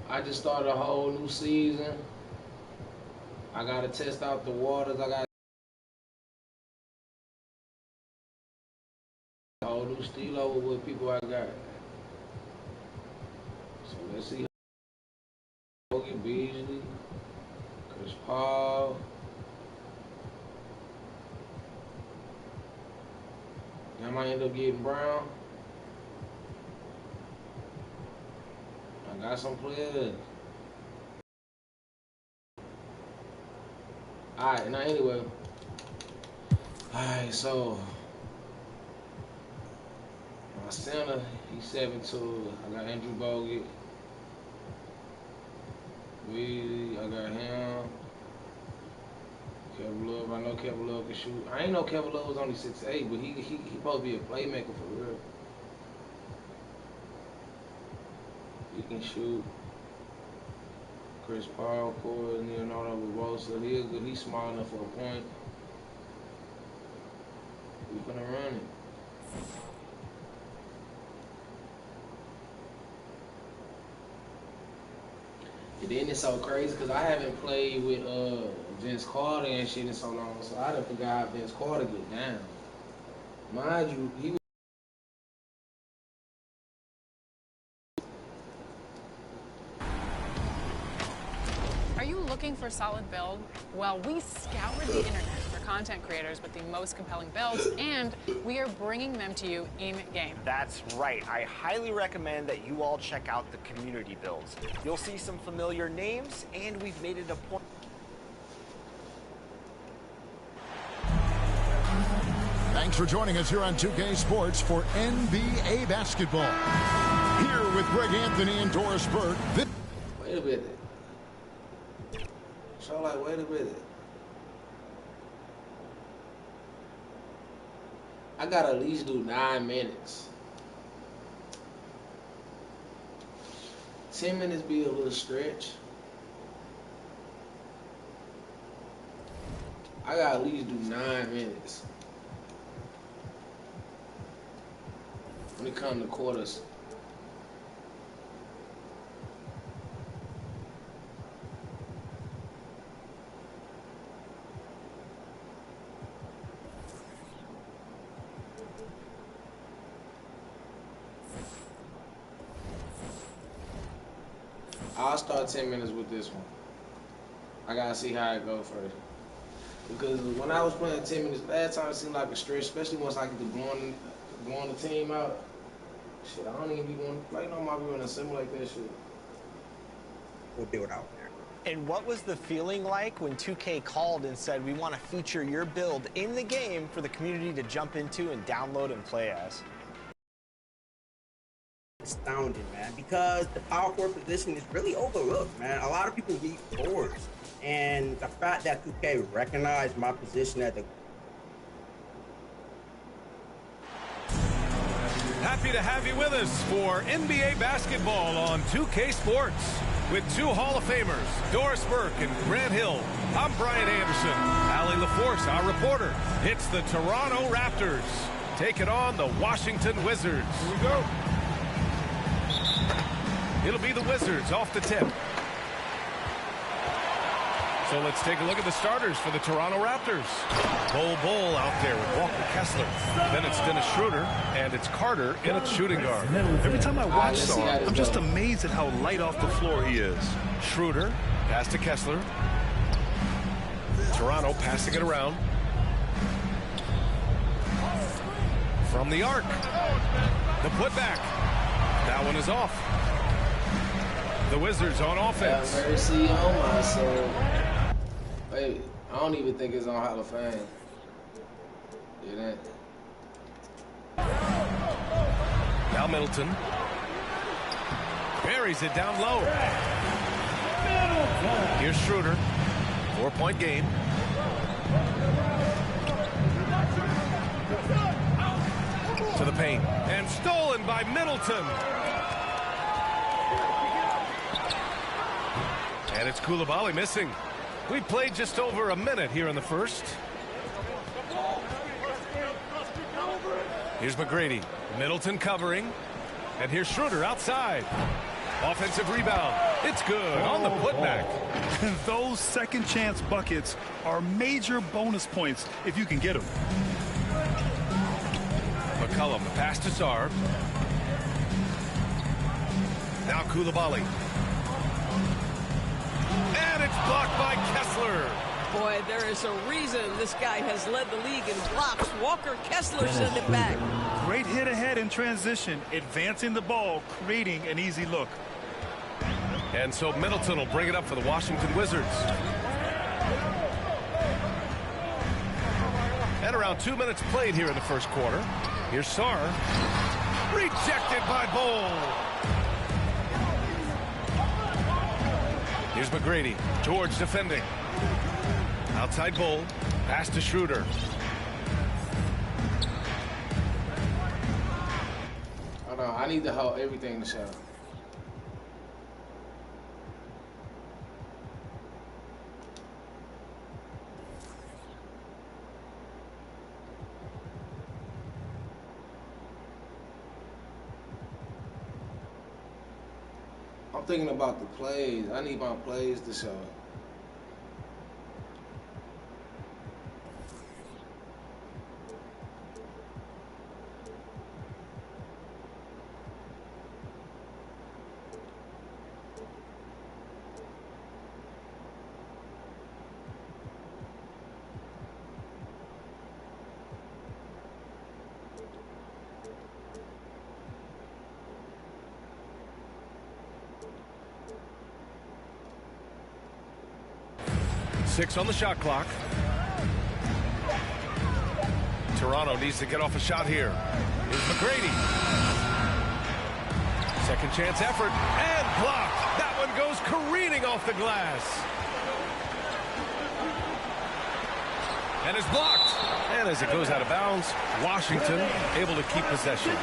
I just started a whole new season. I gotta test out the waters. I got a whole new steal over with people I got. So let's see. Hogan Beasley, Chris Paul. I might end up getting Brown. I got some players. Alright, now anyway. Alright, so my center, he's 7'2". I got Andrew Bogut. I got him. Kevin Love, I know Kevin Love can shoot. I ain't know Kevin Love was only 6'8", but he supposed to be a playmaker for real. He can shoot. Chris Paul, of course, Leonardo Barbosa. He's small enough for a point. We finna run it. And then it's so crazy because I haven't played with Vince Carter and shit in so long, so I done forgot how Vince Carter get down. Mind you, he was Looking for a solid build? Well, we scoured the internet for content creators with the most compelling builds, and we are bringing them to you in-game. That's right. I highly recommend that you all check out the community builds. You'll see some familiar names, and we've made it a point. Thanks for joining us here on 2K Sports for NBA basketball. Here with Greg Anthony and Doris Burke. Wait a minute. So like, wait a minute. I gotta at least do 9 minutes. 10 minutes be a little stretch. I gotta at least do 9 minutes. When it comes to quarters. I'll start 10 minutes with this one. I gotta see how it goes first. Because when I was playing 10 minutes last time, it seemed like a stretch, especially once I get to blowing the team out. Shit, I don't even be going to play no more. We're gonna simulate that shit. We'll do it out there. And what was the feeling like when 2K called and said, we want to feature your build in the game for the community to jump into and download and play as? Astounding, man, because the power forward position is really overlooked, man. A lot of people need forwards, and the fact that 2K recognized my position at the Happy to have you with us for NBA basketball on 2K Sports. With 2 Hall of Famers, Doris Burke and Grant Hill. I'm Brian Anderson. Allie LaForce, our reporter. It's the Toronto Raptors taking on the Washington Wizards. Here we go. It'll be the Wizards off the tip. So let's take a look at the starters for the Toronto Raptors. Bol out there with Walker Kessler. Then it's Dennis Schroeder, and it's Carter in its shooting guard. Every time I watch Saul, I'm just amazed at how light off the floor he is. Schroeder, pass to Kessler. Toronto passing it around. From the arc. The putback. That one is off. The Wizards on offense. Have mercy on my soul. Wait, I don't even think it's on Hall of Fame. It ain't. Now Middleton. Buries it down low. Here's Schroeder. 4-point game. To the paint. And stolen by Middleton. And it's Koulibaly missing. We played just over a minute here in the first. Here's McGrady. Middleton covering. And here's Schroeder outside. Offensive rebound. It's good on the putback. Those second chance buckets are major bonus points if you can get them. McCollum, the pass to Sarr. Now Koulibaly. And it's blocked by Kessler. Boy, there is a reason this guy has led the league in blocks. Walker Kessler sent it back. Great hit ahead in transition, advancing the ball, creating an easy look. And so Middleton will bring it up for the Washington Wizards. And around 2 minutes played here in the first quarter. Here's Sarr. Rejected by Bol. Here's McGrady. George defending. Outside Bol. Pass to Schroeder. Hold on, I need to hold everything to show. I'm thinking about the plays. I need my plays to show. Six on the shot clock. Toronto needs to get off a shot here. Here's McGrady. Second chance effort and blocked. That one goes careening off the glass. And is blocked. And as it goes out of bounds, Washington able to keep possession.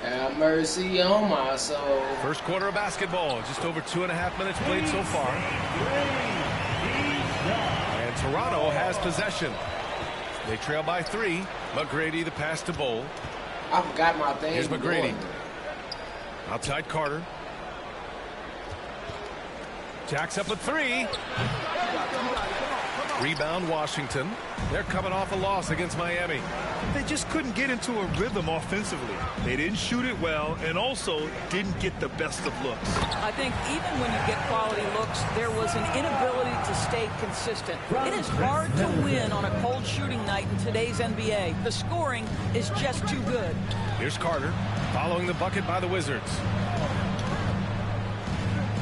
Have mercy on my soul. First quarter of basketball, just over 2.5 minutes played so far. And Toronto has possession. They trail by 3. McGrady, the pass to Bol. I forgot my thing. Here's McGrady. Outside Carter. Jacks up a 3. Rebound Washington. They're coming off a loss against Miami. They just couldn't get into a rhythm offensively. They didn't shoot it well and also didn't get the best of looks. I think even when you get quality looks, there was an inability to stay consistent. It is hard to win on a cold shooting night in today's NBA. The scoring is just too good. Here's Carter following the bucket by the Wizards.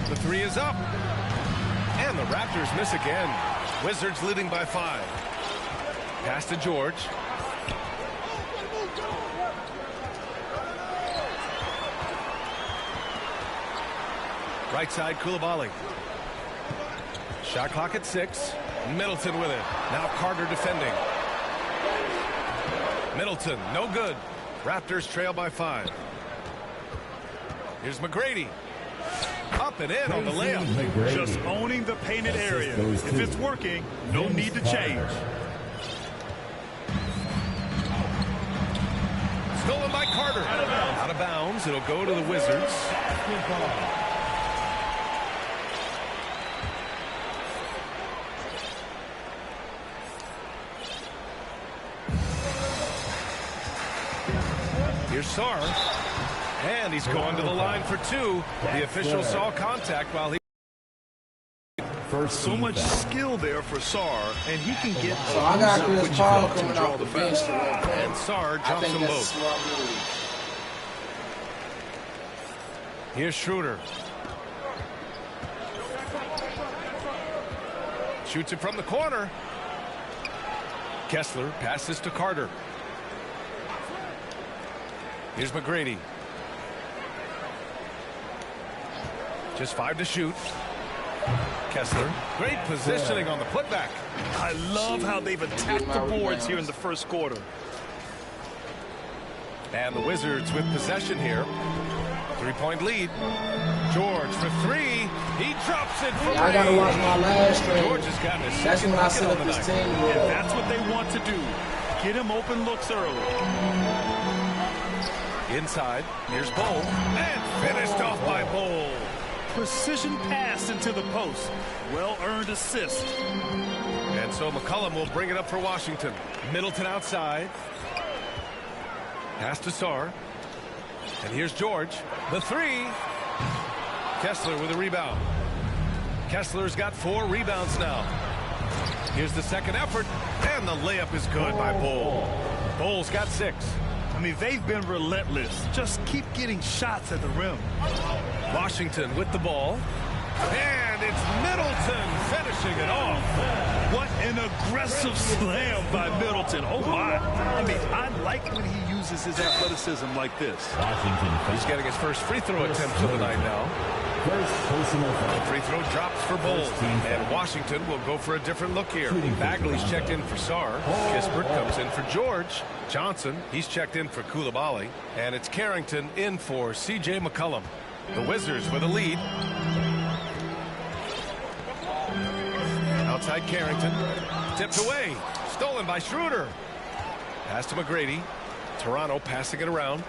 The 3 is up. And the Raptors miss again. Wizards leading by 5. Pass to George. Right side, Koulibaly. Shot clock at 6. Middleton with it. Now Carter defending. Middleton, no good. Raptors trail by 5. Here's McGrady. Up and in on the layup. Just owning the painted area. If it's working, no need to change. Stolen by Carter. Out of bounds. It'll go to the Wizards. Here's Sarr. And he's going to the line for 2. The official saw contact while he... So much skill there for Sarr, and he can get... So I got Chris Paul coming off the bench. And Sarr drops them both. Here's Schroeder. Shoots it from the corner. Kessler passes to Carter. Here's McGrady. Just 5 to shoot. Kessler. Great positioning on the putback. I love how they've attacked the boards here in the first quarter. And the Wizards with possession here. 3-point lead. George for 3. He drops it for 3. I gotta watch my last stream. George has gotten his That's second when I bucket set on up the this night. team. And that's what they want to do. Get him open looks early. Inside, here's Bull, and finished off by Bull. Precision pass into the post. Well-earned assist. And so McCollum will bring it up for Washington. Middleton outside. Pass to Sarr. And here's George. The three. Kessler with a rebound. Kessler's got 4 rebounds now. Here's the second effort. And the layup is good by Bull. Bull's got 6. I mean, they've been relentless. Just keep getting shots at the rim. Washington with the ball. And it's Middleton finishing it off. What an aggressive slam by Middleton. Oh, my. I mean, I like when he uses his athleticism like this. He's getting his first free throw attempt of the night now. The free throw drops for Bull. And Washington will go for a different look here. Bagley's checked in for Sarr. Kispert comes in for George. Johnson, he's checked in for Coulibaly. And it's Carrington in for C.J. McCollum. The Wizards with a lead. Outside Carrington. Tipped away. Stolen by Schroeder. Pass to McGrady. Toronto passing it around.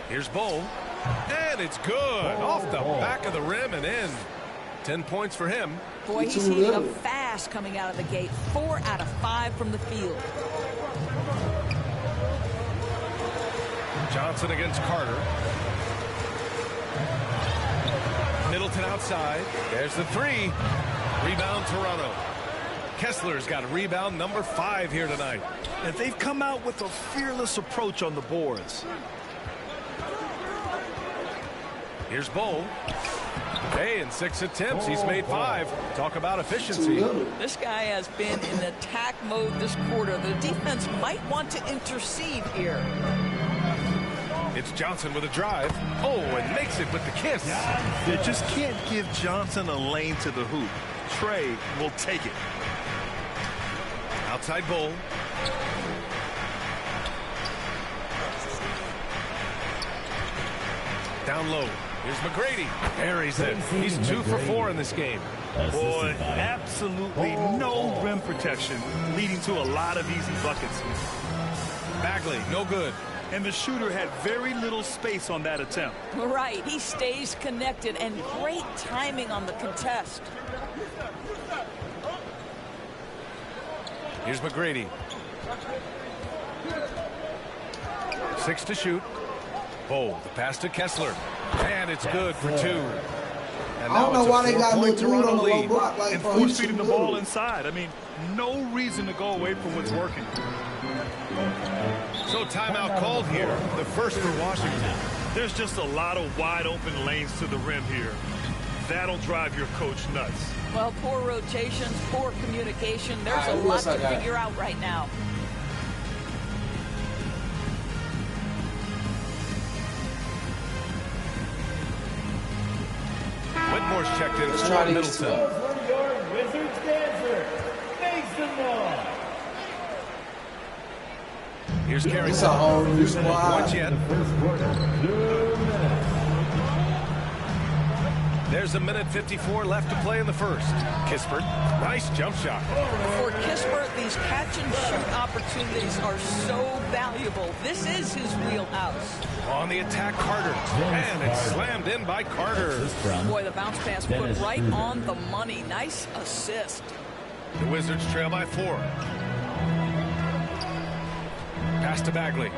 Here's Bull. And it's good. Off the back of the rim and in. 10 points for him. Boy, he's heating up fast coming out of the gate. 4 out of 5 from the field. Johnson against Carter. Middleton outside. There's the 3. Rebound Toronto. Kessler's got a rebound number 5 here tonight. And they've come out with a fearless approach on the boards. Here's Bull. Hey, in 6 attempts, he's made 5. Talk about efficiency. This guy has been in attack mode this quarter. The defense might want to intercede here. It's Johnson with a drive. Oh, and makes it with the kiss. They just can't give Johnson a lane to the hoop. Trey will take it. Outside Bull. Down low. Here's McGrady. Buries it. He's 2 for 4 in this game. Boy, absolutely no rim protection, leading to a lot of easy buckets. Bagley, no good. And the shooter had very little space on that attempt. Right, he stays connected, and great timing on the contest. Here's McGrady. 6 to shoot. Bull, the pass to Kessler. And it's good for 2. And I don't know why they got no dude on the low block like and force feeding the ball inside. I mean, no reason to go away from what's working. So timeout called here, the first for Washington. There's just a lot of wide open lanes to the rim here. That'll drive your coach nuts. Well, poor rotations, poor communication. There's a lot to figure out right now. Whitmore's checked in for Middleton. Here's Carrington. It's a whole new squad. Yet. There's a minute 54 left to play in the first. Kispert, nice jump shot. For Kispert, these catch and shoot opportunities are so valuable. This is his wheelhouse. On the attack, Carter. And it's slammed in by Carter. Boy, the bounce pass put right on the money. Nice assist. The Wizards trail by 4. Pass to Bagley.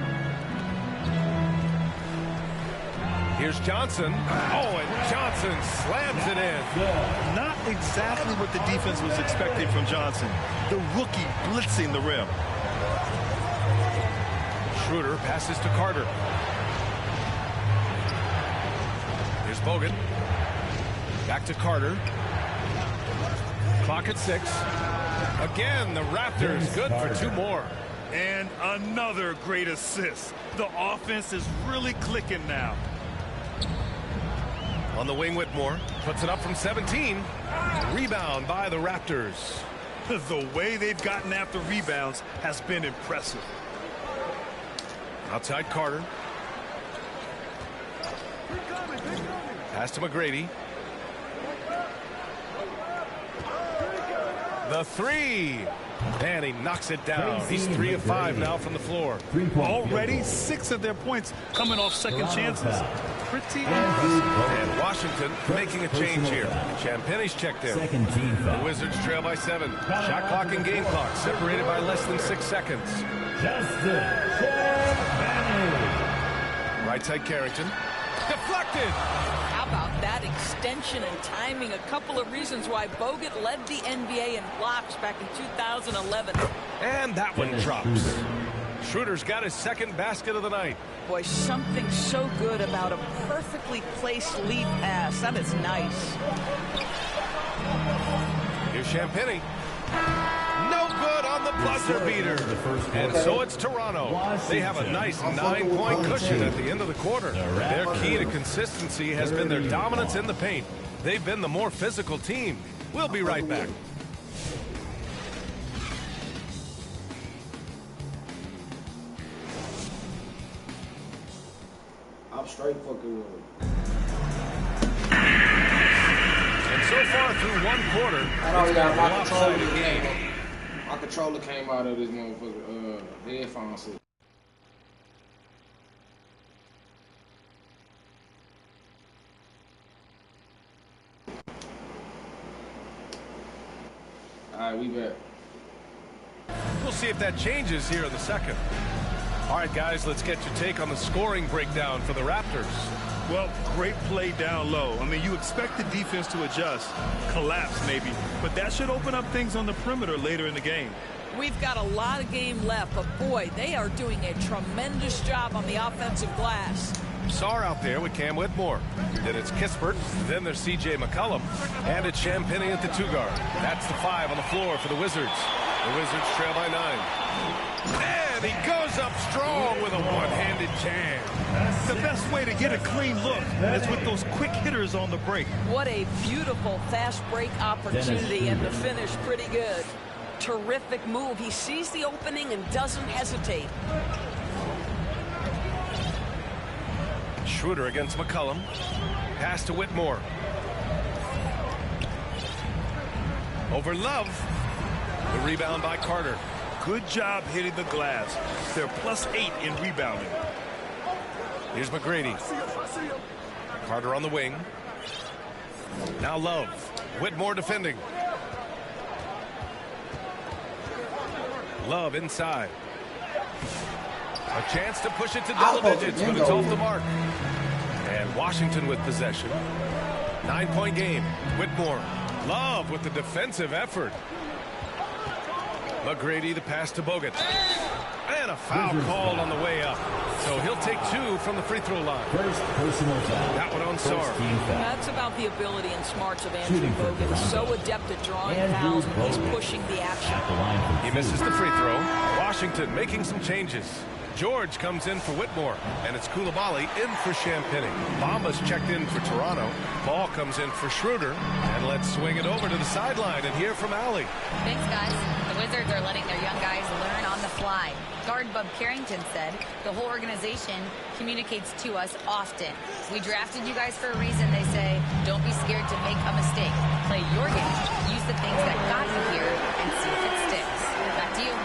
Here's Johnson. Oh, and Johnson slams it in. Not exactly what the defense was expecting from Johnson. The rookie blitzing the rim. Schroeder passes to Carter. Here's Bogut. Back to Carter. Clock at 6. Again, the Raptors good for 2 more. And another great assist. The offense is really clicking now. On the wing, Whitmore puts it up from 17. Rebound by the Raptors. The way they've gotten after rebounds has been impressive. Outside Carter. Pass to McGrady. The 3. And he knocks it down. He's 3 of 5 now from the floor. Already 6 of their points coming off second chances. Pretty impressive. And Washington making a change here. Champagne's checked in. The Wizards trail by 7. Shot clock and game clock separated by less than 6 seconds. Right side Carrington. Deflected. How about that extension and timing? A couple of reasons why Bogut led the NBA in blocks back in 2011. And that one drops. Schroeder's got his second basket of the night. Boy, something so good about a perfectly placed lead pass. That is nice. Here's Champagnie. No good on the buzzer beater. And so it's Toronto. They have a nice 9-point cushion at the end of the quarter. Their key to consistency has been their dominance in the paint. They've been the more physical team. We'll be right back. I'm straight fucking with it. And so far through one quarter, it's been a a lopsided game. game. My controller came out of this motherfucker headphones. Alright, we back. We'll see if that changes here in the second. All right, guys, let's get your take on the scoring breakdown for the Raptors. Well, great play down low. I mean, you expect the defense to adjust, collapse maybe, but that should open up things on the perimeter later in the game. We've got a lot of game left, but boy, they are doing a tremendous job on the offensive glass. Sarr out there with Cam Whitmore. Then it's Kispert. Then there's C.J. McCollum. And it's Champagnie at the 2-guard. That's the 5 on the floor for the Wizards. The Wizards trail by 9. And he goes up strong with a one-handed jam. The best way to get a clean look is with those quick hitters on the break. What a beautiful fast break opportunity, and the finish pretty good. Terrific move. He sees the opening and doesn't hesitate. Schroeder against McCollum. Pass to Whitmore. Over Love. The rebound by Carter. Good job hitting the glass. They're +8 in rebounding. Here's McGrady. Carter on the wing. Now Love. Whitmore defending. Love inside. A chance to push it to double digits, but it's off the mark. And Washington with possession. 9-point game. Whitmore. Love with the defensive effort. McGrady, the pass to Bogut. And a foul called on the way up. So he'll take 2 from the free throw line. That one on Sarr. That's about the ability and smarts of Andrew Bogut. So adept at drawing fouls when he's pushing the action. He misses the free throw. Washington making some changes. George comes in for Whitmore, and it's Coulibaly in for Champagnie. Bamba's checked in for Toronto. Ball comes in for Schroeder, and let's swing it over to the sideline and hear from Allie. Thanks, guys. The Wizards are letting their young guys learn on the fly. Guard Bub Carrington said the whole organization communicates to us often. We drafted you guys for a reason, they say. Don't be scared to make a mistake. Play your game. Use the things that got you here and see if it sticks. Back to you.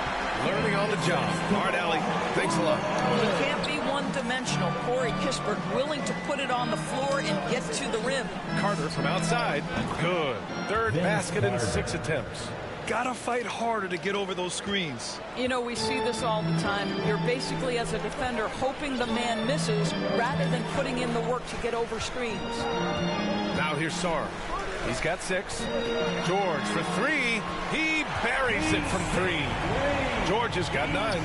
Learning on the job. All right, Allie. Thanks a lot. He can't be one-dimensional. Corey Kispert willing to put it on the floor and get to the rim. Carter from outside. Good. Third basket in 6 attempts. Gotta fight harder to get over those screens. You know, we see this all the time. You're basically, as a defender, hoping the man misses rather than putting in the work to get over screens. Now here's Sarr. He's got 6. George for 3. He buries it from 3. George has got 9.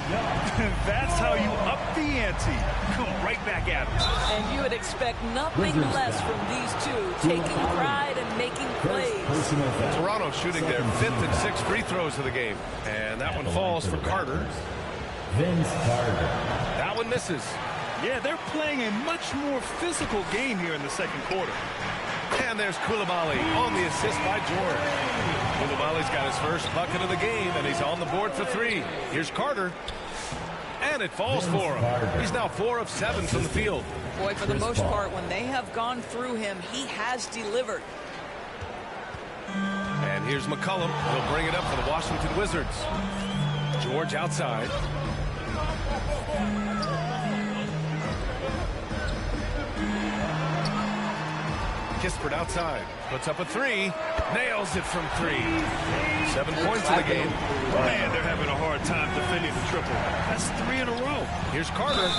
That's how you up the ante. Come right back at him. And you would expect nothing less from these two, taking pride and making plays. Toronto shooting their 5th and 6th free throws of the game. And that one falls for Carter. That one misses. Yeah, they're playing a much more physical game here in the second quarter. And there's Coulibaly on the assist by George. Coulibaly's got his first bucket of the game, and he's on the board for 3. Here's Carter. And it falls for him. He's now 4 of 7 from the field. Boy, for the most part, when they have gone through him, he has delivered. And here's McCollum. He'll bring it up for the Washington Wizards. George outside. Kispert outside. Puts up a three. Nails it from 3. 7 points in the game. Man, they're having a hard time defending the triple. That's 3 in a row. Here's Carter.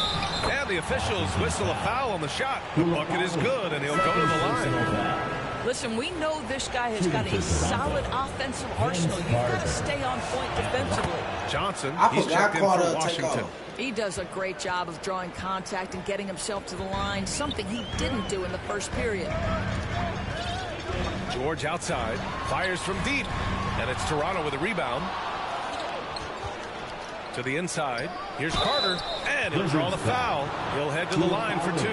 And the officials whistle a foul on the shot. The bucket is good, and he'll go to the line. Listen, we know this guy has got a solid offensive arsenal. You've got to stay on point defensively. Johnson, he's checked in for Washington. He does a great job of drawing contact and getting himself to the line, something he didn't do in the first period. George outside, fires from deep, and it's Toronto with a rebound. To the inside, here's Carter, and he'll draw the foul. He'll head to the line for 2.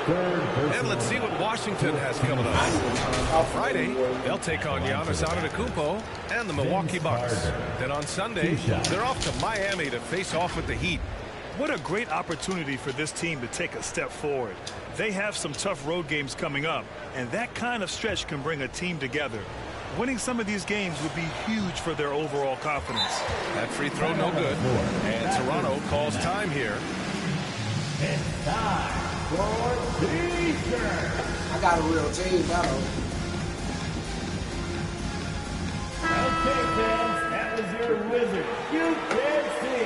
And let's see what Washington has coming up. On Friday, they'll take on Giannis Antetokounmpo and the Milwaukee Bucks. Then on Sunday, they're off to Miami to face off with the Heat. What a great opportunity for this team to take a step forward. They have some tough road games coming up, and that kind of stretch can bring a team together. Winning some of these games would be huge for their overall confidence. That free throw no good, and Toronto calls time here. It's time for T-shirt. I got a real team, battle. Okay, fans, that was your Wizard. You can see.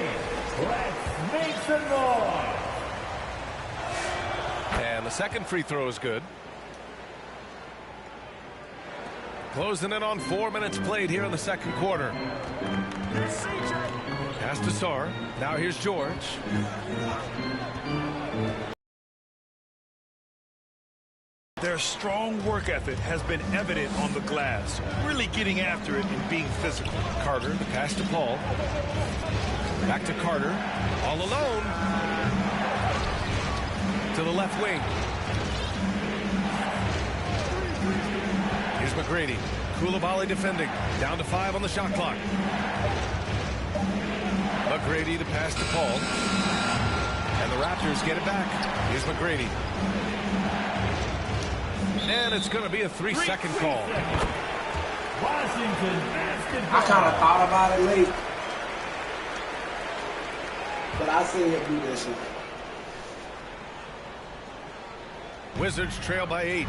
Let's make some noise. And the second free throw is good. Closing in on 4 minutes played here in the second quarter. Pass to Sarr. Now here's George. Their strong work ethic has been evident on the glass, really getting after it and being physical. Carter, the pass to Paul. Back to Carter, all alone. To the left wing. Here's McGrady. Koulibaly defending. Down to 5 on the shot clock. McGrady the pass to Paul. And the Raptors get it back. Here's McGrady. And it's going to be a 3-second call. Washington basketball. I kind of thought about it late. But I seen him do that shit. Wizards trail by 8.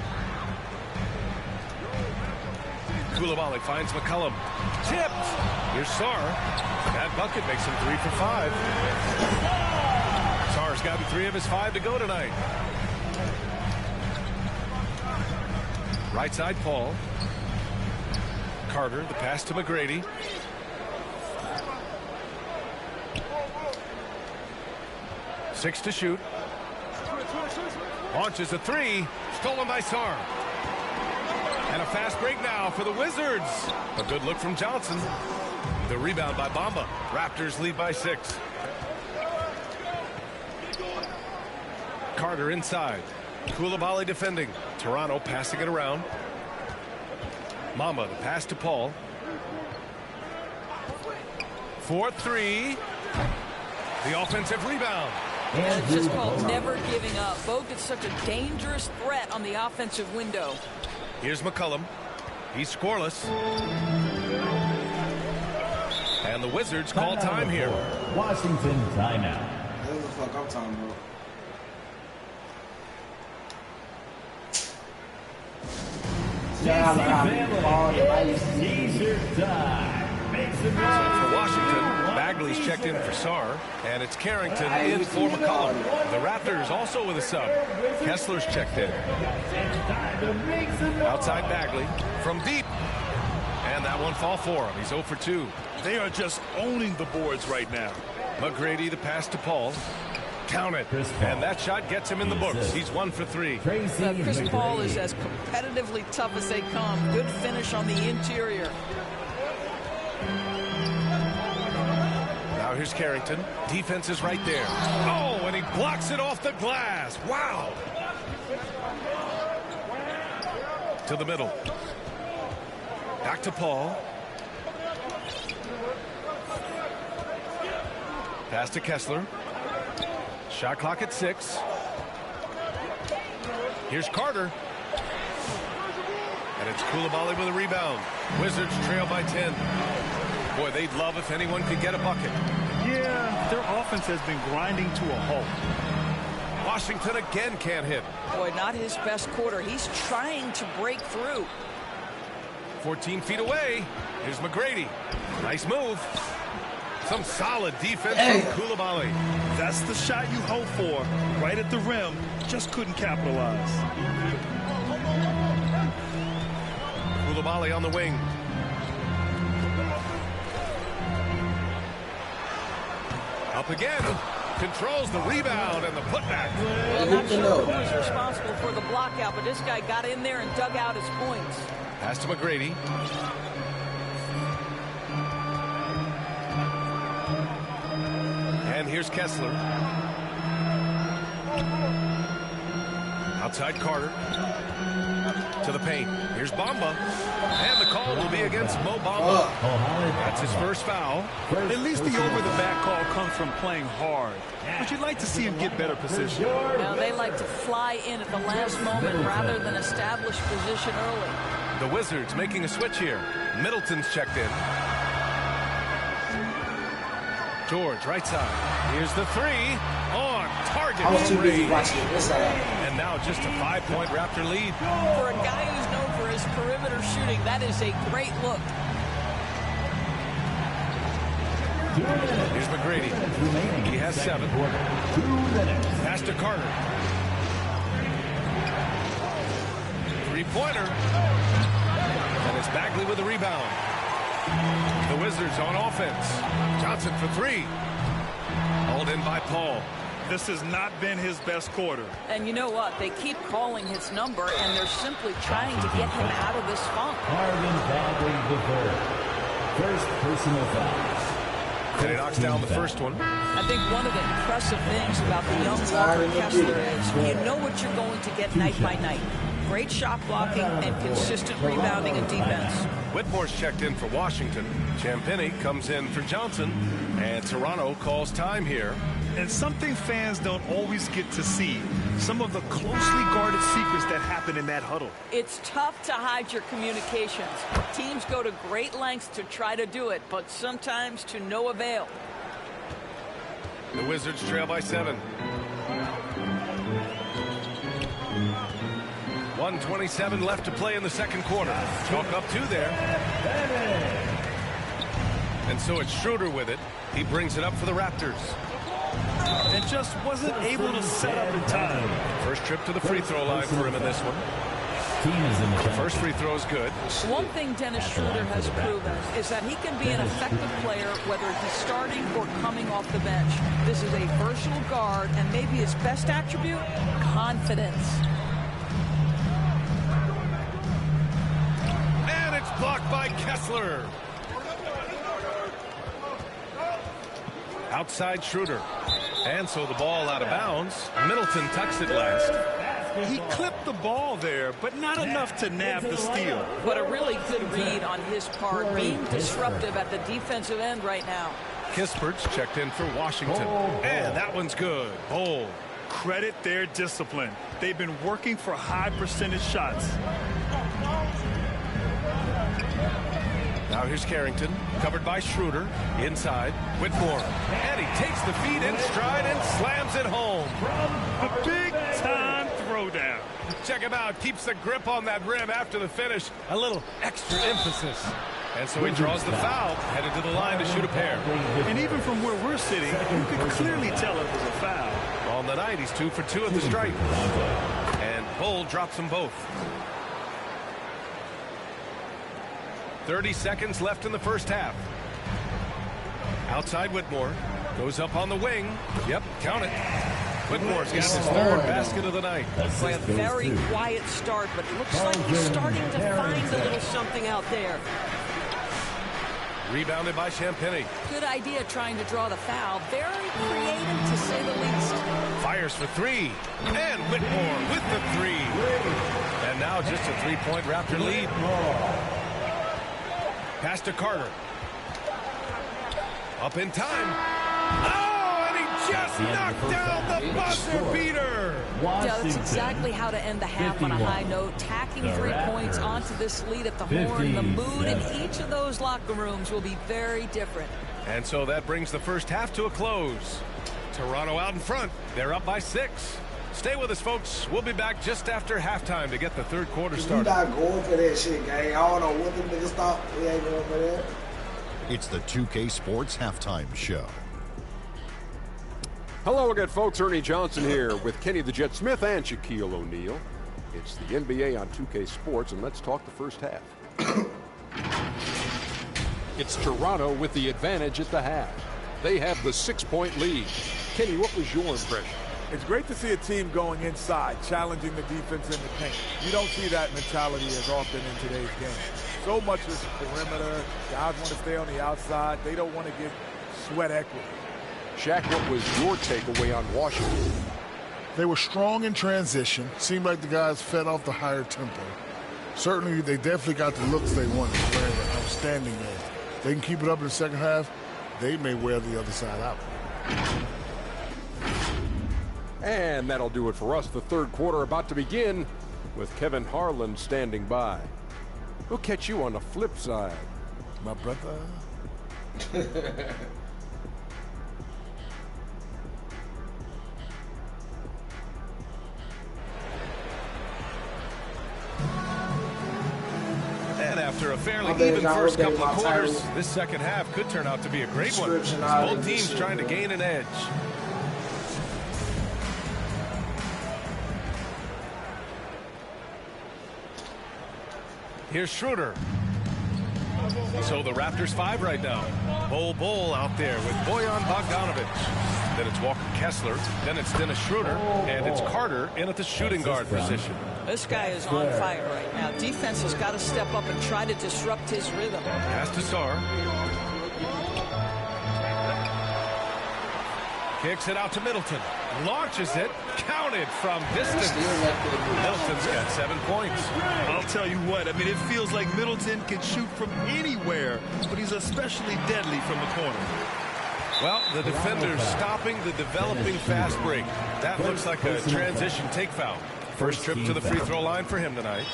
Koulibaly finds McCollum. Tipped. Here's Sarr. That bucket makes him 3 for 5. Sarr's got 3 of his 5 to go tonight. Right side, Paul. Carter, the pass to McGrady. Six to shoot. Launches a 3. Stolen by Sarr. And a fast break now for the Wizards. A good look from Johnson. The rebound by Bamba. Raptors lead by 6. Carter inside. Koulibaly defending. Toronto passing it around. Mamba, the pass to Paul. 4-3. The offensive rebound. And it's just called never giving up. Both is such a dangerous threat on the offensive window. Here's McCollum. He's scoreless. And the Wizards call time here. Washington timeout. What the fuck I'm talking about? T-shirt time. Make some So noise. for Washington, Bagley's checked in for Sarr, and it's Carrington in for McCollum. The Raptors also with a sub. Kessler's checked in. Outside Bagley from deep. And that one fall for him. He's 0 for 2. They are just owning the boards right now. McGrady the pass to Paul. Count it. And that shot gets him in the books. He's 1 for 3. Chris Paul is as competitively tough as they come. Good finish on the interior. Now here's Carrington. Defense is right there. Oh, and he blocks it off the glass. Wow. To the middle. Back to Paul. Pass to Kessler. Shot clock at 6. Here's Carter. And And it's Coulibaly with a rebound. Wizards trail by 10. Boy, they'd love if anyone could get a bucket. Yeah, their offense has been grinding to a halt. Washington again can't hit. Boy, not his best quarter. He's trying to break through. 14 feet away. Here's McGrady. Nice move. Some solid defense from Coulibaly. That's the shot you hope for. Right at the rim. Just couldn't capitalize. Coulibaly on the wing. Up again. Controls the rebound and the putback. I'm not sure who was responsible for the blockout, but this guy got in there and dug out his points. Pass to McGrady. And here's Kessler. Outside Carter. To the paint. Here's Bamba. And the call will be against Mo Bamba. That's his first foul. At least the over-the-back call comes from playing hard. But you'd like to see him get better position. Now they like to fly in at the last moment rather than establish position early. The Wizards making a switch here. Middleton's checked in. George, right side. Here's the three. On target. I was too busy watching this side. And now just a 5-point Raptor lead. For a guy who's known for his perimeter shooting, that is a great look. Here's McGrady. He has 7. Pass to Carter. Three-pointer. And it's Bagley with the rebound. The Wizards on offense. Johnson for 3. Hauled in by Paul. This has not been his best quarter. And you know what? They keep calling his number, and they're simply trying to get him out of this funk. Marvin Bagley the first personal foul. And he knocks down the first one. I think one of the impressive things about the young Walker Kessler is you know what you're going to get night by night. Great shot blocking and consistent rebounding and defense. Whitmore's checked in for Washington. Champagny comes in for Johnson. And Toronto calls time here. And something fans don't always get to see. Some of the closely guarded secrets that happen in that huddle. It's tough to hide your communications. Teams go to great lengths to try to do it, but sometimes to no avail. The Wizards trail by 7. 1:27 left to play in the second quarter. Chalk up 2 there. And so it's Schroeder with it. He brings it up for the Raptors. And just wasn't able to set up in time. First trip to the free throw line for him in this one. The first free throw is good. One thing Dennis Schroeder has proven is that he can be an effective player whether he's starting or coming off the bench. This is a versatile guard, and maybe his best attribute, confidence. And it's blocked by Kessler. Outside Schroeder. And so the ball out of bounds. Middleton tucks it last. He clipped the ball there, but not enough to nab the steal. But a really good read on his part, being disruptive at the defensive end right now. Kispert's checked in for Washington. And that one's good. Bold. Credit their discipline. They've been working for high percentage shots. Now here's Carrington, covered by Schroeder, inside, Whitmore, and he takes the feed in stride and slams it home. A big-time throwdown. Check him out, keeps the grip on that rim after the finish, a little extra emphasis. And so he draws the foul, headed to the line to shoot a pair. And even from where we're sitting, you could clearly tell it was a foul. On the night, he's 2 for 2 at the stripe. And Bull drops them both. 30 seconds left in the first half. Outside Whitmore. Goes up on the wing. Yep, count it. Whitmore's got his 3rd basket of the night. Boy, a very quiet start, but it looks like he's starting to find a little something out there. Rebounded by Champagny. Good idea trying to draw the foul. Very creative, to say the least. Fires for 3. And Whitmore with the 3. And now just a 3-point Raptor lead. Pass to Carter. Up in time. Oh, and he just knocked down the buzzer beater. Yeah, that's exactly how to end the half on a high note. Tacking 3 points onto this lead at the horn. The mood in each of those locker rooms will be very different. And so that brings the first half to a close. Toronto out in front. They're up by 6. Stay with us, folks. We'll be back just after halftime to get the third quarter started. We not going for that shit, gang. I don't know what them niggas thought. We ain't going for that. It's the 2K Sports Halftime Show. Hello again, folks. Ernie Johnson here with Kenny the Jet Smith and Shaquille O'Neal. It's the NBA on 2K Sports, and let's talk the first half. It's Toronto with the advantage at the half. They have the 6-point lead. Kenny, what was your impression? It's great to see a team going inside, challenging the defense in the paint. You don't see that mentality as often in today's game. So much is perimeter. Guys want to stay on the outside. They don't want to get sweat equity. Shaq, what was your takeaway on Washington? They were strong in transition. Seemed like the guys fed off the higher tempo. Certainly, they definitely got the looks they wanted. Playing an outstanding game. They can keep it up in the second half. They may wear the other side out. And that'll do it for us. The third quarter about to begin with Kevin Harlan standing by. We'll catch you on the flip side, my brother. And after a fairly even first couple of quarters, this second half could turn out to be a great one. Both teams trying to gain an edge. Here's Schroeder. So the Raptors 5 right now. Bol out there with Bojan Bogdanovic. Then it's Walker Kessler. Then it's Dennis Schroeder. And it's Carter in at the shooting guard position. This guy is on fire right now. Defense has got to step up and try to disrupt his rhythm. Pass to Sarr. Kicks it out to Middleton. Launches it. Counted from distance. Middleton's got 7 points. I'll tell you what, I mean, it feels like Middleton can shoot from anywhere, but he's especially deadly from the corner. Well, the defender's stopping the developing fast break. That looks like a transition take foul. First trip to the free throw line for him tonight.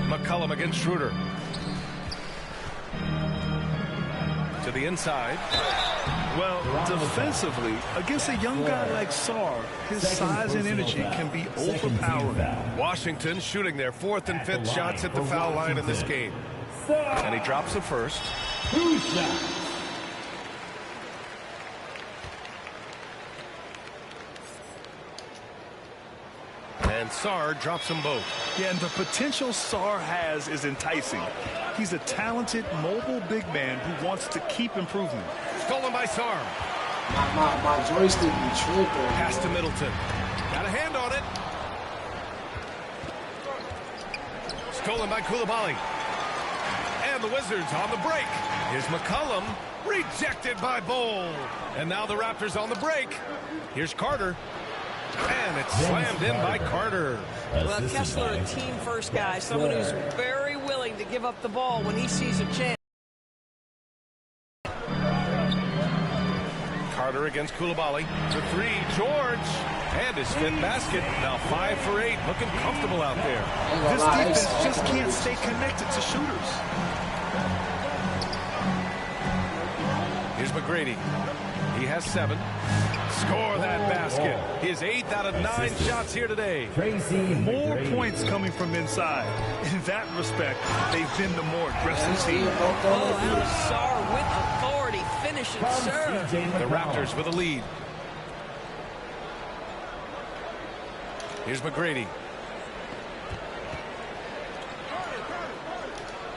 McCollum against Schroeder. To the inside. Well, defensively, against a young guy like Sarr, his size and energy can be overpowering. Washington shooting their 4th and 5th shots at the foul line in this game. And he drops the first. And Sarr drops them both. Yeah, and the potential Sarr has is enticing. He's a talented, mobile big man who wants to keep improving. Stolen by Sarr. My joystick be tripping. Pass to Middleton. Got a hand on it. Stolen by Coulibaly. And the Wizards on the break. Here's McCollum. Rejected by Bol. And now the Raptors on the break. Here's Carter. And it's slammed in by Carter. Well, Kessler, a team-first guy, someone who's very willing to give up the ball when he sees a chance. Carter against Coulibaly. The 3, George. And his 5th basket. Now 5 for 8. Looking comfortable out there. This defense just can't stay connected to shooters. Here's McGrady. He has 7. Score that basket. His 8th out of 9 shots here today. More points coming from inside. In that respect, they've been the more aggressive team. Oh, Sarr with authority. Finish and serve. The Raptors with a lead. Here's McGrady.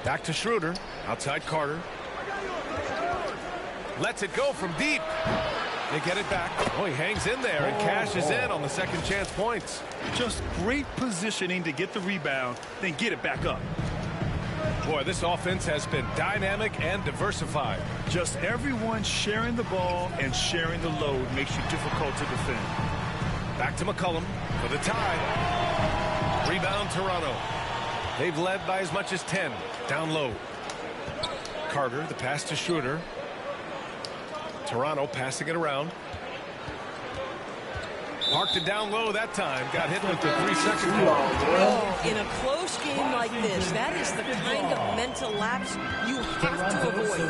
Back to Schroeder. Outside Carter. Lets it go from deep. They get it back. Oh, he hangs in there and cashes in on the second chance points. Just great positioning to get the rebound, then get it back up. Boy, this offense has been dynamic and diversified. Just everyone sharing the ball and sharing the load makes you difficult to defend. Back to McCollum for the tie. Rebound Toronto. They've led by as much as 10. Down low. Carter, the pass to Schroeder. Toronto passing it around. Parked it down low that time. Got hit with the 3-second call. Oh, in a close game like this, that is the kind of mental lapse you have to avoid.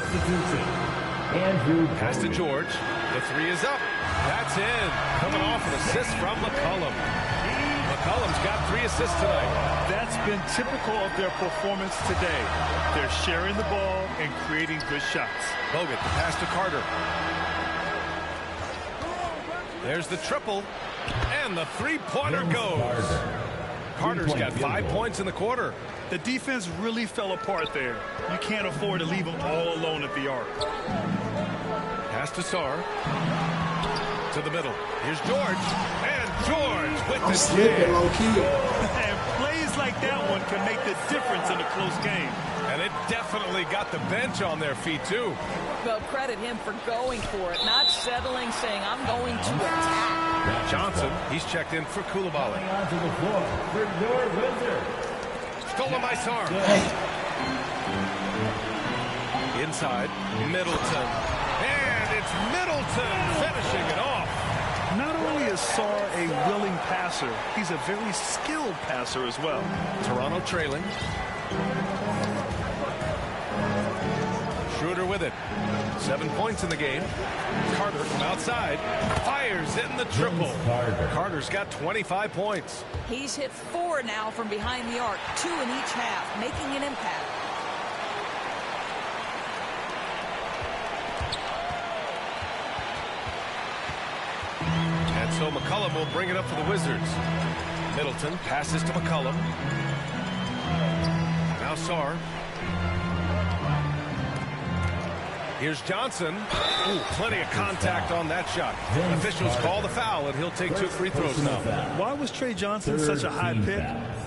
Pass to George. The 3 is up. That's in. Coming off an assist from McCollum. McCollum's got 3 assists tonight. That's been typical of their performance today. They're sharing the ball and creating good shots. Bogut, the pass to Carter. There's the triple, and the 3-pointer goes. Carter's got 5 points in the quarter. The defense really fell apart there. You can't afford to leave them all alone at the arc. Pass to Sarr. To the middle. Here's George. And George with the steal. And plays like that one can make the difference in a close game. And it definitely got the bench on their feet, too. Well, credit him for going for it, not settling, saying, I'm going to attack. Johnson, he's checked in for Koulibaly. Onto the floor for your Wizards. Stolen by Sarr. Inside, Middleton. And it's Middleton finishing it off. Not only is Sarr a willing passer, he's a very skilled passer as well. Toronto trailing. Schroeder with it. 7 points in the game. Carter from outside fires in the triple. Carter's got 25 points. He's hit 4 now from behind the arc, 2 in each half, making an impact. And so McCollum will bring it up for the Wizards. Middleton passes to McCollum. Now Sarr. Here's Johnson. Ooh, plenty of contact on that shot. Officials call the foul, and he'll take 2 free throws now. Why was Trey Johnson such a high pick?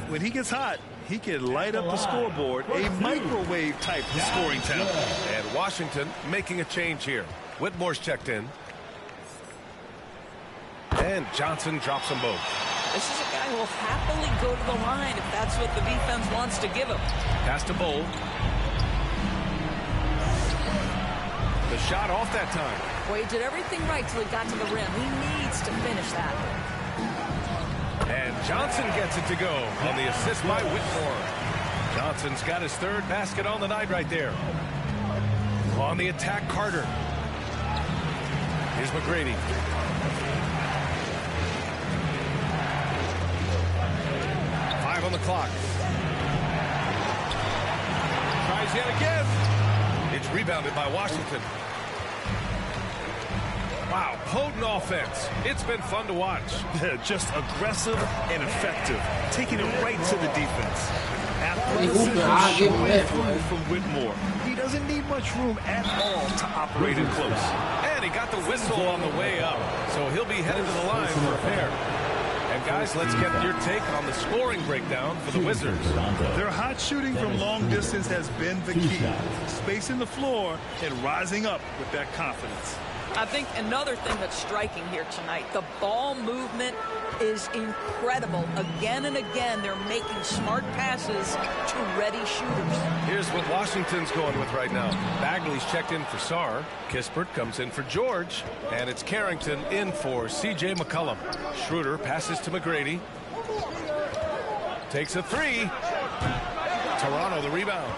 When he gets hot, he can light up the scoreboard, a microwave type of scoring talent. And Washington making a change here. Whitmore's checked in. And Johnson drops them both. This is a guy who will happily go to the line if that's what the defense wants to give him. Pass to Bowl. The shot off that time. Well, he did everything right till he got to the rim. He needs to finish that. And Johnson gets it to go on the assist by Whitmore. Johnson's got his 3rd basket on the night right there. On the attack, Carter. Here's McGrady. On the clock. Tries yet again. It's rebounded by Washington. Wow, potent offense. It's been fun to watch. Just aggressive and effective, taking it right to the defense. From Whitmore. He doesn't need much room at all to operate it close. And he got the whistle on the way up, so he'll be headed to the line for a pair. And guys, let's get your take on the scoring breakdown for the Wizards. Their hot shooting from long distance has been the key. Spacing the floor and rising up with that confidence. I think another thing that's striking here tonight, the ball movement is incredible. Again and again, they're making smart passes to ready shooters. Here's what Washington's going with right now. Bagley's checked in for Sarr. Kispert comes in for George. And it's Carrington in for C.J. McCollum. Schroeder passes to McGrady. Takes a 3. Toronto the rebound.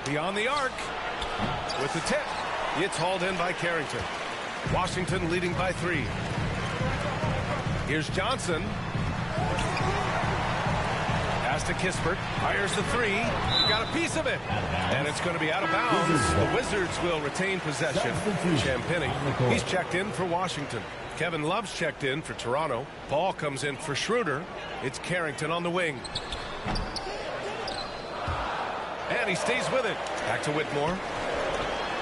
Beyond the arc. With the tip. It's hauled in by Carrington. Washington leading by 3. Here's Johnson. Pass to Kispert. Fires the 3. Got a piece of it. And it's going to be out of bounds. The Wizards will retain possession. Champagny. He's checked in for Washington. Kevin Love's checked in for Toronto. Ball comes in for Schroeder. It's Carrington on the wing. And he stays with it. Back to Whitmore.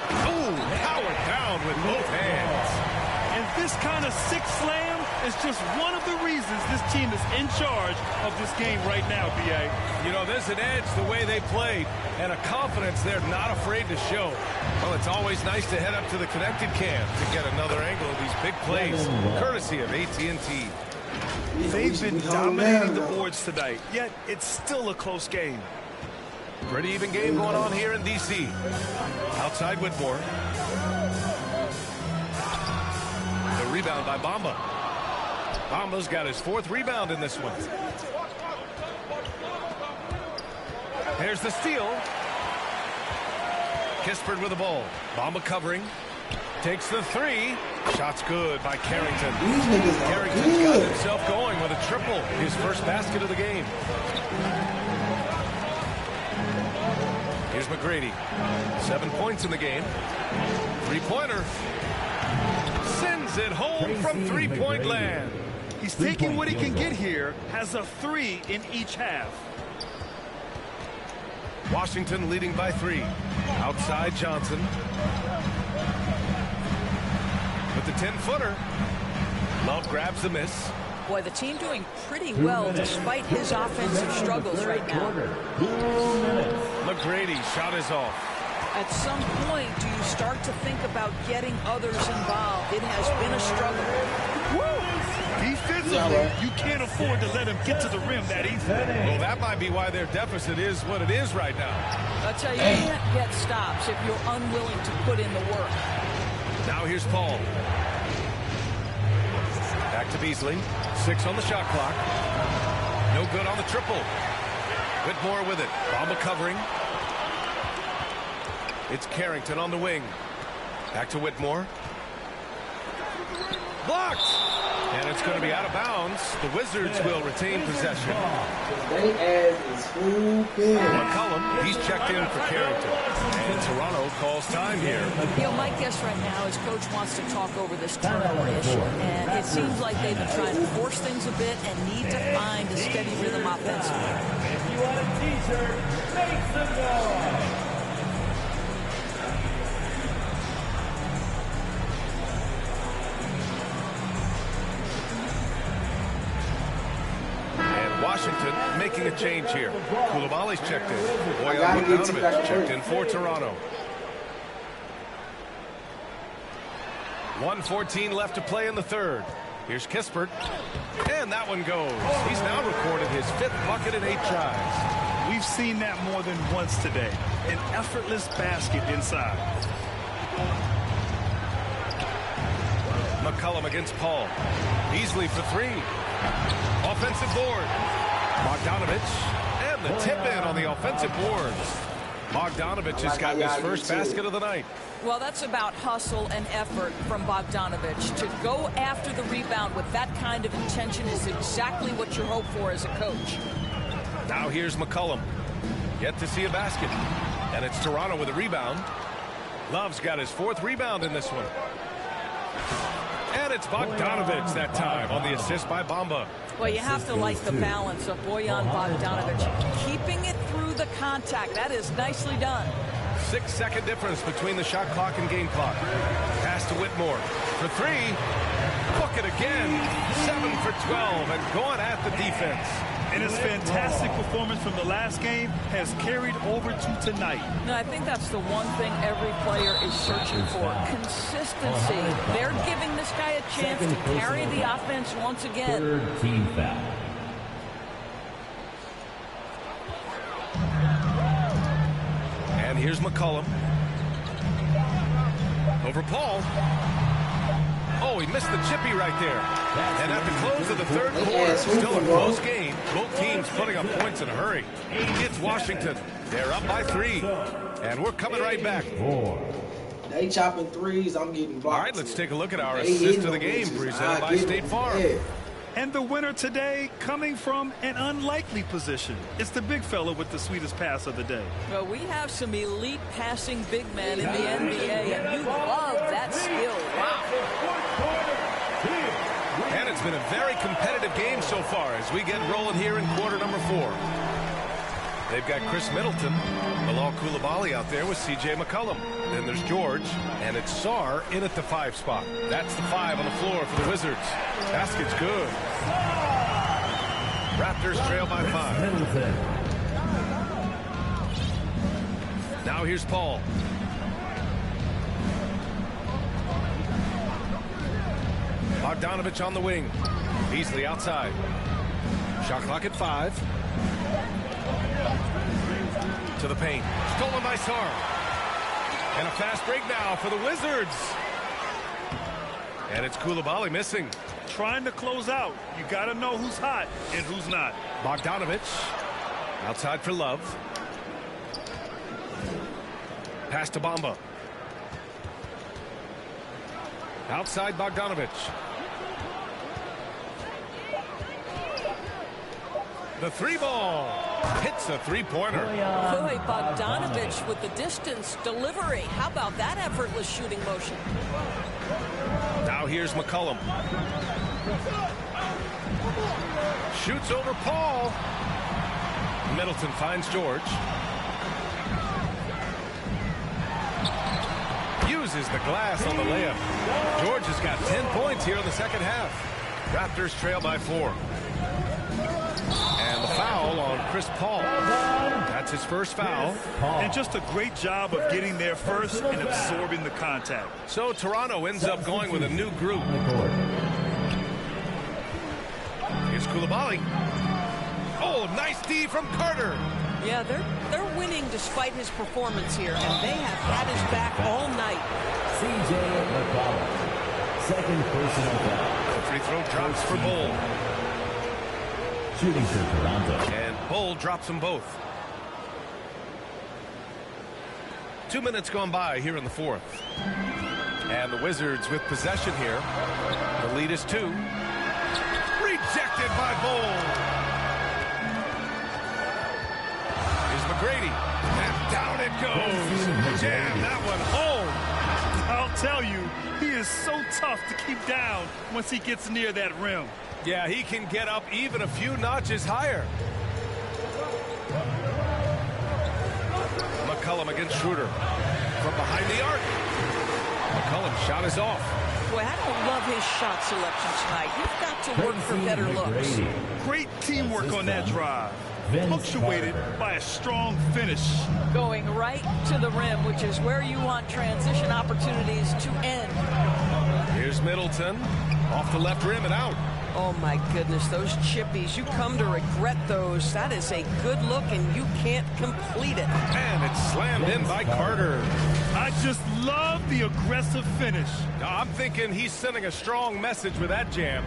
Ooh, powered down with both hands. And this kind of sick slam is just one of the reasons this team is in charge of this game right now, B.A. You know, there's an edge the way they played and a confidence they're not afraid to show. Well, it's always nice to head up to the connected cam to get another angle of these big plays, courtesy of AT&T. They've been dominating the boards tonight, yet it's still a close game. Pretty even game going on here in D.C. Outside Whitmore. The rebound by Bamba. Bamba's got his 4th rebound in this one. Here's the steal. Kispert with the ball. Bamba covering. Takes the 3. Shot's good by Carrington. Carrington's got himself going with a triple. His first basket of the game. Here's McGrady. 7 points in the game. 3-pointer. Sends it home from 3-point land. He's taking what he can get here. Has a 3 in each half. Washington leading by 3. Outside Johnson. With the 10-footer. Love grabs the miss. Boy, the team doing pretty well despite his offensive struggles right now. McGrady shot is off. At some point, do you start to think about getting others involved? It has been a struggle. Defensively, you can't afford to let him get to the rim that easily. Well, that might be why their deficit is what it is right now. I'll tell you, you can't get stops if you're unwilling to put in the work. Now here's Paul. Back to Beasley. 6 on the shot clock. No good on the triple. Whitmore with it. Bamba covering. It's Carrington on the wing. Back to Whitmore. Blocked! And it's going to be out of bounds. The Wizards will retain possession. McCollum, he's checked in for Carrington. And Toronto calls time here. You know, my guess right now is Coach wants to talk over this turnover issue. And it seems like they've been trying to force things a bit and need to find a steady rhythm offensively. If you want a t-shirt, make some noise. Washington making a change here. Koulibaly's checked in. Bojan Bogdanovic checked in for Toronto. 1:14 left to play in the 3rd. Here's Kispert. And that one goes. He's now recorded his 5th bucket in 8 tries. We've seen that more than once today. An effortless basket inside. McCollum against Paul. Beasley for 3. Offensive board. Bogdanovic. And the tip in on the offensive boards. Bogdanovic has gotten his first basket of the night. Well, that's about hustle and effort from Bogdanovic. To go after the rebound with that kind of intention is exactly what you hope for as a coach. Now here's McCollum. Yet to see a basket. And it's Toronto with a rebound. Love's got his 4th rebound in this one. And it's Bogdanovic that time on the assist by Bamba. Well, you have to like the balance of Bojan Bogdanovic. Keeping it through the contact. That is nicely done. 6-second difference between the shot clock and game clock. Pass to Whitmore for 3. Book it again. 7 for 12 and going at the defense. And his fantastic performance from the last game has carried over to tonight. No, I think that's the one thing every player is searching for. Consistency. They're giving this guy a chance to carry the offense once again. 3rd team foul. And here's McCollum. Over Paul. Oh, he missed the chippy right there. And at the close of the 3rd quarter, still a close game. Both teams putting up points in a hurry. It's Washington. They're up by 3. And we're coming right back. They chopping 3s. I'm getting blocked. All right, let's take a look at our assist of the game presented by State Farm. And the winner today coming from an unlikely position. It's the big fella with the sweetest pass of the day. Well, we have some elite passing big men in the NBA, and you love that skill. Wow. And it's been a very competitive game so far as we get rolling here in quarter number 4. They've got Chris Middleton, Bilal Koulibaly out there with C.J. McCollum. Then there's George, and it's Sarr in at the 5 spot. That's the 5 on the floor for the Wizards. Basket's good. Raptors trail by 5. Now here's Paul. Bogdanovic on the wing. Beasley outside. Shot clock at 5. to the paint. Stolen by Sarr. And a fast break now for the Wizards. And it's Coulibaly missing. Trying to close out. You got to know who's hot and who's not. Bogdanovic outside for Love. Pass to Bamba. Outside Bogdanovic. The three ball hits a three-pointer. Boy, Bogdanovic with the distance delivery. How about that effortless shooting motion? Now here's McCollum. Shoots over Paul. Middleton finds George. Uses the glass on the layup. George has got 10 points here in the second half. Raptors trail by 4. And the foul on Chris Paul. That's his first foul. And just a great job of getting there first and absorbing the contact. So Toronto ends up going with a new group. Here's Coulibaly. Oh, nice D from Carter. Yeah, they're winning despite his performance here, and they have had his back all night. C.J. McCollum, second personal foul. Free throw drops for Bull. Shooting for Toronto. And Bull drops them both. 2 minutes gone by here in the fourth. And the Wizards with possession here. The lead is 2. Rejected by Bull. McGrady, and down it goes. Jam that one home. I'll tell you, he is so tough to keep down once he gets near that rim. Yeah, he can get up even a few notches higher. McCollum against Schroeder. From behind the arc. McCollum's shot is off. Boy, I don't love his shot selection tonight. You've got to work for better looks. Great teamwork on that drive. Punctuated by a strong finish. Going right to the rim, which is where you want transition opportunities to end. Here's Middleton. Off the left rim and out. Oh, my goodness, those chippies. You come to regret those. That is a good look, and you can't complete it. And it's slammed in by Carter. I just love the aggressive finish. I'm thinking he's sending a strong message with that jam.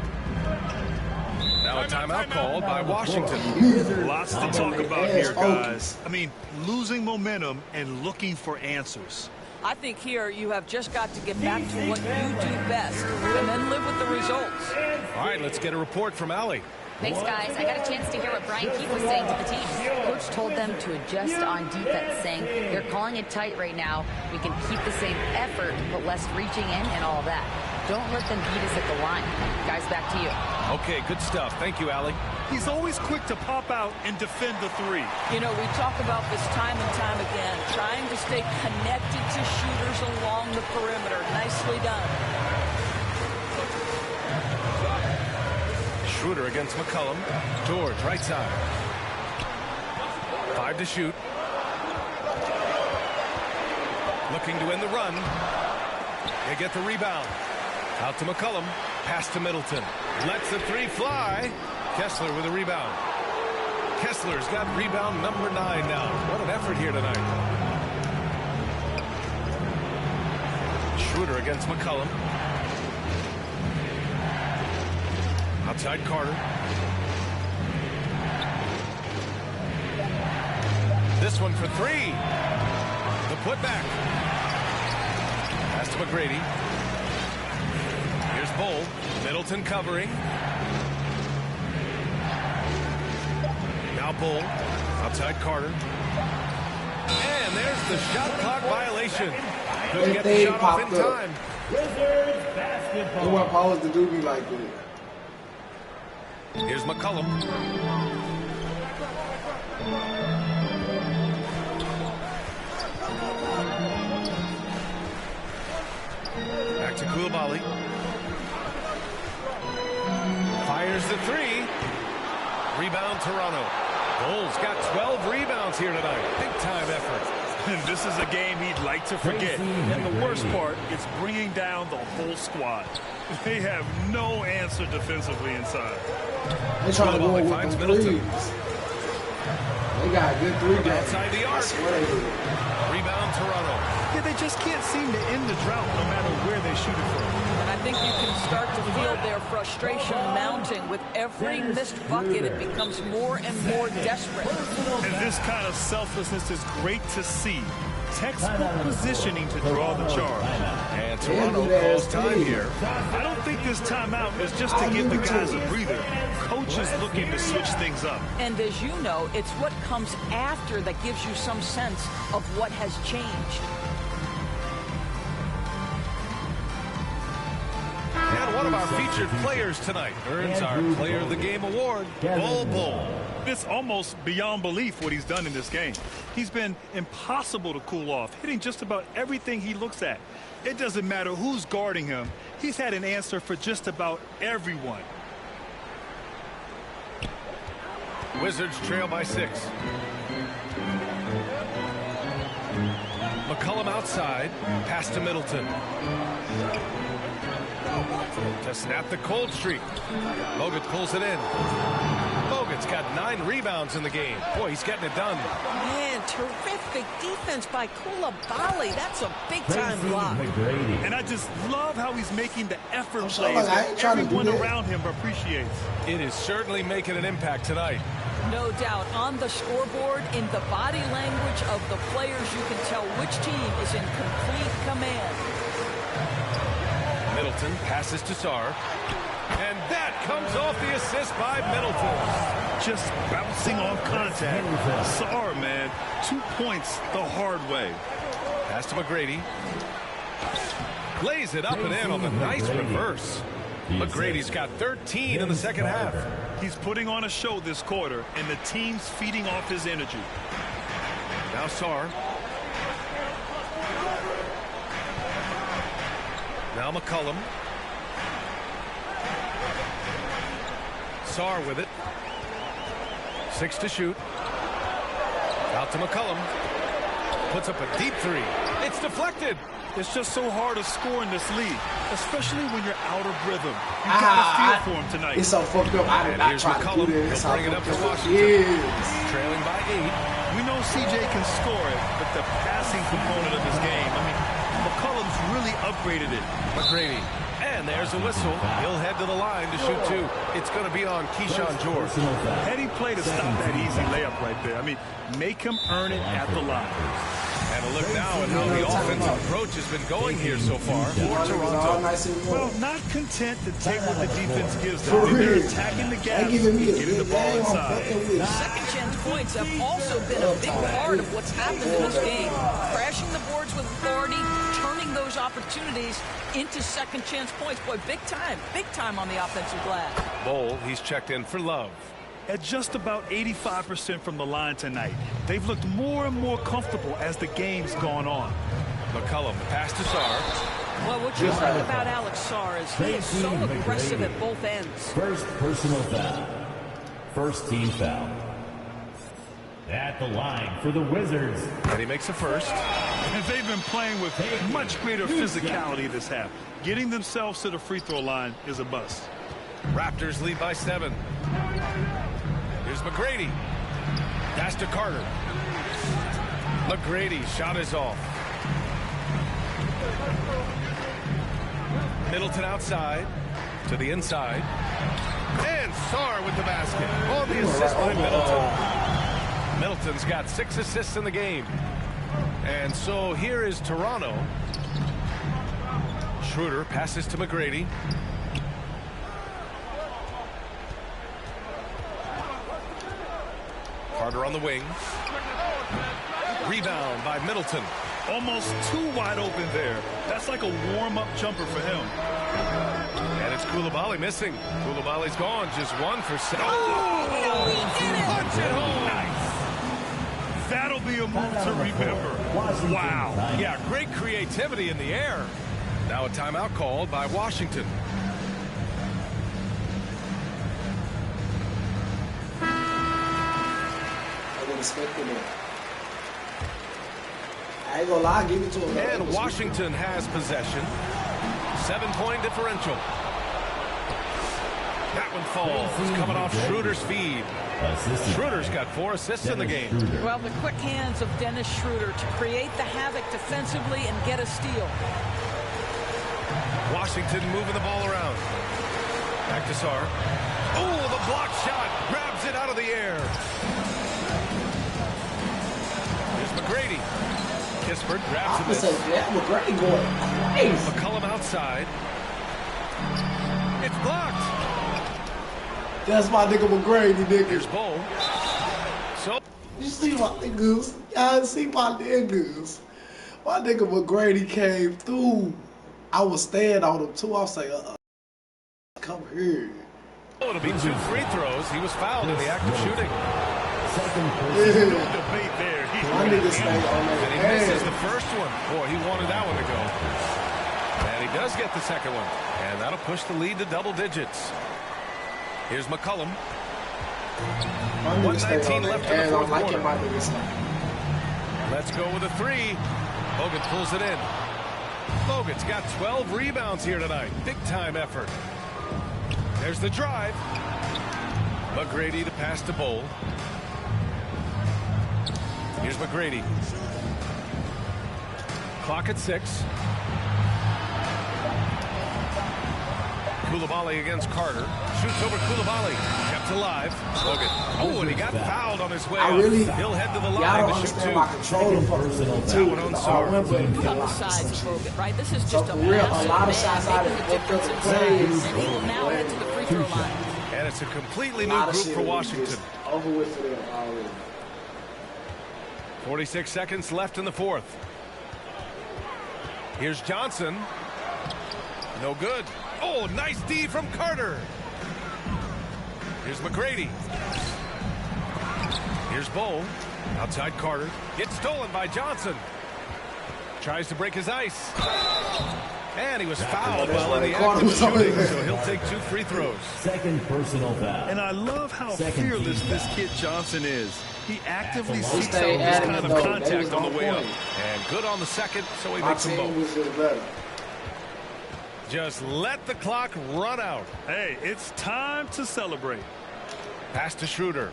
Now a timeout called by Washington. Lots to talk about here, guys. I mean, losing momentum and looking for answers. I think here you have just got to get back to what you do best and then live with the results. All right, let's get a report from Allie. Thanks, guys. I got a chance to hear what Brian Keefe was saying to the team. Coach told them to adjust on defense, saying they're calling it tight right now. We can keep the same effort, but less reaching in and all that. Don't let them beat us at the line. Guys, back to you. Okay, good stuff. Thank you, Allie. He's always quick to pop out and defend the three. You know, we talk about this time and time again, trying to stay connected to shooters along the perimeter. Nicely done. Schroeder against McCollum. George, right side. 5 to shoot. Looking to win the run. They get the rebound. Out to McCollum. Pass to Middleton. Lets the three fly. Kessler with a rebound. Kessler's got rebound number 9 now. What an effort here tonight. Schroeder against McCollum. Outside Carter. This one for 3. The putback. Pass to McGrady. Here's Bull. Middleton covering. Now Bull. Outside Carter. And there's the shot clock violation. Couldn't get the shot off in time. Wizards basketball. You want Paul to do me like that. Here's McCollum. Back to Coulibaly. Fires the 3. Rebound Toronto. Bull's got 12 rebounds here tonight. Big time effort. And this is a game he'd like to forget. And the worst part is bringing down the whole squad. They have no answer defensively inside. They trying to go with them threes. They They got a good 3 game. Outside the arc. I swear they do. Rebound Toronto. Yeah, they just can't seem to end the drought no matter where they shoot it from. And I think you can start to feel their frustration mounting. With every missed bucket, it becomes more and more desperate. And this kind of selflessness is great to see. Textbook positioning to draw the charge. And Toronto calls time here. I don't think this timeout is just to give the guys a breather. Coach is looking to switch things up. And as you know, it's what comes after that gives you some sense of what has changed. And one of our featured players tonight earns our Player of the Game award, Bull. It's almost beyond belief what he's done in this game. He's been impossible to cool off, hitting just about everything he looks at. It doesn't matter who's guarding him. He's had an answer for just about everyone. Wizards trail by 6. McCollum outside, pass to Middleton. To snap the cold streak. Bogut pulls it in. Bogut's got 9 rebounds in the game. Boy, he's getting it done. Man, terrific defense by Coulibaly. That's a big-time block. And I just love how he's making the effort plays that everyone around him appreciates. It is certainly making an impact tonight. No doubt. On the scoreboard, in the body language of the players, you can tell which team is in complete command. Middleton passes to Sarr. And that comes off the assist by Middleton. Just bouncing off contact. Sarr, man. 2 points the hard way. Pass to McGrady. Lays it up and in on the nice reverse. McGrady's got 13 in the second half. He's putting on a show this quarter, and the team's feeding off his energy. Now Sarr. Now McCollum. Sarr with it. 6 to shoot. Out to McCollum. Puts up a deep 3. It's deflected. It's just so hard to score in this league, especially when you're out of rhythm. You got to feel for him tonight. It's so fucked up. I did not try to do this. He'll bring it up for Washington. Trailing by 8. We know CJ can score it, but the passing component of his game, I mean, McCollum's really upgraded it. McGrady. And there's a whistle. He'll head to the line to shoot 2. It's going to be on Keyshawn George. Heady play to stop that easy layup right there. I mean, make him earn it at the line. And a look now at how the offensive approach has been going here so far for Toronto. Well, not content to take what the defense gives them. They're attacking the gap and getting the ball inside. Second chance points have also been a big part of what's happened in this game. Crashing the boards with authority, turning those opportunities into second chance points. Boy, big time on the offensive glass. Bull, he's checked in for Love. At just about 85% from the line tonight, they've looked more and more comfortable as the game's gone on. McCollum, pass to Sarr. Well, what you like about Alex Sarr is he is so aggressive at both ends. First personal foul. First team foul. At the line for the Wizards. And he makes a first. And they've been playing with much greater physicality this half. Getting themselves to the free throw line is a bust. Raptors lead by 7. Here's McGrady. Pass to Carter. McGrady shot is off. Middleton outside to the inside. And Sarr with the basket. On the assist by Middleton. Middleton's got 6 assists in the game. And so here is Toronto. Schroeder passes to McGrady. Carter on the wing. Rebound by Middleton. Almost too wide open there. That's like a warm-up jumper for him. And it's Coulibaly missing. Coulibaly's gone. Just 1 for 7. Oh, he did it! Punch it home. Nice. That'll be a move to remember. Wow. Yeah, great creativity in the air. Now a timeout called by Washington. Expecting it. I ain't gonna lie, give it to him. And Washington has possession. 7-point differential. That one falls. Coming off Schroeder's feed. Schroeder's got 4 assists in the game. Well, the quick hands of Dennis Schroeder to create the havoc defensively and get a steal. Washington moving the ball around. Back to Sarr. Oh, the block shot. Grabs it out of the air. Here's McGrady. Kispert grabs the miss. McGrady going crazy. McCollum outside. It's blocked. That's my nigga McGrady, nigga. Here's Bull. So you see my niggas? Y'all see my niggas? My nigga McGrady came through. I was staying on him too. I was like, come here. Oh, it'll be 2 free throws. He was fouled in the act of shooting. No debate there. My nigga stayed on that. And he misses the first one. Boy, he wanted that one to go. And he does get the second one. And that'll push the lead to double digits. Here's McCollum. 1:19 left in the fourth quarter. Let's go with a 3. Bogut pulls it in. Bogut's got 12 rebounds here tonight. Big time effort. There's the drive. McGrady to pass to Bull. Here's McGrady. Clock at 6. Coulibaly against Carter. Shoots over Coulibaly. Kept alive. Bogut. Oh, and he got fouled on his way up. He'll head to the line to shoot 2. That one on Sarr. Look on the size of Bogut, right? This is just a lot of shots out of and he will now head to the free throw line. And it's a completely new group for Washington. Over with for them already. 46 seconds left in the fourth. Here's Johnson. No good. Oh, nice D from Carter. Here's McGrady. Here's Bull. Outside Carter. Gets stolen by Johnson. Tries to break his ice. And he was fouled while in the act of shooting, so he'll take 2 free throws. Second personal foul. And I love how fearless this kid Johnson is. He actively Stay seeks out this kind of though. contact on the way up. And good on the second, so he My makes them team both. was just better. Just let the clock run out. Hey, it's time to celebrate. Pass to Schroeder.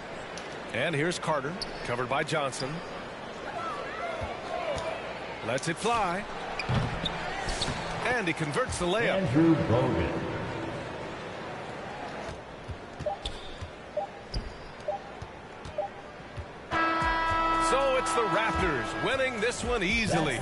And here's Carter, covered by Johnson. Lets it fly. And he converts the layup. Andrew Bogut. So it's the Raptors winning this one easily.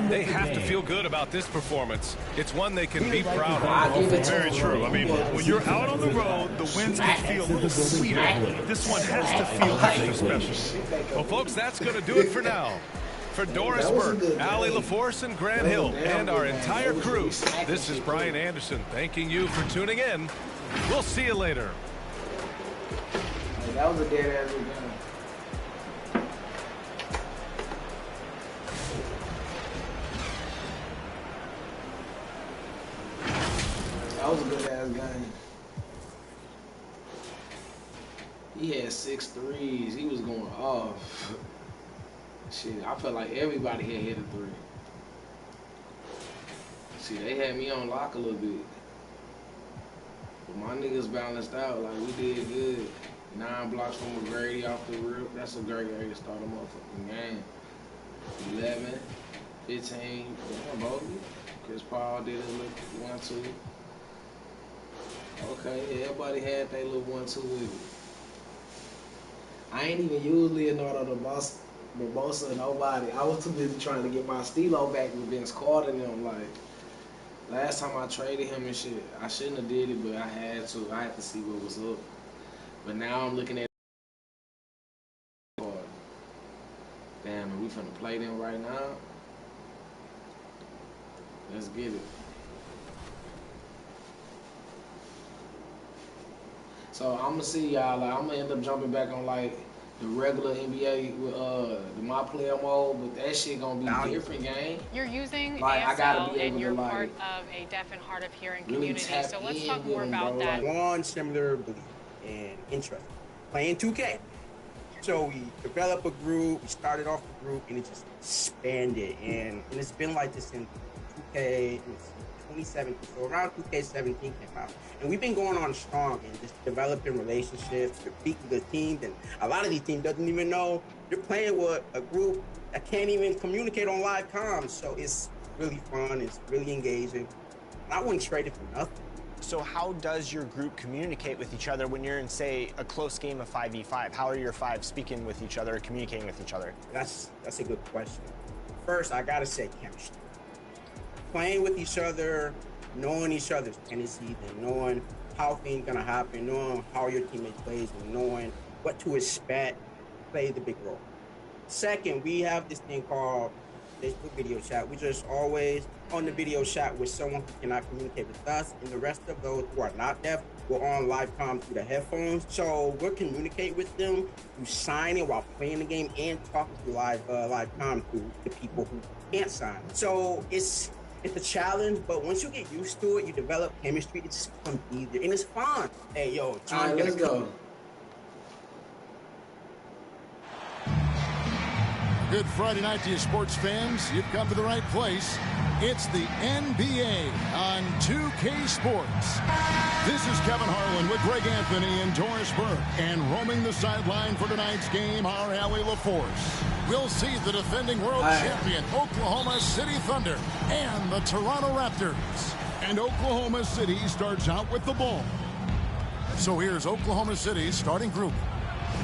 They have to feel good about this performance. It's one they can be proud of. Very true. I mean, when you're out on the road, the wins can feel a little sweeter. This one has to feel extra special. Well, folks, that's going to do it for now. For Doris Burke, Allie LaForce, and Grant Hill, and our entire crew, this is Brian Anderson thanking you for tuning in. We'll see you later. That was a dead-ass game. That was a good-ass game. He had 6 threes. He was going off. Shit, I felt like everybody had hit a 3. See, they had me on lock a little bit. But my niggas balanced out. Like, we did good. 9 blocks from McGrady off the rip. That's a great area to start a motherfucking game. 11, 15, Bogey. Chris Paul did a little 1-2. Okay, everybody had their little 1-2 with it. I ain't even use Leonardo the Barbosa or nobody. I was too busy trying to get my stilo back with Vince Carter and them. Like, last time I traded him and shit, I shouldn't have did it, but I had to. I had to see what was up. But now I'm looking at damn, are we finna play them right now? Let's get it. So I'm gonna see y'all. Like, I'm gonna end up jumping back on like the regular NBA with the my player mode, but that shit gonna be a different game. You're using like, I gotta ASL be able and you're to, like, part of a deaf and hard of hearing really community. tap So let's in talk with more them, about bro. that. One similar belief and interest, playing 2K. So we developed a group, we started off the group, and it just expanded. And it's been like this in 2K, 2017, so around 2K17 came out. And we've been going on strong and just developing relationships, beating the teams, and a lot of these teams doesn't even know you're playing with a group that can't even communicate on live comms. So it's really fun, it's really engaging. And I wouldn't trade it for nothing. So how does your group communicate with each other when you're in, say, a close game of 5v5? How are your five speaking with each other, communicating with each other? That's a good question. First, I gotta say chemistry. Playing with each other, knowing each other's tendencies, and knowing how things gonna happen, knowing how your teammate plays, and knowing what to expect plays a big role. Second, we have this thing called Facebook video chat. We just always on the video chat with someone who cannot communicate with us, and the rest of those who are not deaf, we're on live comm through the headphones. So we're communicating with them through signing while playing the game and talking through live comm through the people who can't sign. So it's a challenge, but once you get used to it, you develop chemistry. It just becomes easier and it's fun. Hey, yo, all right, let's go. Good Friday night to you, sports fans. You've come to the right place. It's the NBA on 2K Sports. This is Kevin Harlan with Greg Anthony and Doris Burke. And roaming the sideline for tonight's game, our Allie LaForce. We'll see the defending world champion Oklahoma City Thunder and the Toronto Raptors. And Oklahoma City starts out with the ball. So here's Oklahoma City's starting group.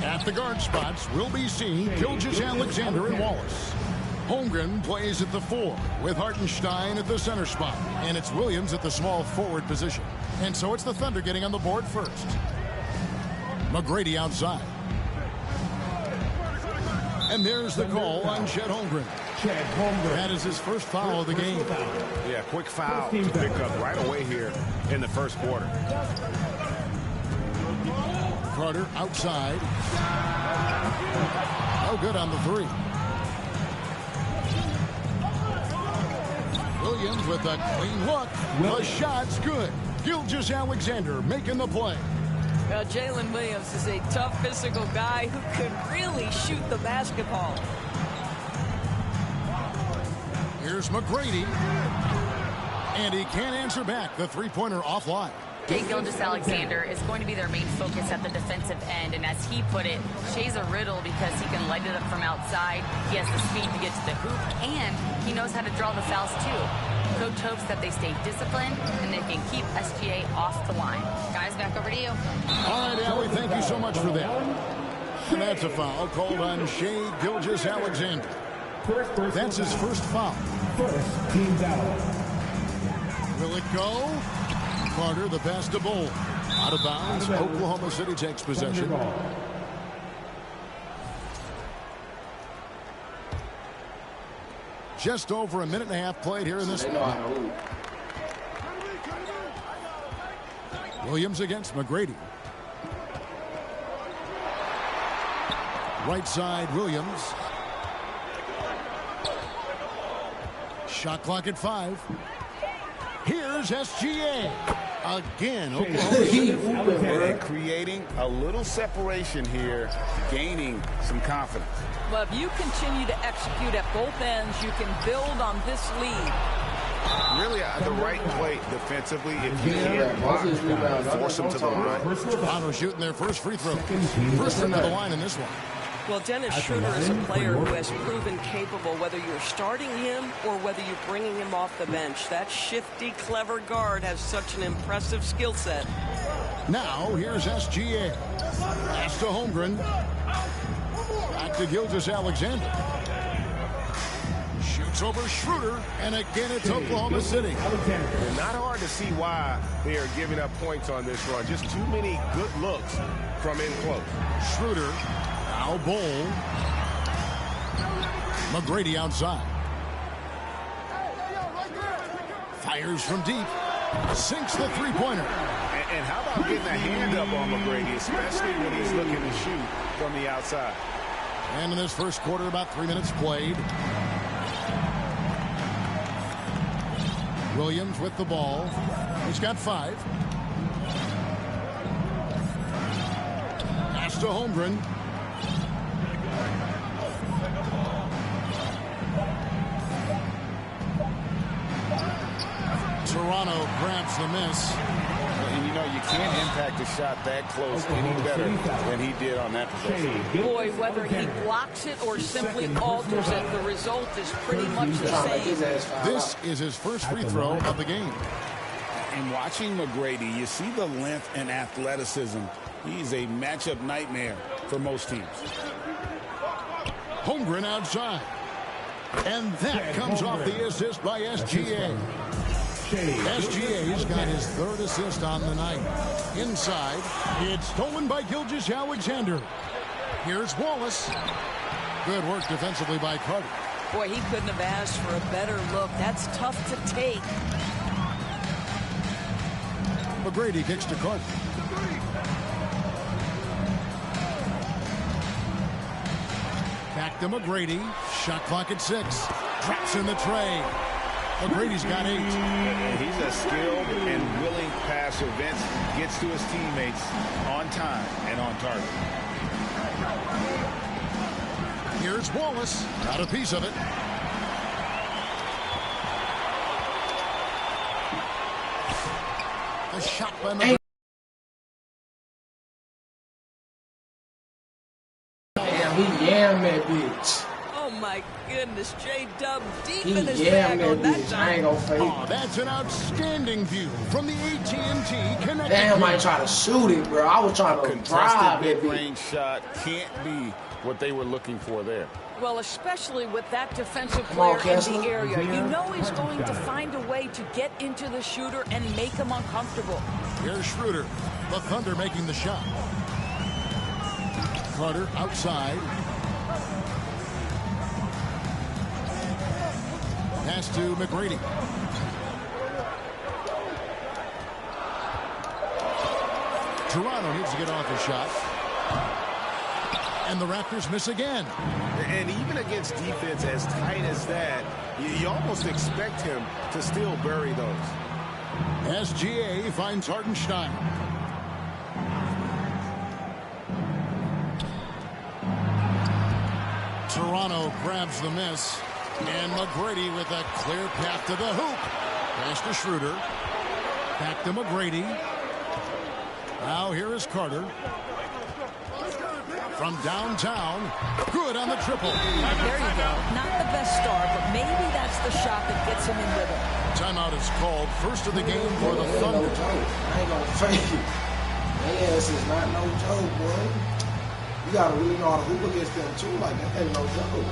At the guard spots, we'll be seeing Gilgeous-Alexander and Wallace. Holmgren plays at the 4, with Hartenstein at the center spot. And it's Williams at the small forward position. And so it's the Thunder getting on the board first. McGrady outside. And there's the call on Chet Holmgren. That is his first foul of the game. Yeah, quick foul to pick up right away here in the first quarter. Carter outside. No good on the 3. Williams with a clean look. The shot's good. Gilgeous-Alexander making the play. Jalen Williams is a tough physical guy who could really shoot the basketball. Here's McGrady. And he can't answer back. The three-pointer offline. Gilgeous-Alexander is going to be their main focus at the defensive end, and as he put it, Shay's a riddle because he can light it up from outside, he has the speed to get to the hoop, and he knows how to draw the fouls too. Coach hopes that they stay disciplined and they can keep SGA off the line. Guys, back over to you. All right, Allie, thank you so much for that. And that's a foul called on Shai Gilgeous-Alexander. That's his first foul. First team foul. Will it go? Carter, the pass to Bowl. Out of bounds. Oklahoma City takes possession. Just over a minute and a half played here in this one. Williams against McGrady. Right side, Williams. Shot clock at 5. Here's SGA. Again, Oklahoma City. And creating a little separation here, gaining some confidence. Well, if you continue to execute at both ends, you can build on this lead. Really the right play defensively. If you can't block, force them to the line. Toronto shooting their first free throw. First one to the line in this one. Well, Dennis Schroeder is a player who has proven capable, whether you're starting him or whether you're bringing him off the bench. That shifty, clever guard has such an impressive skill set. Now, here's SGA. Pass to Holmgren. Back to Gilgeous-Alexander. Shoots over Schroeder, and again it's Oklahoma City. And not hard to see why they are giving up points on this run. Just too many good looks from in close. Schroeder. Now Bowl. McGrady outside. Fires from deep. Sinks the three-pointer. And how about getting a hand up on McGrady, especially when he's looking to shoot from the outside. And in this first quarter, about 3 minutes played. Williams with the ball. He's got 5. Pass to Holmgren. Toronto Toronto grabs the miss. And you know, you can't impact a shot that close any better than he did on that possession. Boy, whether he blocks it or simply alters it, the result is pretty much the same. This is his first free throw of the game. And watching McGrady, you see the length and athleticism. He's a matchup nightmare for most teams. Holmgren outside. And that comes off the assist by SGA. SGA's got his third assist on the night. Inside, it's stolen by Gilgeous-Alexander. Here's Wallace. Good work defensively by Carter. Boy, he couldn't have asked for a better look. That's tough to take. McGrady kicks to Carter. Back to McGrady. Shot clock at 6. Drops in the tray. McGrady's got 8. He's a skilled and willing passer. Vince gets to his teammates on time and on target. Here's Wallace. Got a piece of it. A shot by McGrady. Damn, he yammed that bitch. Oh my goodness, J-Dub deep He in his yammed bag on that that bitch. dunk. I ain't gonna fake Oh, it. that's an outstanding view from the AT&T Connected. Damn, I try to shoot it, bro. I was trying to drive Contested that bitch. mid-range shot can't be what they were looking for there. Well, especially with that defensive Come on, player in Kessler. the area. You know he's going to find a way to get into the shooter and make him uncomfortable. Here's Schroeder. The Thunder making the shot. Carter outside. Pass to McGrady. Toronto needs to get off a shot. And the Raptors miss again. And even against defense as tight as that, you almost expect him to still bury those. SGA finds Hartenstein. Toronto grabs the miss. And McGrady with a clear path to the hoop. Pass to Schroeder. Back to McGrady. Now here is Carter. From downtown. Good on the triple. There you go. Not the best start, but maybe that's the shot that gets him in rhythm. Timeout is called. First of the game for the Thunder. I ain't gonna fake it. Man, this is not no joke, boy. You gotta really know how to hoop against them too. Like, that ain't no joke.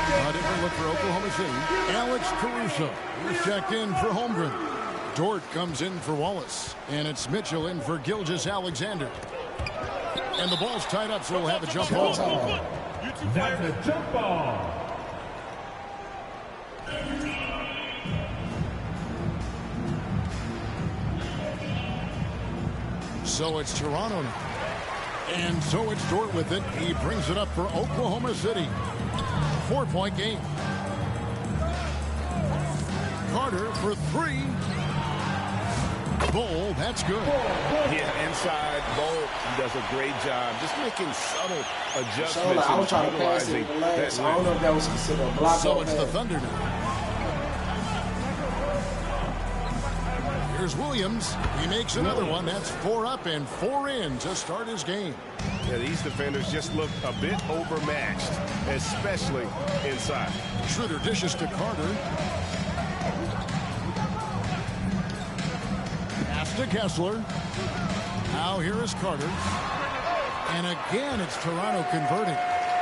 A different look for Oklahoma City. Alex Caruso is checked in for Holmgren. Dort comes in for Wallace. And it's Mitchell in for Gilgeous-Alexander. And the ball's tied up, so we'll have a jump ball. That's a jump ball. So it's Toronto now. And so it's Dort with it. He brings it up for Oklahoma City. 4-point game. Carter for 3. Bowl, that's good. Yeah, inside, Bolt does a great job just making subtle adjustments. So, like, I was trying to pass it utilizing for last. that I don't know if that was considered a block. So it's the Thunder now. Here's Williams. He makes another one. That's 4 up and 4 in to start his game. Yeah, these defenders just look a bit overmatched, especially inside. Schroeder dishes to Carter. Pass to Kessler. Now here is Carter. And again, it's Toronto converting.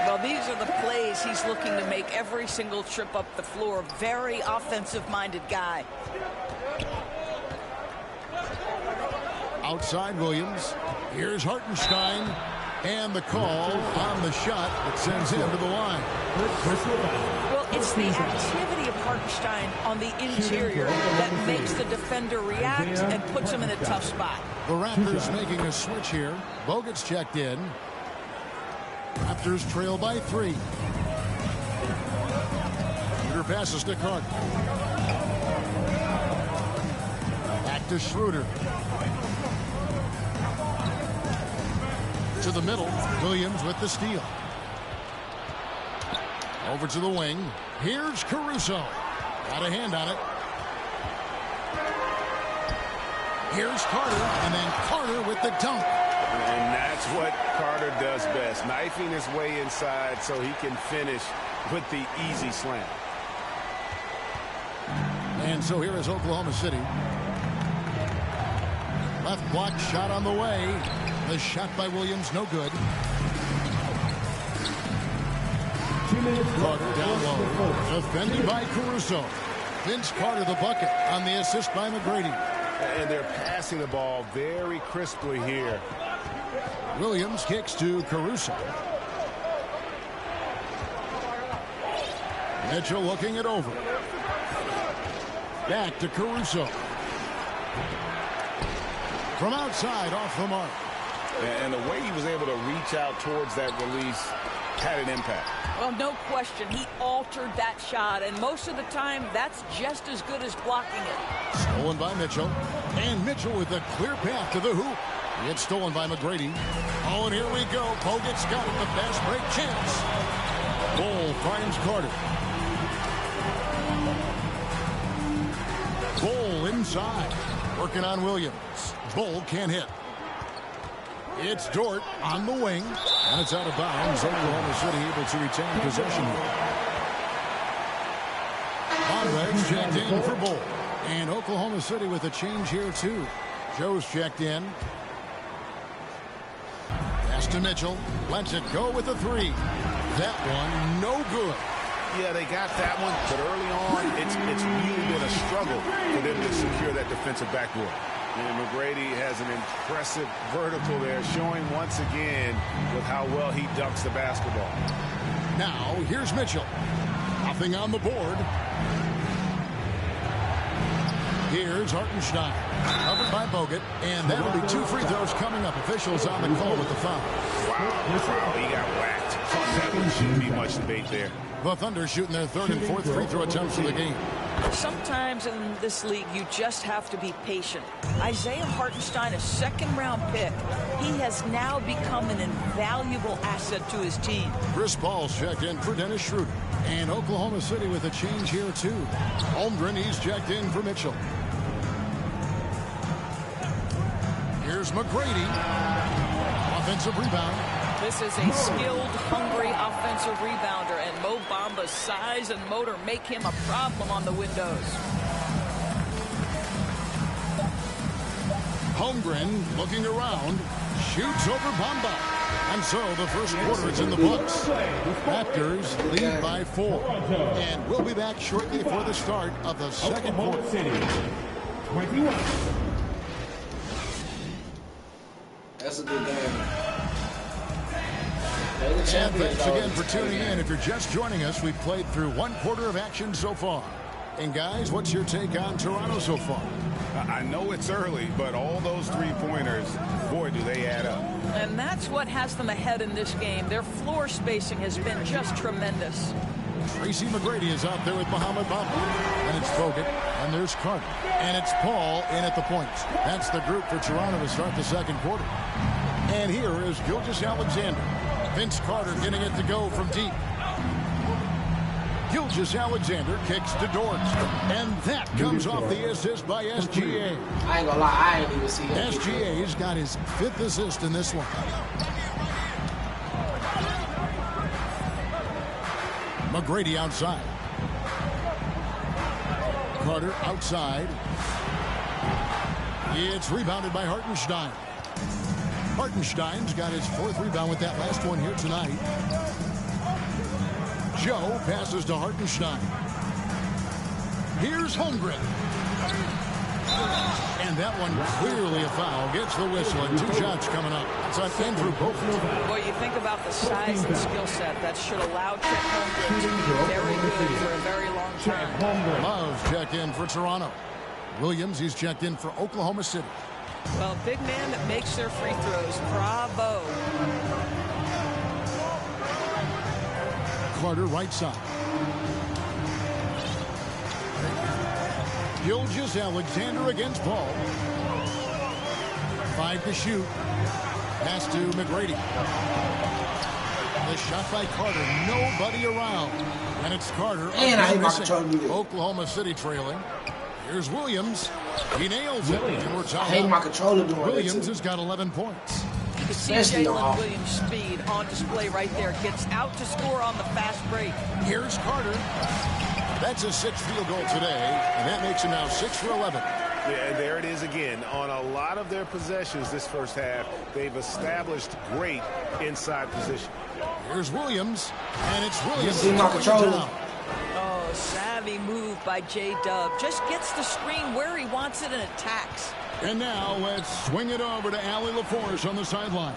Well, these are the plays he's looking to make every single trip up the floor. Very offensive-minded guy. Outside Williams. Here's Hartenstein. And the call on the shot that sends him to the line. Well, it's the activity of Hartenstein on the interior that makes the defender react and puts him in a tough spot. The Raptors making a switch here. Bogut's checked in. Raptors trail by 3. Schroeder passes to Carter. Back to Schroeder. To the middle. Williams with the steal. Over to the wing. Here's Caruso. Got a hand on it. Here's Carter, and then Carter with the dunk. And that's what Carter does best, knifing his way inside so he can finish with the easy slam. And so here is Oklahoma City. Left block shot on the way. The shot by Williams, no good. Carter down low. Defended by Caruso. Vince Carter the bucket on the assist by McGrady. And they're passing the ball very crisply here. Williams kicks to Caruso. Mitchell looking it over. Back to Caruso. From outside, off the mark. And the way he was able to reach out towards that release had an impact. Well, no question. He altered that shot, and most of the time, that's just as good as blocking it. Stolen by Mitchell. And Mitchell with a clear path to the hoop. It's stolen by McGrady. Oh, and here we go. Bogut's got it. The fast break chance. Bull finds Carter. Bull inside. Working on Williams. Bull can't hit. It's Dort on the wing. And it's out of bounds. Oklahoma City able to retain possession here. Bonreg's checked in for Bull. And Oklahoma City with a change here, too. Joe's checked in. Pass to Mitchell. Lets it go with a three. That one, no good. Yeah, they got that one, but early on, it's really been a struggle for them to secure that defensive backboard. And McGrady has an impressive vertical there, showing once again with how well he dunks the basketball. Now, here's Mitchell. Nothing on the board. Here's Hartenstein. Covered by Bogut. And that'll be 2 free throws coming up. Officials on the call with the foul. Wow, he got whacked. That one shouldn't be much debate there. The Thunder shooting their 3rd and 4th free throw attempts of the game. Sometimes in this league, you just have to be patient. Isaiah Hartenstein, a second-round pick. He has now become an invaluable asset to his team. Chris Paul's checked in for Dennis Schroeder. And Oklahoma City with a change here, too. Holmgren, he's checked in for Mitchell. Here's McGrady. Offensive rebound. This is a skilled, hungry offensive rebounder, and Mo Bamba's size and motor make him a problem on the windows. Holmgren looking around, shoots over Bamba. And so the first quarter is in the books. Raptors lead by 4. And we'll be back shortly for the start of the second quarter. 21. That's a good game. And thanks again for tuning in. If you're just joining us, we've played through 1 quarter of action so far. And guys, what's your take on Toronto so far? I know it's early, but all those 3-pointers, boy, do they add up. And that's what has them ahead in this game. Their floor spacing has been just tremendous. Tracy McGrady is out there with Mohamed Bamba. And it's Bogut. And there's Carter. And it's Paul in at the points. That's the group for Toronto to start the second quarter. And here is Gilgeous-Alexander. Vince Carter getting it to go from deep. Gilgeous-Alexander kicks to Dort. And that comes off the assist by SGA. I ain't gonna lie, I ain't even see him. SGA's got his 5th assist in this one. McGrady outside. Carter outside. It's rebounded by Hartenstein. Hartenstein's got his 4th rebound with that last one here tonight. Joe passes to Hartenstein. Here's Holmgren. And that one clearly a foul. Gets the whistle and 2 shots coming up. It's on Andrew Bogut. Boy, you think about the size and skill set that should allow Chet Holmgren to be very good for a very long time. Love checked in for Toronto. Williams, he's checked in for Oklahoma City. Well, big man that makes their free throws. Bravo. Carter right side. Gilgeous-Alexander against Paul. 5 to shoot. Pass to McGrady. The shot by Carter. Nobody around. And it's Carter. And I hate my missing. controller. Oklahoma City trailing. Here's Williams. He nails it. And we're I hate my controller doing Williams it has got 11 points. You can see Especially on Jalen offense. Williams' speed on display right there. Gets out to score on the fast break. Here's Carter. That's a 6th field goal today, and that makes him now 6 for 11. Yeah, and there it is again. On a lot of their possessions this first half, they've established great inside position. Here's Williams, and it's Williams. See my controller. Oh, savvy move by J-Dub. Just gets the screen where he wants it and attacks. And now let's swing it over to Allie LaForce on the sideline.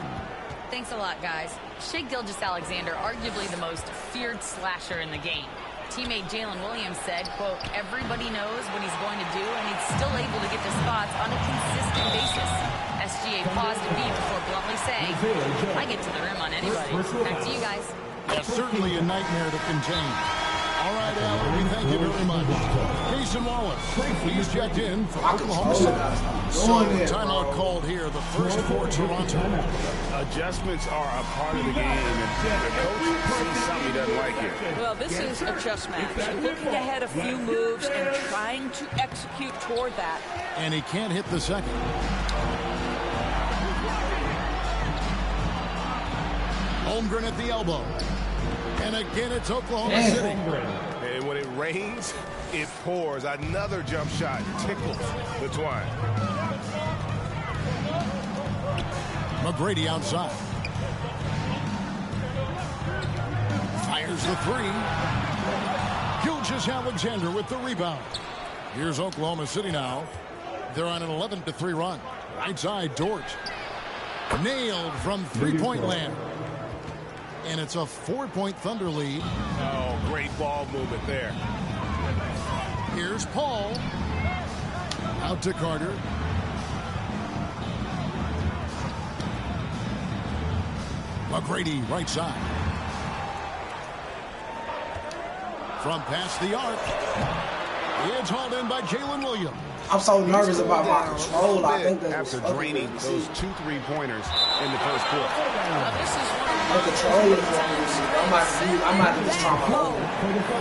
Thanks a lot, guys. Shai Gilgeous-Alexander, arguably the most feared slasher in the game. Teammate Jalen Williams said, quote, everybody knows what he's going to do, and he's still able to get to spots on a consistent basis. SGA paused a beat before bluntly saying, I get to the rim on anybody. Back to you guys. That's certainly a nightmare to contain. All right, Allie, we thank you very much. Jason Wallace, he's checked in for Oklahoma City. So, timeout called here, the first for Toronto. Adjustments are a part of the game, and the coach sees something he doesn't like here. Well, this is a chess match. Looking ahead a few moves and trying to execute toward that. And he can't hit the second. Holmgren at the elbow. And again, it's Oklahoma City. And when it rains, it pours. Another jump shot tickles the twine. McGrady outside. Fires the three. Gilgeous-Alexander with the rebound. Here's Oklahoma City now. They're on an 11-3 run. Right side, Dort. Nailed from three-point land. And it's a 4-point Thunder lead. Oh, great ball movement there. Here's Paul. Out to Carter. McGrady, right side. From past the arc. It's hauled in by Jalen Williams. I'm so nervous about my control. I think that after draining those 2 3-pointers in the first quarter. This is my control is I might just try my own.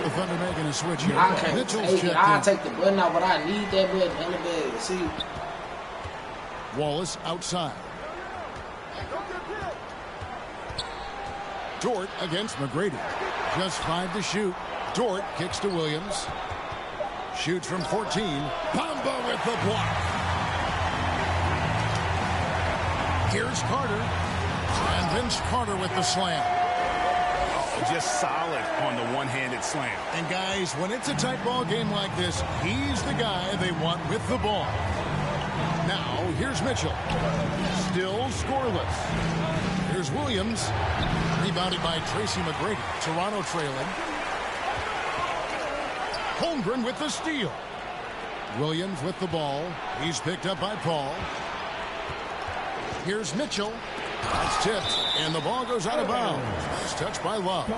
The Thunder making a switch here. I can't Mitchell's take it. checked I'll in. take the button out, but I need that button in the bed. See? Wallace outside. Dort against McGrady. Just 5 to shoot. Dort kicks to Williams. Shoots from 14. Bamba with the block. Here's Carter. And Vince Carter with the slam. Oh, just solid on the one-handed slam. And guys, when it's a tight ball game like this, he's the guy they want with the ball. Now, here's Mitchell. Still scoreless. Here's Williams. Rebounded by Tracy McGrady. Toronto trailing. Holmgren with the steal. Williams with the ball. He's picked up by Paul. Here's Mitchell. That's tipped, and the ball goes out of bounds. It's touched by Love.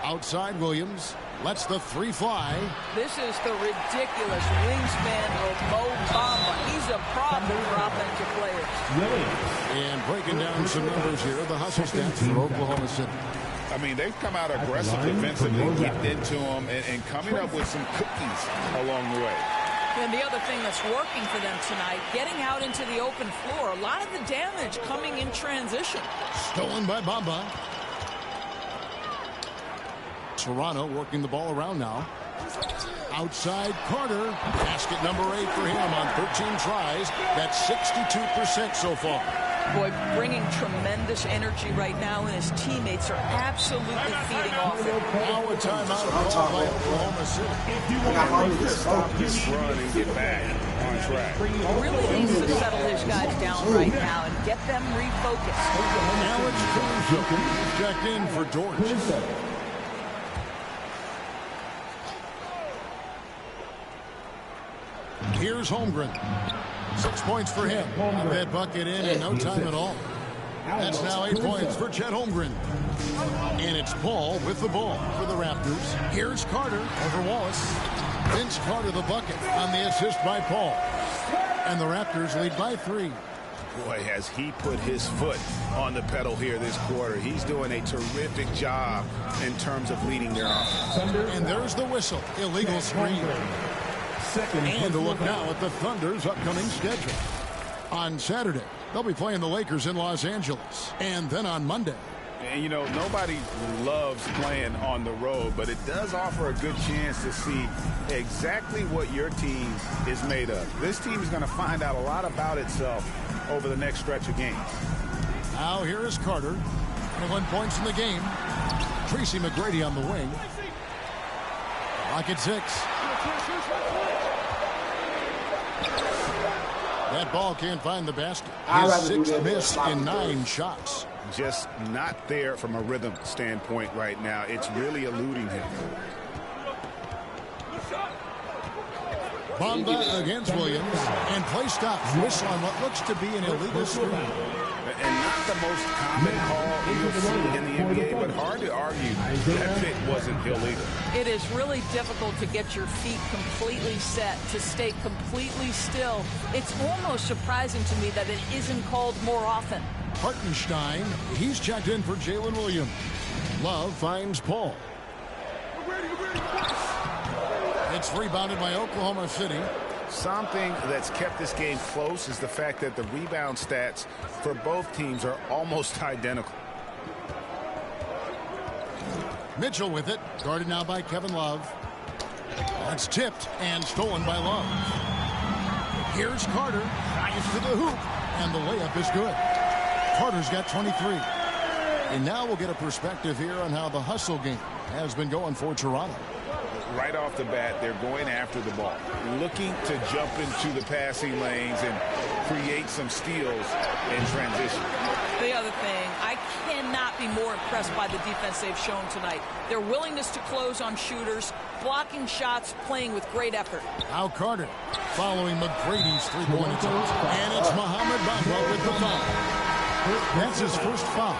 Outside Williams. Lets the three fly. This is the ridiculous wingspan of Mo Bamba. He's a problem for offensive players. And breaking down some numbers here, the hustle stats for Oklahoma City. I mean, they've come out aggressive defensively, kicked into them, and coming up with some cookies along the way. And the other thing that's working for them tonight, getting out into the open floor. A lot of the damage coming in transition. Stolen by Bamba. Toronto working the ball around now. Outside Carter. Basket number 8 for him on 13 tries. That's 62% so far. Boy, bringing tremendous energy right now, and his teammates are absolutely feeding off it. Now a timeout called by Oklahoma City. Stop this run and get back on track. Really needs to settle his guys down right now and get them refocused. Alex Caruso checked in for Dort. Here's Holmgren. 6 points for him. Got that bucket in no time at all. That's now 8 points for Chet Holmgren. And it's Paul with the ball for the Raptors. Here's Carter over Wallace. Vince Carter the bucket on the assist by Paul. And the Raptors lead by 3. Boy, has he put his foot on the pedal here this quarter. He's doing a terrific job in terms of leading their offense. And there's the whistle. Illegal screen. And a look now at the Thunder's upcoming schedule. On Saturday, they'll be playing the Lakers in Los Angeles. And then on Monday. And, you know, nobody loves playing on the road, but it does offer a good chance to see exactly what your team is made of. This team is going to find out a lot about itself over the next stretch of games. Now here is Carter. 21 points in the game. Tracy McGrady on the wing. Lock at 6. That ball can't find the basket. His 6th miss in 9 shots. Just not there from a rhythm standpoint right now. It's really eluding him. Bamba against Williams. And play stops. Whistle on what looks to be an illegal screen. And not the most common call you'll see in the NBA, but hard to argue that fit wasn't illegal. It is really difficult to get your feet completely set, to stay completely still. It's almost surprising to me that it isn't called more often. Hartenstein, he's checked in for Jalen Williams. Love finds Paul. It's rebounded by Oklahoma City. Something that's kept this game close is the fact that the rebound stats for both teams are almost identical. Mitchell with it, guarded now by Kevin Love. That's tipped and stolen by Love. Here's Carter, drives to the hoop, and the layup is good. Carter's got 23. And now we'll get a perspective here on how the hustle game has been going for Toronto. Right off the bat, they're going after the ball, looking to jump into the passing lanes and create some steals in transition. The other thing, I cannot be more impressed by the defense they've shown tonight. Their willingness to close on shooters, blocking shots, playing with great effort. Now Carter following McGrady's three-point attempt. And it's Mohamed Bamba with the foul. That's his first foul.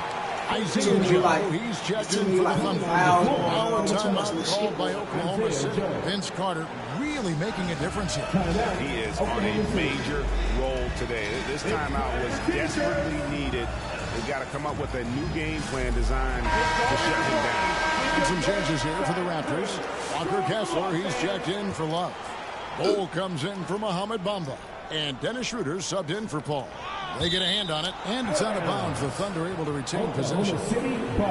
Isaiah Joe, he's checked in for the Thunder. Now a timeout called by Oklahoma City. Vince Carter really making a difference here. He is on a major role today. This timeout was desperately needed. They've got to come up with a new game plan designed to shut him down. And some changes here for the Raptors. Walker Kessler, he's checked in for Love. Bol comes in for Mohamed Bamba. And Dennis Schroeder subbed in for Paul. They get a hand on it, and it's out of bounds. The Thunder able to retain possession.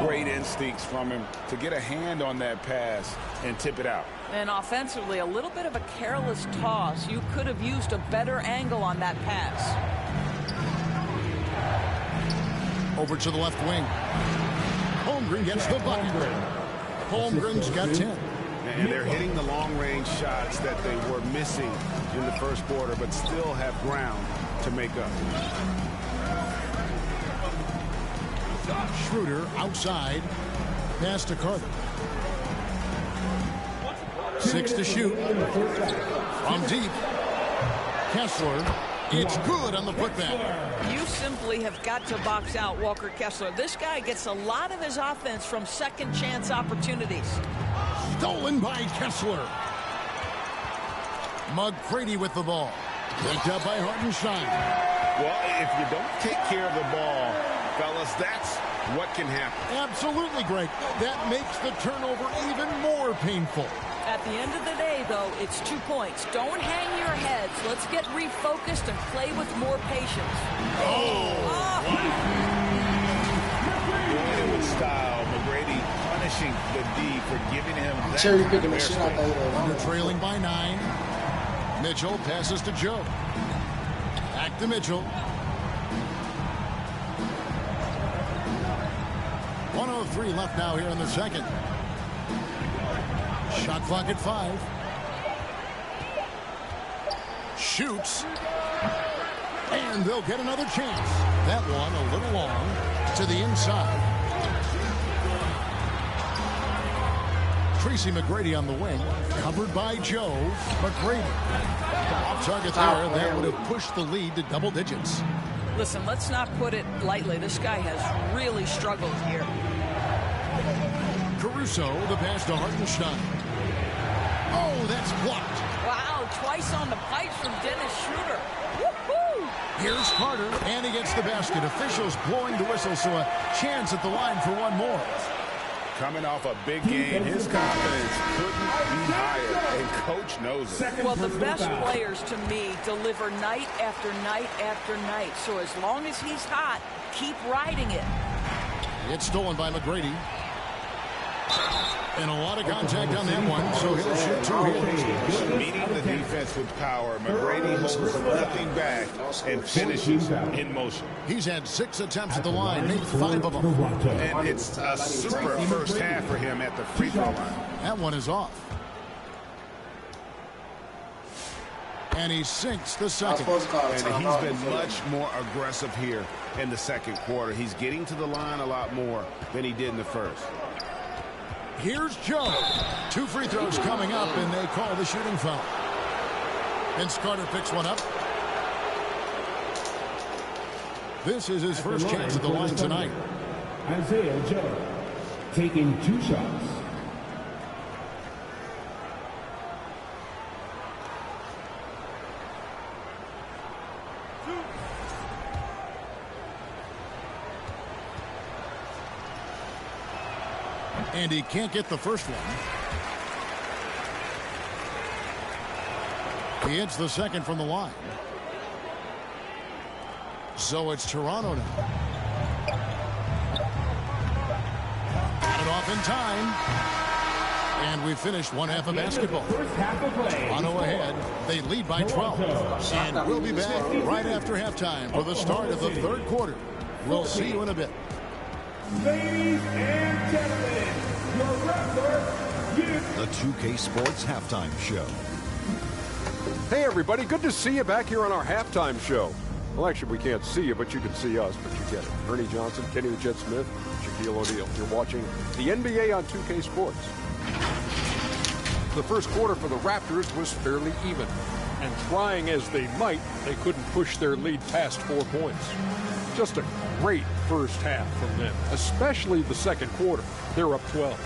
Great instincts from him to get a hand on that pass and tip it out. And offensively, a little bit of a careless toss. You could have used a better angle on that pass. Over to the left wing. Holmgren gets the bucket. Holmgren's got 10. And they're hitting the long-range shots that they were missing in the first quarter, but still have ground to make up. Schroeder outside. Pass to Carter. 6 to shoot. From deep. Kessler. It's good on the putback. You simply have got to box out Walker Kessler. This guy gets a lot of his offense from second chance opportunities. Stolen by Kessler. McGrady with the ball. Picked up by Hartenstein. Well, if you don't take care of the ball, fellas, that's what can happen. Absolutely, Greg. That makes the turnover even more painful. At the end of the day, though, it's 2 points. Don't hang your heads. Let's get refocused and play with more patience. Doing it with style. McGrady punishing the D for giving him that. Cherry picking the shit out there. They're trailing by 9. Mitchell passes to Joe. Back to Mitchell. 1:03 left now here in the second. Shot clock at 5. Shoots. And they'll get another chance. That one a little long to the inside. Tracy McGrady on the wing. Covered by Joe. McGrady. Off target there. That would have pushed the lead to double digits. Listen, let's not put it lightly. This guy has really struggled here. Caruso, the pass to Hartenstein. Oh, that's blocked. Wow, twice on the pipes from Dennis Schroeder. Woohoo! Here's Carter, and he gets the basket. Officials blowing the whistle, so a chance at the line for one more. Coming off a big game, his confidence couldn't be higher, and Coach knows it. Well, the best players, to me, deliver night after night after night. So as long as he's hot, keep riding it. It's stolen by McGrady. And a lot of contact on that one, so he'll shoot 2 here. Meeting the defense with power, McGrady holds nothing back and finishes in motion. He's had 6 attempts at the line, made 5 of them. And it's a super first half for him at the free throw line. That one is off. And he sinks the second. And he's been much more aggressive here in the second quarter. He's getting to the line a lot more than he did in the first. Here's Joe. 2 free throws coming up, and they call the shooting foul. And Carter picks one up. This is his first chance at the line tonight. Isaiah Joe taking 2 shots. And he can't get the first one. He hits the second from the line. So it's Toronto now. Got it off in time. And we finished one half of basketball. Toronto ahead. They lead by 12. And we'll be back right after halftime for the start of the third quarter. We'll see you in a bit. Ladies and gentlemen, your wrestler, the 2K Sports Halftime Show. Hey, everybody. Good to see you back here on our halftime show. Well, actually, we can't see you, but you can see us, but you get it. Ernie Johnson, Kenny the Jet Smith, Shaquille O'Neal. You're watching the NBA on 2K Sports. The first quarter for the Raptors was fairly even. And trying as they might, they couldn't push their lead past 4 points. Just a great first half from them, especially the second quarter. They're up 12.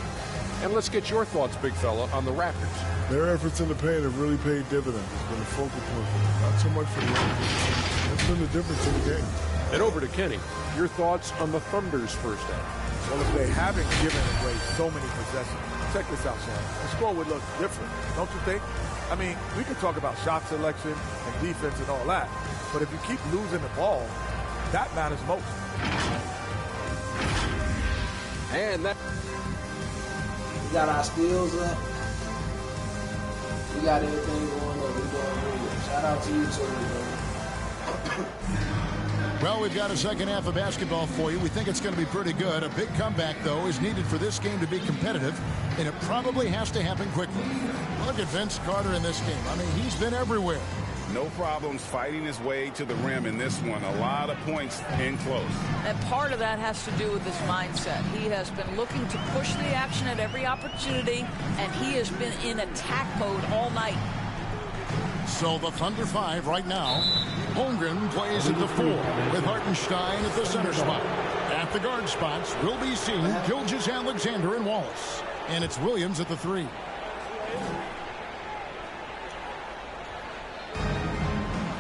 And let's get your thoughts, big fella, on the Raptors. Their efforts in the paint have really paid dividends. It's been a focal point for them. Not so much for the Raptors. That's been the difference in the game. And over to Kenny. Your thoughts on the Thunder's first half? Well, if they haven't given away so many possessions, check this out, Sean. The score would look different, don't you think? I mean, we can talk about shot selection and defense and all that, but if you keep losing the ball, that matters most. And that... We got our skills up. We got everything going up. We're doing really good. Shout out to you, too, bro. Well, we've got a second half of basketball for you. We think it's going to be pretty good. A big comeback, though, is needed for this game to be competitive, and it probably has to happen quickly. Look at Vince Carter in this game. I mean, he's been everywhere. No problems fighting his way to the rim in this one. A lot of points in close. And part of that has to do with his mindset. He has been looking to push the action at every opportunity, and he has been in attack mode all night. So the Thunder 5 right now. Holmgren plays at the 4 with Hartenstein at the center spot. At the guard spots will be seen Gilgeous, Alexander, and Wallace. And it's Williams at the 3.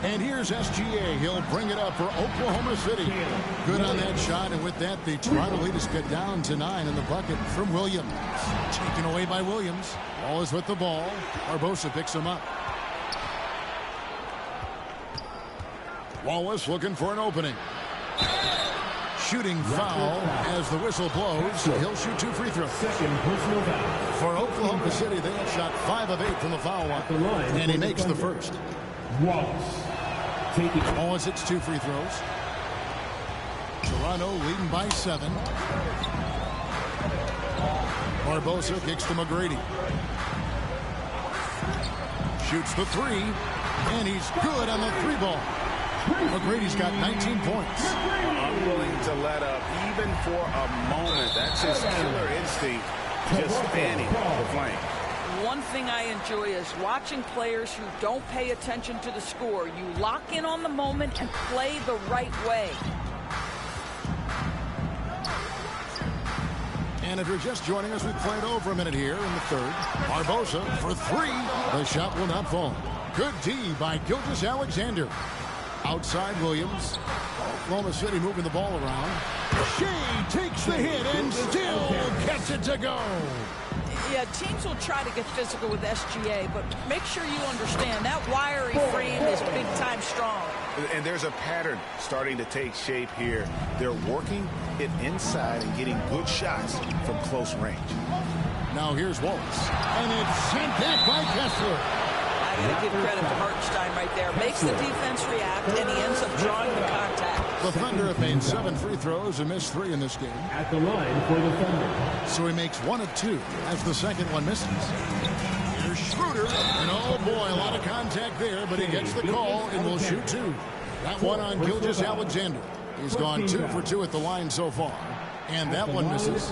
And here's SGA. He'll bring it up for Oklahoma City. Good on that shot, and with that, the Toronto lead is cut down to 9 in the bucket from Williams. Taken away by Williams. Ball is with the ball. Barbosa picks him up. Wallace looking for an opening. Shooting foul as the whistle blows. He'll shoot 2 free throws. For Oklahoma City, they have shot 5 of 8 from the foul line. And he makes the first. Wallace hits 2 free throws. Toronto leading by 7. Barbosa kicks to McGrady. Shoots the 3. And he's good on the 3 ball. McGrady's got 19 points. Unwilling to let up even for a moment. That's his killer instinct, just fanning the flame. One thing I enjoy is watching players who don't pay attention to the score. You lock in on the moment and play the right way. And if you're just joining us, we've played over a minute here in the third. Barbosa for three. The shot will not fall. Good D by Gilgeous-Alexander. Outside Williams. Oklahoma City moving the ball around. Shea takes the hit and still gets it to go. Yeah, teams will try to get physical with SGA, but make sure you understand that wiry frame is big-time strong. And there's a pattern starting to take shape here. They're working it inside and getting good shots from close range. Now here's Wallace. And it's sent back by Kessler. I got to give credit to Hartenstein right there. Makes the defense react, and he ends up drawing the contact. The Thunder have made 7 free throws and missed 3 in this game. At the line for the Thunder. So he makes 1 of 2 as the second one misses. Here's Schroeder. And oh boy, a lot of contact there, but he gets the call and will shoot 2. That one on Gilgeous-Alexander. He's gone 2 for 2 at the line so far. And that one misses.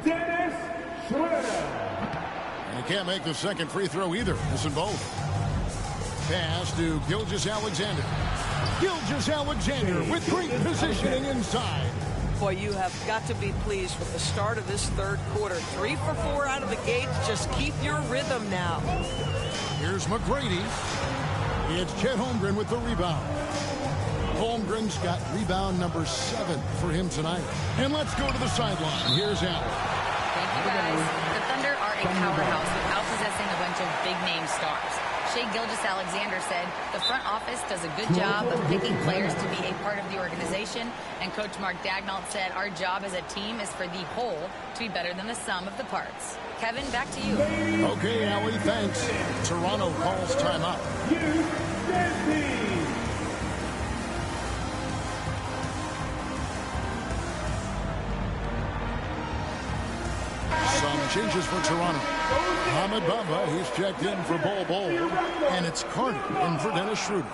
Dennis Schroeder. And he can't make the second free throw either. Missing both. Pass to Gilgeous-Alexander. Gilgeous-Alexander with great positioning inside. Boy, you have got to be pleased with the start of this third quarter. 3 for 4 out of the gate. Just keep your rhythm now. Here's McGrady. It's Chet Holmgren with the rebound. Holmgren's got rebound number 7 for him tonight. And let's go to the sideline. Here's Allen. Thank you, guys. The Thunder are a powerhouse without possessing a bunch of big-name stars. Shea Gilgeous-Alexander said the front office does a good job of picking players to be a part of the organization, and Coach Mark Daigneault said our job as a team is for the whole to be better than the sum of the parts. Kevin, back to you. Okay, Allie, thanks. Toronto calls timeout. Some changes for Toronto. Ahmed Bamba, he's checked in for Bol Bol. And it's Carter in for Dennis Schroeder.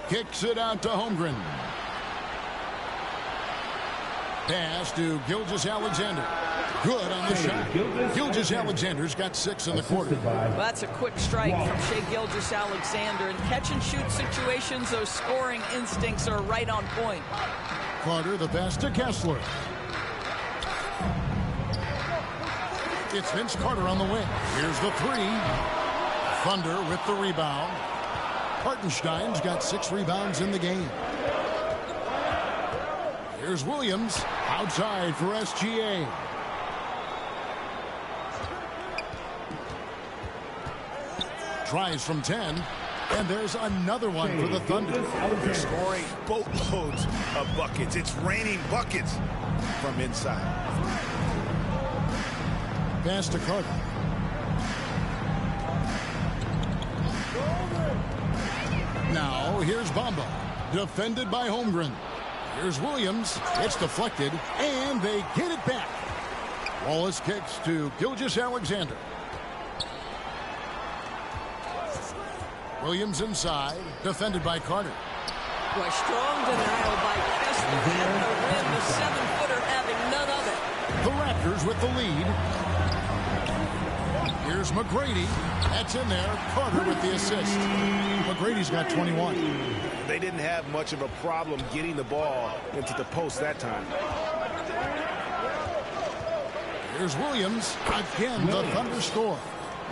Kicks it out to Holmgren. Pass to Gilgeous-Alexander. Good on the shot. Gilgeous-Alexander's got 6 in the quarter. Well, that's a quick strike from Shea Gilgeous-Alexander. In catch-and-shoot situations, those scoring instincts are right on point. Carter, the pass to Kessler. It's Vince Carter on the wing. Here's the 3. Thunder with the rebound. Hartenstein's got 6 rebounds in the game. Here's Williams outside for SGA. Tries from 10. And there's another one for the Thunder. They're scoring boatloads of buckets. It's raining buckets from inside. Pass to Carter. Now, here's Bamba. Defended by Holmgren. Here's Williams. It's deflected, and they get it back. Wallace kicks to Gilgeous-Alexander. Williams inside. Defended by Carter. Boy, strong denial by Kessler at the rim. The 7-footer having none of it. The Raptors with the lead. Here's McGrady. That's in there. Carter with the assist. McGrady's got 21. They didn't have much of a problem getting the ball into the post that time. Here's Williams. Again, the Thunder score.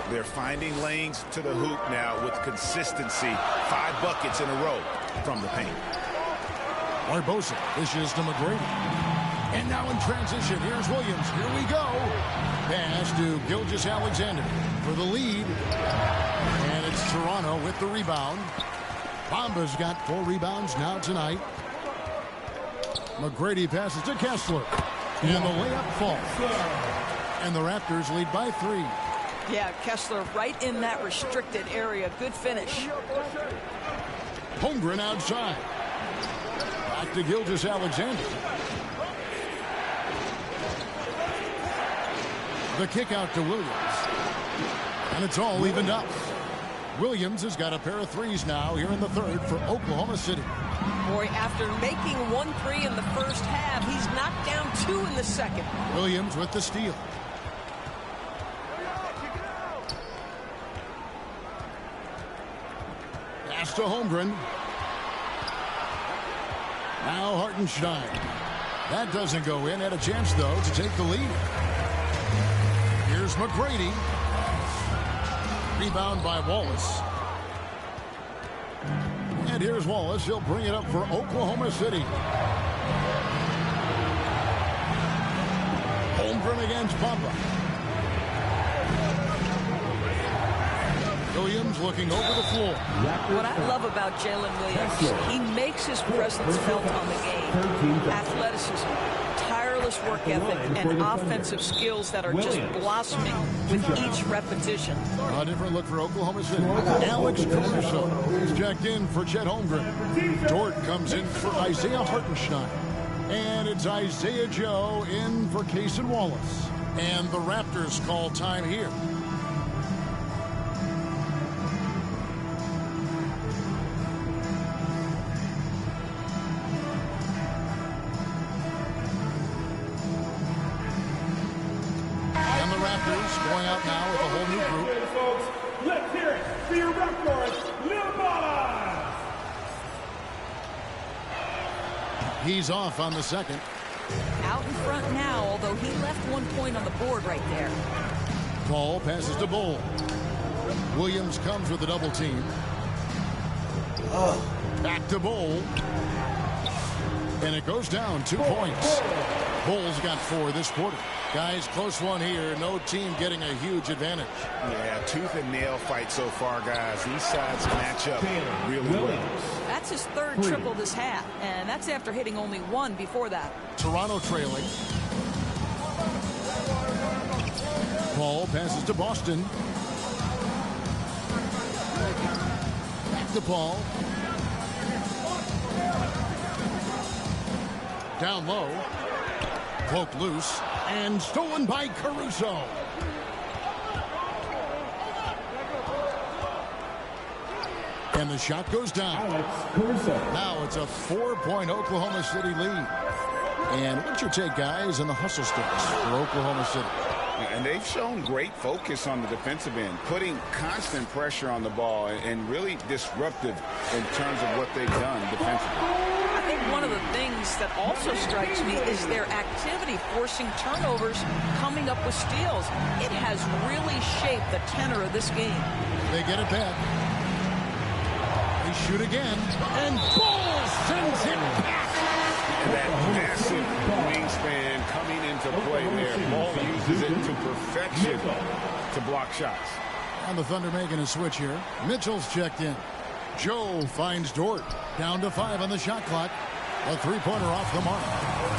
They're finding lanes to the hoop now with consistency. 5 buckets in a row from the paint. Barbosa dishes to McGrady. And now in transition, here's Williams. Here we go. Pass to Gilgeous-Alexander for the lead. And it's Toronto with the rebound. Bamba's got 4 rebounds now tonight. McGrady passes to Kessler. And the layup falls. And the Raptors lead by 3. Yeah, Kessler right in that restricted area. Good finish. Holmgren outside. Back to Gilgeous-Alexander. The kick out to Williams. And it's all evened up. Williams has got a pair of 3s now here in the third for Oklahoma City. Boy, after making 1 3 in the first half, he's knocked down 2 in the second. Williams with the steal. Pass to Holmgren. Now Hartenstein. That doesn't go in. Had a chance, though, to take the lead. Here's McGrady. Rebound by Wallace. And here's Wallace. He'll bring it up for Oklahoma City. Holmgren against Papa. Williams looking over the floor. What I love about Jalen Williams, he makes his presence felt on the game. Athleticism, tireless work ethic, and offensive skills that are just blossoming with each repetition. A different look for Oklahoma City. Alex Caruso is checked in for Chet Holmgren. Dort comes in for Isaiah Hartenstein. And it's Isaiah Joe in for Cason Wallace. And the Raptors call time here. And the Raptors going out now with a whole new group. Folks, let's hear it for your Raptors, Lil He's off on the second. Out in front now, although he left 1 point on the board right there. Ball passes to Bull. Williams comes with a double team. Back to Bull. And it goes down 2 points. Bull's got 4 this quarter. Guys, close one here. No team getting a huge advantage. Yeah, tooth and nail fight so far, guys. These sides match up really well. That's his third triple this half, and that's after hitting only 1 before that. Toronto trailing. Ball passes to Boston. Back to Paul. Down low. Cloak loose. And stolen by Caruso. And the shot goes down. Now it's a 4-point Oklahoma City lead. And what's your take, guys, in the hustle sticks for Oklahoma City? And they've shown great focus on the defensive end, putting constant pressure on the ball and really disruptive in terms of what they've done defensively. I think one of the things that also strikes me is their activity forcing turnovers, coming up with steals. It has really shaped the tenor of this game. They get it back. They shoot again. And Bull sends it back. And that massive wingspan coming into play there. Ball uses it to perfection to block shots. And the Thunder making a switch here. Mitchell's checked in. Joe finds Dort. Down to 5 on the shot clock. A three-pointer off the mark.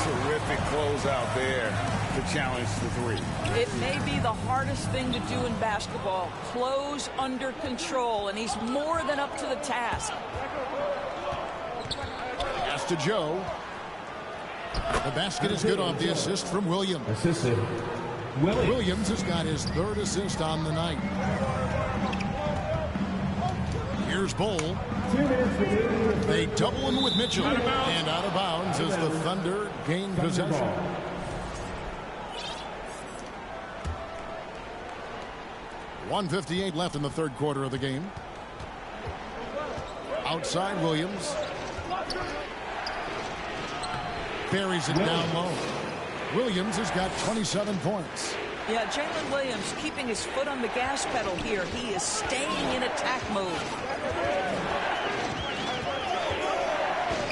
Terrific closeout there to challenge the three. It may be the hardest thing to do in basketball. Close under control, and he's more than up to the task. Pass to Joe. The basket is good off the assist from Williams. Williams has got his 3rd assist on the night. Here's Bull. They double him with Mitchell. And out of bounds as the Thunder gain possession. .158 left in the 3rd quarter of the game. Outside Williams. Buries it down low. Williams has got 27 points. Yeah, Jalen Williams keeping his foot on the gas pedal here. He is staying in attack mode.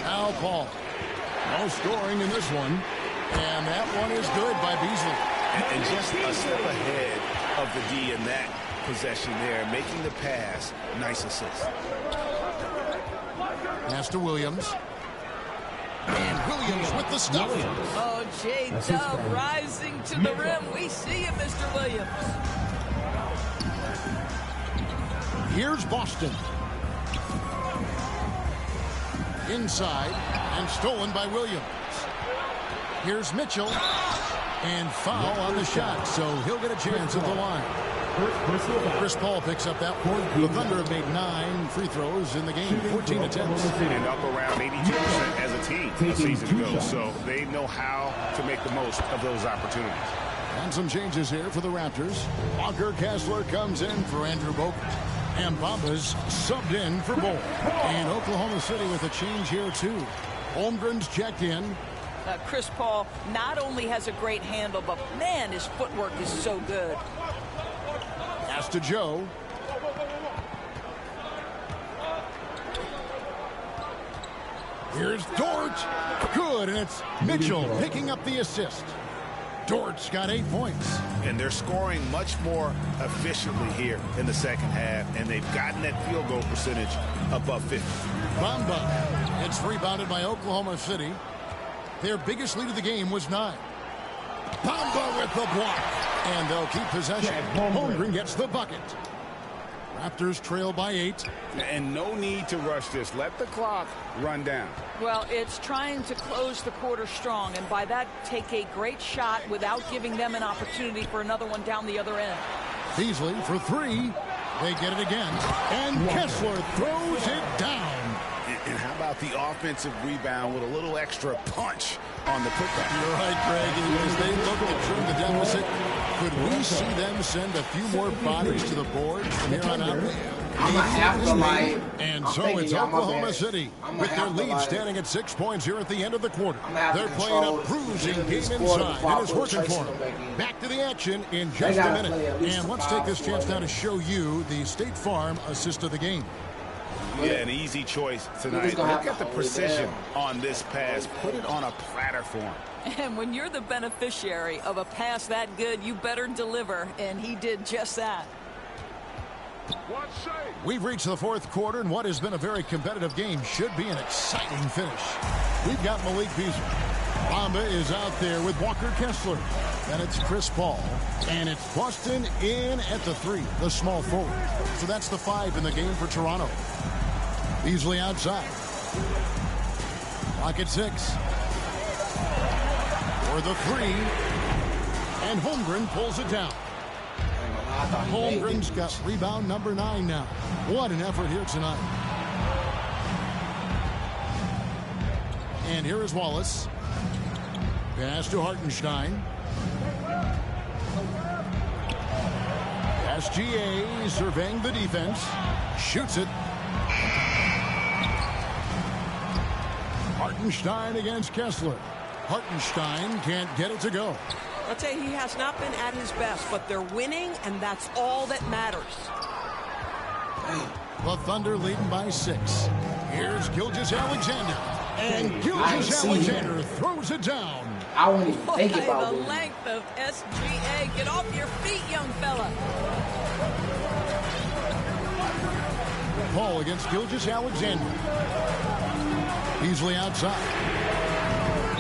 Now Paul. No scoring in this one. And that one is good by Beasley. And just a step ahead of the D in that possession there, making the pass. Nice assist. Pass to Williams. And Williams with the stuff. Oh, J-Dub rising to the rim. We see it, Mr. Williams. Here's Boston. Inside and stolen by Williams. Here's Mitchell. And foul on the shot, so he'll get a chance at the line. Chris Paul picks up that point. The Thunder have made 9 free throws in the game, 14 attempts. And up around 82% as a team a season ago, so they know how to make the most of those opportunities. And some changes here for the Raptors. Walker Kessler comes in for Andrew Bogut. And Bamba's subbed in for Bull. And Oklahoma City with a change here, too. Holmgren's checked in. Chris Paul not only has a great handle, but man, his footwork is so good. Pass to Joe. Here's Dort. Good, and it's Mitchell picking up the assist. Dort's got 8 points. And they're scoring much more efficiently here in the second half, and they've gotten that field goal percentage above 50. Bamba. It's rebounded by Oklahoma City. Their biggest lead of the game was 9. Bamba with the block. And they'll keep possession. Holmgren gets the bucket. Raptors trail by 8. And no need to rush this. Let the clock run down. Well, it's trying to close the quarter strong, and by that, take a great shot without giving them an opportunity for another one down the other end. Beasley for 3. They get it again. And Kessler throws it down. And how about the offensive rebound with a little extra punch on the putback? You're right, Greg. As they look to trim the deficit, could we see them send a few more bodies to the boards from here on out? And so it's Oklahoma City with their lead standing at 6 points here at the end of the quarter. They're playing a bruising game inside, and it's working for them. Back to the action in just a minute. And let's take this chance now to show you the State Farm assist of the game. Yeah, an easy choice tonight. Look at the precision on this pass. Put it on a platter for him. And when you're the beneficiary of a pass that good, you better deliver, and he did just that. We've reached the fourth quarter, and what has been a very competitive game should be an exciting finish. We've got Malik Beasley. Bamba is out there with Walker Kessler. Then it's Chris Paul. And it's Boston in at the 3, the small forward. So that's the 5 in the game for Toronto. Beasley outside. Clock at 6. For the 3. And Holmgren pulls it down. Holmgren's got rebound number 9 now. What an effort here tonight. And here is Wallace. Pass to Hartenstein. SGA surveying the defense. Shoots it. Hartenstein against Kessler. Hartenstein can't get it to go. I'll tell you, he has not been at his best, but they're winning, and that's all that matters. The Thunder leading by 6. Here's Gilgeous-Alexander. And Gilgeous-Alexander throws it down. I won't even think about the length of SGA. Get off your feet, young fella. Paul against Gilgeous-Alexander. Beasley outside.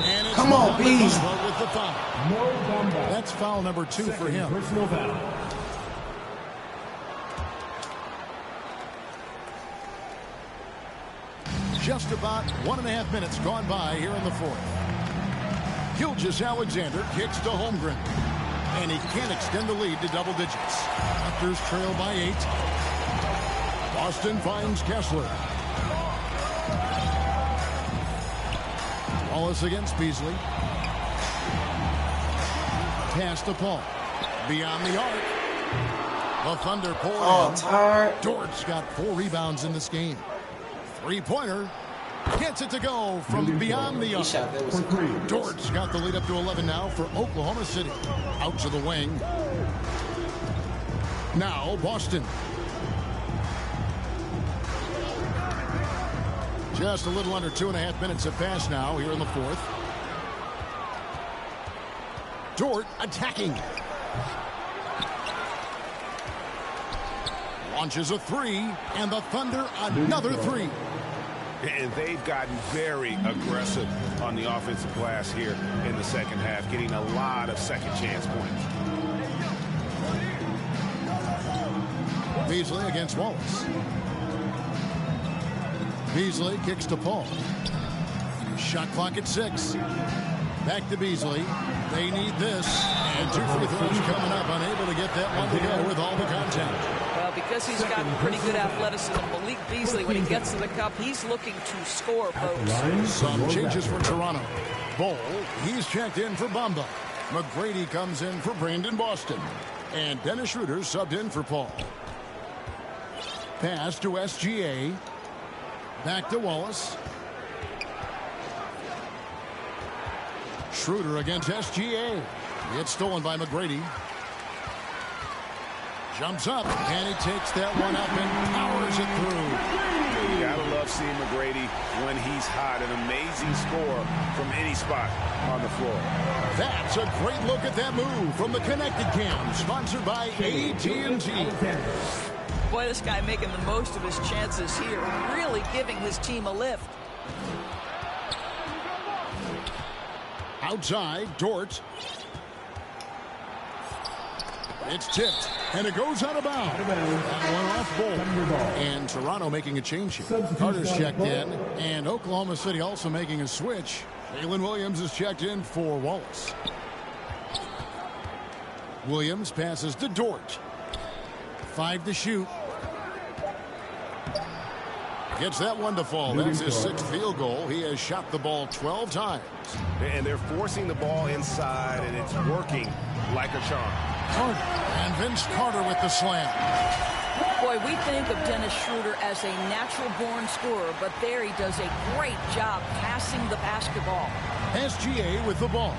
And it's come on, Beasley. With the foul. That's foul number 2 for him. Personal foul. Just about 1.5 minutes gone by here in the fourth. Gilgeous-Alexander kicks to Holmgren. And he can't extend the lead to double digits. Raptors trail by 8. Boston finds Kessler. Wallace against Beasley. Pass to Paul. Beyond the arc. The Thunder pour in. Tired. Dort's got 4 rebounds in this game. 3-pointer. Gets it to go from beyond the arc. Dort's got the lead up to 11 now for Oklahoma City. Out to the wing. Now Boston. Just a little under 2.5 minutes have passed now here in the fourth. Dort attacking. Launches a 3, and the Thunder another 3. And they've gotten very aggressive on the offensive glass here in the second half, getting a lot of second chance points. Beasley against Wallace. Beasley kicks to Paul. Shot clock at 6. Back to Beasley. They need this. And 2 free throws coming up. Unable to get that one to go with all the contact. Well, because he's got pretty good athleticism, Malik Beasley, when he gets to the cup, he's looking to score, folks. Some changes for Toronto. Bol, he's checked in for Bamba. McGrady comes in for Brandon Boston. And Dennis Schroeder subbed in for Paul. Pass to SGA. Back to Wallace. Schroeder against SGA. It's stolen by McGrady. Jumps up, and he takes that one up and powers it through. You gotta love seeing McGrady when he's hot. An amazing score from any spot on the floor. That's a great look at that move from the Connected Cam, sponsored by AT&T. Boy, this guy making the most of his chances here, really giving his team a lift. Outside, Dort. It's tipped, and it goes out of bounds. That one off Bolt. And Toronto making a change here. Carter's checked in, and Oklahoma City also making a switch. Jalen Williams is checked in for Wallace. Williams passes to Dort. 5 to shoot. Gets that one to fall. That's his 6th field goal. He has shot the ball 12 times. And they're forcing the ball inside, and it's working like a charm. Carter, and Vince Carter with the slam. Boy, we think of Dennis Schroeder as a natural-born scorer, but there he does a great job passing the basketball. SGA with the ball.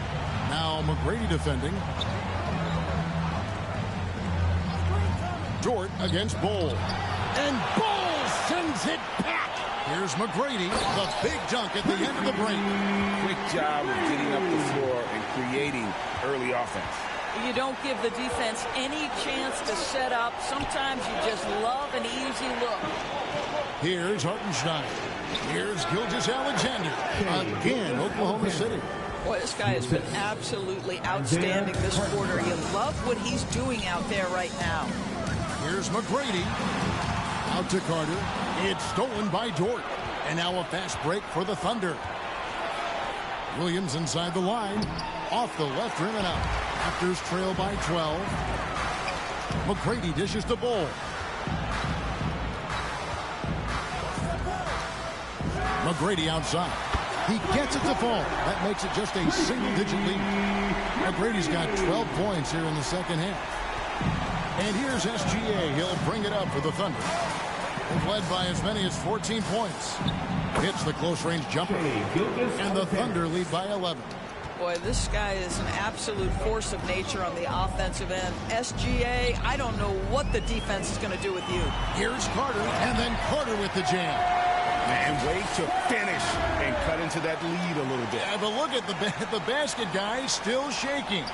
Now McGrady defending. Dort against Bowl. And Bowl sends it back. Here's McGrady, the big dunk at the end of the break. Quick job of getting up the floor and creating early offense. You don't give the defense any chance to set up. Sometimes you just love an easy look. Here's Hartenstein. Here's Gilgeous-Alexander. Again, Oklahoma City. Boy, this guy has been absolutely outstanding this quarter. You love what he's doing out there right now. Here's McGrady. Out to Carter. It's stolen by Dort. And now a fast break for the Thunder. Williams inside the line. Off the left rim and out. Raptors trail by 12. McGrady dishes the ball. McGrady outside. He gets it to fall. That makes it just a single-digit lead. McGrady's got 12 points here in the second half. And here's SGA. He'll bring it up for the Thunder. They've led by as many as 14 points. Hits the close-range jumper. And the Thunder lead by 11. Boy, this guy is an absolute force of nature on the offensive end. SGA, I don't know what the defense is going to do with you. Here's Carter, and then Carter with the jam. And wait to finish and cut into that lead a little bit. Yeah, but look at the basket guy still shaking.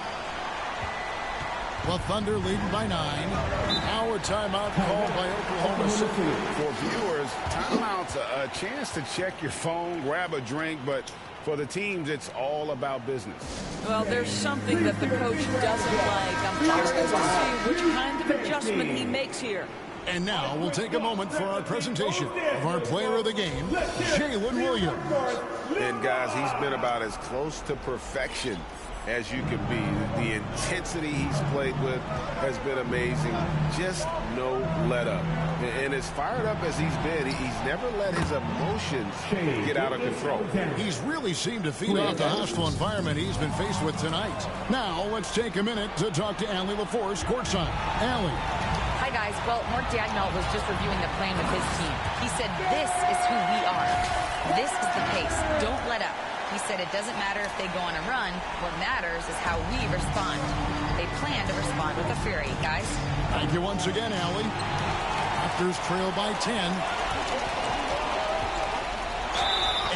The Thunder leading by 9. Now a timeout called by Oklahoma City. For viewers, timeout's a chance to check your phone, grab a drink, but for the teams, it's all about business. Well, there's something that the coach doesn't like. I'm curious to see which kind of adjustment he makes here. And now we'll take a moment for our presentation of our player of the game, Jalen Williams. And guys, he's been about as close to perfection as you can be. The intensity he's played with has been amazing. Just no let up. And as fired up as he's been, he's never let his emotions get out of control. He's really seemed to feed off the hostile environment he's been faced with tonight. Now let's take a minute to talk to Allie LaForce courtside. Allie. Hi, guys. Well, Mark Dagnall was just reviewing the plan with his team. He said, this is who we are. This is the pace. Don't let up. He said it doesn't matter if they go on a run. What matters is how we respond. They plan to respond with a fury, guys. Thank you once again, Allie. Raptors trail by 10.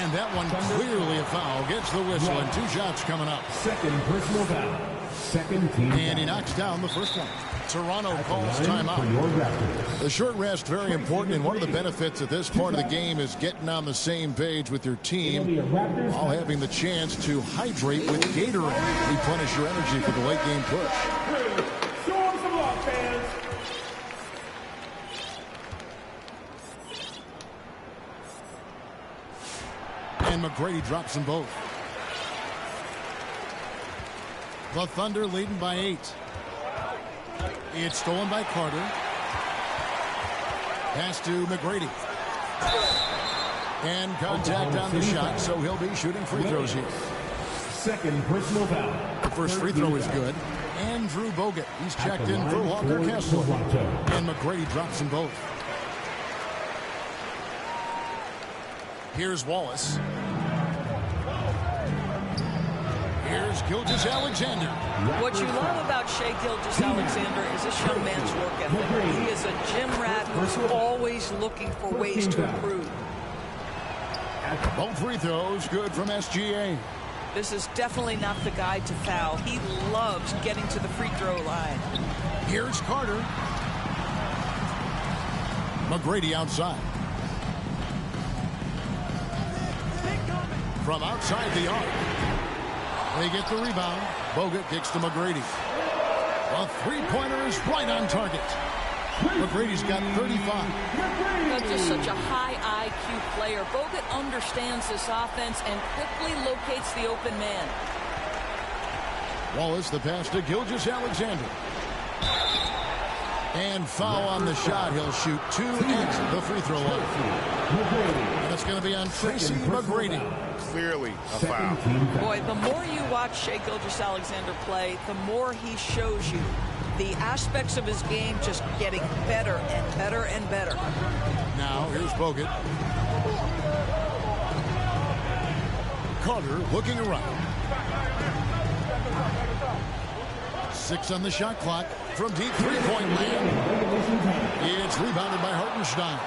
And that one clearly a foul. Gets the whistle, and 2 shots coming up. Second personal foul. Second team. And he knocks down the first one. Toronto calls timeout. The short rest very important, and one of the benefits at this part of the game is getting on the same page with your team while having the chance to hydrate with Gatorade. Replenish your energy for the late game push. Show them some love, fans. And McGrady drops them both. The Thunder leading by 8. It's stolen by Carter. Pass to McGrady. And contact on the shot, so he'll be shooting free throws here. Second personal foul. The first free throw is good. Andrew Bogut. He's checked in for Walker Kessler. And McGrady drops them both. Here's Wallace. Here's Here's Gilgeous-Alexander. What you love about Shai Gilgeous-Alexander is this young man's work ethic. He is a gym rat who's always looking for ways to improve. Both free throws good from SGA. This is definitely not the guy to foul. He loves getting to the free throw line. Here's Carter. McGrady outside. From outside the arc. They get the rebound. Bogut kicks to McGrady. A three-pointer is right on target. McGrady's got 35. That's just such a high IQ player. Bogut understands this offense and quickly locates the open man. Wallace the pass to Gilgeous-Alexander. And foul on the shot. He'll shoot 2 at the free throw line. And it's going to be on Tracy McGrady. Clearly a foul. Boy, the more you watch Shai Gilgeous-Alexander play, the more he shows you the aspects of his game just getting better and better and better. Now here's Bogut. Carter looking around. 6 on the shot clock from deep three-point land. It's rebounded by Hartenstein.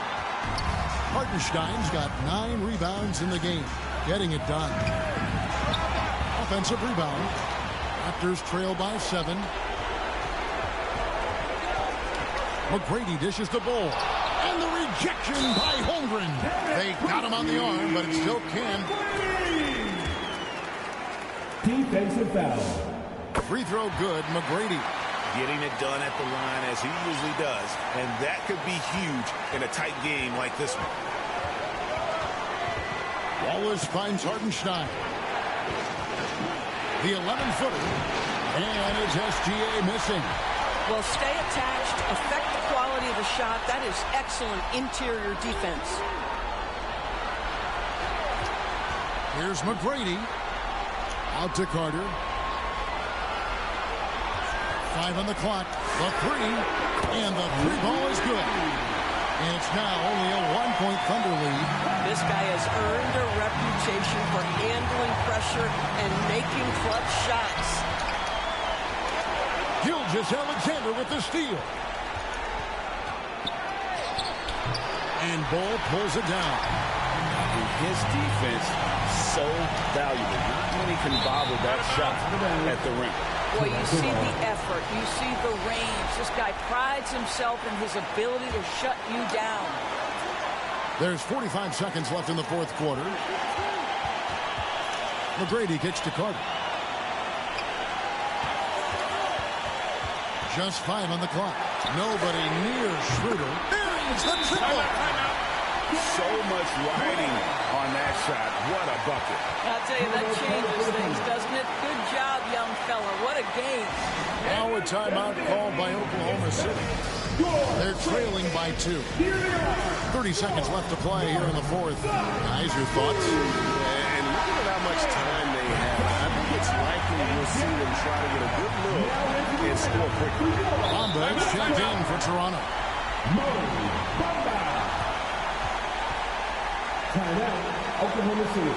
Hartenstein's got 9 rebounds in the game, getting it done. Offensive rebound. Raptors trail by 7. McGrady dishes the ball. And the rejection by Holmgren. They got him on the arm, but it still can. Defensive foul. Free throw good, McGrady. Getting it done at the line as he usually does. And that could be huge in a tight game like this one. Wallace finds Hartenstein. The 11-footer. And it's SGA missing. Well, stay attached, affect the quality of the shot. That is excellent interior defense. Here's McGrady. Out to Carter. 5 on the clock. The 3. And the 3 ball is good. And it's now only a 1-point Thunder lead. This guy has earned a reputation for handling pressure and making clutch shots. Gilgeous-Alexander with the steal. And Ball pulls it down. And his defense so valuable. Not many can bobble that shot at the rim. Boy, you see the effort. You see the range. This guy prides himself in his ability to shut you down. There's 45 seconds left in the fourth quarter. McGrady kicks to Carter. Just 5 on the clock. Nobody near Schroeder. There is the triple. So much riding on that shot. What a bucket. I'll tell you, that changes things, doesn't it? Good job, young fella. What a game. Now a timeout called by Oklahoma City. They're trailing by 2. 30 seconds left to play here in the fourth. Guys, your thoughts? And look at how much time they have. I think it's likely we'll see them try to get a good look and score quickly. Mynba is checked in for Toronto. Timeout, Oklahoma City.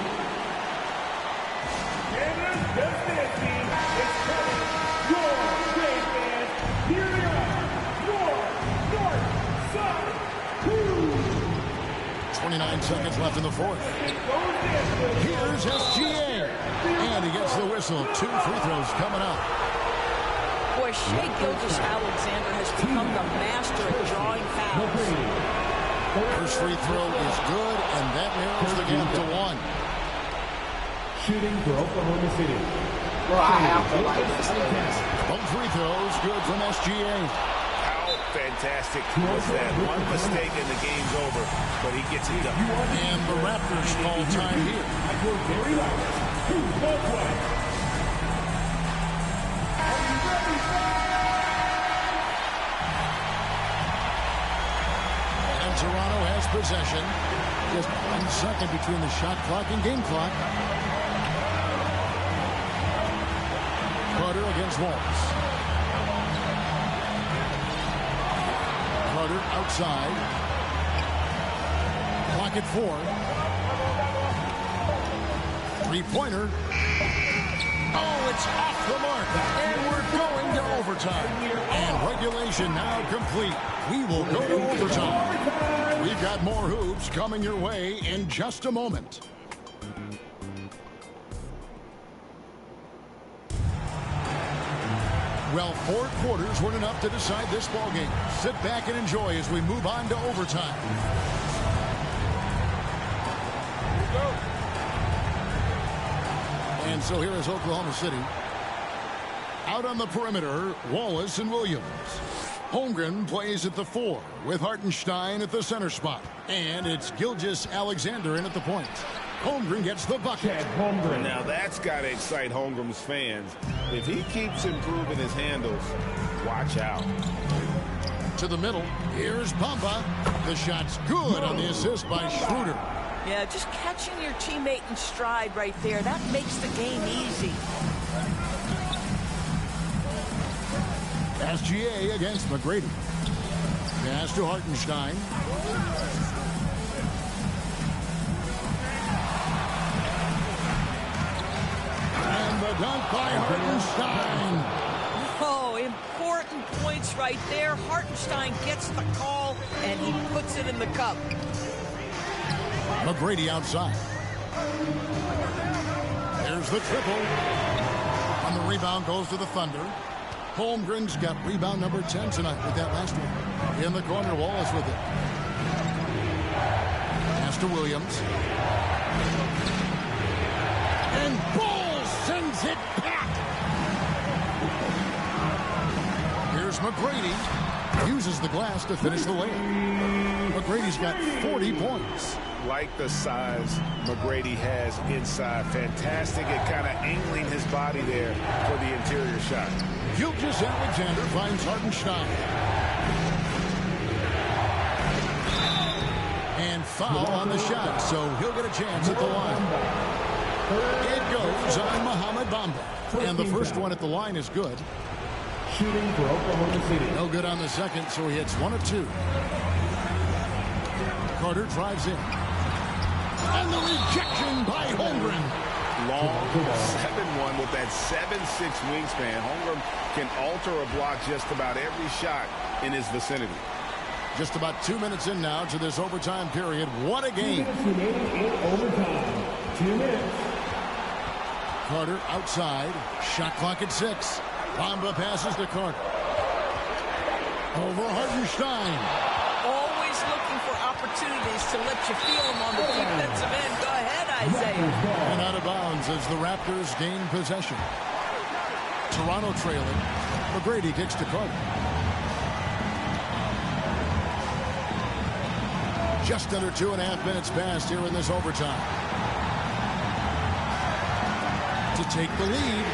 And just this team is coming. Your great fans, here they are. Your North Side 29 seconds left in the fourth. Here's SGA. And he gets the whistle. 2 free throws coming up. Boy, Shai Gilgeous-Alexander has become the master at drawing fouls. First free throw is good, and that narrows the gap to 1. Shooting for Oklahoma City. Bro, I have to like this. Both free throws good from SGA. How fantastic was that? One mistake and the game's over, but he gets it done. And the Raptors call time here. At your very last, who's the play? Toronto has possession. Just 1 second between the shot clock and game clock. Carter against Wallace. Carter outside. Clock at 4. Three-pointer. Oh, it's off the mark. And we're going to overtime. And regulation now complete. We will go to overtime. We've got more hoops coming your way in just a moment. Well, 4 quarters weren't enough to decide this ballgame. Sit back and enjoy as we move on to overtime. And so here is Oklahoma City. Out on the perimeter, Wallace and Williams. Holmgren plays at the 4 with Hartenstein at the center spot. And it's Gilgeous-Alexander in at the point. Holmgren gets the bucket. Now that's got to excite Holmgren's fans. If he keeps improving his handles, watch out. To the middle, here's Bamba. The shot's good on the assist by Schroeder. Yeah, just catching your teammate in stride right there. That makes the game easy. SGA against McGrady. Pass to Hartenstein. And the dunk by Hartenstein. Oh, important points right there. Hartenstein gets the call, and he puts it in the cup. McGrady outside. There's the triple. On the rebound goes to the Thunder. Holmgren's got rebound number 10 tonight with that last one. In the corner, Wallace with it. Pass to Williams. And Ball sends it back. Here's McGrady. Uses the glass to finish the layup. McGrady's got 40 points. Like the size McGrady has inside. Fantastic at kind of angling his body there for the interior shot. Gilgeous-Alexander finds Hartenstein. And foul on the shot, so he'll get a chance at the line. It goes on Mohamed Bamba. And the first one at the line is good. Shooting for Oklahoma City. No good on the second, so he hits 1 of 2. Carter drives in. And the rejection by Holmgren. Long 7-1 with that 7'6" wingspan. Holmgren can alter a block just about every shot in his vicinity. Just about 2 minutes in now to this overtime period. What a game. 2 minutes remaining in overtime. 2 minutes. Carter outside. Shot clock at 6. Bamba passes to Carter. Over Hartenstein. Always looking for opportunities to let you feel them on the defensive end. Go ahead, Isaiah. And out of bounds as the Raptors gain possession. Toronto trailing. McGrady kicks to Carter. Just under 2.5 minutes passed here in this overtime. To take the lead.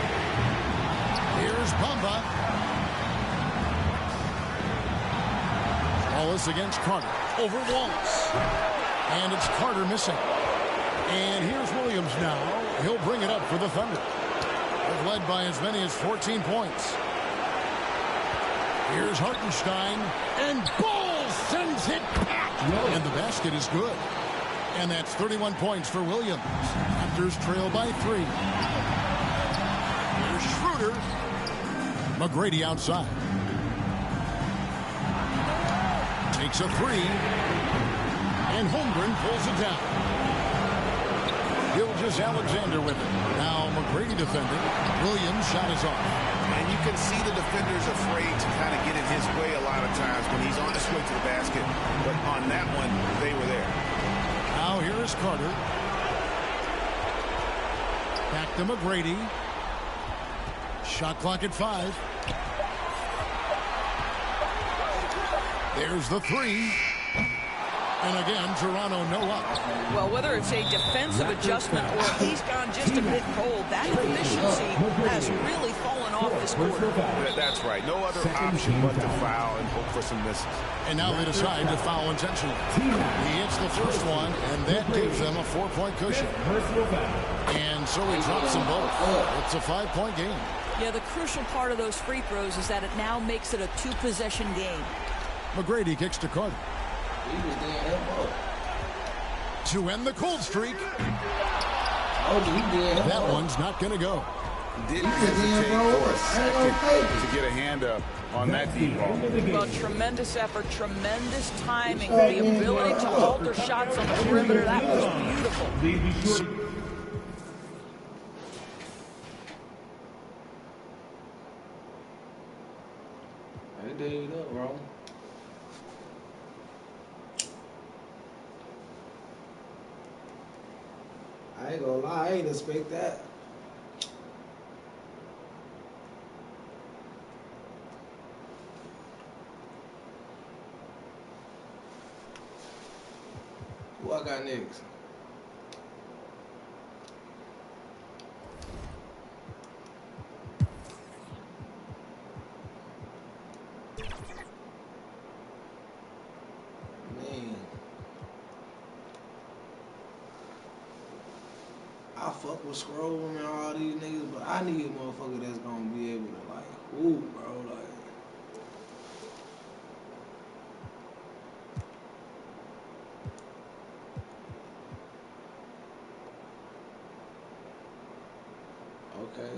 Here's Bamba. Wallace against Carter. Over Wallace. And it's Carter missing. And here's Williams now. He'll bring it up for the Thunder. They've led by as many as 14 points. Here's Hartenstein. And Ball sends it back. And the basket is good. And that's 31 points for Williams. Raptors trail by 3. Here's Schroeder. McGrady outside. Takes a 3. And Holmgren pulls it down. Gilgeous-Alexander with it. Now McGrady defending. Williams' shot is off. And you can see the defenders afraid to kind of get in his way a lot of times when he's on his way to the basket. But on that one, they were there. Now here is Carter. Back to McGrady. Shot clock at 5. There's the 3. And again, Toronto no up. Well, whether it's a defensive adjustment or he's gone just a bit cold, that efficiency has really fallen off this quarter. That's right. No other option but to foul and hope for some misses. And now they decide to foul intentionally. He hits the first one, and that gives them a 4-point cushion. And so he drops them both. It's a 5-point game. Yeah, the crucial part of those free throws is that it now makes it a 2-possession game. McGrady kicks to Carter. To end the cold streak. That one's not going to go. didn't hesitate for a second to get a hand up on that deep ball. Well, tremendous effort, tremendous timing, the ability to alter shots on the perimeter. That was beautiful. They did it up, bro. I ain't gonna lie, I ain't expect that. Who I got next? Man. I fuck with Scroll and all these niggas, but I need a motherfucker that's gonna be able to like hoop, bro. Like, okay.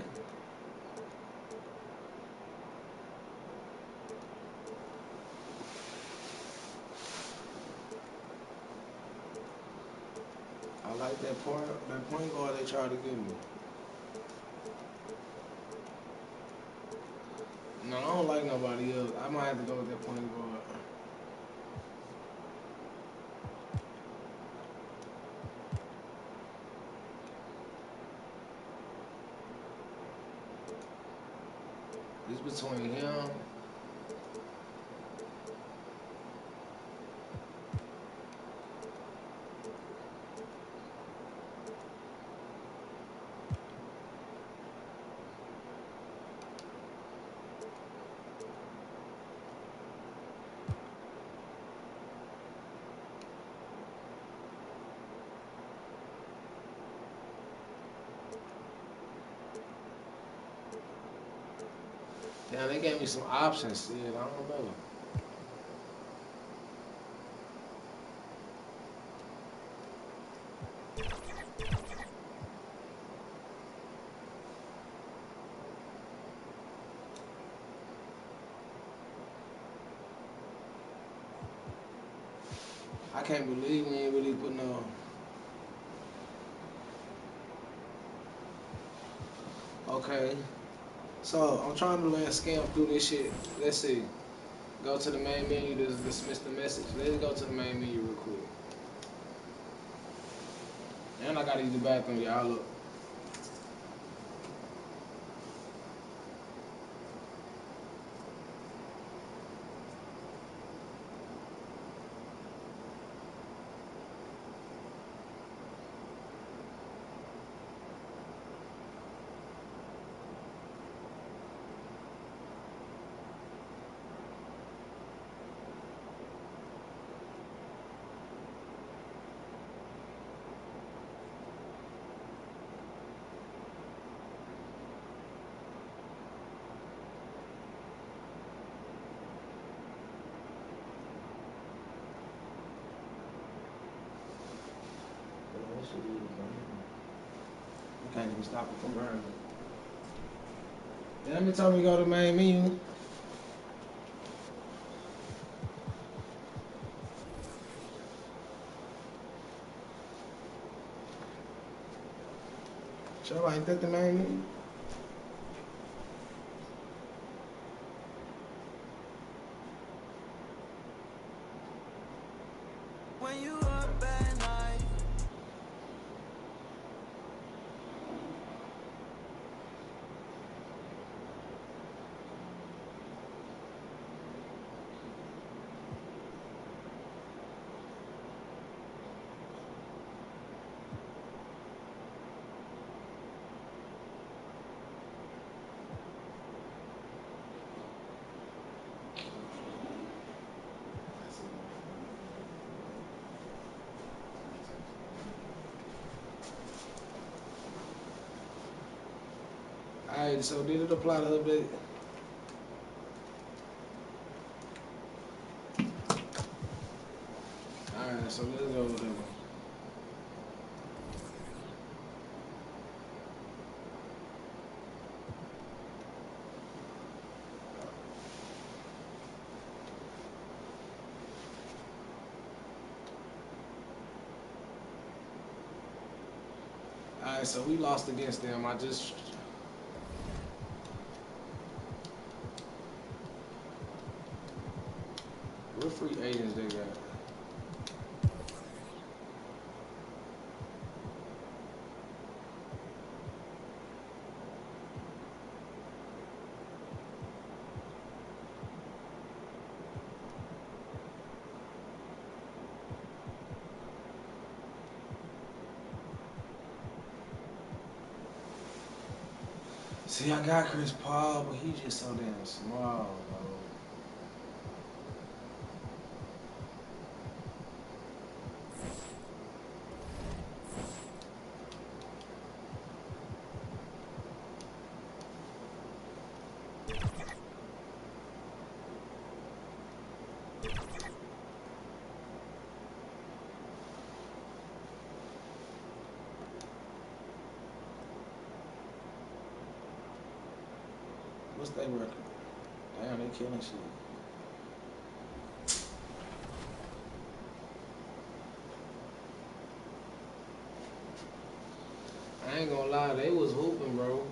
I like that point guard they tried to give me. No, I don't like nobody else. I might have to go with that point guard. It's between him. Damn, they gave me some options, shit. I don't know. I can't believe we ain't really put no. Okay. So I'm trying to learn scam through this shit. Let's see. Go to the main menu to dismiss the message. Let's go to the main menu real quick. And I gotta use the bathroom, y'all. Look. I can't even stop it from burning. Let me tell me go to the main menu. Sure, ain't that the main menu? When you up at night. Alright, so did it apply to update? Alright, so let's go with that one. Alright, so we lost against them. What free agents they got? See, I got Chris Paul, but he's just so damn small, bro. What's their record? Damn, they killing shit. I ain't gonna lie, they was hooping, bro.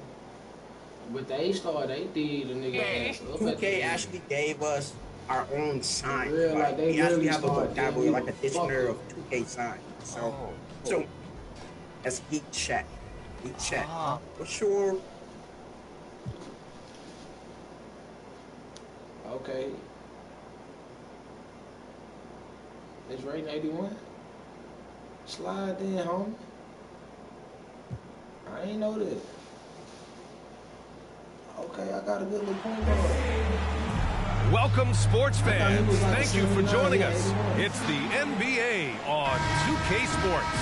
But they did a nigga ass up. 2K actually gave us our own sign. Real, like they we actually really have a vocabulary, like a dictionary of fuck 2K signs. So that's heat check. Heat check. For sure. Okay. It's rating 81. Slide in, homie. I ain't know this. Okay, I got a good little point guard. Welcome, sports fans. Thank you for joining us. It's the NBA on 2K Sports.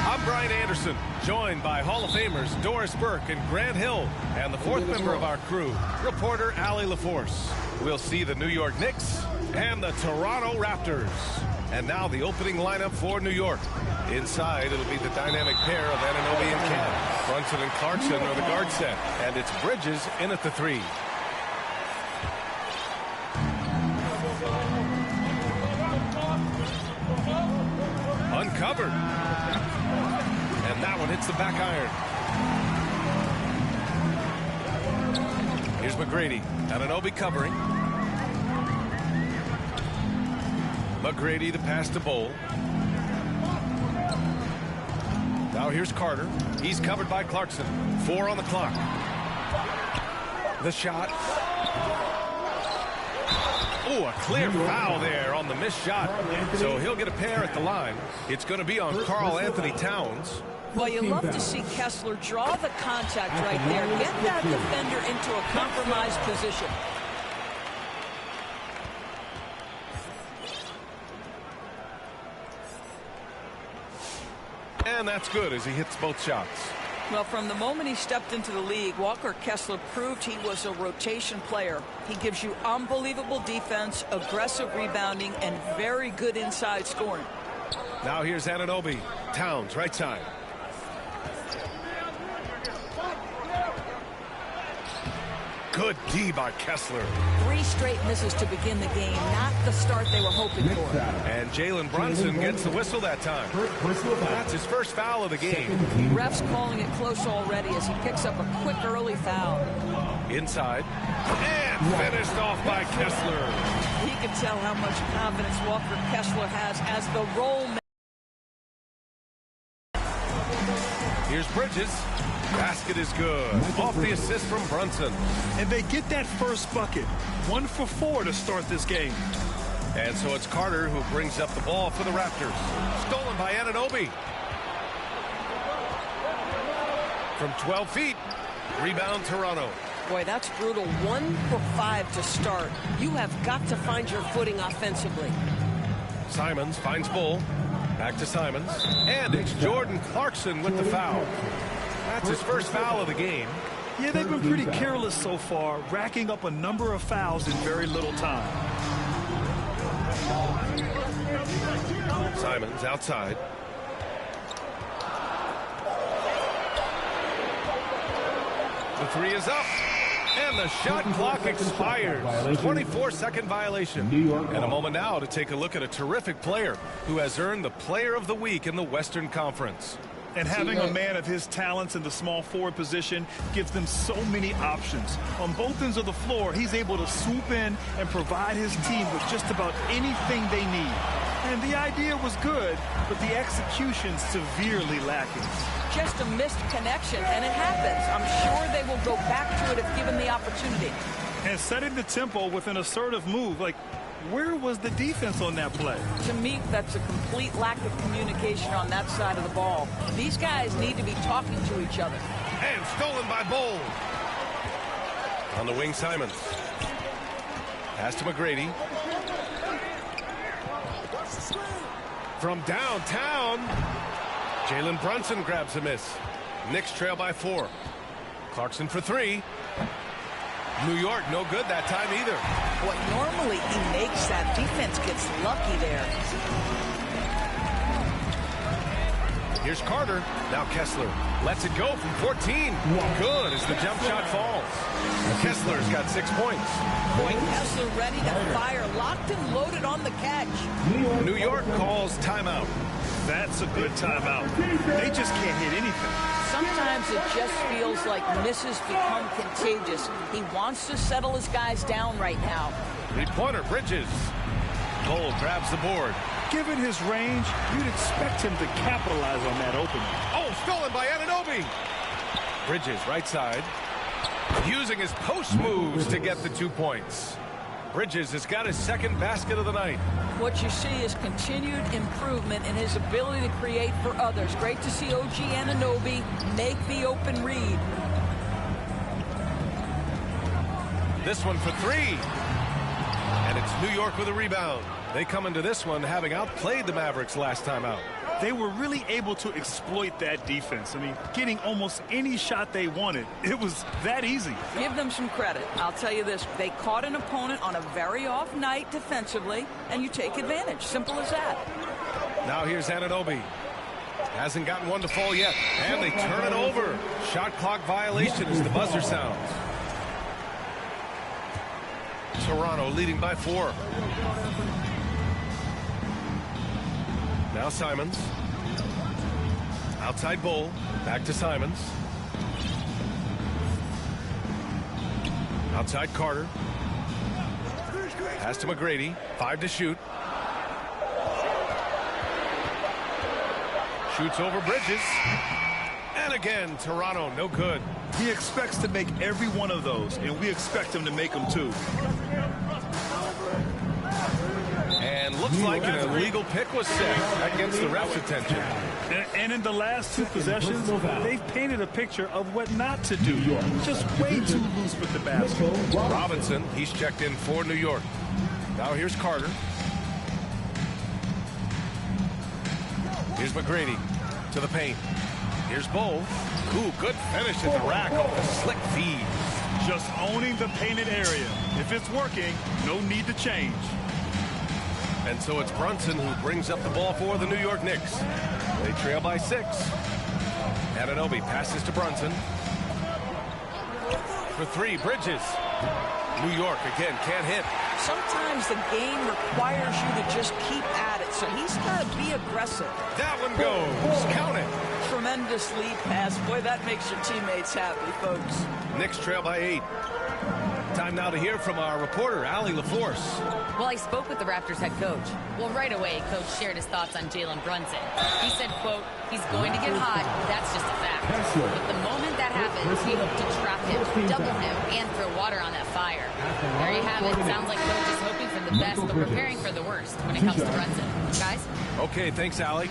I'm Brian Anderson, joined by Hall of Famers Doris Burke and Grant Hill, and the fourth member of our crew, reporter Allie LaForce. We'll see the New York Knicks and the Toronto Raptors. And now the opening lineup for New York. Inside, it'll be the dynamic pair of Anunoby and Cam. Brunson and Clarkson are the guard set, and it's Bridges in at the 3. Uncovered. And that one hits the back iron. Here's McGrady. Anunoby covering. McGrady, the pass to Bowl. Now here's Carter. He's covered by Clarkson. 4 on the clock. The shot. Oh, a clear foul there on the missed shot. So he'll get a pair at the line. It's going to be on Karl Anthony Towns. Well, you love to see Kessler draw the contact right there. Get that defender into a compromised position. And that's good as he hits both shots. Well, from the moment he stepped into the league, Walker Kessler proved he was a rotation player. He gives you unbelievable defense, aggressive rebounding, and very good inside scoring. Now here's Anunoby. Towns, right side. Good D by Kessler. 3 straight misses to begin the game, not the start they were hoping for. And Jalen Brunson gets the whistle that time. That's his first foul of the game. Refs calling it close already as he picks up a quick early foul. Inside. And finished off by Kessler. You can tell how much confidence Walker Kessler has as the role man. Here's Bridges. Basket is good. Off the assist from Brunson. And they get that first bucket. 1 for 4 to start this game. And so it's Carter who brings up the ball for the Raptors. Stolen by Anunoby. From 12 feet. Rebound Toronto. Boy, that's brutal. 1 for 5 to start. You have got to find your footing offensively. Simons finds Bull. Back to Simons. And it's Jordan Clarkson with the foul. That's his first foul of the game. Yeah, they've been pretty careless so far, racking up a number of fouls in very little time. Simons outside. The 3 is up. And the shot clock expires. 24-second violation. And a moment now to take a look at a terrific player who has earned the Player of the Week in the Western Conference. And having a man of his talents in the small forward position gives them so many options. On both ends of the floor, he's able to swoop in and provide his team with just about anything they need. And the idea was good, but the execution severely lacking. Just a missed connection, and it happens. I'm sure they will go back to it if given the opportunity. And setting the tempo with an assertive move, like, where was the defense on that play? To me, that's a complete lack of communication on that side of the ball. These guys need to be talking to each other. And stolen by Bowl. On the wing, Simons. Pass to McGrady. From downtown, Jalen Brunson grabs a miss. Knicks trail by 4. Clarkson for 3. New York, no good that time either. What normally he makes, that defense gets lucky there. Here's Carter. Now Kessler lets it go from 14. Good as the jump shot falls. Kessler's got 6 points. Boy, Kessler ready to fire, locked and loaded on the catch. New York calls timeout. That's a good timeout. They just can't hit anything. Sometimes it just feels like misses become contagious. He wants to settle his guys down right now. 3-pointer, Bridges. Cole grabs the board. Given his range, you'd expect him to capitalize on that opening. Oh, stolen by Anunoby. Bridges, right side. Using his post moves to get the 2 points. Bridges has got his second basket of the night. What you see is continued improvement in his ability to create for others. Great to see OG Anunoby make the open read. This one for 3. And it's New York with a rebound. They come into this one having outplayed the Mavericks last time out. They were really able to exploit that defense. I mean, getting almost any shot they wanted. It was that easy. Give them some credit. I'll tell you this. They caught an opponent on a very off night defensively, and you take advantage. Simple as that. Now here's Anunoby. Hasn't gotten one to fall yet. And they turn it over. Shot clock violation as the buzzer sounds. Toronto leading by 4. Now Simons. Outside Bull. Back to Simons. Outside Carter. Pass to McGrady. 5 to shoot. Shoots over Bridges. And again, Toronto, no good. He expects to make every one of those, and we expect him to make them too. And looks like an illegal pick was set. That gets the ref's attention. And in the last 2 possessions, they've painted a picture of what not to do. Just way too loose with the basket. Robinson, he's checked in for New York. Now here's Carter. Here's McGrady to the paint. Here's Bull. Ooh, good finish at the rack off a slick feed. Just owning the painted area. If it's working, no need to change. And so it's Brunson who brings up the ball for the New York Knicks. They trail by 6. Anunoby passes to Brunson. For 3, Bridges. New York again can't hit. Sometimes the game requires you to just keep at it, so he's got to be aggressive. That one goes. Count it. Tremendous lead pass. Boy, that makes your teammates happy, folks. Knicks trail by 8. Time now to hear from our reporter, Allie LaForce. Well, I spoke with the Raptors head coach. Well, right away, coach shared his thoughts on Jalen Brunson. He said, quote, he's going to get hot. That's just a fact. But the moment that happens, we hope to trap him, double him, and throw water on that fire. There you have it. Sounds like coach is hoping for the best, but preparing for the worst when it comes to Brunson. Guys? Okay, thanks, Allie.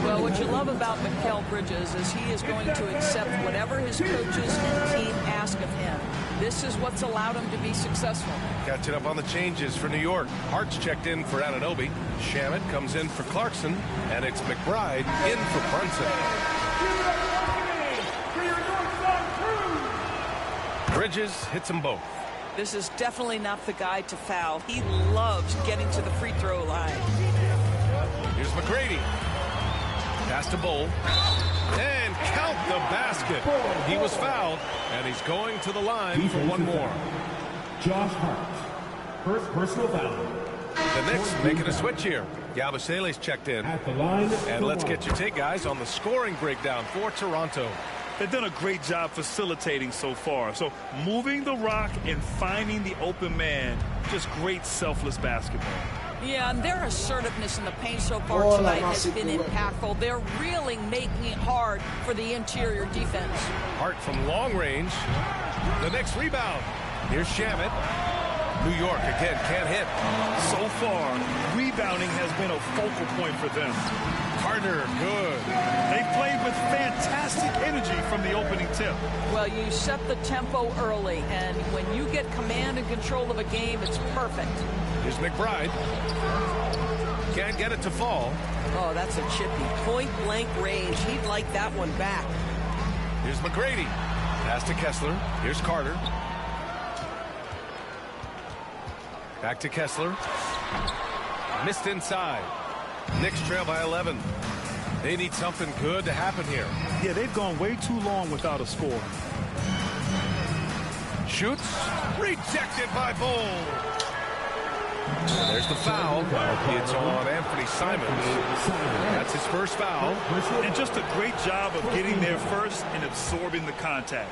Well, what you love about Mikal Bridges is he is going to accept whatever his coaches and team ask of him. This is what's allowed him to be successful. Catching up on the changes for New York. Hart's checked in for Anunoby. Shamet comes in for Clarkson. And it's McBride in for Brunson. Bridges hits them both. This is definitely not the guy to foul. He loves getting to the free throw line. Here's McGrady. Pass to Bull. And count the basket. He was fouled, and he's going to the line for one more. Josh Hart. First personal foul. The Knicks making a switch here. Yabusele's checked in. And let's get your take, guys, on the scoring breakdown for Toronto. They've done a great job facilitating so far. So moving the rock and finding the open man, just great selfless basketball. Yeah, and their assertiveness in the paint so far tonight has been impactful. They're really making it hard for the interior defense. Hart from long range. The next rebound. Here's Shamet. New York again can't hit. So far, rebounding has been a focal point for them. Carter, good. They played with fantastic energy from the opening tip. Well, you set the tempo early, and when you get command and control of a game, it's perfect. Here's McBride. Can't get it to fall. Oh, that's a chippy. Point-blank range. He'd like that one back. Here's McGrady. Pass to Kessler. Here's Carter. Back to Kessler. Missed inside. Knicks trail by 11. They need something good to happen here. Yeah, they've gone way too long without a score. Shoots. Rejected by Bull. There's the foul. It's on Anthony Simons. That's his first foul. And just a great job of getting there first and absorbing the contact.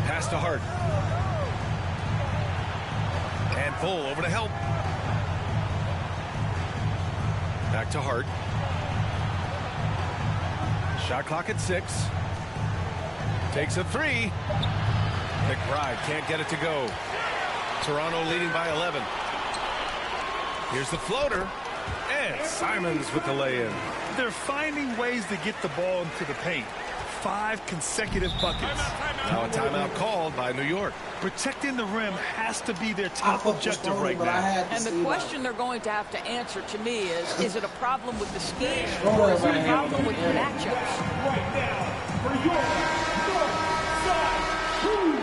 Pass to Hart. And Bull over to help. Back to Hart. Shot clock at 6. Takes a 3. McBride can't get it to go. Toronto leading by 11. Here's the floater. And Simons with the lay-in. They're finding ways to get the ball into the paint. 5 consecutive buckets. Now a timeout called by New York. Protecting the rim has to be their top objective right now. And the question they're going to have to answer to me is it a problem with the scheme or is it a problem with the matchups? Right now, for your North Side Crew.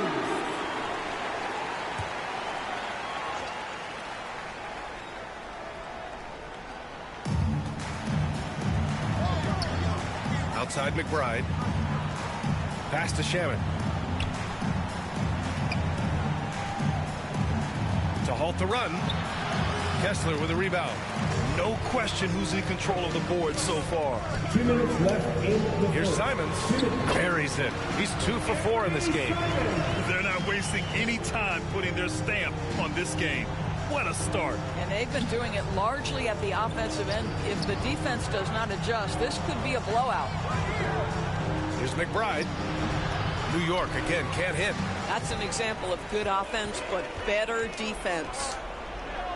Outside McBride. Pass to Shamet. To halt the run. Kessler with a rebound. No question who's in control of the board so far. 2 minutes left in the Here's Simons. Buries it. He's 2 for 4 in this game. They're not wasting any time putting their stamp on this game. What a start. And they've been doing it largely at the offensive end. If the defense does not adjust, this could be a blowout. Here's McBride. New York again can't hit. That's an example of good offense, but better defense.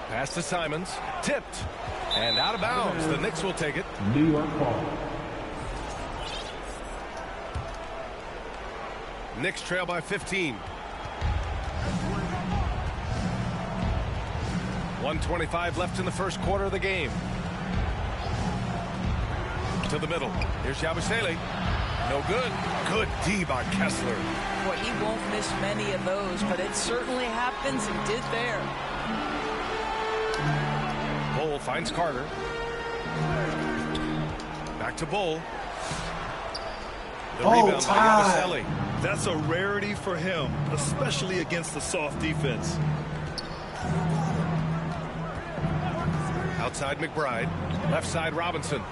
Pass to Simons. Tipped. And out of bounds. The Knicks will take it. New York ball. Knicks trail by 15. 1:25 left in the first quarter of the game. To the middle. Here's Yabusele. No good. Good D by Kessler. Boy, he won't miss many of those, but it certainly happens and did there. Bull finds Carter. Back to Bull. The rebound by Yabusele. That's a rarity for him, especially against the soft defense. Outside McBride. Left side Robinson.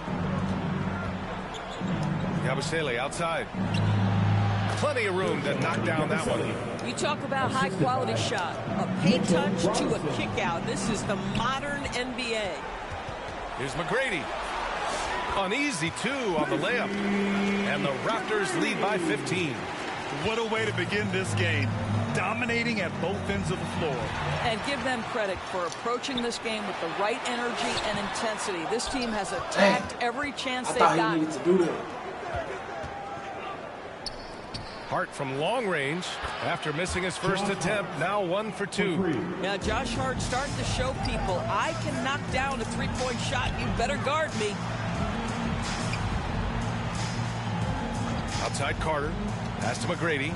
Yabusele outside. Plenty of room to knock down that one. You talk about high-quality shot. A paint touch to a kick-out. This is the modern NBA. Here's McGrady. Uneasy, 2 on the layup. And the Raptors lead by 15. What a way to begin this game. Dominating at both ends of the floor. And give them credit for approaching this game with the right energy and intensity. This team has attacked every chance they've got. Needed to do that. Hart from long range after missing his first attempt. Now 1 for 2. Now Josh Hart starting to show people I can knock down a three-point shot. You better guard me. Outside Carter. Pass to McGrady.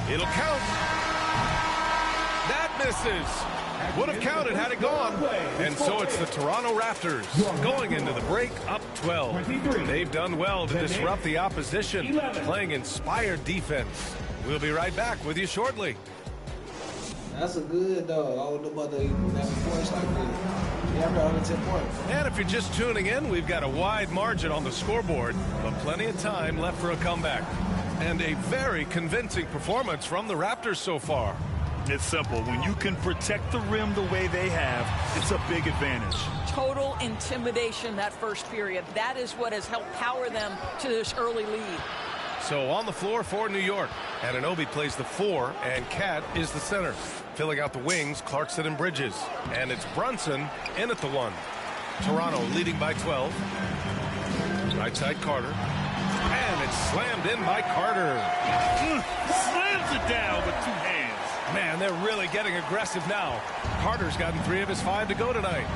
It'll count. That misses. Would have counted had it gone. And so it's the Toronto Raptors going into the break up 12. They've done well to disrupt the opposition, playing inspired defense. We'll be right back with you shortly. That's a good dog. I don't know about the 11 points like that. Yeah, I'm under 10 points. And if you're just tuning in, we've got a wide margin on the scoreboard, but plenty of time left for a comeback. And a very convincing performance from the Raptors so far. It's simple. When you can protect the rim the way they have, it's a big advantage. Total intimidation that first period. That is what has helped power them to this early lead. So on the floor for New York, Anunoby plays the 4, and Cat is the center. Filling out the wings, Clarkson and Bridges. And it's Brunson in at the 1. Toronto leading by 12. Right side Carter. And it's slammed in by Carter. Slams it down with 2 hands. Man, they're really getting aggressive now. Carter's gotten 3 of his 5 to go tonight.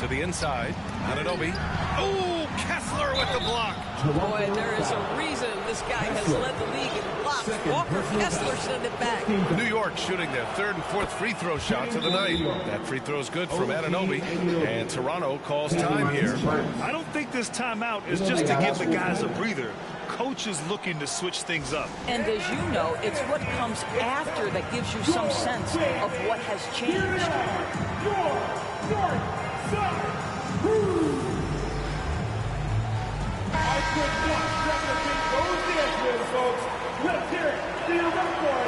To the inside, Anunoby. Oh, Kessler with the block. Boy, there is a reason this guy has led the league in blocks. Walker Kessler sent it back. New York shooting their 3rd and 4th free throw shots of the night. That free throw is good from Anunoby. And Toronto calls time here. I don't think this timeout is just to give the guys a breather. Coach is looking to switch things up. And as you know, it's what comes after that gives you some sense of what has changed.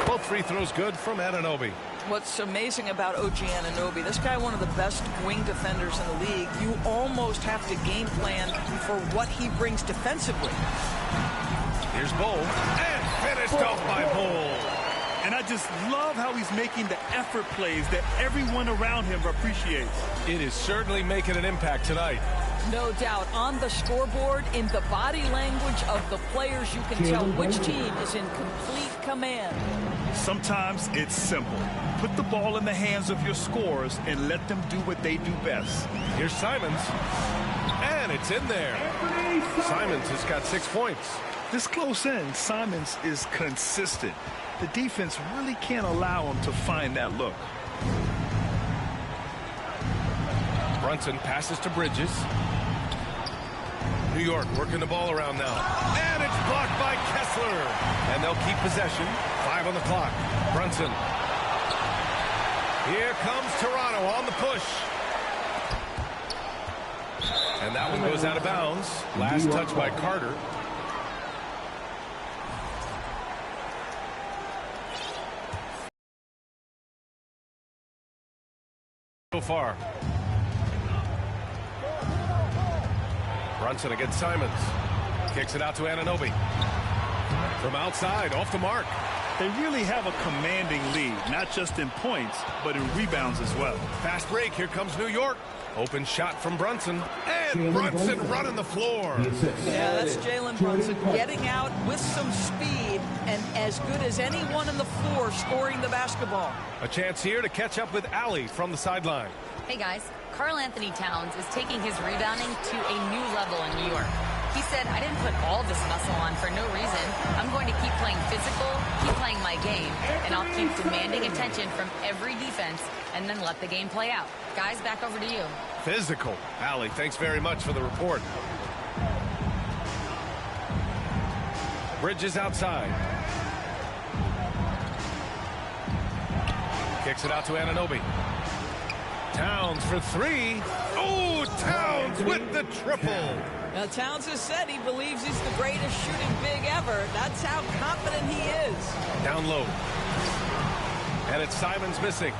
Both free throws good from Anunoby. What's amazing about OG Anunoby, this guy one of the best wing defenders in the league. You almost have to game plan for what he brings defensively. Here's Bull, and finished off by Bull. And I just love how he's making the effort plays that everyone around him appreciates. It is certainly making an impact tonight. No doubt. On the scoreboard, in the body language of the players, you can tell which team is in complete command. Sometimes it's simple. Put the ball in the hands of your scorers and let them do what they do best. Here's Simons, and it's in there. Simons has got 6 points. This close in, Simons is consistent. The defense really can't allow him to find that look. Brunson passes to Bridges. New York working the ball around now. And it's blocked by Kessler. And they'll keep possession. 5 on the clock. Brunson. Here comes Toronto on the push. And that one goes out of bounds. Last touch by Carter. So far. Brunson against Simons. Kicks it out to Anunoby. From outside, off the mark. They really have a commanding lead, not just in points, but in rebounds as well. Fast break, here comes New York. Open shot from Brunson. And Brunson running the floor. Yeah, that's Jalen Brunson getting out with some speed and as good as anyone on the floor scoring the basketball. A chance here to catch up with Allie from the sideline. Hey guys, Karl Anthony Towns is taking his rebounding to a new level in New York. He said, I didn't put all this muscle on for no reason. I'm going to keep playing physical, keep playing my game, and I'll keep demanding attention from every defense and then let the game play out. Guys, back over to you. Physical. Allie, thanks very much for the report. Bridges outside. Kicks it out to Anunoby. Towns for 3. Oh, Towns with the triple. Now, Towns has said he believes he's the greatest shooting big ever. That's how confident he is. Down low. And it's Simons missing.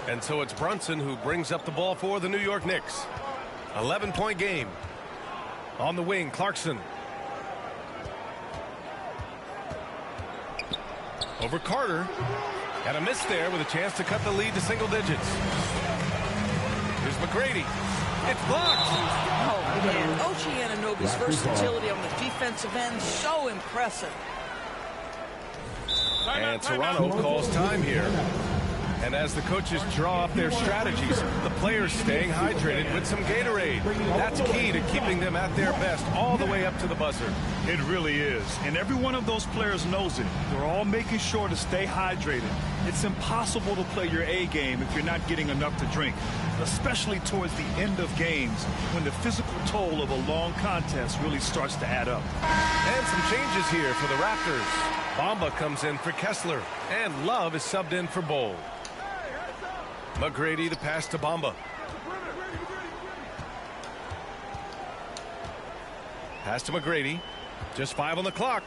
And so it's Brunson who brings up the ball for the New York Knicks. 11-point game. On the wing, Clarkson. Over Carter. And a miss there with a chance to cut the lead to single digits. Here's McGrady. It's blocked. Oh, man. OG Anunoby's versatility on the defensive end, so impressive. And Toronto calls time here. And as the coaches draw up their strategies, the players staying hydrated with some Gatorade. That's key to keeping them at their best all the way up to the buzzer. It really is. And every one of those players knows it. They're all making sure to stay hydrated. It's impossible to play your A game if you're not getting enough to drink, especially towards the end of games when the physical toll of a long contest really starts to add up. And some changes here for the Raptors. Bamba comes in for Kessler, and Love is subbed in for Bowl. McGrady the pass to Bamba. Pass to McGrady. Just 5 on the clock.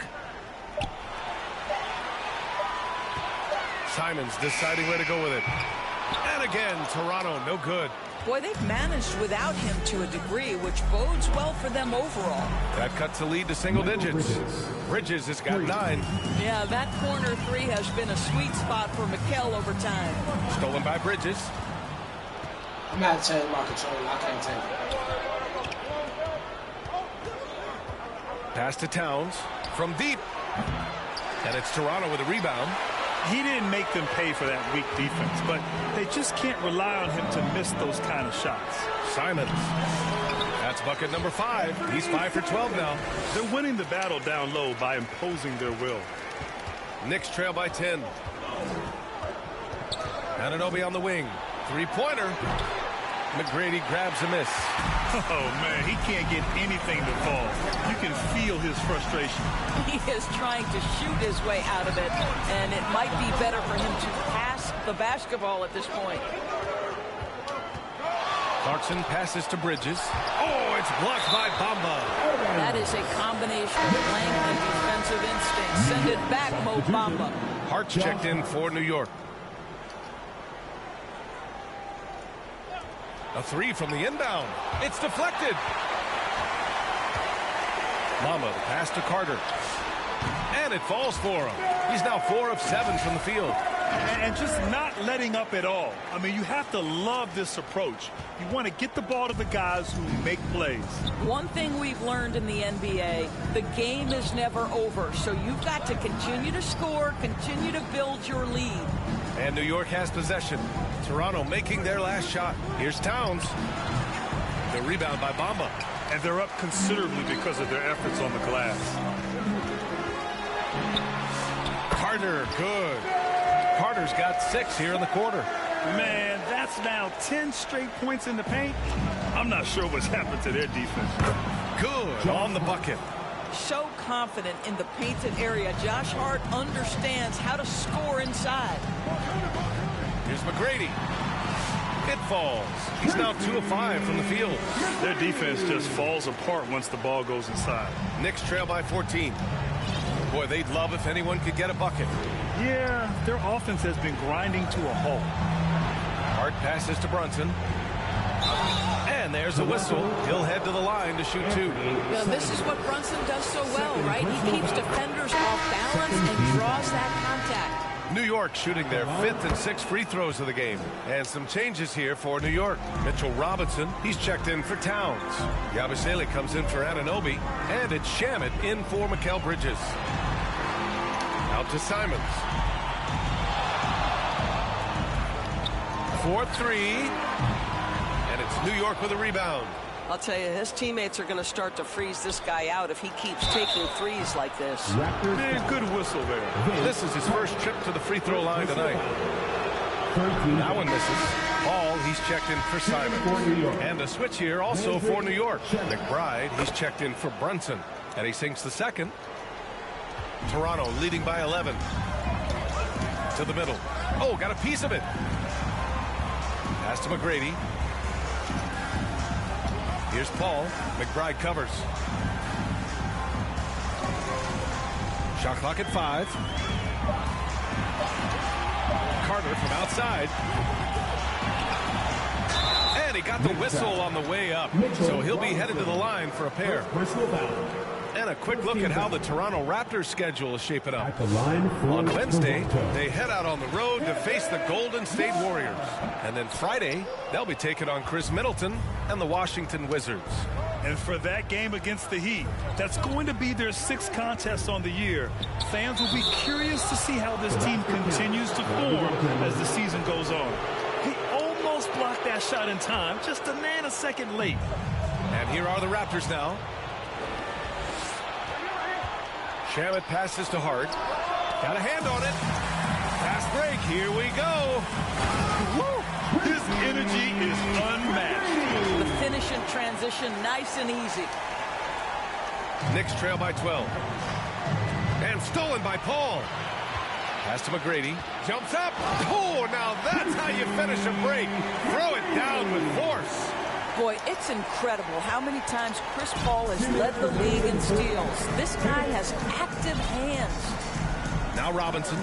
Simons deciding where to go with it. And again, Toronto, no good. Boy, they've managed without him to a degree, which bodes well for them overall. That cuts the lead to single digits. Bridges has got 9. Yeah, that corner 3 has been a sweet spot for Mikal over time. Stolen by Bridges. I'm going to change my controller. I can't take it. Pass to Towns from deep. And it's Toronto with a rebound. He didn't make them pay for that weak defense, but they just can't rely on him to miss those kind of shots. Simons. That's bucket number 5. He's 5 for 12 now. They're winning the battle down low by imposing their will. Knicks trail by 10. Anunoby on the wing. 3-pointer. McGrady grabs a miss. Oh, man, he can't get anything to fall. You can feel his frustration. He is trying to shoot his way out of it, and it might be better for him to pass the basketball at this point. Clarkson passes to Bridges. Oh, it's blocked by Bamba. That is a combination of length and defensive instinct. Send it back, Mo Bamba. Hart's checked in for New York. A 3 from the inbound. It's deflected. Bamba, the pass to Carter. And it falls for him. He's now 4 of 7 from the field. And just not letting up at all. I mean, you have to love this approach. You want to get the ball to the guys who make plays. One thing we've learned in the NBA, the game is never over. So you've got to continue to score, continue to build your lead. And New York has possession. Toronto making their last shot. Here's Towns. The rebound by Bamba. And they're up considerably because of their efforts on the glass. Carter, good. Carter's got 6 here in the quarter. Man, that's now 10 straight points in the paint. I'm not sure what's happened to their defense. Good on the bucket. So confident in the painted area. Josh Hart understands how to score inside. Here's McGrady. It falls. He's now 2 of 5 from the field. Their defense just falls apart once the ball goes inside. Knicks trail by 14. Boy, they'd love if anyone could get a bucket. Yeah, their offense has been grinding to a halt. Hart passes to Brunson. And there's a whistle. He'll head to the line to shoot 2. Now, this is what Brunson does so well, right? He keeps defenders off balance and draws that contact. New York shooting their 5th and 6th free throws of the game. And some changes here for New York. Mitchell Robinson, he's checked in for Towns. Yabusele comes in for Anunoby. And it's Shamet in for Mikal Bridges. Out to Simons. 4-3. And it's New York with a rebound. I'll tell you, his teammates are going to start to freeze this guy out if he keeps taking threes like this. Yeah, good whistle there. This is his first trip to the free throw line tonight. That one misses. Hall, he's checked in for Simons. And a switch here also for New York. McBride, he's checked in for Brunson. And he sinks the second. Toronto leading by 11. To the middle. Oh, got a piece of it. Pass to McGrady. Here's Paul. McBride covers. Shot clock at 5. Carter from outside. And he got the whistle on the way up. So he'll be headed to the line for a pair. And a quick look at how the Toronto Raptors schedule is shaping up. On Wednesday, they head out on the road to face the Golden State Warriors. And then Friday, they'll be taking on Chris Middleton and the Washington Wizards. And for that game against the Heat, that's going to be their 6th contest on the year. Fans will be curious to see how this team continues to form as the season goes on. He almost blocked that shot in time, just a nanosecond late. And here are the Raptors now. Shamet passes to Hart. Got a hand on it. Fast break. Here we go. Woo! His energy is unmatched. The finish in transition, nice and easy. Knicks trail by 12. And stolen by Paul. Pass to McGrady. Jumps up. Oh, now that's how you finish a break. Throw it down with force. Boy, it's incredible how many times Chris Paul has led the league in steals. This guy has active hands. Now Robinson.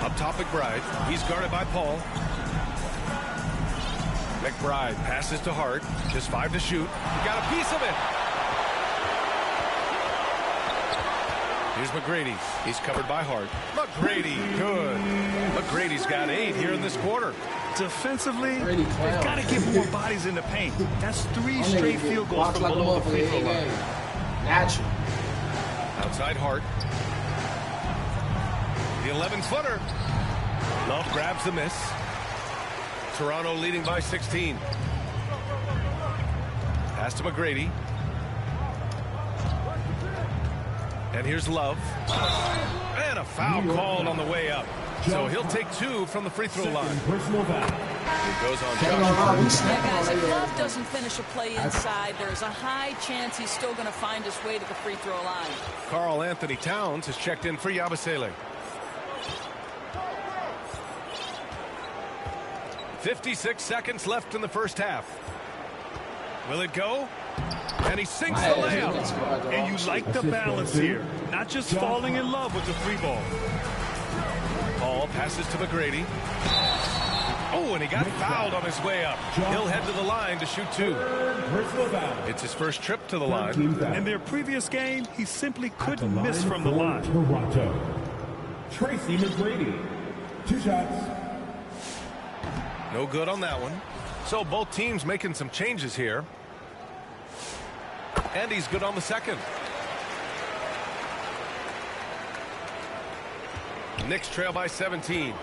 Up top, McBride. He's guarded by Paul. McBride passes to Hart. Just 5 to shoot. He got a piece of it. Here's McGrady. He's covered by Hart. McGrady, good. McGrady's got 8 here in this quarter. Defensively, they've got to get more bodies in the paint. That's 3 straight field goals from below the free throw line. Natural. Outside Hart. The 11-footer. Love grabs the miss. Toronto leading by 16. Pass to McGrady. And here's Love. And a foul called on the way up. So he'll take 2 from the free throw line. Personal foul. It goes on Josh. Yeah, guys, if Love doesn't finish a play inside, there's a high chance he's still going to find his way to the free throw line. Karl Anthony Towns has checked in for Yabusele. 56 seconds left in the first half. Will it go? And he sinks the layup. And you like the balance here. Not just falling in love with the 3 ball. Paul passes to McGrady. Oh, and he got fouled on his way up. He'll head to the line to shoot 2. It's his first trip to the line. In their previous game, he simply couldn't miss from the line. Toronto. Tracy McGrady. 2 shots. No good on that one. So both teams making some changes here. And he's good on the second. Knicks trail by 17.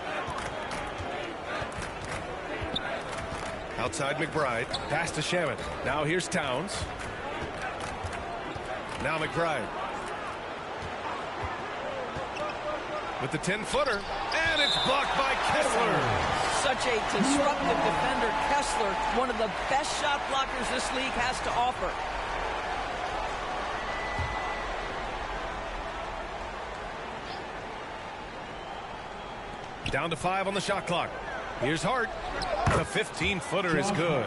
Outside McBride. Pass to Shamet. Now here's Towns. Now McBride. With the 10-footer. And it's blocked by Kessler. Such a disruptive defender, Kessler, one of the best shot blockers this league has to offer. Down to 5 on the shot clock. Here's Hart. The 15-footer is good.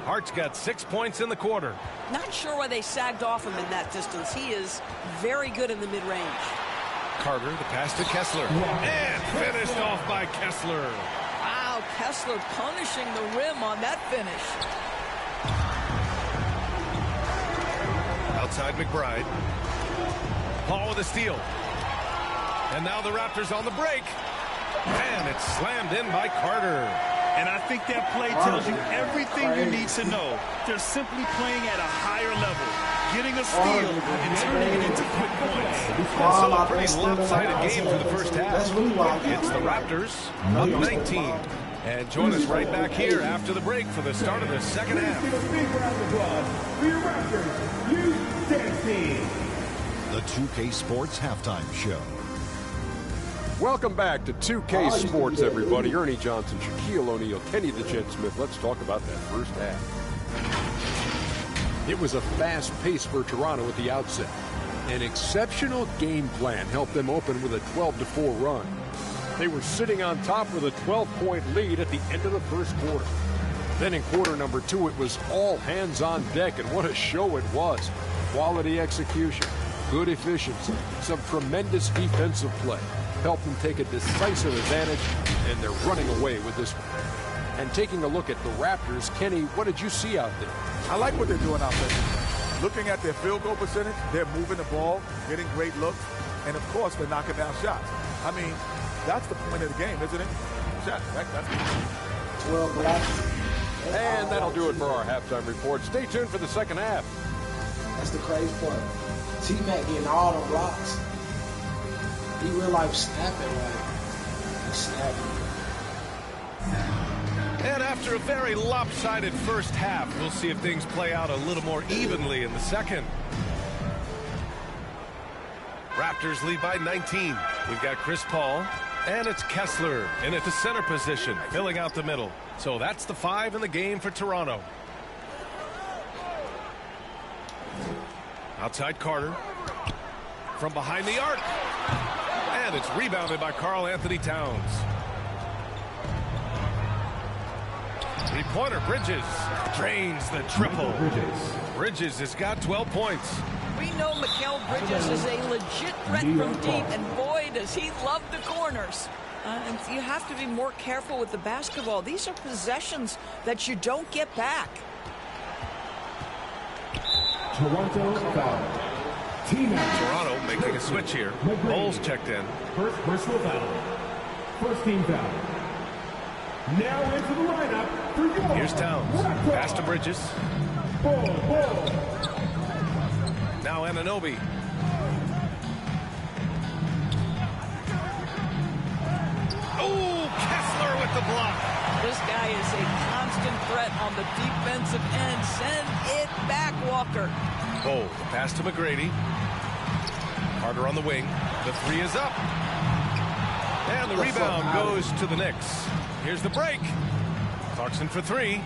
Hart's got 6 points in the quarter. Not sure why they sagged off him in that distance. He is very good in the mid-range. Carter, the pass to Kessler. And finished off by Kessler. Wow, Kessler punishing the rim on that finish. Outside McBride. Paul with a steal. And now the Raptors on the break. And it's slammed in by Carter. And I think that play tells you everything you need to know. They're simply playing at a higher level, getting a steal and turning it into quick points. So a pretty lopsided game for the first half. It's the Raptors up 19. And join us right back here after the break for the start of the second half. The 2K Sports Halftime Show. Welcome back to 2K Sports, everybody. Ernie Johnson, Shaquille O'Neal, Kenny the Jet Smith. Let's talk about that first half. It was a fast pace for Toronto at the outset. An exceptional game plan helped them open with a 12-4 run. They were sitting on top with a 12-point lead at the end of the first quarter. Then in quarter number 2, it was all hands on deck, and what a show it was. Quality execution, good efficiency, some tremendous defensive play. Helped them take a decisive advantage, and they're running away with this one. And taking a look at the Raptors, Kenny, what did you see out there? I like what they're doing out there. Looking at their field goal percentage, they're moving the ball, getting great looks, and of course, they're knocking down shots. I mean, that's the point of the game, isn't it? Shot. That's 12 blocks. And that'll do it for our halftime report. Stay tuned for the second half. That's the crazy part. T-Mac getting all the blocks. He real life snapping like snapping. And after a very lopsided first half, we'll see if things play out a little more evenly in the second. Raptors lead by 19. We've got Chris Paul, and it's Kessler in at the center position, filling out the middle. So that's the 5 in the game for Toronto. Outside Carter. From behind the arc. And it's rebounded by Karl Anthony Towns. Three-pointer, Bridges drains the triple. Bridges has got 12 points. We know Mikal Bridges is a legit threat from deep, and boy, does he love the corners. And you have to be more careful with the basketball. These are possessions that you don't get back. Toronto foul. Toronto making a switch here. Bowles checked in. First personal foul. First team foul. Now into the lineup for your Here's Towns. Pass to Bridges. Ball. Now Anunoby. Oh, Kessler with the block. This guy is a constant threat on the defensive end. Send it back, Walker. Oh, the pass to McGrady. Carter on the wing. The 3 is up. And the rebound goes to the Knicks. Here's the break. Clarkson for 3.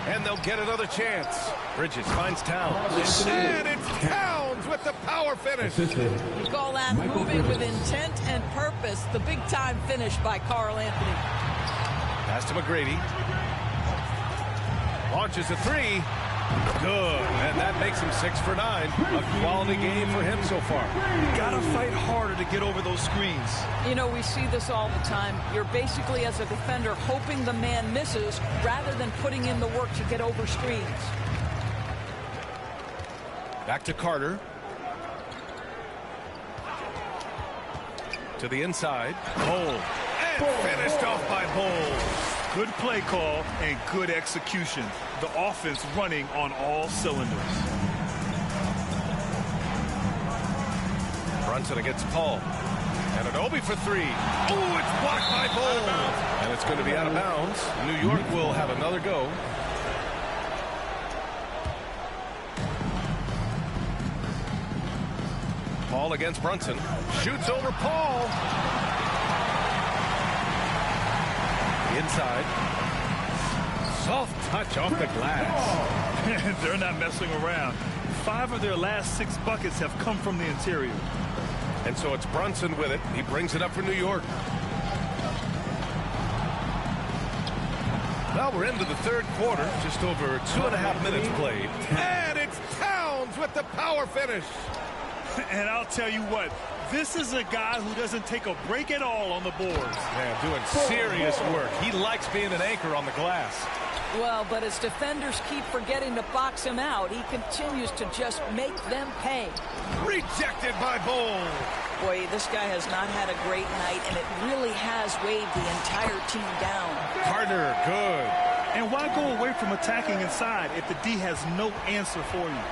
And they'll get another chance. Bridges finds Towns. And it's Towns with the power finish. You call that moving with intent and purpose. The big-time finish by Karl Anthony. Pass to McGrady. Launches a 3. Good. And that makes him 6 for 9. A quality game for him so far. Gotta fight harder to get over those screens. You know, we see this all the time. You're basically, as a defender, hoping the man misses rather than putting in the work to get over screens. Back to Carter. To the inside. Bowles. And finished off by Bowles. Good play call and good execution. The offense running on all cylinders. Brunson against Paul. And Anunoby for 3. Oh, it's blocked by Bowles. And it's going to be out of bounds. New York will have another go. Paul against Brunson. Shoots over Paul. Inside. Soft touch off the glass. They're not messing around. 5 of their last 6 buckets have come from the interior. And so it's Brunson with it. He brings it up for New York. Well, we're into the third quarter. Just over 2.5 minutes played. And it's Towns with the power finish. And I'll tell you what, this is a guy who doesn't take a break at all on the boards. Man, doing serious work. He likes being an anchor on the glass. Well, but as defenders keep forgetting to box him out, he continues to just make them pay. Rejected by Bowles. Boy, this guy has not had a great night, and it really has weighed the entire team down. Carter, good. And why go away from attacking inside if the D has no answer for you?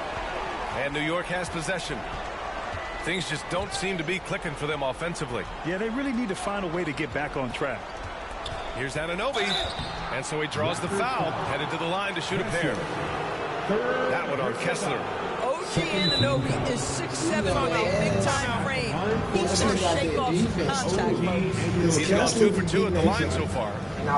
And New York has possession. Things just don't seem to be clicking for them offensively. Yeah, they really need to find a way to get back on track. Here's Anunoby. And so he draws the foul, headed to the line to shoot a pair. That one on Kessler. OG Anunoby is 6'7" on a big-time frame. He's going to shake off some contact, folks. He's gone 2 for 2 at the line so far.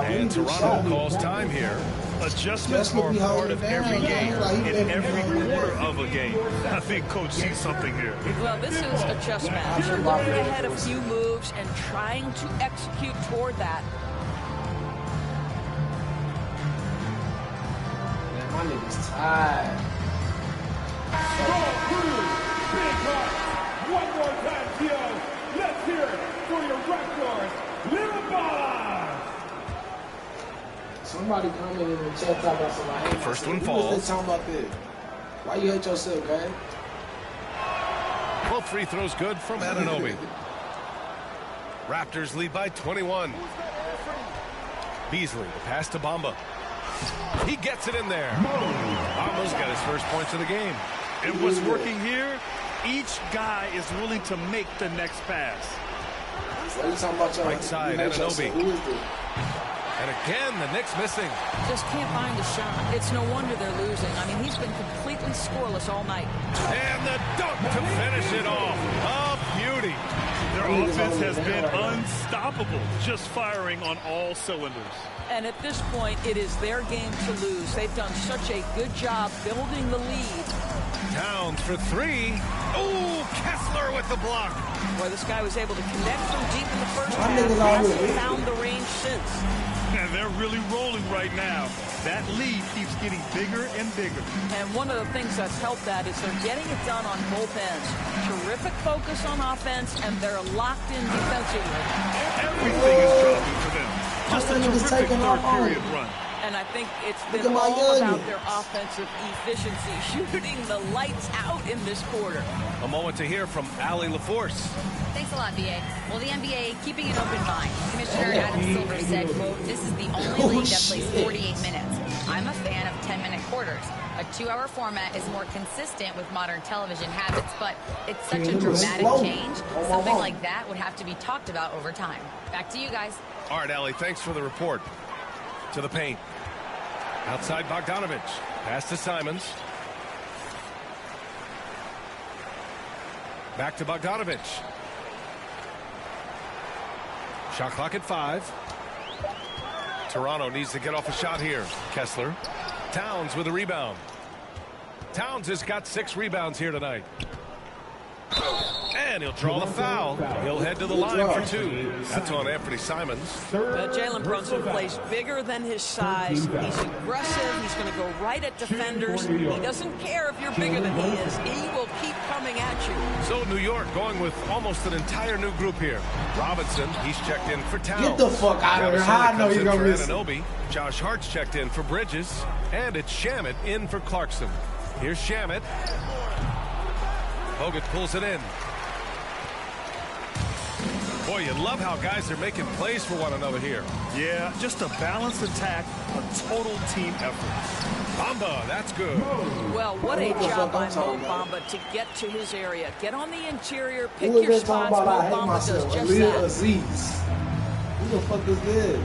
And Toronto calls time here. Adjustments are part of every game, in every quarter of a game. I think Coach sees something here. Well, this is a chess match. You're looking ahead a few moves and trying to execute toward that. Man, my nigga's tired. Big heart. One more time, Gio. Let's hear it for your Raptors. Little Ball. Somebody coming in the chat talking about somebody. First one Who falls. was they talking about this? Why you hate yourself, guy? Both free throws good from Anunoby. Raptors lead by 21. Beasley, the pass to Bamba. He gets it in there. Almost got his first points of the game. And what's working here, each guy is willing to make the next pass. Right side, Anunoby. And again, the Knicks missing. Just can't find a shot. It's no wonder they're losing. I mean, he's been completely scoreless all night. And the dunk to finish it off. A beauty. Their offense has been unstoppable, just firing on all cylinders. And at this point, it is their game to lose. They've done such a good job building the lead. Towns for three. Oh, Kessler with the block. Boy, this guy was able to connect from deep in the first half. Hasn't found the range since. And they're really rolling right now. That lead keeps getting bigger and bigger. And one of the things that's helped that is they're getting it done on both ends. Terrific focus on offense, and they're locked in defensively. Everything is dropping for them. Just a terrific third period run. And I think it's been all about their offensive efficiency, shooting the lights out in this quarter. A moment to hear from Allie LaForce. Thanks a lot, BA. Well, the NBA keeping an open mind. Commissioner Adam Silver said, quote, "This is the only league that plays 48 minutes. I'm a fan of 10-minute quarters. A 2-hour format is more consistent with modern television habits, but it's such a dramatic change. Something like that would have to be talked about over time." Back to you guys. All right, Allie, thanks for the report. To the paint. Outside Bogdanovich. Pass to Simons. Back to Bogdanovich. Shot clock at 5. Toronto needs to get off a shot here. Kessler. Towns with a rebound. Towns has got 6 rebounds here tonight. And he'll draw the foul. He'll head to the line for 2. That's on Anthony Simons. Jalen Brunson plays bigger than his size. He's aggressive. He's going to go right at defenders. He doesn't care if you're bigger than he is. He will keep coming at you. So New York going with almost an entire new group here. Robinson, he's checked in for Towns. Get the fuck out of here. How I know you're going to miss Anunoby. Josh Hart's checked in for Bridges. And it's Shamet in for Clarkson. Here's Shamet. Bogut pulls it in. Boy, you love how guys are making plays for one another here. Yeah, just a balanced attack, a total team effort. Bamba, that's good. Well, what a job by Mo Bamba to get to his area. Get on the interior, pick your spots. Mo Bamba does just that. Aziz. Who the fuck is this?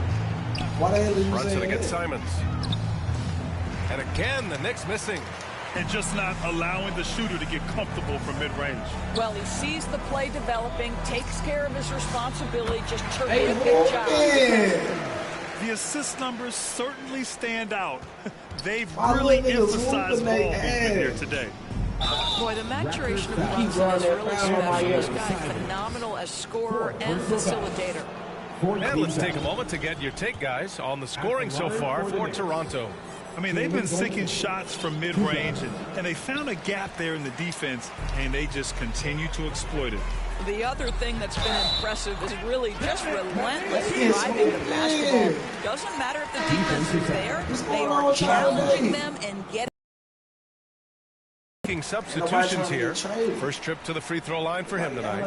Why the hell did you Runs say it that? against Simons. And again, the Knicks missing. And just not allowing the shooter to get comfortable from mid-range. Well, he sees the play developing, takes care of his responsibility, just terrific job. The assist numbers certainly stand out. They've really emphasized ball movement here today. Boy, the maturation of Brunson is really special. This guy phenomenal as scorer and facilitator. And let's take a moment to get your take, guys, on the scoring so far for Toronto. I mean, they've been sinking shots from mid-range, and they found a gap there in the defense, and they just continue to exploit it. The other thing that's been impressive is really just relentless driving the basketball. Doesn't matter if the defense is there, they are challenging them and getting. Substitutions here. First trip to the free throw line for him tonight.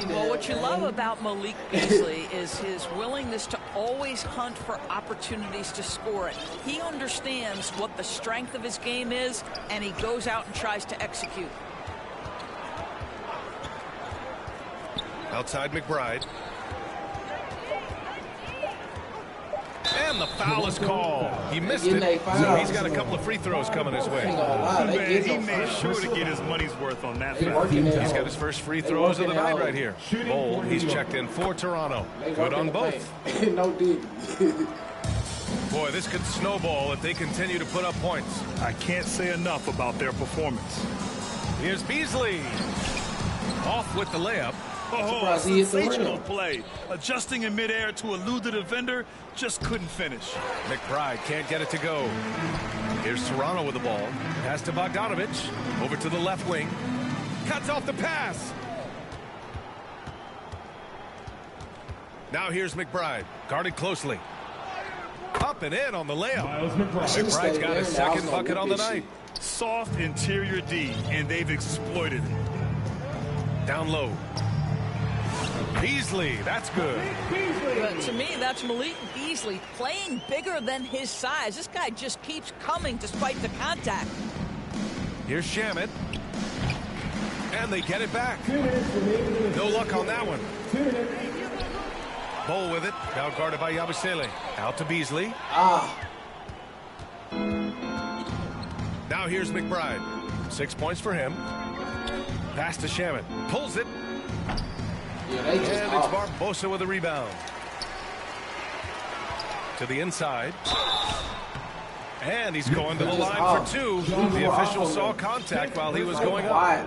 Well, what you love about Malik Beasley is his willingness to always hunt for opportunities to score it. He understands what the strength of his game is, and he goes out and tries to execute. Outside McBride. And the foul is called. He missed it, so he's got a couple of free throws coming his way. Man, he made sure to get his money's worth on that foul. He's got his first free throws of the night right here. Bold, he's checked in for Toronto. Good on both. No dig. Boy, this could snowball if they continue to put up points. I can't say enough about their performance. Here's Beasley. Off with the layup. Oh, a sensational play. Adjusting in midair to elude the defender, just couldn't finish. McBride can't get it to go. Here's Toronto with the ball. Pass to Bogdanovich. Over to the left wing. Cuts off the pass. Now here's McBride. Guarded closely. Up and in on the layup. McBride's got his second bucket on the night. Soft interior D, and they've exploited it. Down low. Beasley, that's good. But to me, that's Malik Beasley playing bigger than his size. This guy just keeps coming despite the contact. Here's Shamet. And they get it back. No luck on that one. Bol with it. Now guarded by Yabusele. Out to Beasley. Now here's McBride. 6 points for him. Pass to Shamet. Pulls it. And it's Barbosa with a rebound. To the inside. And he's going to the line for two. The official saw contact while he was going up.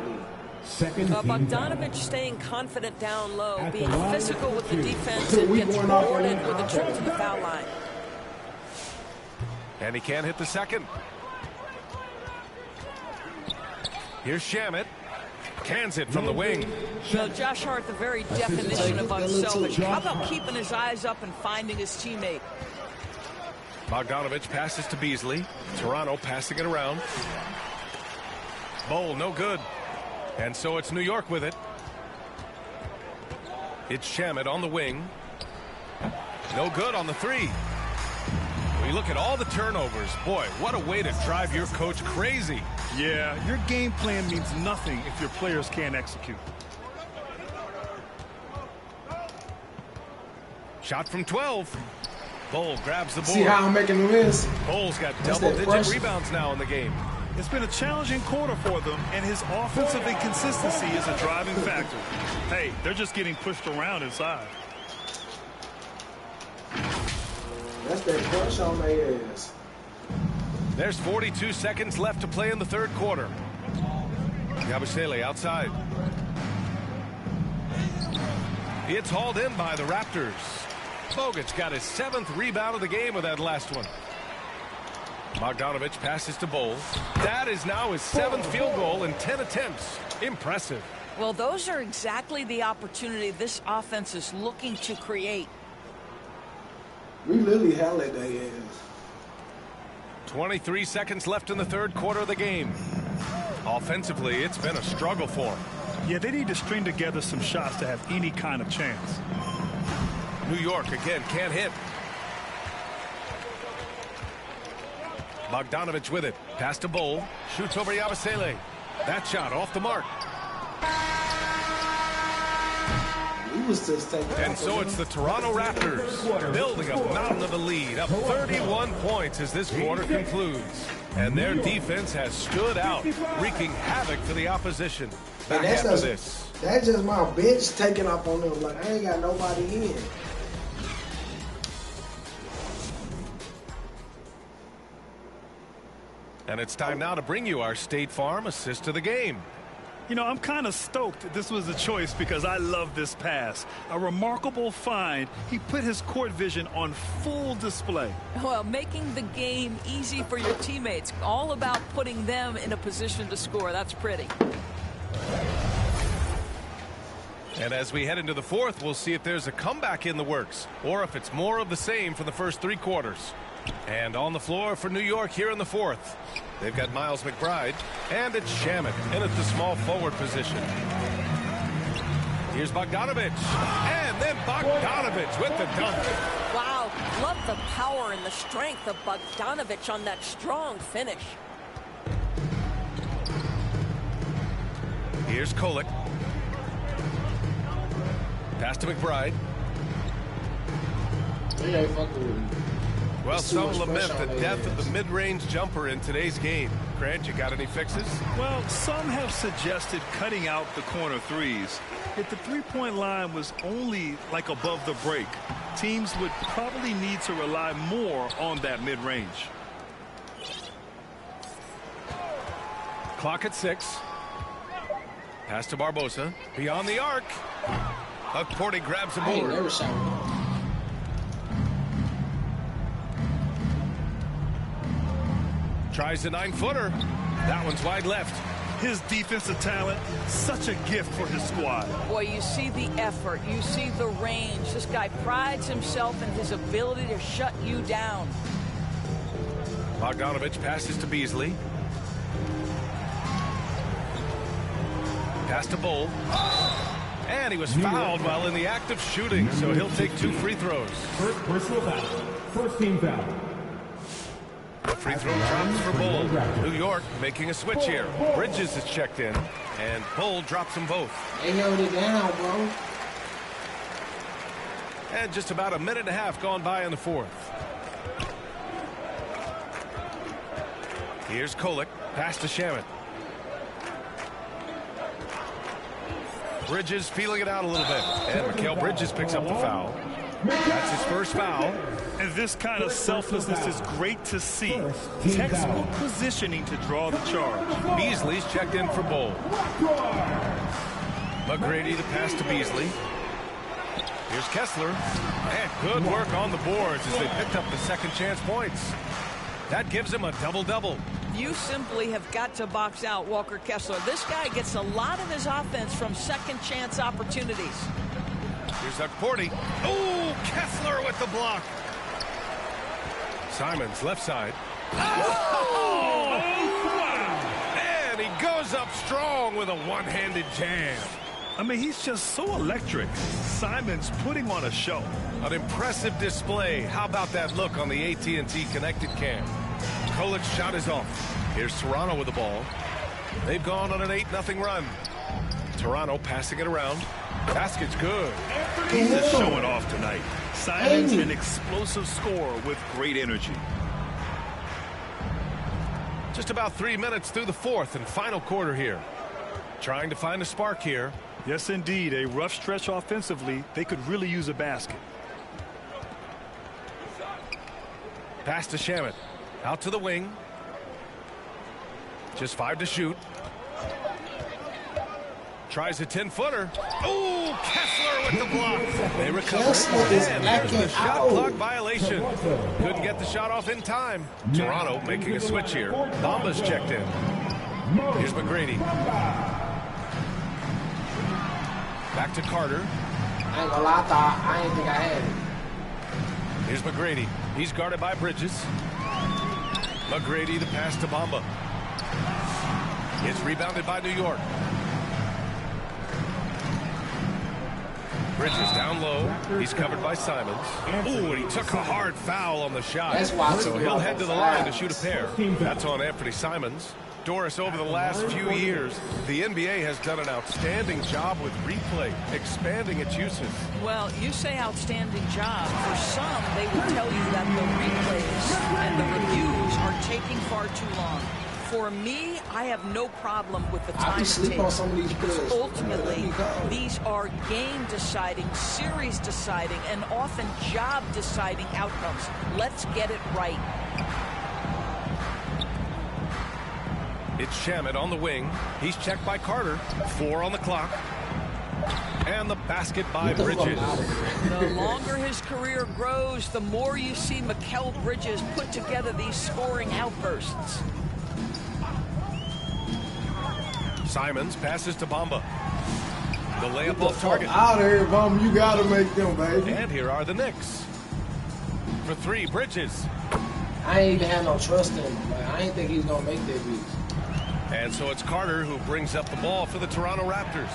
Bogdanovich staying confident down low, being physical with the defense, and gets rewarded with a trip to the foul line. And he can't hit the second. Here's Shamet. Cans it from the wing. You know, Josh Hart, the very definition of unselfish. How about keeping his eyes up and finding his teammate? Bogdanovich passes to Beasley. Toronto passing it around. Bol, no good. And so it's New York with it. It's Shamet on the wing. No good on the three. When you look at all the turnovers, boy, what a way to drive your coach crazy. Yeah, your game plan means nothing if your players can't execute. Shot from 12. Bol grabs the board. See how I'm making the list? Bol's got double-digit rebounds now in the game. It's been a challenging quarter for them, and his offensive inconsistency is a driving factor. Hey, they're just getting pushed around inside. That's that crush on their ass. There's 42 seconds left to play in the third quarter. Yabusele outside. It's hauled in by the Raptors. Bogut's got his 7th rebound of the game with that last one. Bogdanovich passes to Bol. That is now his 7th field goal in 10 attempts. Impressive. Well, those are exactly the opportunity this offense is looking to create. We literally hell at their ass. 23 seconds left in the third quarter of the game. Offensively, it's been a struggle for them. Yeah, they need to string together some shots to have any kind of chance. New York again can't hit. Bogdanovich with it. Pass to Bol. Shoots over Yabusele. That shot off the mark. He was just taking. And so it's the Toronto Raptors building a mountain of a lead, up 31 points as this quarter concludes. And their defense has stood out, wreaking havoc for the opposition. Back after this. That's just my bench taking up on them. Like, I ain't got nobody in. And it's time now to bring you our State Farm assist of the game. You know, I'm kind of stoked this was a choice because I love this pass. A remarkable find. He put his court vision on full display. Well, making the game easy for your teammates. All about putting them in a position to score. That's pretty. And as we head into the fourth, we'll see if there's a comeback in the works or if it's more of the same for the first 3 quarters. And on the floor for New York here in the fourth, they've got Miles McBride, and it's Shamet in at the small forward position. Here's Bogdanovich, and then Bogdanovich with the dunk. Wow, love the power and the strength of Bogdanovich on that strong finish. Here's Kolek. Pass to McBride. They ain't fucking with me. Well, some lament the death of the mid-range jumper in today's game. Grant, you got any fixes? Well, some have suggested cutting out the corner threes. If the three-point line was only like above the break, teams would probably need to rely more on that mid-range. Clock at 6. Pass to Barbosa. Beyond the arc. Porty grabs the board. Tries the 9-footer. That one's wide left. His defensive talent, such a gift for his squad. Boy, you see the effort. You see the range. This guy prides himself in his ability to shut you down. Bogdanovich passes to Beasley. Pass to Bol. And he was fouled while in the act of shooting, so he'll take 2 free throws. First personal foul. First team foul. The free throw drops for Bull. New York making a switch here. Bridges is checked in, and Bull drops them both. They held it down, bro. And just about a minute and a half gone by in the fourth. Here's Kolek, pass to Shamet. Bridges feeling it out a little bit. And Mikal Bridges picks up the foul. That's his first foul. And this kind of selflessness is great to see. Textbook positioning to draw the charge. Beasley's checked in for Bull. McGrady the pass to Beasley. Here's Kessler. And good work on the boards as they picked up the second chance points. That gives him a double-double. You simply have got to box out Walker Kessler. This guy gets a lot of his offense from second chance opportunities. Here's Porty. Oh, Kessler with the block. Simons left side. Oh! And he goes up strong with a one-handed jam. I mean, he's just so electric. Simons putting on a show. An impressive display. How about that look on the AT&T connected cam? Kolik's shot is off. Here's Toronto with the ball. They've gone on an 8-0 run. Toronto passing it around. Basket's good. He's just showing off tonight. Simons, an explosive scorer with great energy. Just about 3 minutes through the fourth and final quarter here. Trying to find a spark here. Yes, indeed. A rough stretch offensively. They could really use a basket. Pass to Shamet. Out to the wing. Just 5 to shoot. Tries a 10-footer. Oh, Kessler with the block. They recover. And there's the shot clock violation. Couldn't get the shot off in time. Toronto making a switch here. Bamba's checked in. Here's McGrady. Back to Carter. I ain't gonna lie, I didn't think I had it. Here's McGrady. He's guarded by Bridges. McGrady the pass to Bamba. It's rebounded by New York. Bridges down low. He's covered by Simons. Ooh, and he took a hard foul on the shot. So he'll head to the line to shoot a pair. That's on Anthony Simons. Doris, over the last few years, the NBA has done an outstanding job with replay, expanding its uses. Well, you say outstanding job. For some, they would tell you that the replays and the reviews are taking far too long. For me, I have no problem with the time it takes. On some of these because ultimately, these are game-deciding, series-deciding, and often job-deciding outcomes. Let's get it right. It's Shamet on the wing. He's checked by Carter. 4 on the clock. And the basket by Bridges. The longer his career grows, the more you see Mikal Bridges put together these scoring outbursts. Simons passes to Bamba. The layup off target. Out of here, Bamba. You got to make them, baby. And here are the Knicks. For 3, Bridges. I ain't even had no trust in him. Like, I ain't think he was going to make that beat. And so it's Carter who brings up the ball for the Toronto Raptors.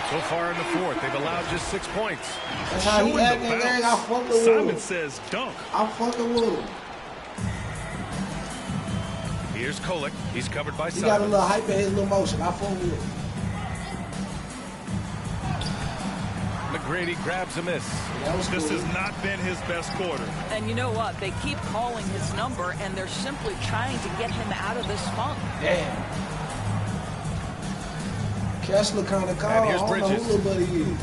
So far in the fourth, they've allowed just 6 points. That's how he acting, gang. I fucking with him. Simon says dunk. I'm fucking with him. Here's Kolek. He's covered by Simons. He got a little hype in his little motion. I fuck with him. McGrady grabs a miss. This has not been his best quarter. And you know what? They keep calling his number, and they're simply trying to get him out of this funk. Damn. Kessler kind of cold. And here's I don't know Bridges. who little buddy is.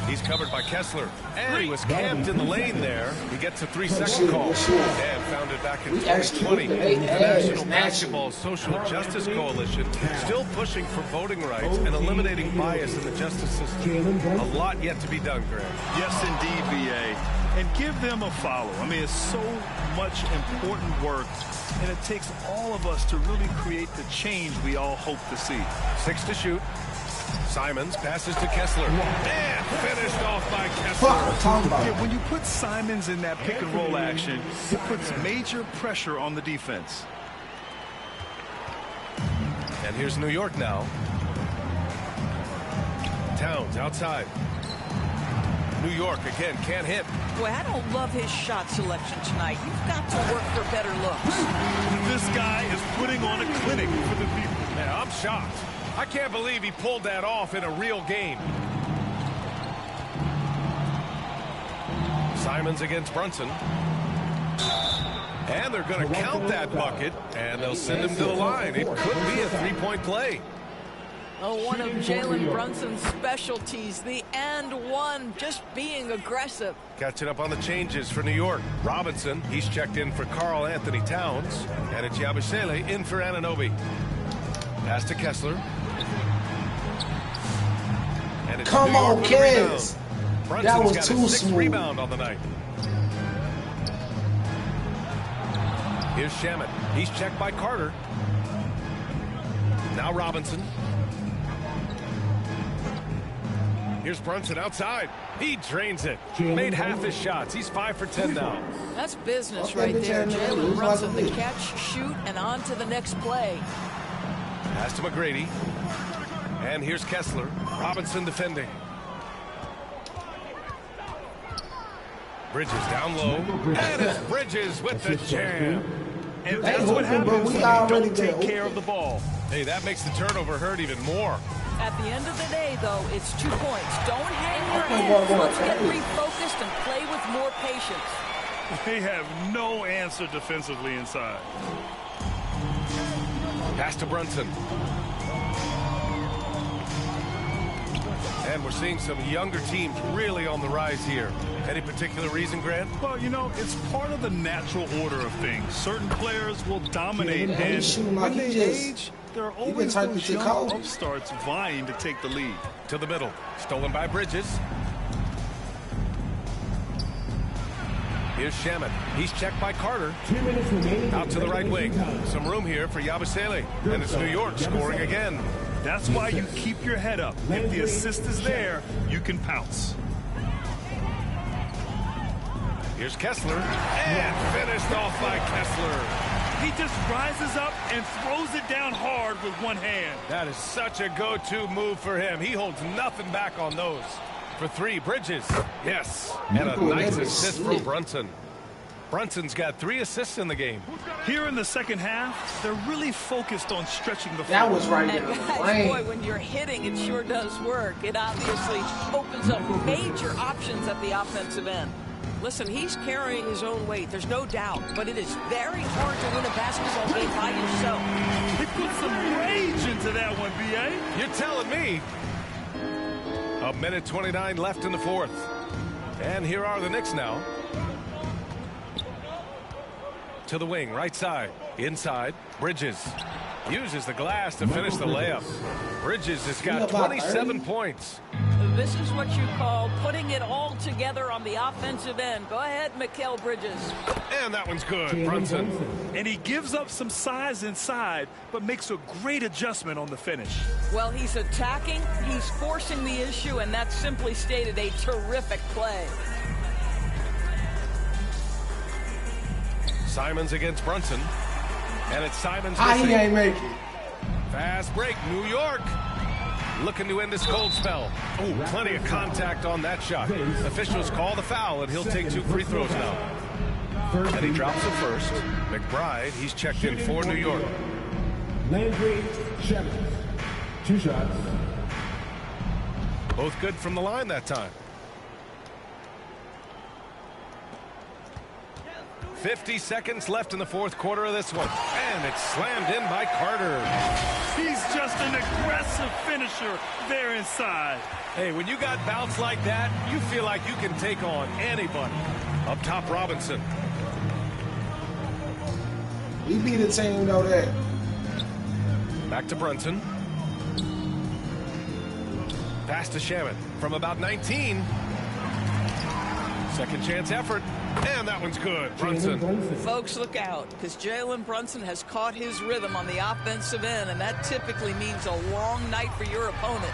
He's covered by Kessler. And he was camped in the lane there. He gets a 3-second call. And found it back in 2020. The National Basketball Social Justice Coalition still pushing for voting rights and eliminating bias in the justice system. A lot yet to be done, Greg. Yes, indeed, VA. And give them a follow. I mean, it's so much important work, and it takes all of us to really create the change we all hope to see. 6 to shoot. Simons passes to Kessler. And finished off by Kessler. Yeah, when you put Simons in that pick and roll action, it puts major pressure on the defense. And here's New York now. Towns outside. New York again, can't hit. Boy, I don't love his shot selection tonight. You've got to work for better looks. This guy is putting on a clinic for the people. Yeah, I'm shocked. I can't believe he pulled that off in a real game. Simons against Brunson. And they're going to count that bucket, and they'll send him to the line. It could be a three-point play. Oh, one of Jalen Brunson's specialties, the and one, just being aggressive. Catching up on the changes for New York. Robinson, he's checked in for Karl Anthony Towns. And it's Yabusele in for Anunoby. Pass to Kessler. And it's Come on, kids. That was got too a 6th smooth. rebound on the night. Here's Shamet. He's checked by Carter. Now Robinson. Here's Brunson outside. He drains it. Made half his shots. He's 5 for 10 now. That's business right there. Jalen Brunson, the catch, shoot, and on to the next play. Pass to McGrady. And here's Kessler. Robinson defending. Bridges down low. And it's Bridges with the jam. And that's what happens when you don't take care of the ball. Hey, that makes the turnover hurt even more. At the end of the day, though, it's 2 points. Don't hang your head. Let's get refocused and play with more patience. They have no answer defensively inside. Pass to Brunson. And we're seeing some younger teams really on the rise here. Any particular reason, Grant? Well, you know, it's part of the natural order of things. Certain players will dominate, and when they age, there are always those young upstarts vying to take the lead. To the middle. Stolen by Bridges. Here's Shamet. He's checked by Carter. 2 minutes remaining. Out to the right wing. Some room here for Yabusele. And it's New York scoring again. That's why you keep your head up. If the assist is there, you can pounce. Here's Kessler. And finished off by Kessler. He just rises up and throws it down hard with one hand. That is such a go-to move for him. He holds nothing back on those. For 3, Bridges. Yes. And a nice assist from Brunson. Brunson's got 3 assists in the game. Here in the second half, they're really focused on stretching the floor. That was right there. And guys, boy, when you're hitting, it sure does work. It obviously opens up major options at the offensive end. Listen, he's carrying his own weight. There's no doubt. But it is very hard to win a basketball game by yourself. He put some rage into that one, B.A. You're telling me. 1:29 left in the 4th. And here are the Knicks now. To the wing, right side. Inside, Bridges. Uses the glass to finish the layup. Bridges has got 27 points. This is what you call putting it all together on the offensive end. Go ahead, Mikal Bridges. And that one's good, Brunson. And he gives up some size inside, but makes a great adjustment on the finish. Well, he's attacking, he's forcing the issue, and that's simply stated a terrific play. Simons against Brunson. And it's Simons He missing. ain't make it. Fast break, New York. Looking to end this cold spell. Oh, plenty of contact on that shot. Officials call the foul, and he'll take 2 free throws now. And he drops it first. McBride, he's checked in for New York. Landry Shamet. 2 shots. Both good from the line that time. 50 seconds left in the 4th quarter of this one. And it's slammed in by Carter. He's just an aggressive finisher there inside. Hey, when you got bounce like that, you feel like you can take on anybody. Up top, Robinson. We beat the team, though, that. Back to Brunson. Pass to Shamet from about 19. Second chance effort. And that one's good, Brunson. Folks, look out, because Jalen Brunson has caught his rhythm on the offensive end, and that typically means a long night for your opponent.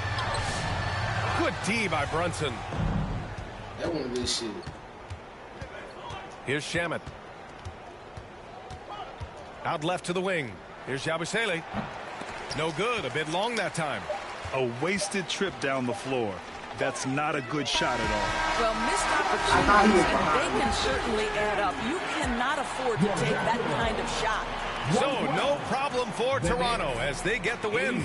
Good D by Brunson. That one good shit. Here's Shamet. Out left to the wing. Here's Yabusele. No good. A bit long that time. A wasted trip down the floor. That's not a good shot at all. Well, missed opportunities, and they can certainly add up. You cannot afford to take that kind of shot. So, no problem for Toronto as they get the win.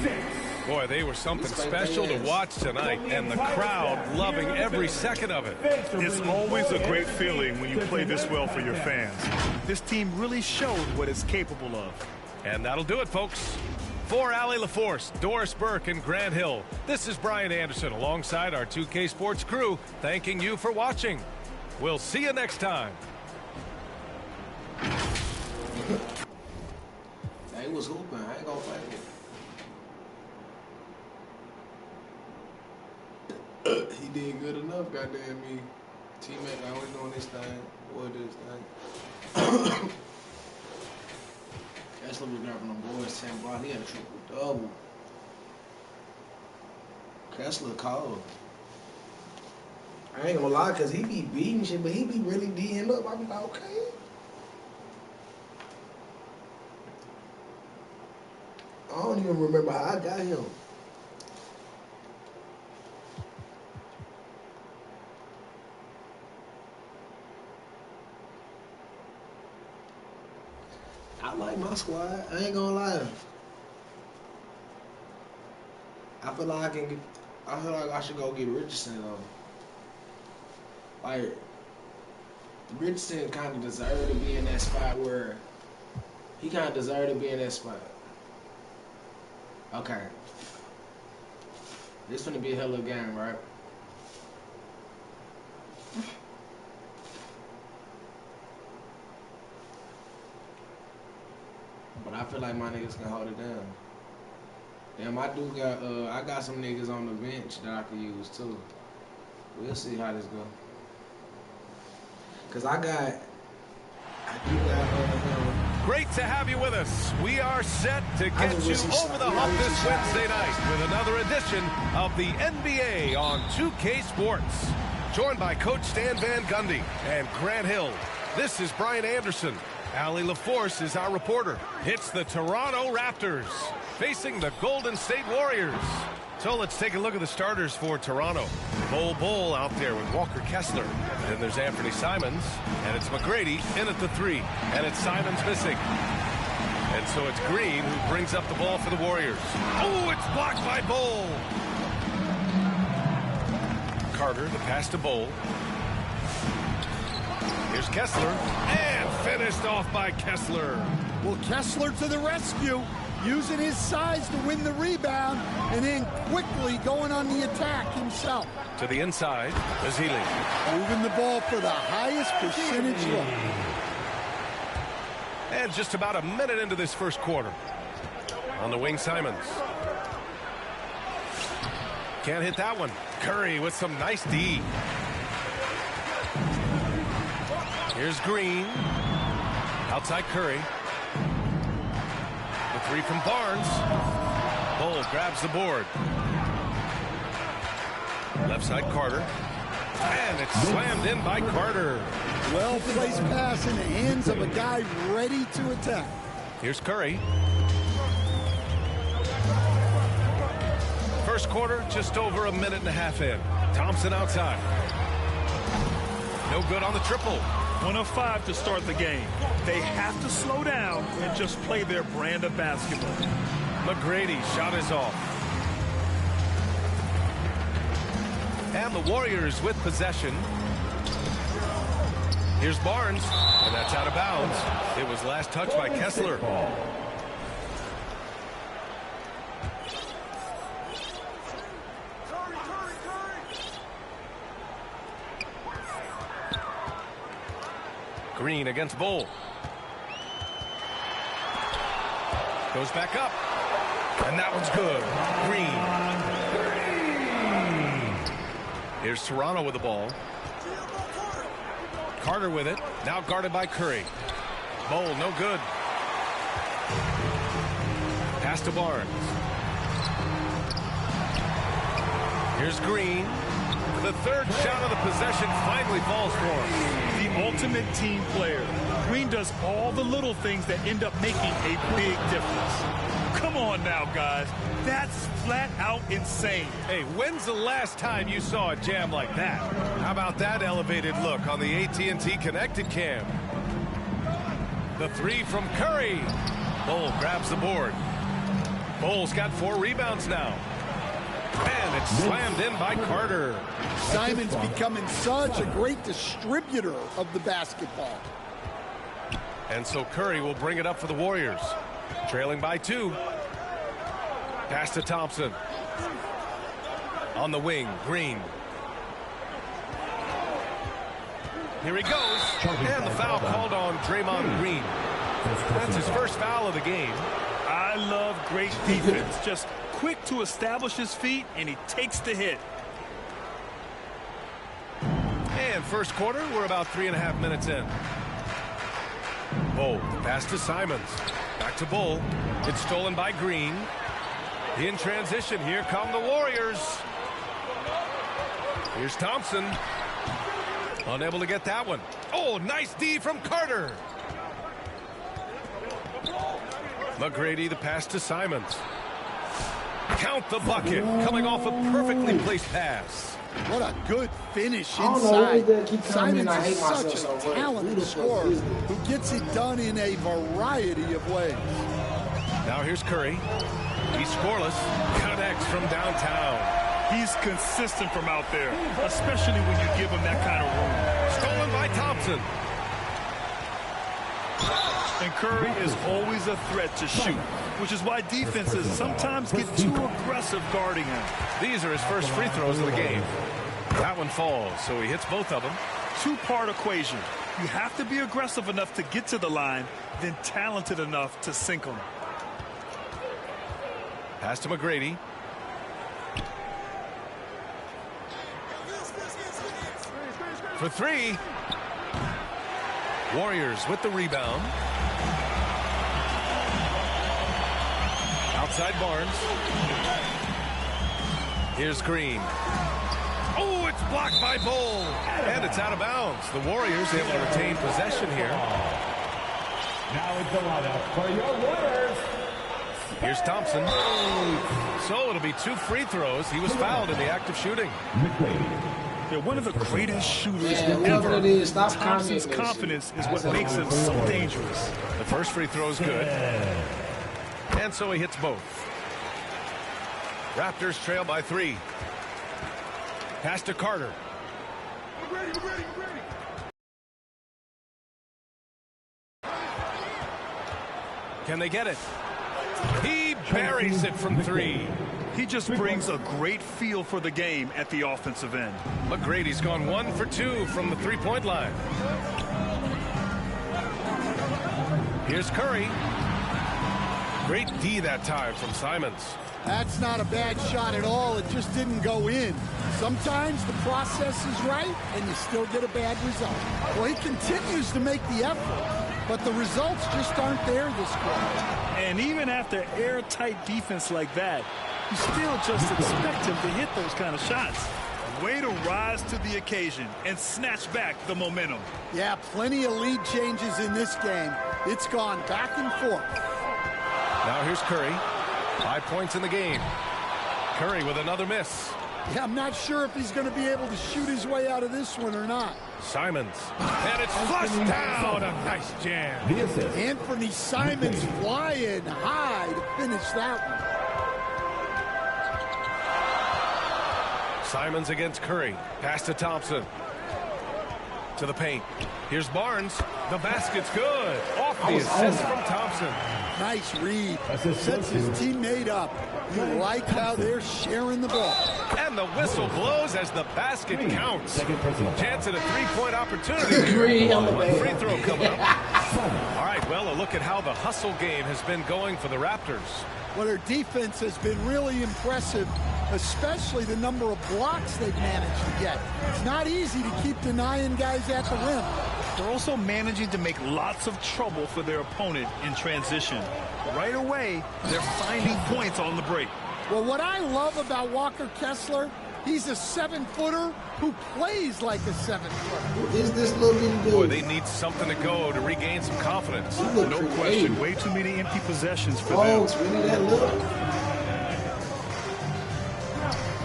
Boy, they were something special to watch tonight, and the crowd loving every second of it. It's always a great feeling when you play this well for your fans. This team really showed what it's capable of. And that'll do it, folks. For Allie LaForce, Doris Burke, and Grant Hill, this is Brian Anderson alongside our 2K Sports crew, thanking you for watching. We'll see you next time. He was hooping. I ain't gonna fake it. He did good enough, goddamn me. Teammate always doing this thing. Boy, this thing. Kessler was grabbing them boys 10 blocks. He had a triple-double. Kessler cold. I ain't gonna lie, because he be beating shit, but he be really D'ing up. I be like, okay. I don't even remember how I got him. I like my squad. I ain't gonna lie. I feel like I should go get Richardson though. Like Richardson kind of deserved to be in that spot where he kind of deserved to be in that spot. Okay. This is gonna be a hell of a game, right? But I feel like my niggas can hold it down. Damn, I got some niggas on the bench that I can use too. We'll see how this go. Cause I do got Great to have you with us. We are set to get you over the hump this Wednesday night with another edition of the NBA on 2K Sports. Joined by Coach Stan Van Gundy and Grant Hill. This is Brian Anderson. Allie LaForce is our reporter. It's the Toronto Raptors facing the Golden State Warriors. So let's take a look at the starters for Toronto. Bull out there with Walker Kessler. Then there's Anthony Simons. And it's McGrady in at the 3. And it's Simons missing. And so it's Green who brings up the ball for the Warriors. Oh, it's blocked by Bull. Carter, the pass to Bull. Here's Kessler. And finished off by Kessler. Well, Kessler to the rescue. Using his size to win the rebound, and then quickly going on the attack himself. To the inside, Bazili. Moving the ball for the highest percentage look. And just about a minute into this first quarter. On the wing, Simons. Can't hit that one. Curry with some nice D. Here's Green. Outside Curry. 3 from Barnes. Bull grabs the board. Left side Carter. And it's slammed in by Carter. Well-placed pass in the hands of a guy ready to attack. Here's Curry. First quarter, just over a minute and a half in. Thompson outside. No good on the triple. 1 of 5 to start the game. They have to slow down and just play their brand of basketball. McGrady shot is off. And the Warriors with possession. Here's Barnes, and that's out of bounds. It was last touched by Kessler. Green against Bull. Goes back up. And that one's good. Green. Here's Toronto with the ball. Carter with it. Now guarded by Curry. Bull, no good. Pass to Barnes. Here's Green. The third shot of the possession finally falls for him. The ultimate team player. Green does all the little things that end up making a big difference. Come on, on now, guys. That's flat out insane. Hey, when's the last time you saw a jam like that? How about that elevated look on the AT&T Connected Cam? The three from Curry. Bull grabs the board. Bull's got 4 rebounds now. And it's slammed in by Carter. Simon's becoming such a great distributor of the basketball. And so Curry will bring it up for the Warriors. Trailing by 2. Pass to Thompson. On the wing, Green. Here he goes. And the foul called on Draymond Green. That's his first foul of the game. I love great defense. Just quick to establish his feet, and he takes the hit. And first quarter, we're about 3.5 minutes in. Bull, pass to Simons. Back to Bull. It's stolen by Green. In transition, here come the Warriors. Here's Thompson. Unable to get that one. Oh, nice D from Carter. McGrady, the pass to Simons. Count the bucket, coming off a perfectly placed pass. What a good finish inside. Simons is such a talented scorer who gets it done in a variety of ways. Now here's Curry. He's scoreless. Connects from downtown. He's consistent from out there, especially when you give him that kind of room. Stolen by Thompson. And Curry is always a threat to shoot, which is why defenses sometimes get too aggressive guarding him. These are his first free throws of the game. That one falls, so he hits both of them. Two-part equation. You have to be aggressive enough to get to the line, then talented enough to sink them. Pass to McGrady. For 3. Warriors with the rebound. Outside Barnes. Here's Green. Oh, it's blocked by Bull. And it's out of bounds. The Warriors able to retain possession here. Now it's the lineup for your Warriors. Here's Thompson. So it'll be 2 free throws. He was fouled in the act of shooting. They're one of the greatest shooters ever. Thompson's confidence is what makes him so dangerous. The first free throw is good. And so he hits both. Raptors trail by 3. Pass to Carter. Can they get it? He buries it from 3. He just brings a great feel for the game at the offensive end. McGrady's gone 1 for 2 from the 3-point line. Here's Curry. Great D that time from Simons. That's not a bad shot at all. It just didn't go in. Sometimes the process is right and you still get a bad result. Well, he continues to make the effort, but the results just aren't there this quarter. And even after airtight defense like that, you still just expect him to hit those kind of shots. Way to rise to the occasion and snatch back the momentum. Yeah, plenty of lead changes in this game. It's gone back and forth. Now here's Curry. 5 points in the game. Curry with another miss. Yeah, I'm not sure if he's going to be able to shoot his way out of this one or not. Simons. And it's flushed down. A nice jam. Anthony Simons flying high to finish that one. Simons against Curry. Pass to Thompson. To the paint. Here's Barnes. The basket's good. Off the assist from Thompson. Nice read. Sets his teammate up. You like how they're sharing the ball. And the whistle blows as the basket counts. Chance at a 3-point opportunity. One free throw coming up. All right, well, a look at how the hustle game has been going for the Raptors. Well, their defense has been really impressive, especially the number of blocks they've managed to get. It's not easy to keep denying guys at the rim. They're also managing to make lots of trouble for their opponent in transition. Right away, they're finding points on the break. Well, what I love about Walker Kessler He's a 7-footer who plays like a 7-footer. Who is this little dude? Boy, they need something to go to regain some confidence. No question. Way too many empty possessions for them. Oh, it's really that little?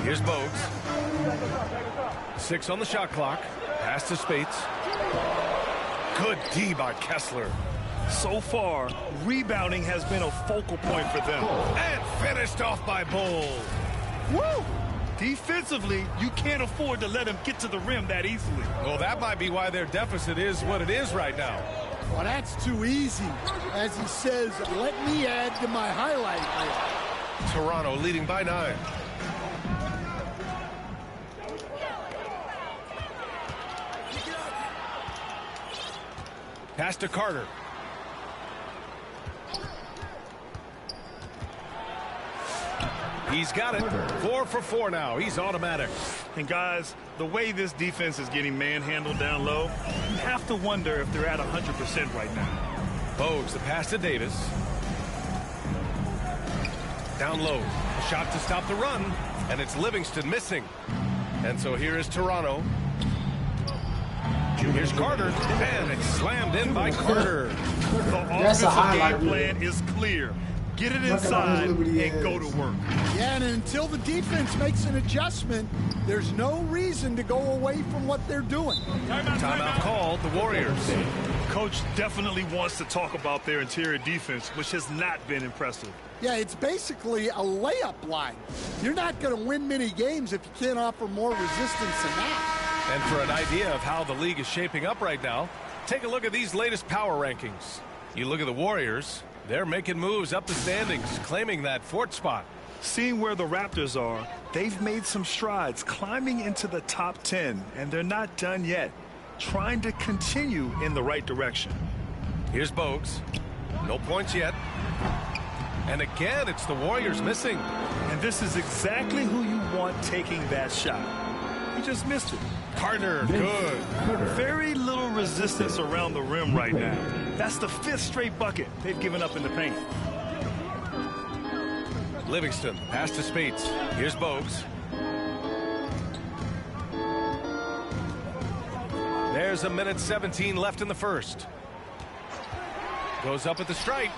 Here's Bogues. 6 on the shot clock. Pass to Spates. Good D by Kessler. So far, rebounding has been a focal point for them. And finished off by Bull. Woo! Defensively, you can't afford to let him get to the rim that easily. Well, that might be why their deficit is what it is right now. Well, that's too easy. As he says, let me add to my highlight reel. Toronto leading by 9. Pass to Carter. He's got it. 4 for 4 now. He's automatic. And guys, the way this defense is getting manhandled down low, you have to wonder if they're at 100% right now. Bogues, the pass to Davis. Down low. A shot to stop the run. And it's Livingston missing. And so here is Toronto. Here's Carter. And it's slammed in by Carter. The offensive game plan is clear. Get it inside and go to work. Yeah, and until the defense makes an adjustment, there's no reason to go away from what they're doing. Timeout called, the Warriors. Coach definitely wants to talk about their interior defense, which has not been impressive. Yeah, it's basically a layup line. You're not going to win many games if you can't offer more resistance than that. And for an idea of how the league is shaping up right now, take a look at these latest power rankings. You look at the Warriors. They're making moves up the standings, claiming that 4th spot. Seeing where the Raptors are, they've made some strides climbing into the top 10, and they're not done yet, trying to continue in the right direction. Here's Bogues. No points yet. And again, it's the Warriors missing. And this is exactly who you want taking that shot. He just missed it. Carter, good. Very little resistance around the rim right now. That's the 5th straight bucket they've given up in the paint. Livingston, pass to Spates. Here's Bogues. There's a minute 17 left in the first. Goes up at the stripe.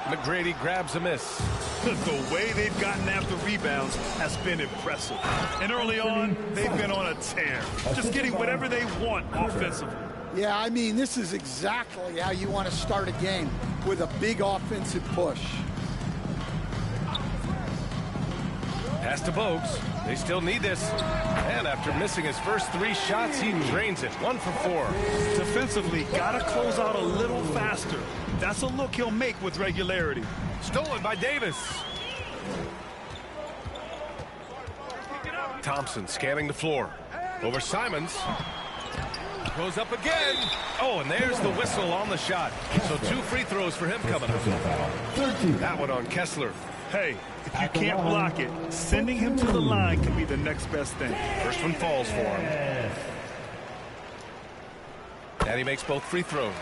McGrady grabs a miss. The way they've gotten after rebounds has been impressive. And early on, they've been on a tear. Just getting whatever they want offensively. Yeah, I mean, this is exactly how you want to start a game, with a big offensive push. Pass to Bogues. They still need this. And after missing his first 3 shots, he drains it. 1 for 4. Defensively, got to close out a little faster. That's a look he'll make with regularity. Stolen by Davis. Thompson scanning the floor. Over Simons. Goes up again. Oh, and there's the whistle on the shot. So 2 free throws for him coming up. That one on Kessler. Hey, if you can't block it, sending him to the line can be the next best thing. First one falls for him. And he makes both free throws.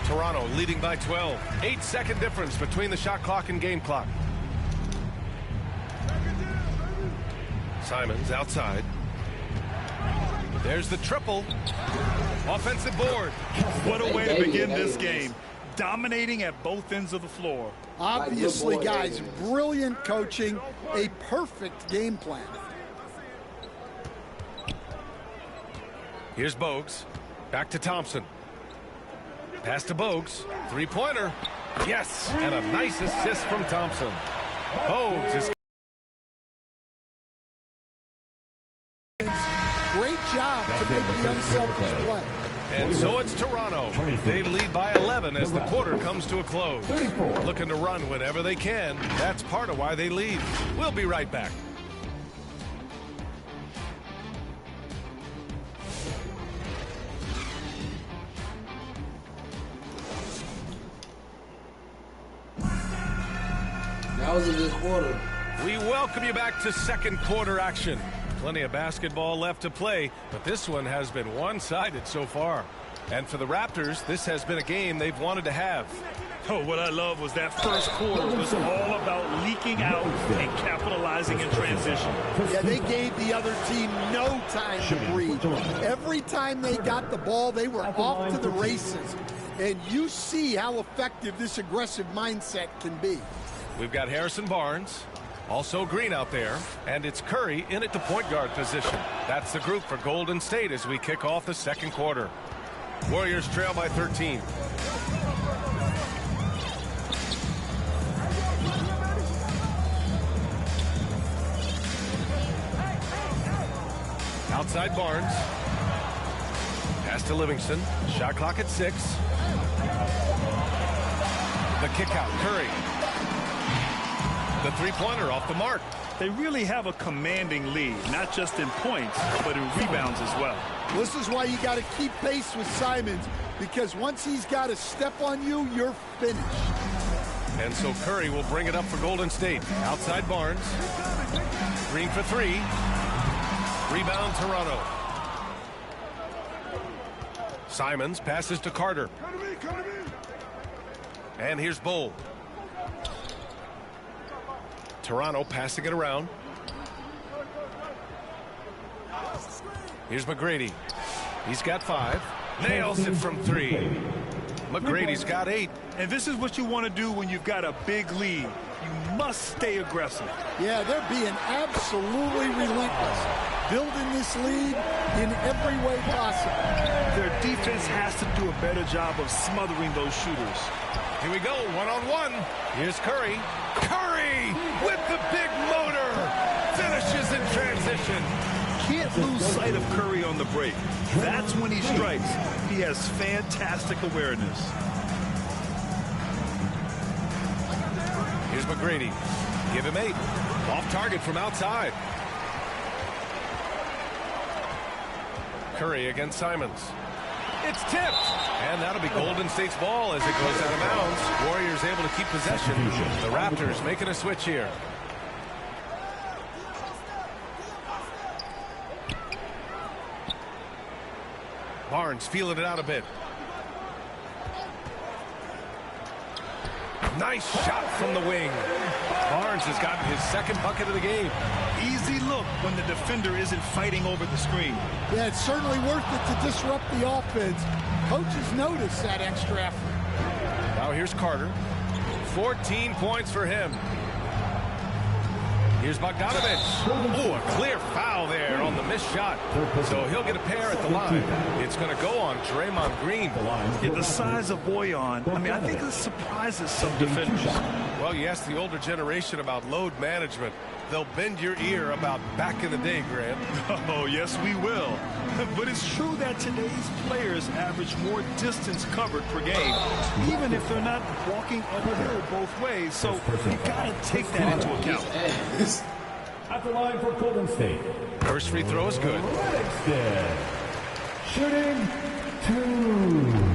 Toronto leading by 12. 8-second difference between the shot clock and game clock. Simons outside. There's the triple. Offensive board. What a way to begin this game. Dominating at both ends of the floor. Obviously, guys, brilliant coaching, a perfect game plan. Here's Bogues. Back to Thompson. Pass to Bogues. 3-pointer. Yes, and a nice assist from Thompson. Bogues is... Great job to make the unselfish play. And so it's Toronto. They lead by 11 as the quarter comes to a close. Looking to run whenever they can. That's part of why they lead. We'll be right back. That was a good quarter. We welcome you back to second quarter action. Plenty of basketball left to play, but this one has been one-sided so far. And for the Raptors, this has been a game they've wanted to have. Oh, what I love was that first quarter was all about leaking out and capitalizing in transition. Yeah, they gave the other team no time to breathe. Every time they got the ball, they were off to the races. And you see how effective this aggressive mindset can be. We've got Harrison Barnes, also Green out there, and it's Curry in at the point guard position. That's the group for Golden State as we kick off the second quarter. Warriors trail by 13. Outside Barnes. Pass to Livingston. Shot clock at 6. The kick out, Curry. The three-pointer off the mark. They really have a commanding lead, not just in points, but in rebounds as well. This is why you got to keep pace with Simons, because once he's got a step on you, you're finished. And so Curry will bring it up for Golden State. Outside Barnes. Green for 3. Rebound Toronto. Simons passes to Carter. And here's Bull. Toronto passing it around. Here's McGrady. He's got 5. Nails it from 3. McGrady's got 8. And this is what you want to do when you've got a big lead. You must stay aggressive. Yeah, they're being absolutely relentless, building this lead in every way possible. Their defense has to do a better job of smothering those shooters. Here we go, one-on-one. Here's Curry. Curry with the big motor. Finishes in transition. Can't lose sight of Curry on the break. That's when he strikes. He has fantastic awareness. Here's McGrady. Give him 8. Off target from outside. Curry against Simons. It's tipped. And that'll be Golden State's ball as it goes out of bounds. Warriors able to keep possession. The Raptors making a switch here. Barnes feeling it out a bit. Nice shot from the wing. Barnes has gotten his second bucket of the game. Easy look when the defender isn't fighting over the screen. Yeah, it's certainly worth it to disrupt the offense. Coaches notice that extra effort. Now here's Carter. 14 points for him. Here's Bogdanovich. Oh, a clear foul there on the missed shot. So he'll get a pair at the line. It's going to go on Draymond Green. Yeah, the size of Boyan, I think this surprises some defenders. Well, you ask the older generation about load management. They'll bend your ear about back in the day, Grant. Oh, yes, we will. But it's true that today's players average more distance covered per game, even if they're not walking uphill both ways. So you've got to take that into account. At the line for Golden State. First free throw is good. Shooting 2.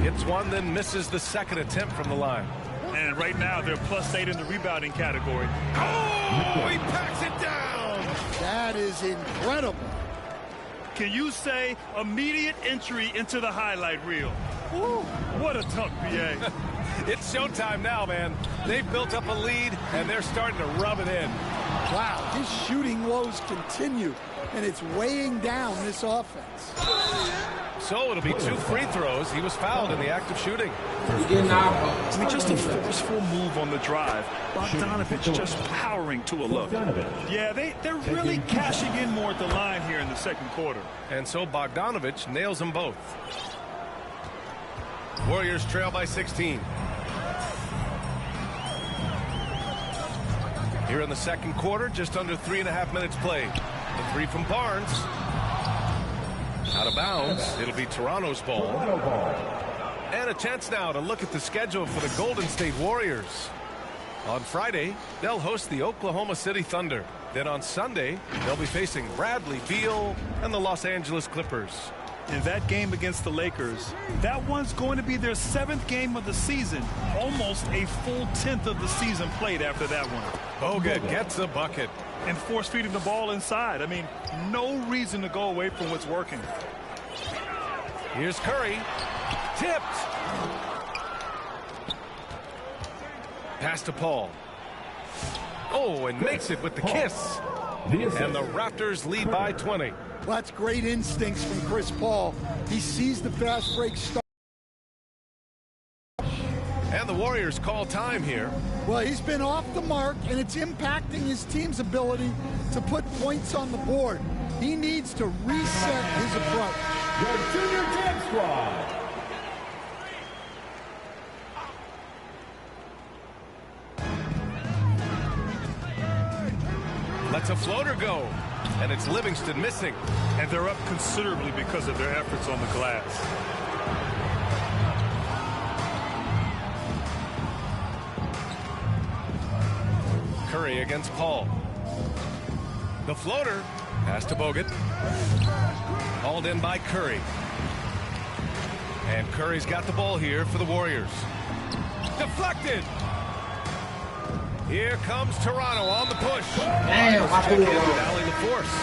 Hits one, then misses the second attempt from the line. And right now, they're +8 in the rebounding category. Oh, he packs it down. That is incredible. Can you say immediate entry into the highlight reel? Woo, what a dunk, BA. It's showtime now, man. They've built up a lead, and they're starting to rub it in. Wow, his shooting woes continue, and it's weighing down this offense. So it'll be 2 free throws. He was fouled in the act of shooting. Just a forceful move on the drive. Bogdanovich just powering to a look. Yeah, they're really cashing in more at the line here in the second quarter. And so Bogdanovich nails them both. Warriors trail by 16. Here in the second quarter, just under 3.5 minutes played. The 3 from Barnes. Out of bounds. It'll be Toronto's ball. And a chance now to look at the schedule for the Golden State Warriors. On Friday, they'll host the Oklahoma City Thunder. Then on Sunday, they'll be facing Bradley Beal and the Los Angeles Clippers. In that game against the Lakers, that one's going to be their 7th game of the season. Almost a full 10th of the season played after that one. Bogut gets a bucket. And force feeding the ball inside. No reason to go away from what's working. Here's Curry. Tipped. Pass to Paul. Oh, and makes it with the kiss. And the Raptors lead by 20. Well, that's great instincts from Chris Paul. He sees the fast break start. And the Warriors call time here. Well, he's been off the mark, and it's impacting his team's ability to put points on the board. He needs to reset his approach. The Junior Tag Squad. Lets a floater go. And it's Livingston missing. And they're up considerably because of their efforts on the glass. Curry against Paul. The floater. Pass to Bogut. Hauled in by Curry. And Curry's got the ball here for the Warriors. Deflected. Here comes Toronto on the push. Damn, Allie the force.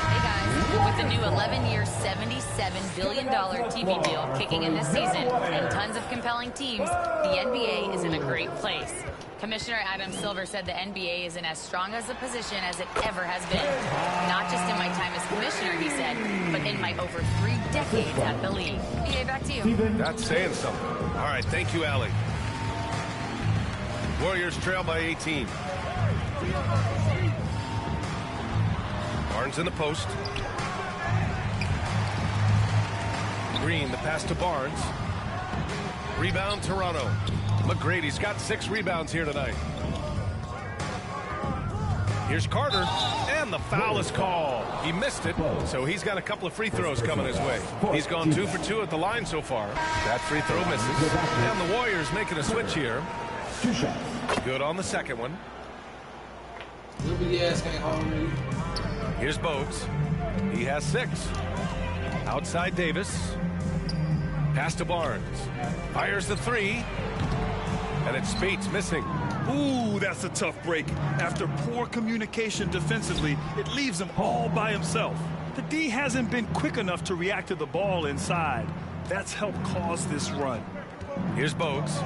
Hey guys, with the new 11-year, $77 billion TV deal kicking in this season and tons of compelling teams, the NBA is in a great place. Commissioner Adam Silver said the NBA is in as strong as a position as it ever has been. Not just in my time as commissioner, he said, but in my over 3 decades at the league. EA, back to you. That's saying something. All right, thank you, Allie. Warriors trail by 18. Barnes in the post. Green, the pass to Barnes. Rebound, Toronto. McGrady's got 6 rebounds here tonight. Here's Carter, and the foul is called. He missed it, so he's got a couple of free throws coming his way. He's gone 2 for 2 at the line so far. That free throw misses. And the Warriors making a switch here. Good on the second one. Here's Bogues. He has 6. Outside Davis. Pass to Barnes. Fires the 3. And it's Spates missing. Ooh, that's a tough break. After poor communication defensively, it leaves him all by himself. The D hasn't been quick enough to react to the ball inside. That's helped cause this run. Here's Bogues.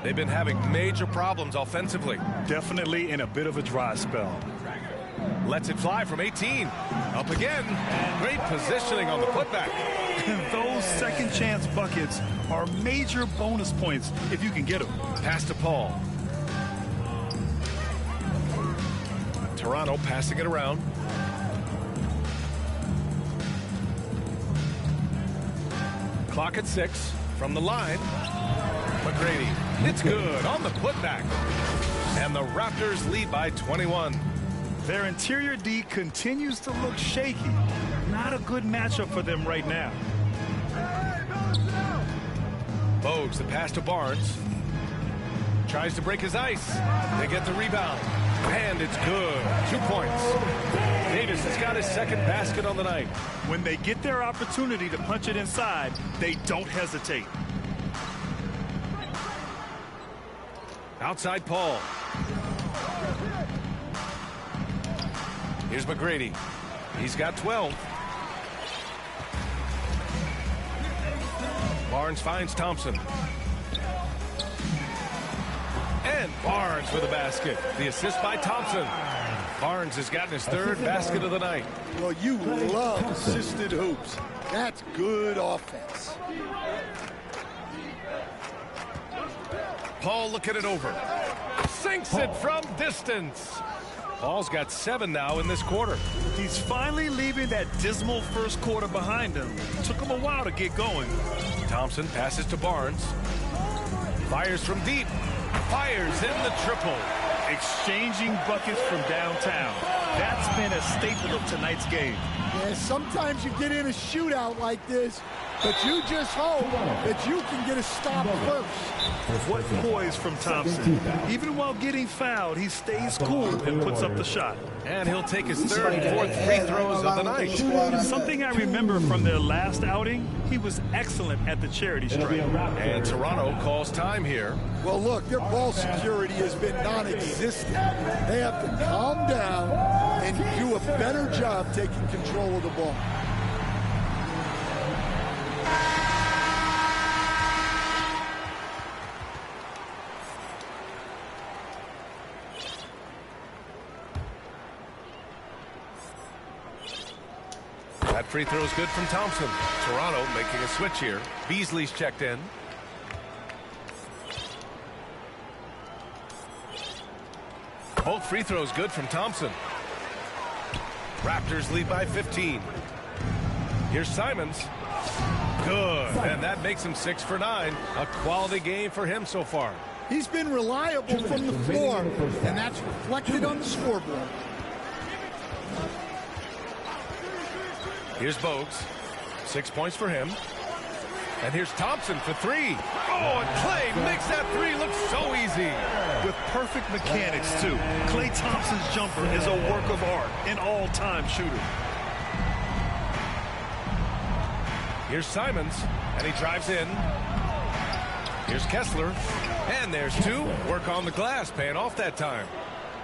They've been having major problems offensively. Definitely in a bit of a dry spell. Lets it fly from 18. Up again. Great positioning on the putback. Those second chance buckets are major bonus points if you can get them. Pass to Paul. Toronto passing it around. Clock at 6 from the line. McGrady. It's good on the putback. And the Raptors lead by 21. Their interior D continues to look shaky. Not a good matchup for them right now. Bogues, the pass to Barnes. Tries to break his ice. They get the rebound. And it's good. 2 points. Davis has got his second basket on the night. When they get their opportunity to punch it inside, they don't hesitate. Outside Paul. Here's McGrady. He's got 12. Barnes finds Thompson. And Barnes with a basket. The assist by Thompson. Barnes has gotten his 3rd basket of the night. Well, you love assisted hoops. That's good offense. Paul looking it over. Sinks it from distance. Paul's got 7 now in this quarter. He's finally leaving that dismal first quarter behind him. Took him a while to get going. Thompson passes to Barnes. Fires from deep. Fires in the triple. Exchanging buckets from downtown. That's been a staple of tonight's game. Yeah, sometimes you get in a shootout like this, but you just hope that you can get a stop first. What poise from Thompson. Even while getting fouled, he stays cool and puts up the shot. And he'll take his 3rd and 4th free throws of the night. Something I remember from their last outing, he was excellent at the charity stripe. And Toronto calls time here. Well, look, their ball security has been non-existent. They have to calm down and do a better job taking control of the ball. Both free throws good from Thompson. Toronto making a switch here. Beasley's checked in. Both free throws good from Thompson. Raptors lead by 15. Here's Simons. Good. And that makes him 6 for 9. A quality game for him so far. He's been reliable from the floor, and that's reflected on the scoreboard. Here's Bogues. 6 points for him. And here's Thompson for 3. Oh, and Clay makes that 3 look so easy. With perfect mechanics, too. Klay Thompson's jumper is a work of art, an all-time shooter. Here's Simons, and he drives in. Here's Kessler, and there's 2. Work on the glass, paying off that time.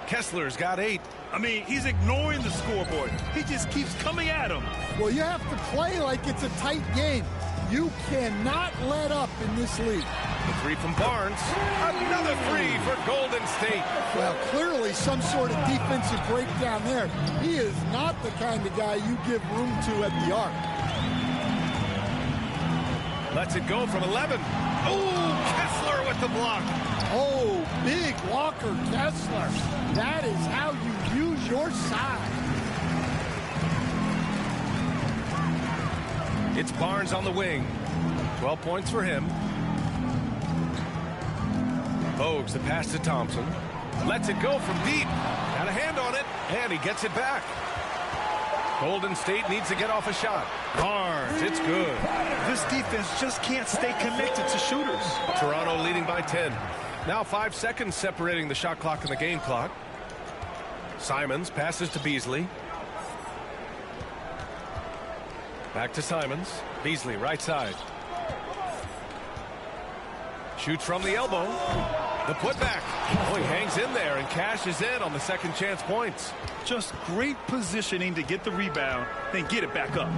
Kessler's got 8. I mean, he's ignoring the scoreboard. He just keeps coming at him. Well, you have to play like it's a tight game. You cannot let up in this league. The 3 from Barnes. Another 3 for Golden State. Well, clearly some sort of defensive breakdown there. He is not the kind of guy you give room to at the arc. Lets it go from 11. Oh, Kessler with the block. Oh, big Walker Kessler. That is how you use your size. It's Barnes on the wing. 12 points for him. Bogues the pass to Thompson. Lets it go from deep. Got a hand on it, and he gets it back. Golden State needs to get off a shot. Barnes, it's good. This defense just can't stay connected to shooters. Toronto leading by 10. Now 5 seconds separating the shot clock and the game clock. Simons passes to Beasley. Back to Simons. Beasley, right side. Shoots from the elbow. The putback. Oh, he hangs in there and cashes in on the second chance points. Just great positioning to get the rebound, then get it back up.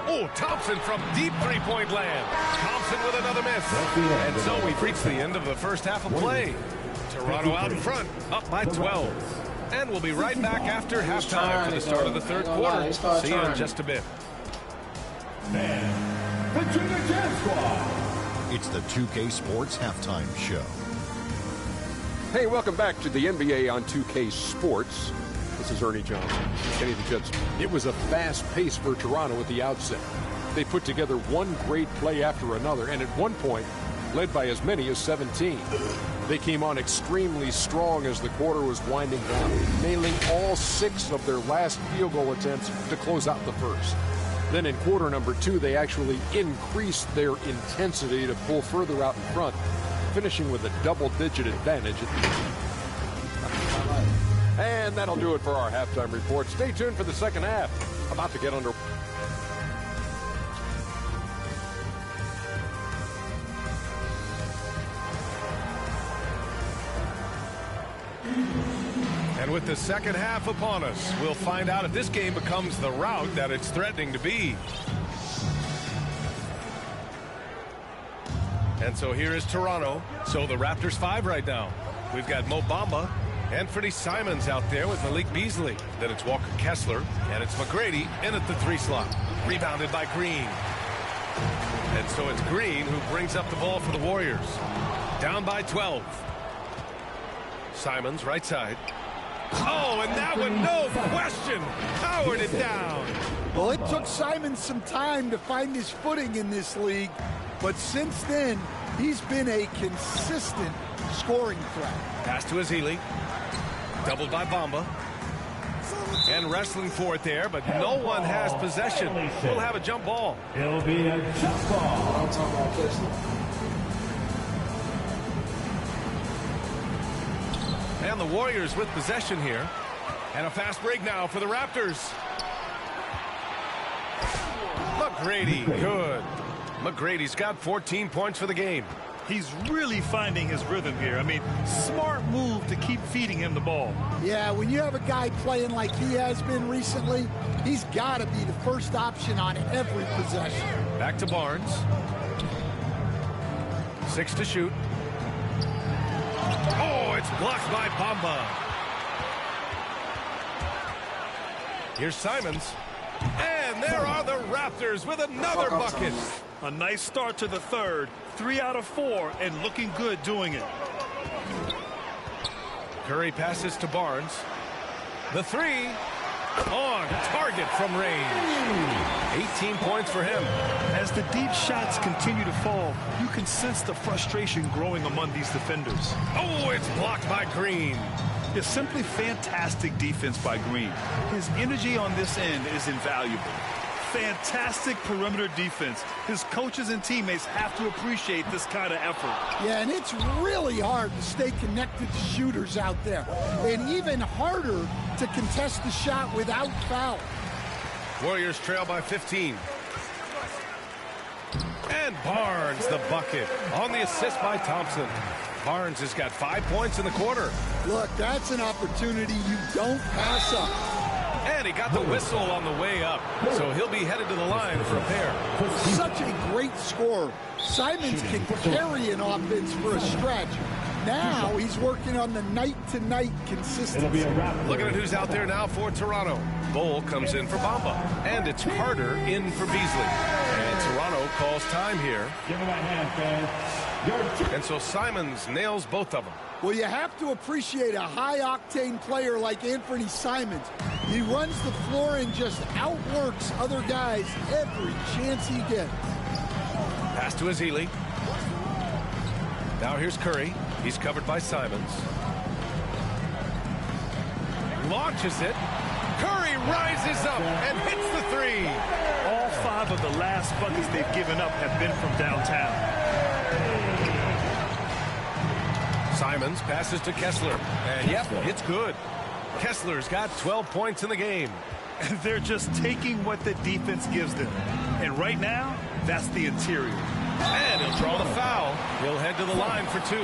Oh, Thompson from deep three-point land. Thompson with another miss. And so we've reached the end of the first half of play. Toronto out in front, up by 12. And we'll be right back after halftime for the start of the third quarter. See you in just a bit. The Junior Jam Squad. It's the 2K Sports Halftime Show. Hey, welcome back to the NBA on 2K Sports. This is Ernie Johnson, Kenny the Jet. It was a fast pace for Toronto at the outset. They put together one great play after another, and at one point, led by as many as 17. They came on extremely strong as the quarter was winding down, nailing all 6 of their last field goal attempts to close out the first. Then in quarter number 2, they actually increased their intensity to pull further out in front, finishing with a double-digit advantage at the end. And that'll do it for our halftime report. Stay tuned for the second half. About to get under. And with the second half upon us, we'll find out if this game becomes the rout that it's threatening to be. And so here is Toronto. So the Raptors 5 right now. We've got Mo Bamba, Anthony Simons out there with Malik Beasley. Then it's Walker Kessler, and it's McGrady in at the 3 slot. Rebounded by Green. And so it's Green who brings up the ball for the Warriors. Down by 12. Simons, right side. Oh, and that one, no question, powered it down. Well, it took Simons some time to find his footing in this league, but since then, he's been a consistent scoring threat. Pass to Azili. Doubled by Bamba. And wrestling for it there, but no one has possession. We'll have a jump ball. It'll be a jump ball. And the Warriors with possession here. And a fast break now for the Raptors. McGrady, good. McGrady's got 14 points for the game. He's really finding his rhythm here. I mean, smart move to keep feeding him the ball. Yeah, when you have a guy playing like he has been recently, he's got to be the first option on every possession. Back to Barnes. 6 to shoot. Oh, it's blocked by Bamba. Here's Simons. And there are the Raptors with another bucket. A nice start to the third. 3 out of 4 and looking good doing it. Curry passes to Barnes. The three on target from range. 18 points for him. As the deep shots continue to fall, you can sense the frustration growing among these defenders. Oh, it's blocked by Green. It's simply fantastic defense by Green. His energy on this end is invaluable. Fantastic perimeter defense. His coaches and teammates have to appreciate this kind of effort. Yeah, and it's really hard to stay connected to shooters out there. And even harder to contest the shot without foul. Warriors trail by 15. And Barnes the bucket on the assist by Thompson. Barnes has got 5 points in the quarter. Look, that's an opportunity you don't pass up. And he got the whistle on the way up, so he'll be headed to the line for a pair. Such a great scorer. Simons can carry an offense for a stretch. Now he's working on the night-to-night consistency. Looking at who's out there now for Toronto. Bull comes in for Bamba, and it's Carter in for Beasley. And Toronto calls time here. Give him a hand, fans. And so Simons nails both of them. Well, you have to appreciate a high-octane player like Anthony Simons. He runs the floor and just outworks other guys every chance he gets. Pass to Azili. Now here's Curry. He's covered by Simons. Launches it. Curry rises up and hits the three. All 5 of the last buckets they've given up have been from downtown. Simons passes to Kessler. And yep, it's good. Kessler's got 12 points in the game. And they're just taking what the defense gives them. And right now, that's the interior. And he'll draw the foul. He'll head to the line for 2.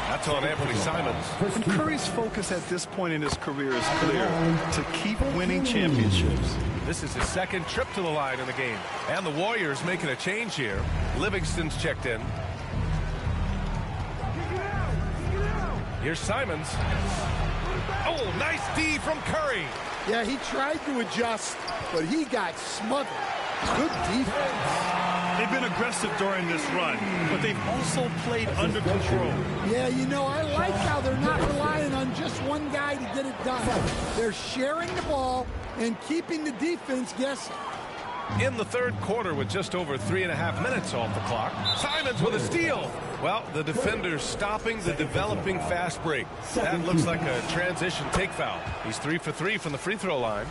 That's on Anthony Simons. And Curry's focus at this point in his career is clear: to keep winning championships. This is his second trip to the line in the game. And the Warriors making a change here. Livingston's checked in. Here's Simons. Oh, nice D from Curry. Yeah, he tried to adjust, but he got smothered. Good defense. They've been aggressive during this run, but they've also played under control. Yeah, you know, I like how they're not relying on just one guy to get it done. They're sharing the ball and keeping the defense guessing. In the third quarter with just over 3.5 minutes off the clock, Simons with a steal. Well, the defender's stopping the developing fast break. That looks like a transition take foul. He's 3 for 3 from the free throw line.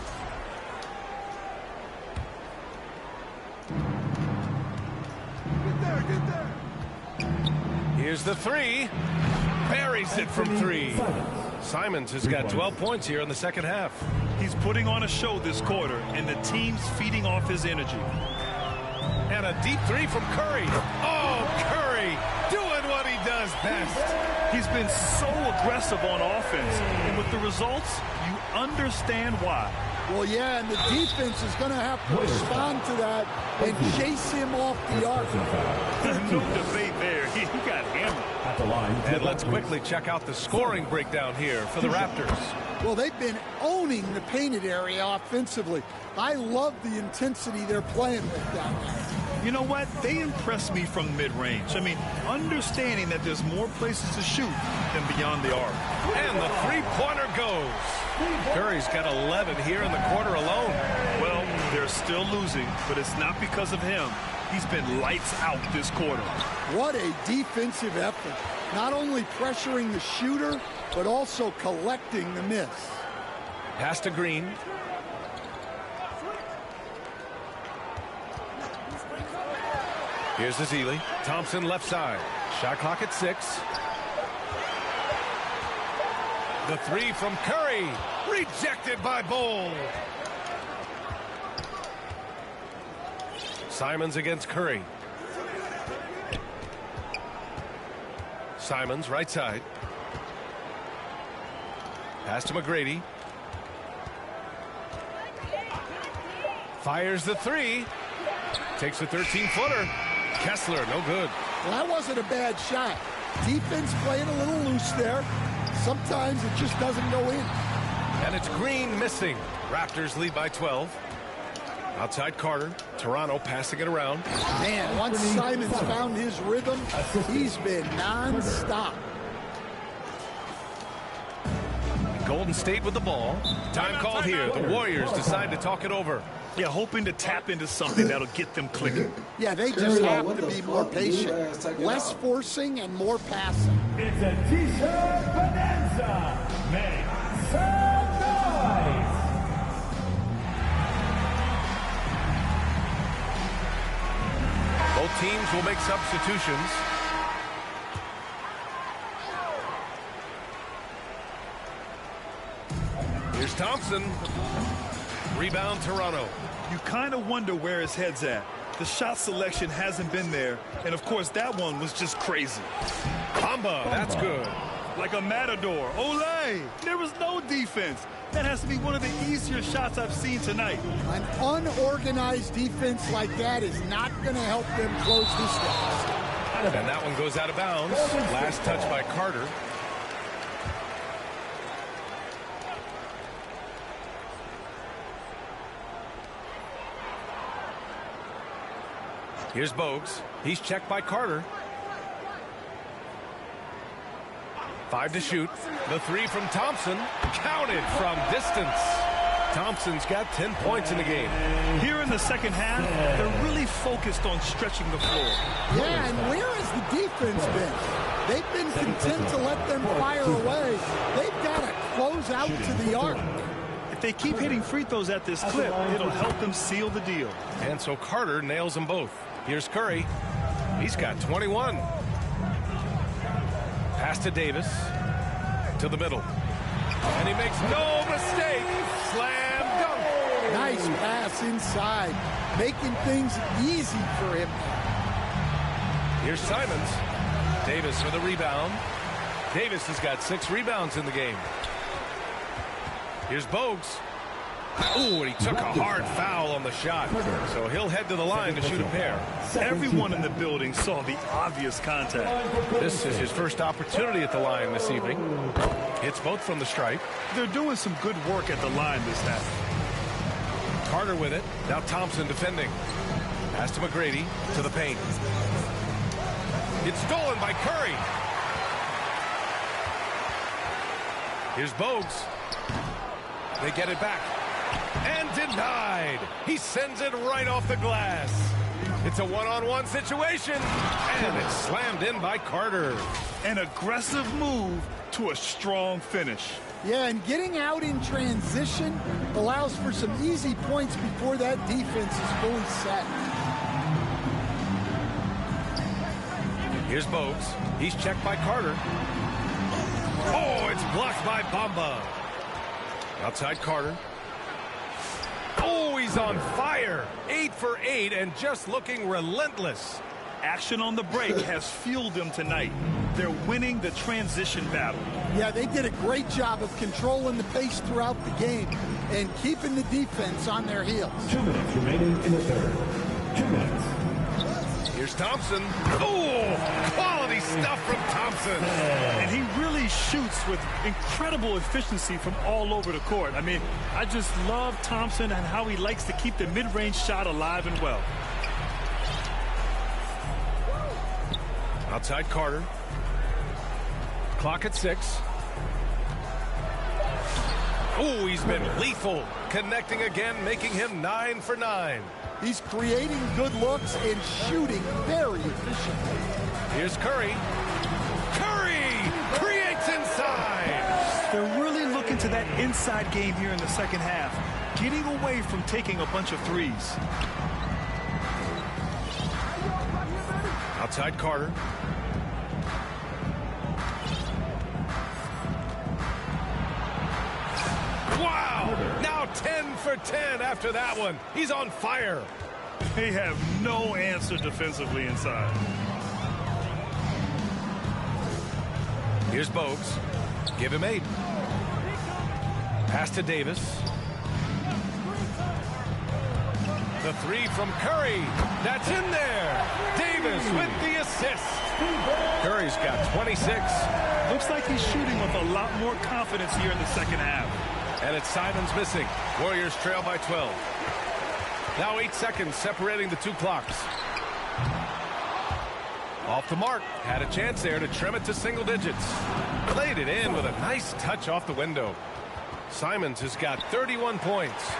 Here's the three. Buries it from 3. Simons has got 12 points here in the second half. He's putting on a show this quarter, and the team's feeding off his energy. And a deep 3 from Curry. Oh, Curry doing what he does best. He's been so aggressive on offense, and with the results, you understand why. Well, yeah, and the defense is going to have to respond to that and chase him off the arc. No debate there. He got hammered. At the line. And let's quickly check out the scoring breakdown here for the Raptors. Well, they've been owning the painted area offensively. I love the intensity they're playing with down there. You know what? They impress me from mid-range. I mean, understanding that there's more places to shoot than beyond the arc. And the three-pointer goes. Curry's got 11 here in the quarter alone. Well, they're still losing, but it's not because of him. He's been lights out this quarter. What a defensive effort. Not only pressuring the shooter, but also collecting the miss. Pass to Green. Here's Azili. Thompson left side. Shot clock at 6. The 3 from Curry. Rejected by Bull. Simons against Curry. Simons right side. Pass to McGrady. Fires the 3. Takes a 13-footer. Kessler, no good. Well, that wasn't a bad shot. Defense playing a little loose there. Sometimes it just doesn't go in. And it's Green missing. Raptors lead by 12. Outside Carter. Toronto passing it around. Man, once Simon's found his rhythm, he's been non-stop. Golden State with the ball. Time called here. The Warriors decide to talk it over. Yeah, hoping to tap into something that'll get them clicking. Yeah, they just have to be more patient. Less forcing and more passing. It's a T-shirt bonanza. Make some noise. Both teams will make substitutions. Here's Thompson. Rebound Toronto. You kind of wonder where his head's at. The shot selection hasn't been there, and of course that one was just crazy. Bamba, that's good. Like a matador. Olay! There was no defense. That has to be one of the easier shots I've seen tonight. An unorganized defense like that is not going to help them close this deficit. And that one goes out of bounds. Last touch by Carter. Here's Bogues. He's checked by Carter. 5 to shoot. The 3 from Thompson. Counted from distance. Thompson's got 10 points in the game. Here in the second half, they're really focused on stretching the floor. Yeah, and where has the defense been? They've been content to let them fire away. They've got to close out to the arc. If they keep hitting free throws at this clip, it'll help them seal the deal. And so Carter nails them both. Here's Curry. He's got 21. Pass to Davis. To the middle. And he makes no mistake. Slam dunk. Nice pass inside. Making things easy for him. Here's Simons. Davis for the rebound. Davis has got 6 rebounds in the game. Here's Bogues. Ooh, and he took a hard foul on the shot. So he'll head to the line to shoot a pair. Everyone in the building saw the obvious contact. This is his first opportunity at the line this evening. Hits both from the stripe. They're doing some good work at the line this half. Carter with it. Now Thompson defending. Pass to McGrady. To the paint. It's stolen by Curry. Here's Bogues. They get it back. And denied. He sends it right off the glass. It's a one-on-one situation. And it's slammed in by Carter. An aggressive move to a strong finish. Yeah, and getting out in transition allows for some easy points before that defense is fully set. Here's Bogues. He's checked by Carter. Oh, it's blocked by Bamba. Outside Carter. Oh, he's on fire. 8 for 8 and just looking relentless. Action on the break has fueled them tonight. They're winning the transition battle. Yeah, they did a great job of controlling the pace throughout the game and keeping the defense on their heels. 2 minutes remaining in the third. 2 minutes. Here's Thompson. Oh, quality stuff from Thompson. And he really shoots with incredible efficiency from all over the court. I mean, I just love Thompson and how he likes to keep the mid-range shot alive and well. Outside Carter. Clock at 6. Oh, he's been lethal. Connecting again, making him 9 for 9. He's creating good looks and shooting very efficiently. Here's Curry. Curry creates inside. They're really looking to that inside game here in the second half, getting away from taking a bunch of threes. Outside Carter. Wow! Now 10 for 10 after that one. He's on fire. They have no answer defensively inside. Here's Bogues. Give him 8. Pass to Davis. The 3 from Curry. That's in there. Davis with the assist. Curry's got 26. Looks like he's shooting with a lot more confidence here in the second half. And it's Simons missing. Warriors trail by 12. Now 8 seconds separating the two clocks. Off the mark. Had a chance there to trim it to single digits. Played it in with a nice touch off the window. Simons has got 31 points.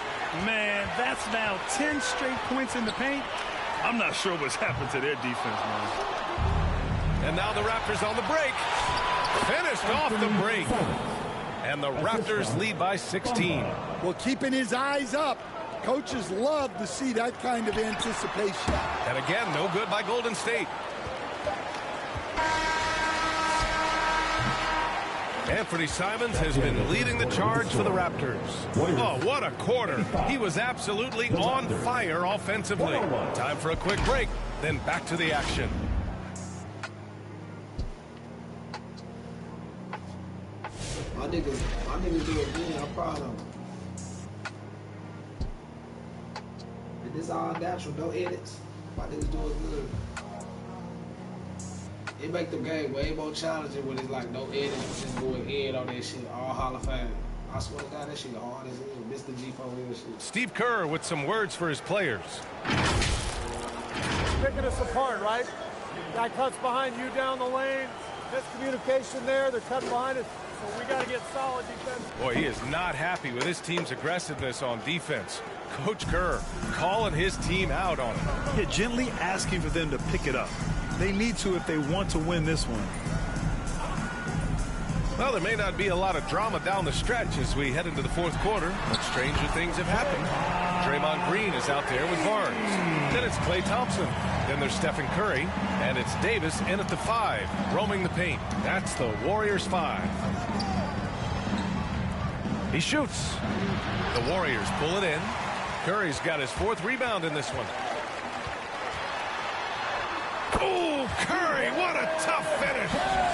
Man, that's now 10 straight points in the paint. I'm not sure what's happened to their defense, man. And now the Raptors on the break. Finished off the break. And the Raptors lead by 16. Well, keeping his eyes up. Coaches love to see that kind of anticipation. And again, no good by Golden State. Anthony Simons has been leading the charge for the Raptors. Oh, what a quarter. He was absolutely on fire offensively. Time for a quick break, then back to the action. My niggas do it good. I'm proud of them. This all natural, no edits. My niggas do it good. It make the game way more challenging when it's like no edits, just going in on that shit, all Hall of Fame. I swear to God, that shit hard as hell. Mr. G4 and shit. Steve Kerr with some words for his players. Picking us apart, right? Guy cuts behind you down the lane. Miscommunication there. They're cutting behind us. So we got to get solid defense. Boy, he is not happy with his team's aggressiveness on defense. Coach Kerr calling his team out on it. Yeah, gently asking for them to pick it up. They need to if they want to win this one. Well, there may not be a lot of drama down the stretch as we head into the fourth quarter, but stranger things have happened. Draymond Green is out there with Barnes. Then it's Klay Thompson. Then there's Stephen Curry. And it's Davis in at the 5, roaming the paint. That's the Warriors 5. He shoots. The Warriors pull it in. Curry's got his 4th rebound in this one. Oh, Curry, what a tough finish.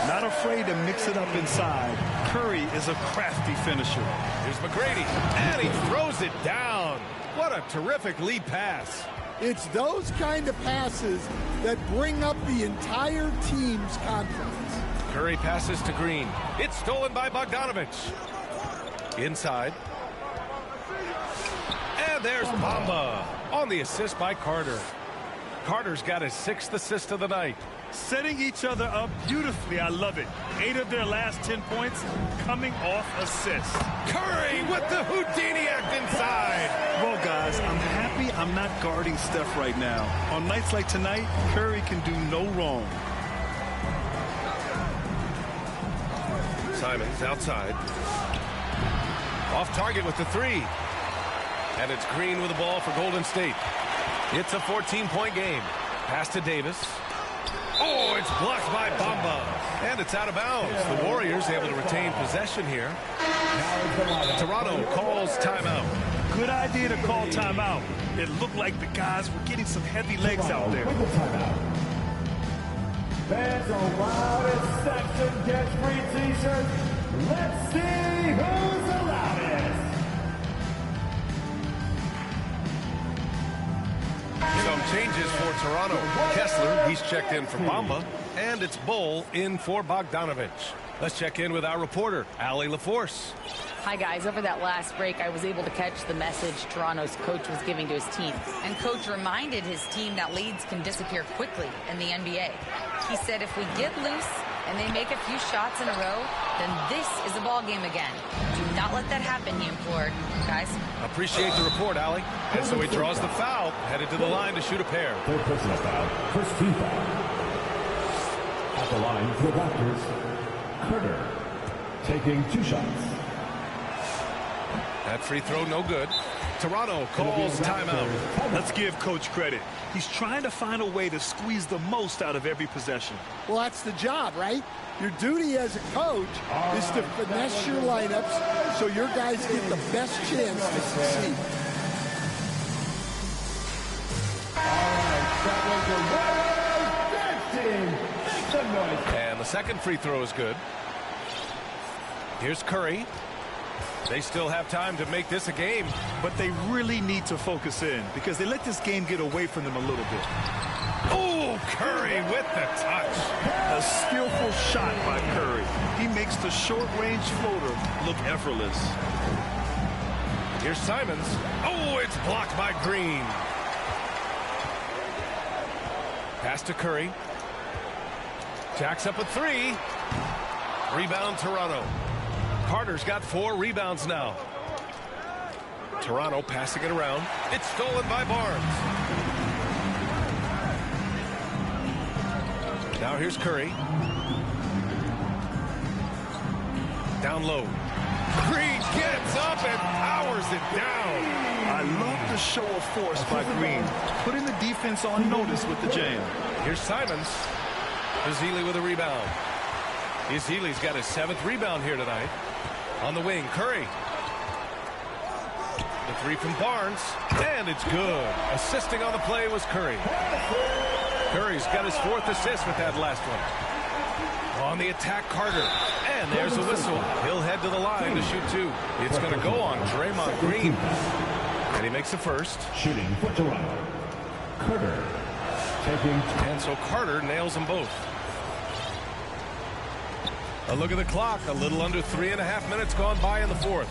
Not afraid to mix it up inside. Curry is a crafty finisher. Here's McGrady, and he throws it down. What a terrific lead pass. It's those kind of passes that bring up the entire team's confidence. Curry passes to Green. It's stolen by Bogdanovich. Inside. And there's Bamba on the assist by Carter. Carter's got his 6th assist of the night. Setting each other up beautifully. I love it. 8 of their last 10 points coming off assists. Curry with the Houdini act inside. Well, guys, I'm happy I'm not guarding Steph right now. On nights like tonight, Curry can do no wrong. Simons outside. Off target with the 3. And it's Green with the ball for Golden State. It's a 14-point game. Pass to Davis. Oh, it's blocked by Bamba. And it's out of bounds. The Warriors able to retain possession here. Toronto calls timeout. Good idea to call timeout. It looked like the guys were getting some heavy legs out there. Fans allowed in section get free t-shirts. Let's see who's the loudest. Some changes for Toronto. Kessler, he's checked in for Bamba, and it's Bull in for Bogdanovich. Let's check in with our reporter, Allie LaForce. Hi, guys. Over that last break, I was able to catch the message Toronto's coach was giving to his team. And coach reminded his team that leads can disappear quickly in the NBA. He said if we get loose and they make a few shots in a row, then this is a ball game again. Do not let that happen, he implored. Guys. Appreciate the report, Allie. And so he draws the foul, headed to the line to shoot a pair. Third personal foul, first team foul. At the line for the Raptors, Carter taking 2 shots. That free throw no good. Toronto calls timeout. Let's give coach credit. He's trying to find a way to squeeze the most out of every possession. Well, that's the job, right? Your duty as a coach is to finesse your lineups so your guys get the best chance to succeed. And the second free throw is good. Here's Curry. They still have time to make this a game. But they really need to focus in because they let this game get away from them a little bit. Oh, Curry with the touch. A skillful shot by Curry. He makes the short-range floater look effortless. Here's Simons. Oh, it's blocked by Green. Pass to Curry. Jacks up a 3. Rebound Toronto. Carter's got 4 rebounds now. Toronto passing it around. It's stolen by Barnes. Now here's Curry. Down low. Green gets up and powers it down. I love the show of force by Green, putting the defense on notice with the jam. Here's Simons. Ezeli with a rebound. Ezeli's got his 7th rebound here tonight. On the wing, Curry. The 3 from Barnes, and it's good. Assisting on the play was Curry. Curry's got his 4th assist with that last one. On the attack, Carter. And there's a whistle. He'll head to the line to shoot 2. It's going to go on Draymond Green. And he makes the first. Shooting for Toronto. Carter. And so Carter nails them both. A look at the clock. A little under 3.5 minutes gone by in the 4th.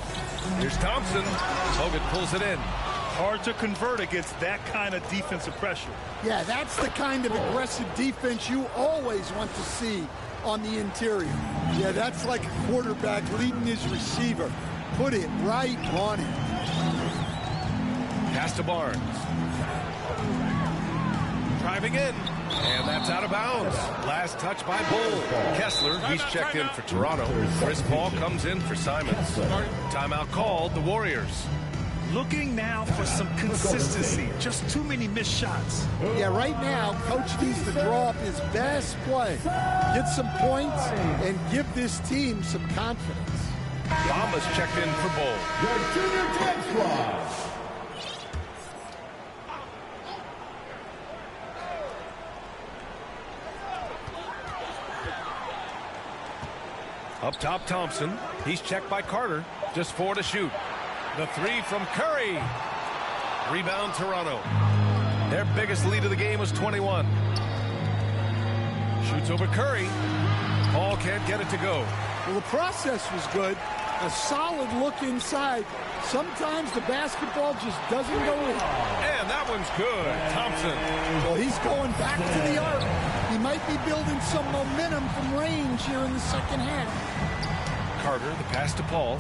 Here's Thompson. Hogan pulls it in. Hard to convert against that kind of defensive pressure. Yeah, that's the kind of aggressive defense you always want to see on the interior. Yeah, that's like a quarterback leading his receiver. Put it right on him. Pass to Barnes. Driving in. And that's out of bounds. Last touch by Bull. Kessler, he's checked in for Toronto. Chris Paul comes in for Simons. Timeout called, the Warriors. Looking now for some consistency. Just too many missed shots. Yeah, right now, Coach needs to draw up his best play. Get some points and give this team some confidence. Bamba's checked in for Bull. Your junior tag squad. Up top, Thompson. He's checked by Carter. Just 4 to shoot. The 3 from Curry. Rebound, Toronto. Their biggest lead of the game was 21. Shoots over Curry. Paul can't get it to go. Well, the process was good. A solid look inside. Sometimes the basketball just doesn't go in. And that one's good. Thompson. Well, he's going back to the arc. He might be building some momentum from range here in the second half. Carter, the pass to Paul.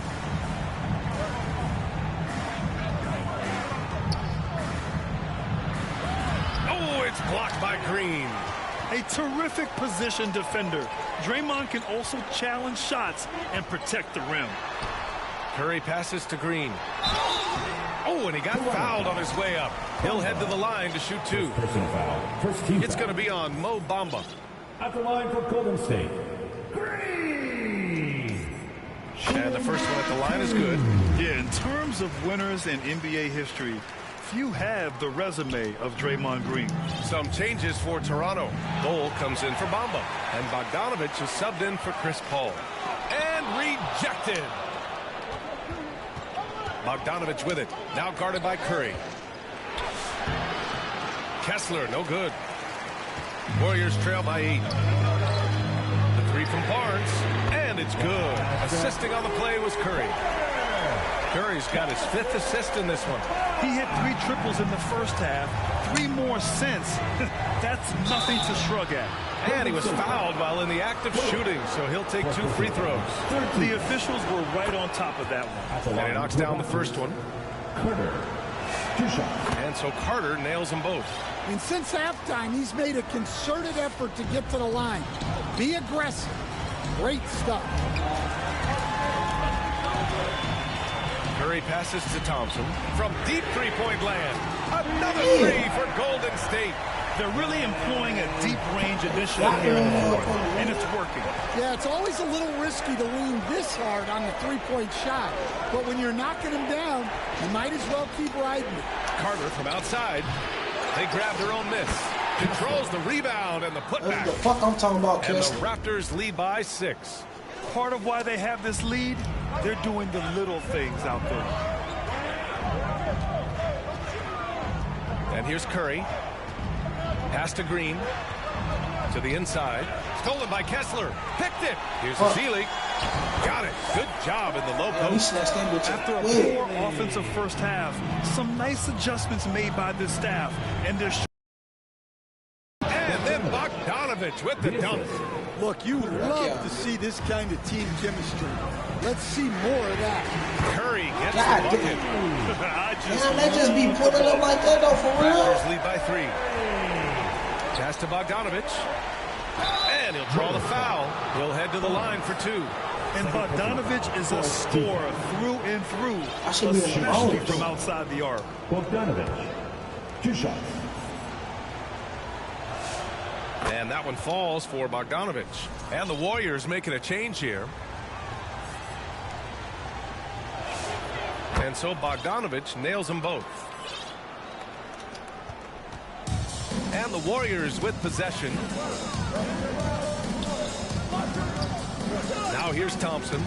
Oh, it's blocked by Green. A terrific position defender. Draymond can also challenge shots and protect the rim. Curry passes to Green. Oh, and he got fouled on his way up. He'll head to the line to shoot 2. First team it's going to be on Mo Bamba. At the line for Golden State. Green. And the first one at the line is good. Yeah, in terms of winners in NBA history, few have the resume of Draymond Green. Some changes for Toronto. Bull comes in for Bamba. And Bogdanovich is subbed in for Chris Paul. And rejected. Bogdanovich with it. Now guarded by Curry. Kessler, no good. Warriors trail by 8. The 3 from Barnes. And it's good. Assisting on the play was Curry. Curry's got his 5th assist in this one. He hit 3 triples in the first half. 3 more since. That's nothing to shrug at. And he was fouled while in the act of shooting, so he'll take 2 free throws. The officials were right on top of that one. And he knocks down the first one. Carter. 2 shots. And so Carter nails them both. And since halftime, he's made a concerted effort to get to the line. Be aggressive. Great stuff. Curry passes to Thompson from deep 3-point land. Another 3 for Golden State. They're really employing a deep range initiative here in the 4th, and it's working. Yeah, it's always a little risky to lean this hard on the 3-point shot. But when you're knocking him down, you might as well keep riding it. Carter from outside. They grab their own miss. Controls the rebound and the putback. What the fuck I'm talking about, And Kessler? the Raptors lead by 6. Part of why they have this lead, they're doing the little things out there. And here's Curry. Pass to Green. To the inside. Stolen by Kessler. Picked it. Here's Ezeli. Got it. Good job in the low post. After a poor offensive first half, some nice adjustments made by this staff, and they're. And then Bogdanovich with the dunk. Look, you love to see this kind of team chemistry. Let's see more of that. Curry gets God the bucket. Damn, they just be pulling up like that though, for real. Raptors lead by 3. Pass to Bogdanovich. And he'll draw the foul. He'll head to the line for 2. And Bogdanovich is a scorer through and through, especially from outside the arc. Bogdanovich, 2 shots. And that one falls for Bogdanovich. And the Warriors making a change here. And so Bogdanovich nails them both. And the Warriors with possession. Now here's Thompson.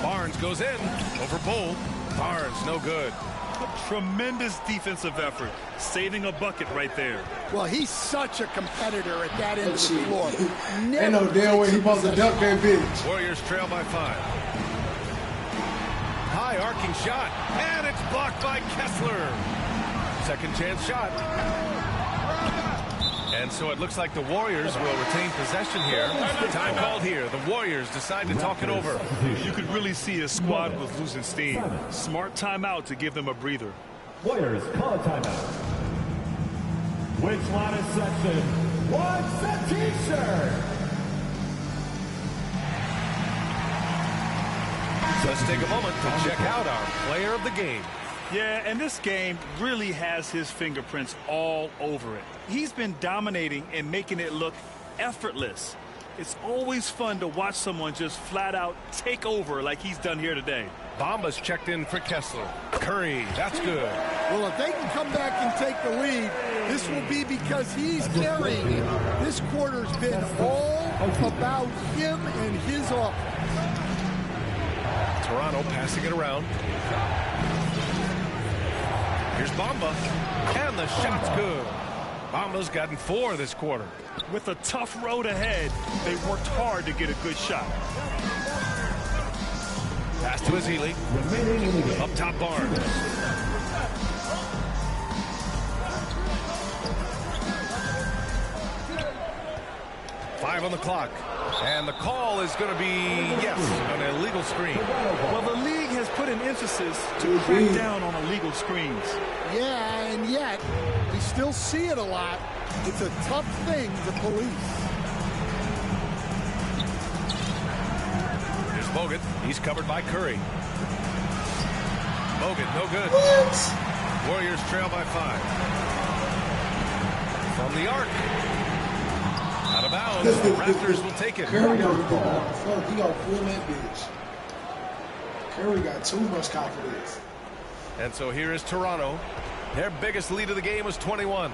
Barnes goes in over Bull. Barnes no good. A tremendous defensive effort, saving a bucket right there. Well, he's such a competitor at that end of the floor. Ain't no damn way he supposed to dunk that bitch. Warriors trail by 5. High arcing shot, and it's blocked by Kessler. Second chance shot. And so it looks like the Warriors will retain possession here. Time called here. The Warriors decide to talk it over. You could really see his squad was losing steam. Smart timeout to give them a breather. Warriors call a timeout. Which line of section wants a t-shirt? Let's take a moment to check out our player of the game. Yeah, and this game really has his fingerprints all over it. He's been dominating and making it look effortless. It's always fun to watch someone just flat out take over like he's done here today. Bamba's checked in for Kessler. Curry, that's good. Well, if they can come back and take the lead, this will be because he's carrying it. This quarter's been all about him and his offense. Toronto passing it around. Here's Bamba, and the shot's good. Bamba's gotten 4 this quarter. With a tough road ahead, they worked hard to get a good shot. Pass to Azili. Up top, Barnes. Five on the clock. And the call is going to be, yes, an illegal screen. Well, the league has put an emphasis to crack down on illegal screens. Yeah, and yet, we still see it a lot. It's a tough thing to police. Here's Bogut. He's covered by Curry. Bogut, no good. What? Warriors trail by 5. From the arc. Out of bounds. The Raptors will take it. Curry got the ball. Fuck, he got pull that bitch. Curry got too much confidence. And so here is Toronto. Their biggest lead of the game was 21.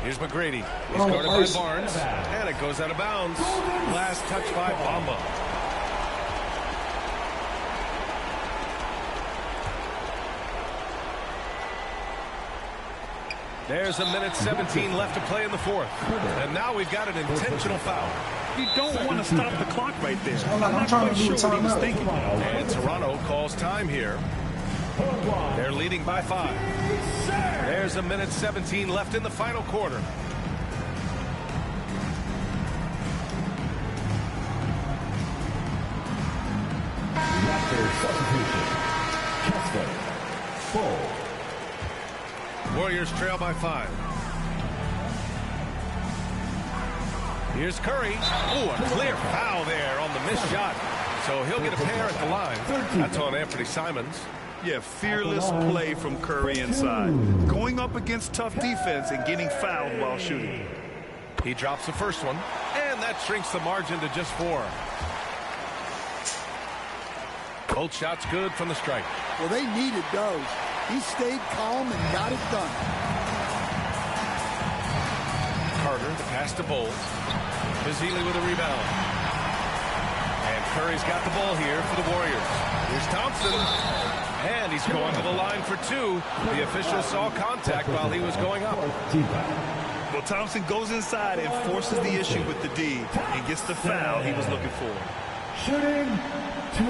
Here's McGrady. He's guarded by Barnes. And it goes out of bounds. Last touch by Bamba. There's a minute 17 left to play in the 4th. And now we've got an intentional foul. You don't want to stop the clock right there. I'm trying to do what he was thinking. And Toronto calls time here. They're leading by 5. There's a minute 17 left in the final quarter. Raptors substitution. Kessler. Bull. Warriors trail by 5. Here's Curry. Ooh, a clear foul there on the missed shot. So he'll get a pair at the line. That's on Anthony Simons. Yeah, fearless play from Curry inside. Going up against tough defense and getting fouled while shooting. He drops the first one, and that shrinks the margin to just 4. Both shots good from the stripe. Well, they needed those. He stayed calm and got it done. Carter, the pass to Bull. Bazili with a rebound. And Curry's got the ball here for the Warriors. Here's Thompson. And he's going to the line for 2. The official saw contact while he was going up. Well, Thompson goes inside and forces the issue with the D and gets the foul he was looking for. Shooting 2.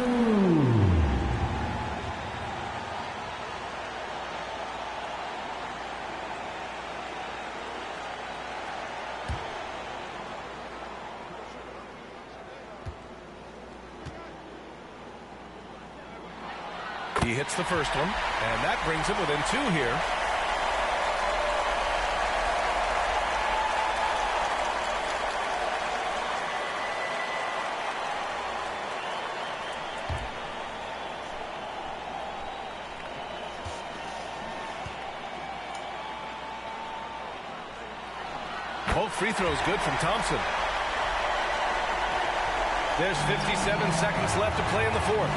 He hits the first one, and that brings him within 2 here. Both free throws good from Thompson. There's 57 seconds left to play in the fourth.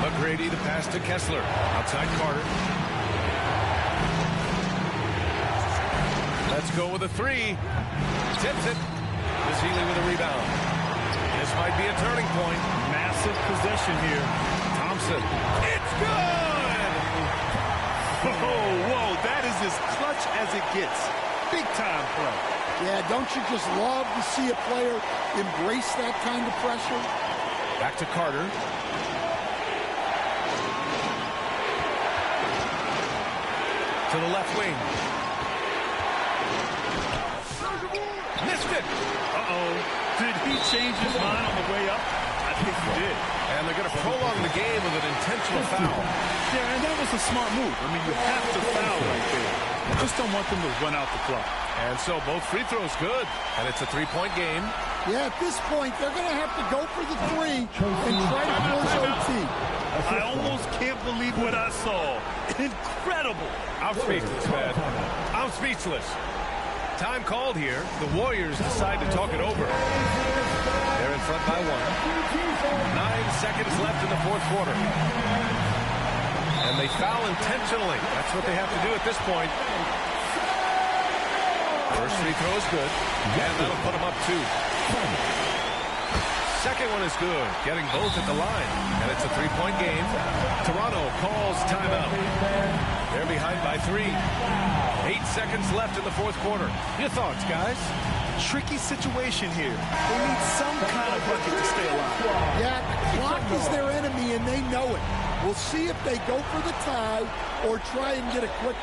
McGrady the pass to Kessler. Outside Carter. Let's go with a 3. Tips it. Healy with a rebound. This might be a turning point. Massive possession here. Thompson. It's good! Whoa, that is as clutch as it gets. Big time play. Yeah, don't you just love to see a player embrace that kind of pressure? Back to Carter. To the left wing. Missed it. Did he change his mind on the way up? I think he did. And they're going to prolong the game with an intentional foul. Yeah, and that was a smart move. I mean, you have to foul right there. You just don't want them to run out the clock. And so both free throws good. And it's a 3-point game. Yeah, at this point, they're going to have to go for the 3 and try to force OT. I almost can't believe what I saw. Incredible. I'm speechless, man. I'm speechless. Time called here. The Warriors decide to talk it over. They're in front by 1. 9 seconds left in the fourth quarter. And they foul intentionally. That's what they have to do at this point. First free throw is good. And that'll put them up 2. Second one is good. Getting both at the line. And it's a 3-point game. Toronto calls timeout. They're behind by 3. 8 seconds left in the fourth quarter. Your thoughts, guys? Tricky situation here. They need some kind of bucket to stay alive. Yeah, the clock is their enemy, and they know it. We'll see if they go for the tie or try and get a quick.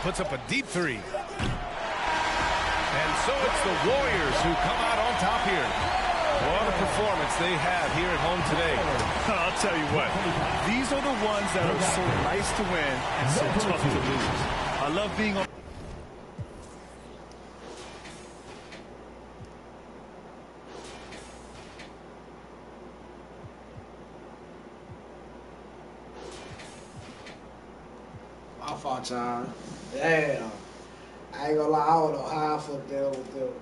Puts up a deep 3. And so it's the Warriors who come out on top here. What a performance they have here at home today. I'll tell you what, these are the ones that are so nice to win and so tough to lose. I love being on. My fault, y'all. Damn. I ain't gonna lie, I don't know how I fucked that with them.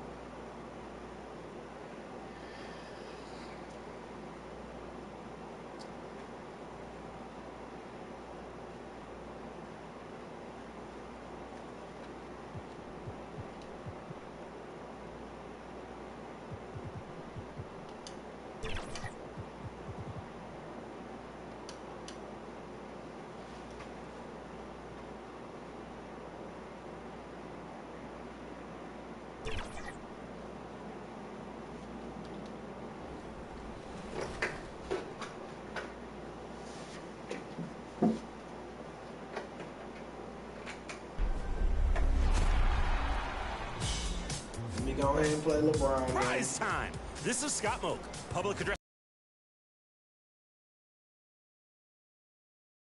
Go ahead and play LeBron. Prize time. This is Scott Moak. Public address.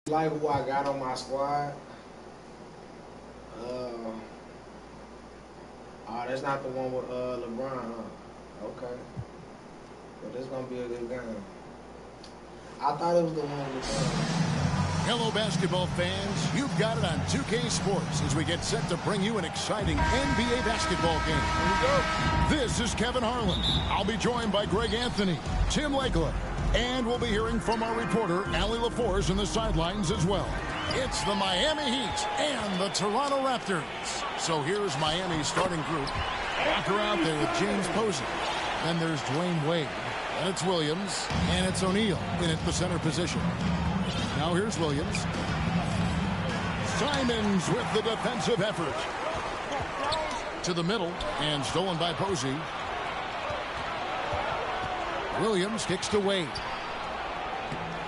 Like who I got on my squad. That's not the one with LeBron, huh? Okay. But this gonna be a good game. I thought it was the one with Hello, basketball fans. You've got it on 2K Sports as we get set to bring you an exciting NBA basketball game. Here we go. This is Kevin Harlan. I'll be joined by Greg Anthony, Tim Legler, and we'll be hearing from our reporter, Allie LaForce, in the sidelines as well. It's the Miami Heat and the Toronto Raptors. So here's Miami's starting group. Walker out there with James Posey. Then there's Dwayne Wade. And it's Williams. And it's O'Neal in at the center position. Now here's Williams. Simons with the defensive effort. To the middle and stolen by Posey. Williams kicks to Wade.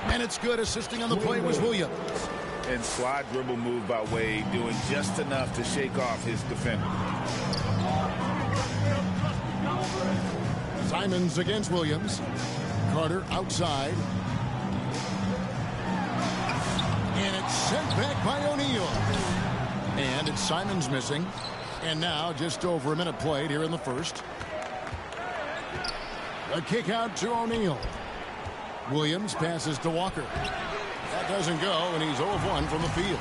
And it's good. Assisting on the play was Williams. And slide dribble move by Wade, doing just enough to shake off his defender. Simons against Williams. Carter outside. And it's sent back by O'Neal. And it's Simons missing. And now just over a minute played here in the first. A kick out to O'Neal. Williams passes to Walker. That doesn't go, and he's 0 of 1 from the field.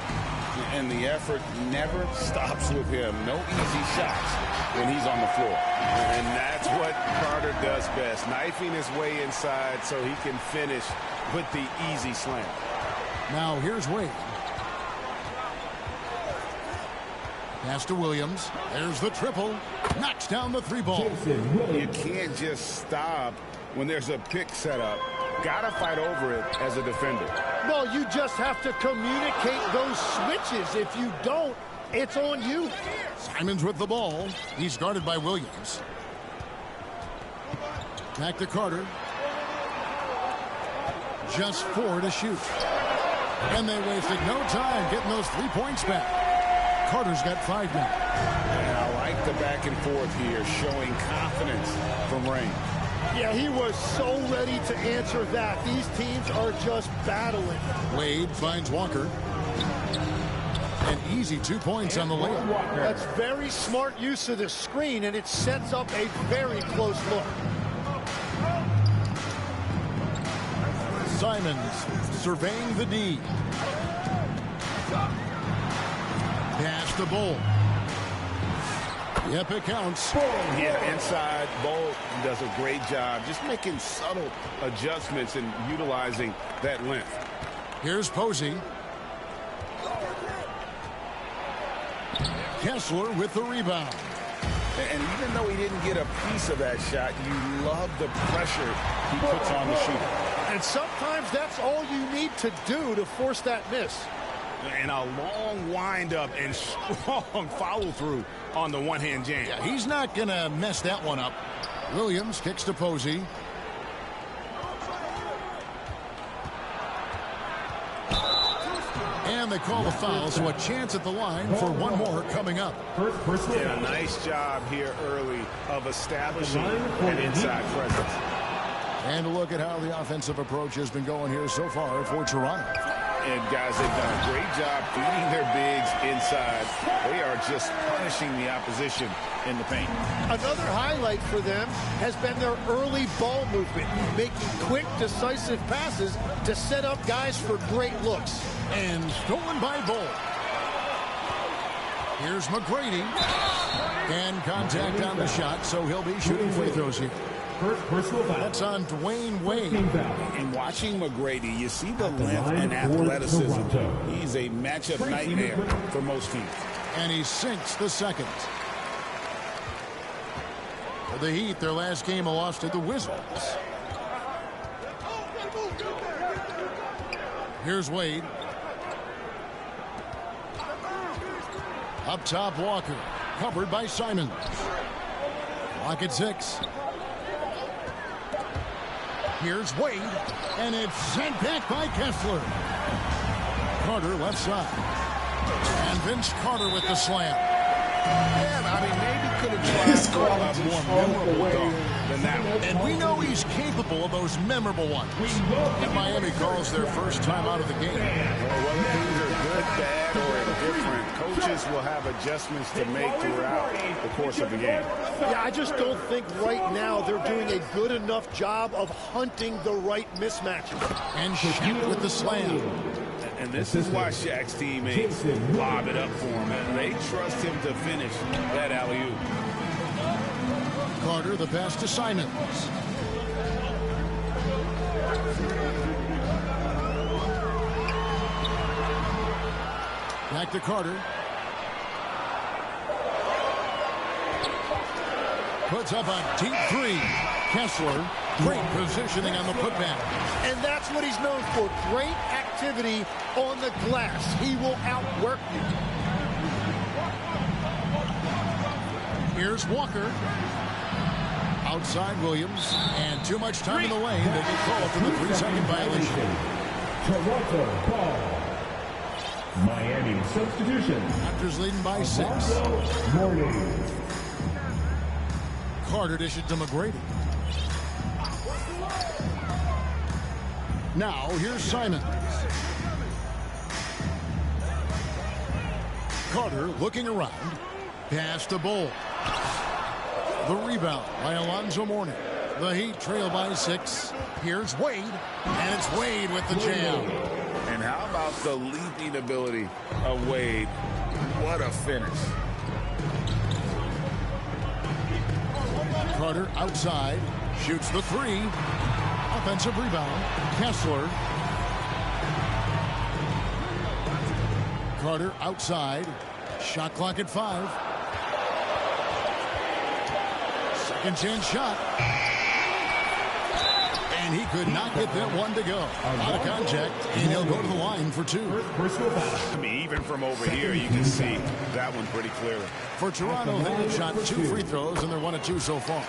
And the effort never stops with him. No easy shots when he's on the floor. And that's what Carter does best, knifing his way inside so he can finish with the easy slam. Now here's Wade. Pass to Williams. There's the triple. Knocks down the 3-ball. You can't just stop when there's a pick set up. Gotta fight over it as a defender. No, you just have to communicate those switches. If you don't, it's on you. Simons with the ball. He's guarded by Williams. Back to Carter. Just 4 to shoot. And they wasted no time getting those 3 points back. Carter's got 5 now. And I like the back and forth here, showing confidence from Rain. Yeah, he was so ready to answer that. These teams are just battling. Wade finds Walker. An easy 2 points on the layup. That's very smart use of the screen, and it sets up a very close look. Simons surveying the D. Pass to Bull. Yep, it counts. Yeah, inside, Bull does a great job just making subtle adjustments and utilizing that length. Here's Posey. Kessler with the rebound. And even though he didn't get a piece of that shot, you love the pressure he puts on the shooter. And sometimes that's all you need to do to force that miss. And a long wind-up and strong follow-through on the one-hand jam. Yeah, he's not going to mess that one up. Williams kicks to Posey. And they call the foul, so a chance at the line for one more coming up. Yeah, nice job here early of establishing an inside presence. And a look at how the offensive approach has been going here so far for Toronto. And guys, they've done a great job feeding their bigs inside. They are just punishing the opposition in the paint. Another highlight for them has been their early ball movement, making quick, decisive passes to set up guys for great looks. And stolen by Bull. Here's McGrady. And contact on the shot, so he'll be shooting free throws here. That's on Dwayne Wade. And watching McGrady, you see the length and athleticism. He's a matchup nightmare for most teams. And he sinks the second. For the Heat, their last game lost to the Wizards. Here's Wade. Up top, Walker. Covered by Simons. Clock at 6. Here's Wade, and it's sent back by Kessler. Carter left side. And Vince Carter with the slam. Yeah, I mean, maybe could have tried a more memorable dunk than that one. And we know he's capable of those memorable ones. And Miami calls their first time out of the game. Well, whether things are good, bad, or indifferent, coaches will have adjustments to make throughout the course of the game. Yeah, I just don't think right now they're doing a good enough job of hunting the right mismatches. And Shaq with the slam. And this is why Shaq's teammates lob it up for him. And they trust him to finish that alley-oop. Carter, the pass to Simons. Back to Carter. Puts up a deep 3. Kessler, great positioning on the putback. And that's what he's known for. Great activity activity on the glass. He will outwork you. Here's Walker. Outside Williams. And too much time in the lane. They get called for the 3-second violation. Toronto ball. Miami substitution. Raptors leading by 6. Morning. Carter dishes to McGrady. Now here's Simon. Carter looking around. Pass to Bull. The rebound by Alonzo Mourning. The Heat trail by 6. Here's Wade. And it's Wade with the jam. And how about the leaping ability of Wade? What a finish. Carter outside. Shoots the 3. Offensive rebound. Kessler. Carter outside. Shot clock at 5. Second chance shot. And he could not get that one to go. Out of contact, and he'll go to the line for 2. I mean, even from over here, you can see that one pretty clearly. For Toronto, they have shot 2 free throws, and they're 1 of 2 so far.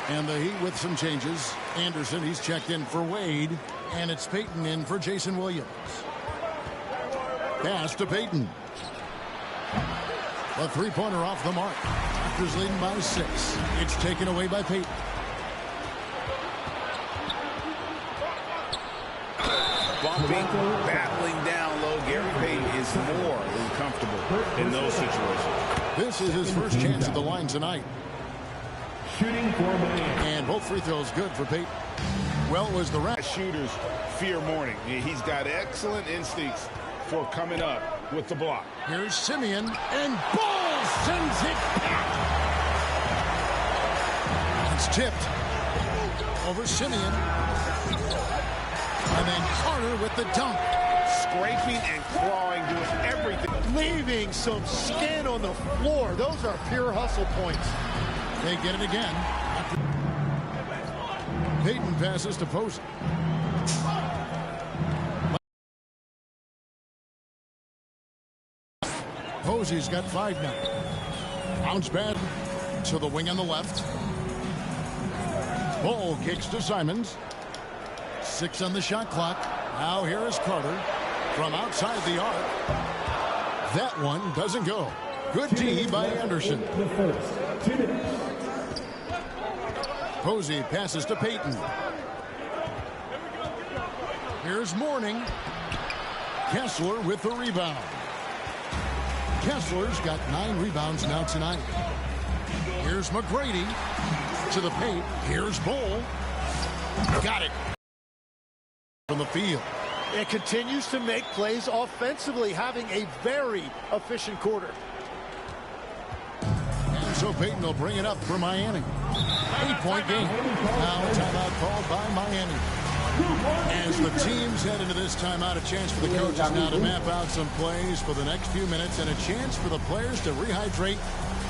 And the Heat with some changes. Anderson, he's checked in for Wade. And it's Payton in for Jason Williams. Pass to Payton. A 3-pointer off the mark. Raptors leading by 6. It's taken away by Payton. Bumping, battling down low. Gary Payton is more than comfortable in those situations. This is his first chance at the line tonight. Shooting for Miami. And both free throws good for Payton. Well, was the shooters fear Mourning. He's got excellent instincts for coming up with the block. Here's Simeon, and Ball sends it back. It's tipped over Simeon. And then Carter with the dunk. Scraping and clawing, doing everything. Leaving some skin on the floor. Those are pure hustle points. They get it again. Payton passes to Posey. Posey's got 5 now. Bounce bad to the wing on the left. Ball kicks to Simons. 6 on the shot clock. Now here is Carter from outside the arc. That one doesn't go. Good D by Anderson. The first 2 minutes. Posey passes to Payton. Here's Mourning. Kessler with the rebound. Kessler's got 9 rebounds now tonight. Here's McGrady to the paint. Here's Bull. Got it. From the field. It continues to make plays offensively, having a very efficient quarter. And so Payton will bring it up for Miami. 8-point game. Now timeout called by Miami. As the teams head into this timeout, a chance for the coaches now to map out some plays for the next few minutes and a chance for the players to rehydrate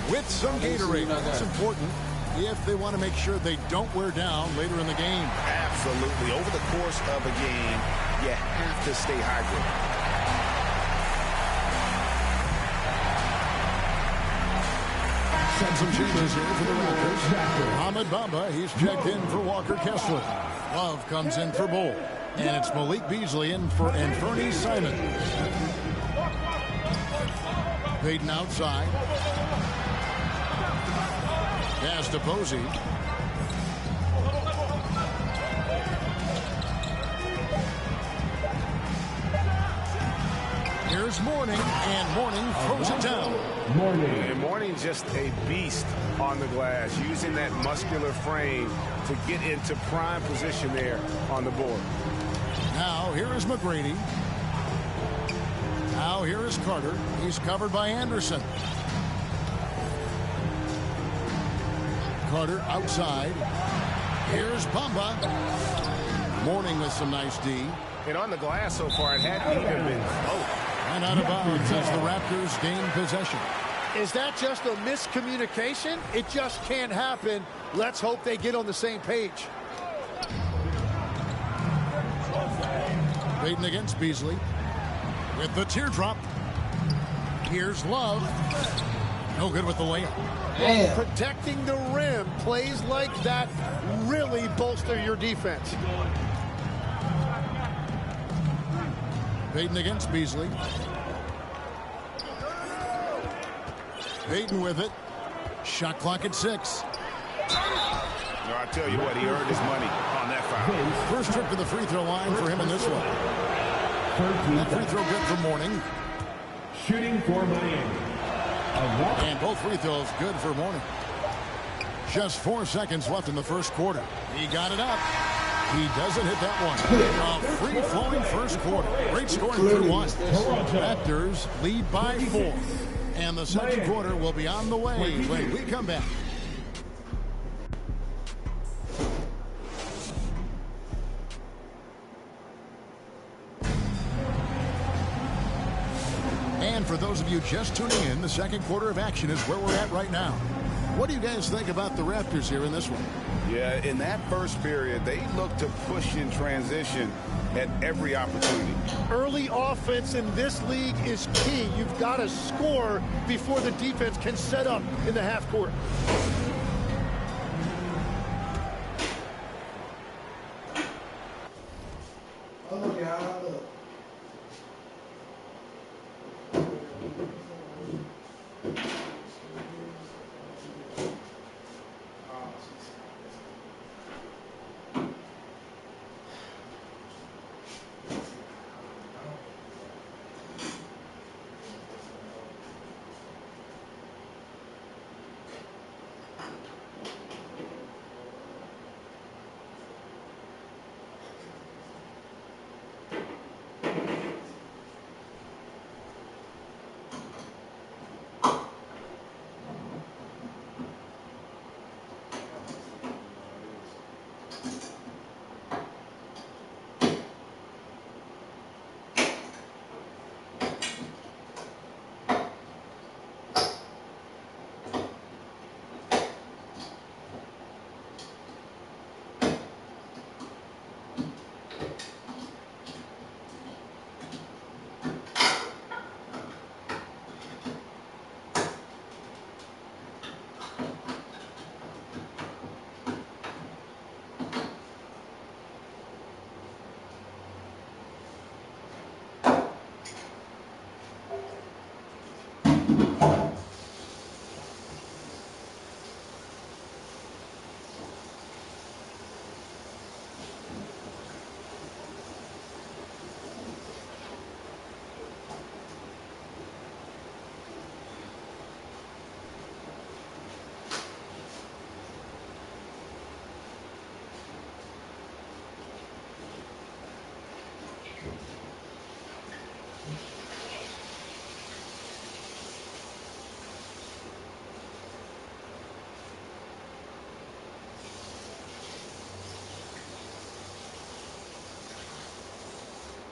with some Gatorade. That's important if they want to make sure they don't wear down later in the game. Absolutely. Over the course of a game, you have to stay hydrated. Send some changes here for the Raptors. Ahmed Bamba, he's checked in for Walker Kessler. Love comes in for Bull. And it's Malik Beasley in for Fernie Simon. Payton outside. Pass to Posey. Here's Mourning, and Mourning throws it down. And Mourning's just a beast on the glass, using that muscular frame to get into prime position there on the board. Now here is McGrady. Now here is Carter. He's covered by Anderson. Carter outside. Here's Bamba. Mourning with some nice D. And on the glass so far, it hadn't even been close. And out of bounds as the Raptors gain possession. Is that just a miscommunication? It just can't happen. Let's hope they get on the same page. Payton against Beasley. With the teardrop. Here's Love. No good with the layup. Well, protecting the rim, plays like that really bolster your defense. Payton against Beasley. Payton with it. Shot clock at 6. No, I tell you what, he earned his money on that foul. First trip to the free throw line for him in this one. That free throw good for Mourning. Shooting for Miami. And both free throws good for Mourning. Just 4 seconds left in the first quarter. He got it up. He doesn't hit that one. A free-flowing first quarter. Great scoring through one. Raptors lead by 4. And the second quarter will be on the way when we come back. And for those of you just tuning in, the second quarter of action is where we're at right now. What do you guys think about the Raptors here in this one? Yeah, in that first period, they look to push in transition at every opportunity. Early offense in this league is key. You've got to score before the defense can set up in the half court. Oh, yeah, look.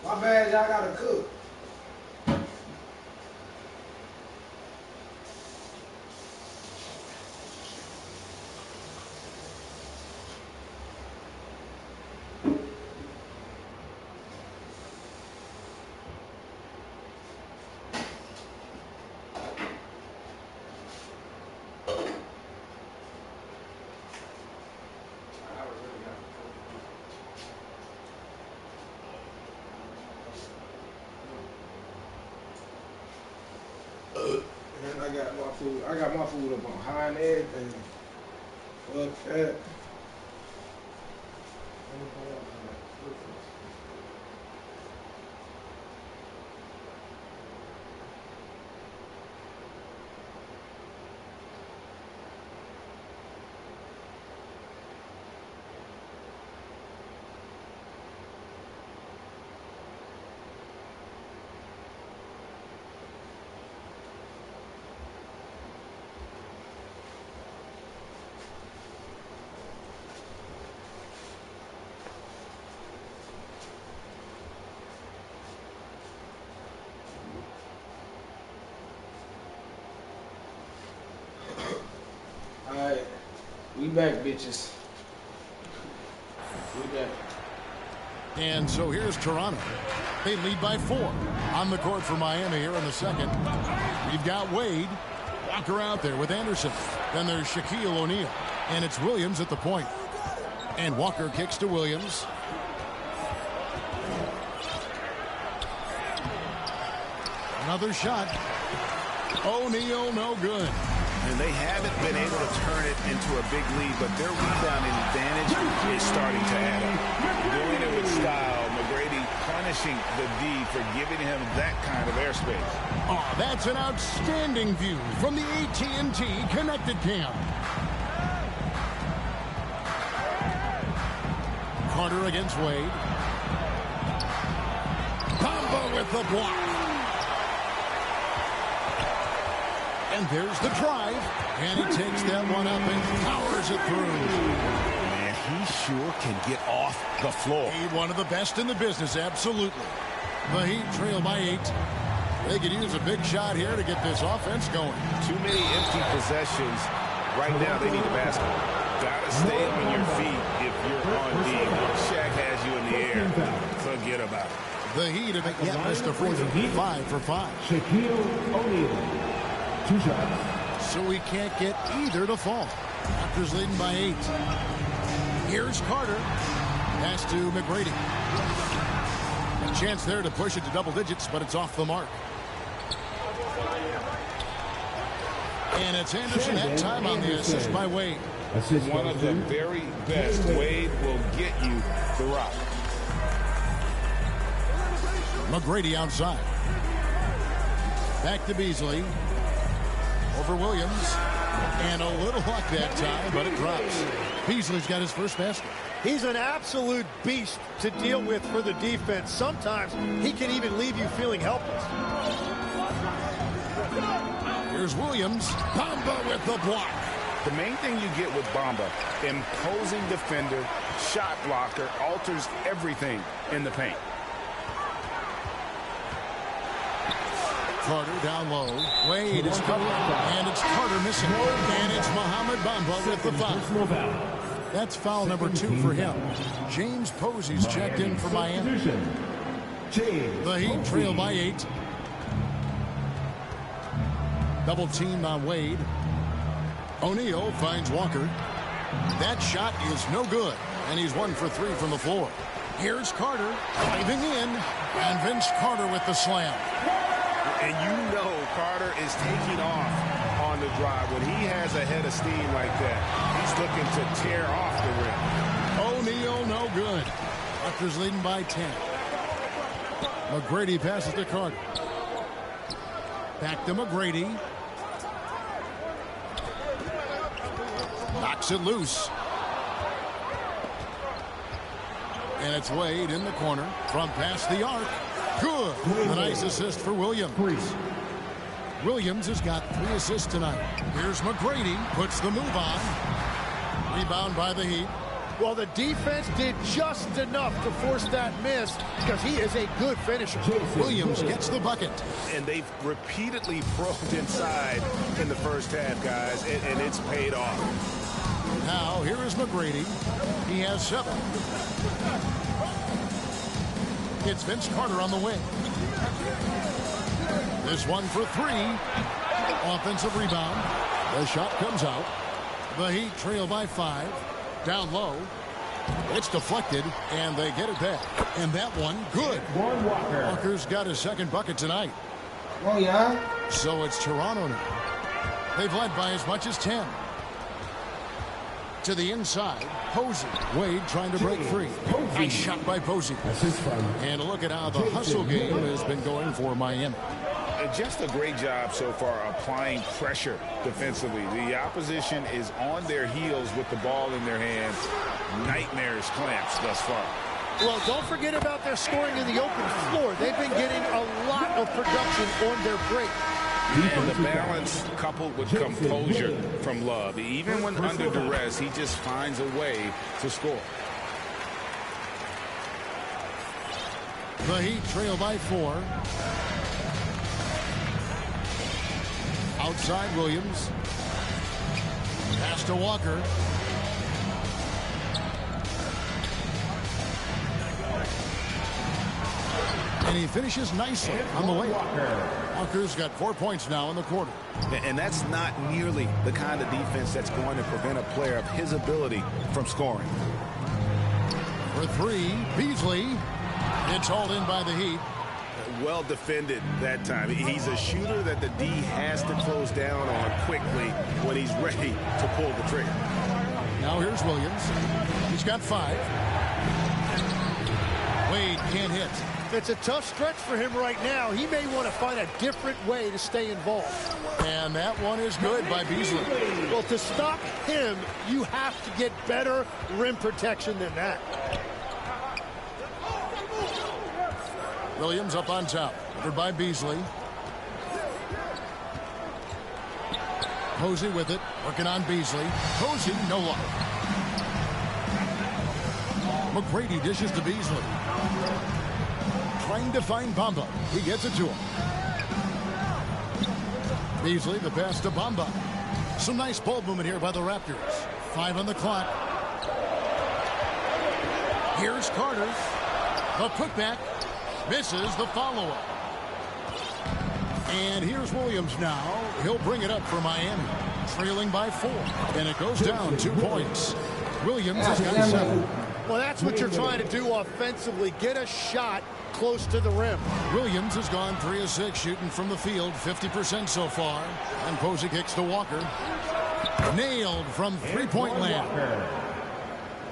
My bad, y'all gotta cook. And I got my food up on high and everything. Fuck that. Alright, we back, bitches. We back. And so here's Toronto. They lead by 4. On the court for Miami here in the second. We've got Wade. Walker out there with Anderson. Then there's Shaquille O'Neal. And it's Williams at the point. And Walker kicks to Williams. Another shot. O'Neal, no good. And they haven't been able to turn it into a big lead, but their rebounding advantage is starting to add up. Doing it with style, McGrady punishing the D for giving him that kind of airspace. Oh, that's an outstanding view from the AT&T Connected Cam. Carter against Wade. Combo with the block. And there's the drive. And he takes that one up and powers it through. Man, he sure can get off the floor. One of the best in the business, absolutely. The Heat trail by 8. They could use a big shot here to get this offense going. Too many empty possessions. Right now, they need a basket. Gotta stay on your feet if you're on D. Once Shaq has you in the air, forget about it. The Heat haven't yet missed a free throw. 5 for 5. Shaquille O'Neal. 2 shots. So we can't get either to fall. Raptors leading by 8. Here's Carter. Pass to McGrady. A chance there to push it to double digits, but it's off the mark. And it's Anderson that time on the assist by Wade. One of the very best. Wade will get you the rock. McGrady outside. Back to Beasley. Over Williams. And a little luck that time, but it drops. Beasley's got his first basket. He's an absolute beast to deal with for the defense. Sometimes he can even leave you feeling helpless. Here's Williams. Bamba with the block. The main thing you get with Bamba, imposing defender, shot blocker, alters everything in the paint. Carter down low. Wade is covered. And it's Carter missing. And it's Mohamed Bamba with the foul. That's foul number 2 for him. James Posey's checked in for Miami. The Heat trail by 8. Double teamed on Wade. O'Neal finds Walker. That shot is no good. And he's 1 for 3 from the floor. Here's Carter driving in. And Vince Carter with the slam. And you know Carter is taking off on the drive. When he has a head of steam like that, he's looking to tear off the rim. O'Neal, no good. Raptors leading by 10. McGrady passes to Carter. Back to McGrady. Knocks it loose. And it's Wade in the corner from past the arc. Good. A nice assist for Williams. Williams has got 3 assists tonight. Here's McGrady. Puts the move on. Rebound by the Heat. Well, the defense did just enough to force that miss because he is a good finisher. Williams gets the bucket. And they've repeatedly probed inside in the first half, guys, and it's paid off. Now, here is McGrady. He has 7. It's Vince Carter on the wing. This one for 3. Offensive rebound. The shot comes out. The Heat trail by 5. Down low. It's deflected, and they get it back. And that one, good. Walker's got his second bucket tonight. Oh, yeah? So it's Toronto now. They've led by as much as 10. To the inside, Posey. Wade trying to break free. Nice shot by Posey. And look at how the hustle game has been going for Miami. Just a great job so far applying pressure defensively. The opposition is on their heels with the ball in their hands. Nightmarish clamps thus far. Well, don't forget about their scoring in the open floor. They've been getting a lot of production on their break. And the balance coupled with composure from Love. Even when under duress, he just finds a way to score. The Heat trail by 4. Outside Williams. Pass to Walker. And he finishes nicely on the layup. Walker's got 4 points now in the quarter. And that's not nearly the kind of defense that's going to prevent a player of his ability from scoring. For three, Beasley. It's hauled in by the Heat. Well defended that time. He's a shooter that the D has to close down on quickly when he's ready to pull the trigger. Now here's Williams. He's got 5. Wade can't hit. It's a tough stretch for him right now. He may want to find a different way to stay involved. And that one is good by Beasley. Well, to stop him, you have to get better rim protection than that. Williams up on top. Covered by Beasley. Posey with it. Working on Beasley. Posey, no luck. McGrady dishes to Beasley. Trying to find Bamba. He gets it to him. Beasley, the pass to Bamba. Some nice ball movement here by the Raptors. 5 on the clock. Here's Carter. A putback. Misses the follow-up. And here's Williams now. He'll bring it up for Miami. Trailing by 4. And it goes down 2 points. Williams has got 7. Well, that's what you're trying to do offensively. Get a shot close to the rim. Williams has gone 3 of 6 shooting from the field, 50% so far. And Posey kicks to Walker. Nailed from three-point land.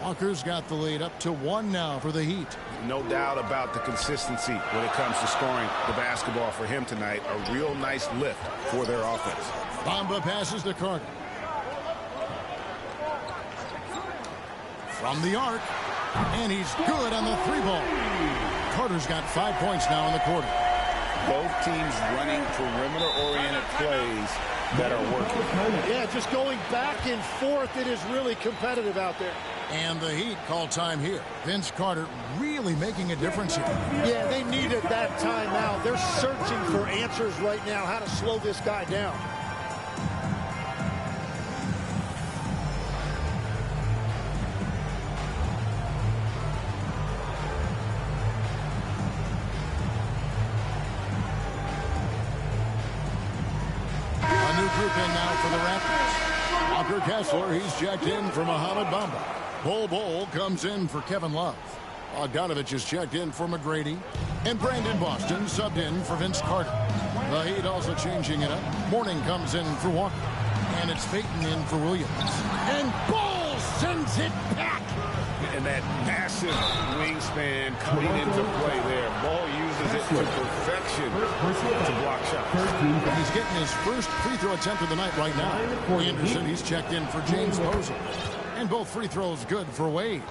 Walker's got the lead up to 1 now for the Heat. No doubt about the consistency when it comes to scoring the basketball for him tonight. A real nice lift for their offense. Bamba passes to Carter. From the arc. And he's good on the 3-ball. Carter's got 5 points now in the quarter. Both teams running perimeter-oriented plays that are working. Yeah, just going back and forth. It is really competitive out there. And the Heat call time here. Vince Carter really making a difference here. Yeah, they needed that timeout. They're searching for answers right now, how to slow this guy down. A new group in now for the Raptors. Walker Kessler, he's checked in for Mohamed Bamba. Bol comes in for Kevin Love. Bogdanovich is checked in for McGrady. And Brandon Boston subbed in for Vince Carter. The Heat also changing it up. Mourning comes in for Walker. And it's Payton in for Williams. And Bol sends it back. And that massive wingspan coming into play there. Ball uses it to perfection to block shots. He's getting his first free throw attempt of the night right now. Anderson, he's checked in for James Posey. And both free throws good for Wade.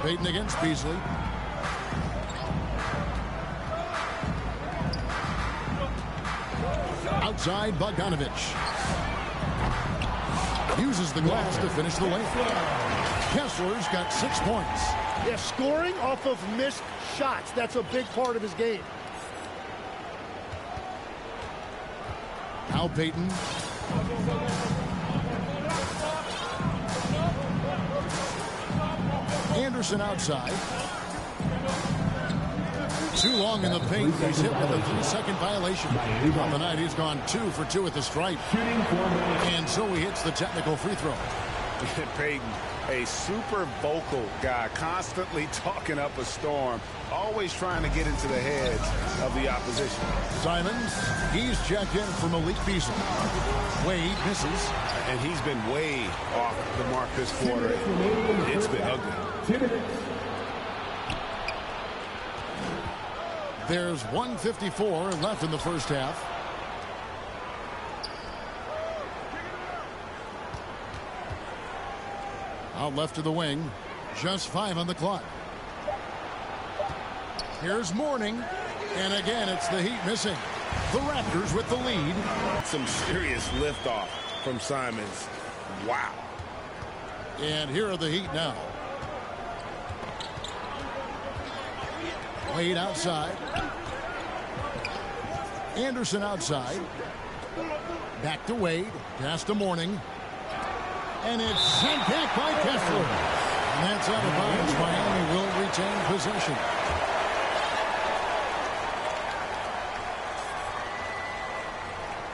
Payton against Beasley. Outside, Bogdanovich. Uses the glass to finish the lane. Kessler's got 6 points. Yeah, scoring off of missed shots. That's a big part of his game. Now Payton. Anderson outside. Too long in the paint. He's hit with a 3-second violation. On the night, he's gone 2 for 2 at the stripe. And so he hits the technical free throw. Payton, a super vocal guy, constantly talking up a storm, always trying to get into the heads of the opposition. Simons, he's checked in for Malik Beasley. Wade misses. And he's been way off the mark this quarter. It's been ugly. There's 1:54 left in the first half. Out left to the wing. Just 5 on the clock. Here's Mourning. And again, it's the Heat missing. The Raptors with the lead. Some serious liftoff from Simons. Wow. And here are the Heat now. Wade outside. Anderson outside. Back to Wade. Pass to Mourning. And it's sent back by Kessler. And that's out of bounds. Miami will retain possession.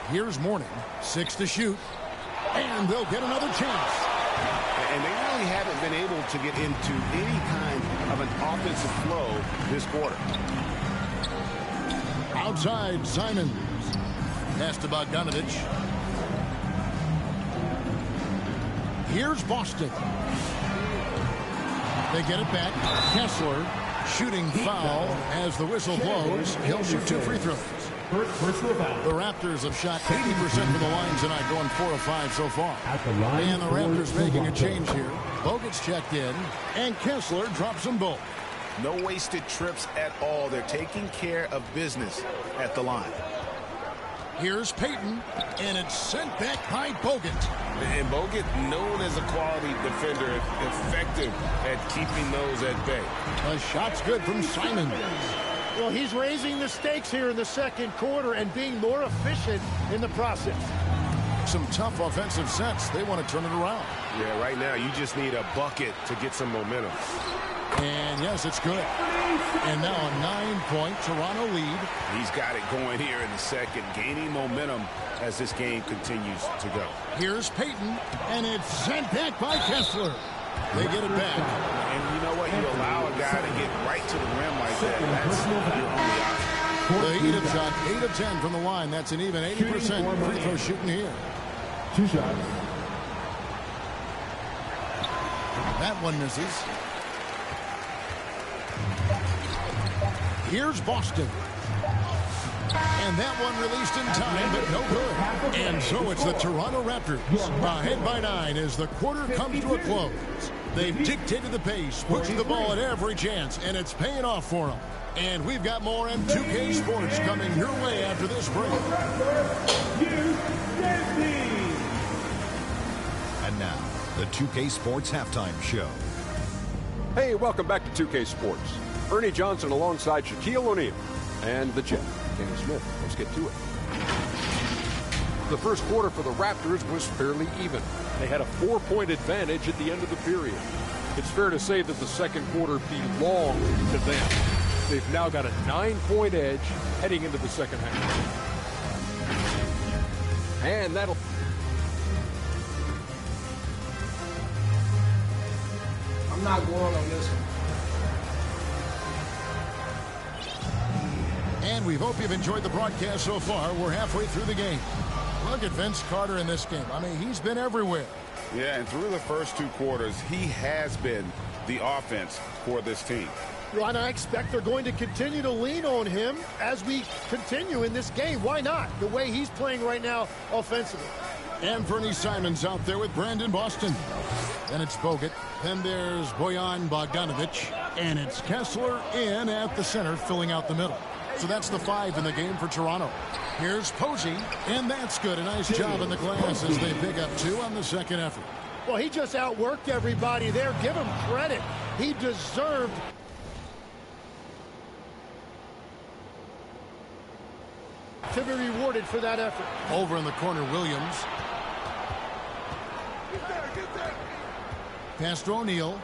Here's Mourning, 6 to shoot, and they'll get another chance. And they really haven't been able to get into any kind of an offensive flow this quarter. Outside, Simons. Pass to Bogdanovich. Here's Boston. They get it back. Kessler shooting foul as the whistle blows. He'll shoot 2 free throws. The Raptors have shot 80% from the line tonight, going 4 of 5 so far. And the Raptors making a change here. Bogut's checked in, and Kessler drops them both. No wasted trips at all. They're taking care of business at the line. Here's Payton, and it's sent back by Bogut. And Bogut, known as a quality defender, effective at keeping those at bay. A shot's good from Simons. Well, he's raising the stakes here in the second quarter and being more efficient in the process. Some tough offensive sets. They want to turn it around. Yeah, right now you just need a bucket to get some momentum. And yes, it's good. And now a 9-point Toronto lead. He's got it going here in the second, gaining momentum as this game continues to go. Here's Payton, and it's sent back by Kessler. They get it back. And you know what? You allow a guy to get right to the rim like that. That's your only option. The Heat have shot 8 of 10 from the line. That's an even 80% free throw shooting here. 2 shots. That one misses. Here's Boston. And that one released in time, but no good. And so it's the Toronto Raptors ahead by 9 as the quarter comes to a close. They've dictated the pace, pushed the ball at every chance, and it's paying off for them. And we've got more M2K Sports coming your way after this break. And now, the 2K Sports Halftime Show. Hey, welcome back to 2K Sports. Ernie Johnson alongside Shaquille O'Neal and the Jet, Kenny Smith. Let's get to it. The first quarter for the Raptors was fairly even. They had a 4-point advantage at the end of the period. It's fair to say that the second quarter belonged to them. They've now got a 9-point edge heading into the second half. And that'll... I'm not going on this one. And we hope you've enjoyed the broadcast so far. We're halfway through the game. Look at Vince Carter in this game. I mean, he's been everywhere. Yeah, and through the first 2 quarters, he has been the offense for this team. Well, and I expect they're going to continue to lean on him as we continue in this game. Why not? The way he's playing right now offensively. And Bernie Simons out there with Brandon Boston. Then it's Bogut. Then there's Bojan Bogdanovich. And it's Kessler in at the center, filling out the middle. So that's the 5 in the game for Toronto. Here's Posey, and that's good. A nice job in the glass as they pick up 2 on the second effort. Well, he just outworked everybody there. Give him credit. He deserved to be rewarded for that effort. Over in the corner, Williams. Pass to O'Neal.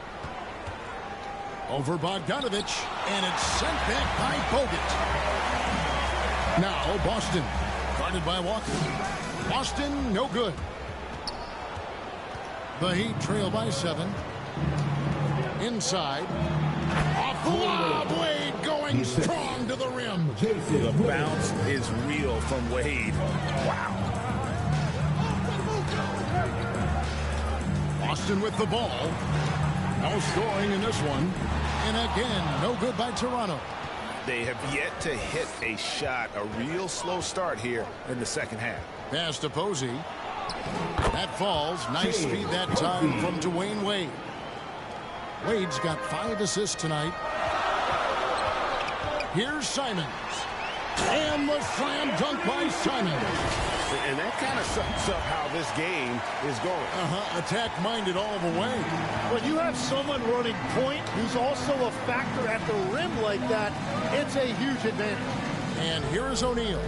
Over Bogdanovich, and it's sent back by Bogut. Now Boston, guarded by Walker. Boston, no good. The Heat trail by 7. Inside. Off the lob, Wade going strong to the rim. The bounce is real from Wade. Wow. Boston with the ball. No scoring in this one. And again, no good by Toronto. They have yet to hit a shot, a real slow start here in the second half. Pass to Posey. That falls. Nice feed that time from Dwayne Wade. Wade's got 5 assists tonight. Here's Simons. And the slam dunk by Simons. And that kind of sums up how this game is going. Attack-minded all the way. When you have someone running point who's also a factor at the rim like that, it's a huge advantage. And here is O'Neal.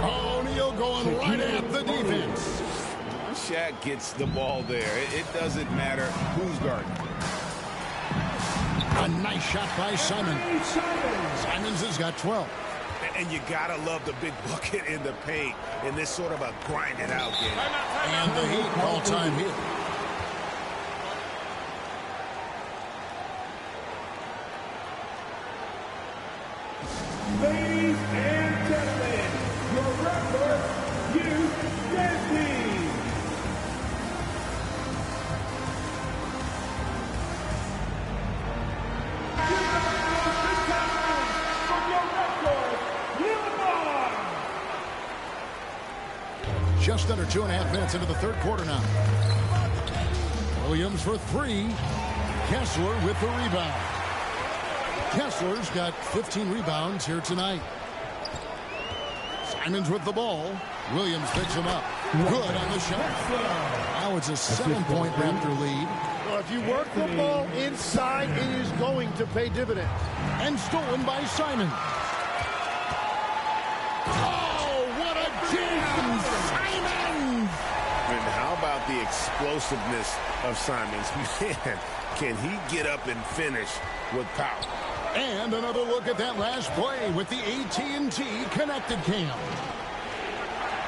O'Neal going right at the defense. Shaq gets the ball there. It doesn't matter who's guarding. A nice shot by Simons. Simons has got 12. And you gotta love the big bucket in the paint in this sort of a grind it out game. And the Heat call time here. Ladies and gentlemen, your Raptors youth dance team. Just under 2.5 minutes into the third quarter now. Williams for three. Kessler with the rebound. Kessler's got 15 rebounds here tonight. Simons with the ball. Williams picks him up. Good on the shot. Now it's a 7-point Raptor lead. Well, if you work the ball inside, it is going to pay dividends. And stolen by Simons. Oh, what a jam! Simons! And how about the explosiveness of Simons? Man, can he get up and finish with power? And another look at that last play with the AT&T connected cam.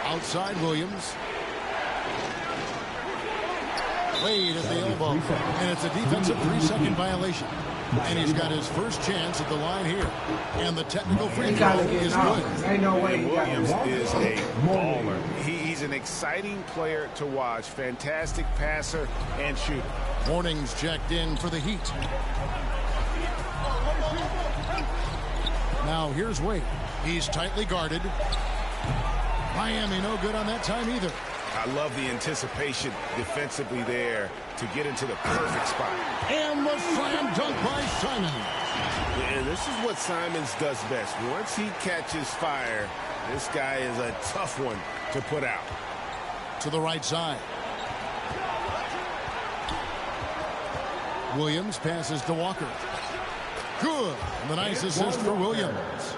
Outside Williams. Wade at the elbow. And it's a defensive 3-second violation. And he's got his first chance at the line here. And the technical free throw is good. Ain't no way Williams is a baller. He's an exciting player to watch. Fantastic passer and shooter. Morning's checked in for the Heat. Now here's Wade. He's tightly guarded. Miami no good on that time either. I love the anticipation defensively there to get into the perfect spot. And the slam dunk by Simons. And this is what Simons does best. Once he catches fire, this guy is a tough one to put out. To the right side. Williams passes to Walker. Good. And the nice assist for Williams.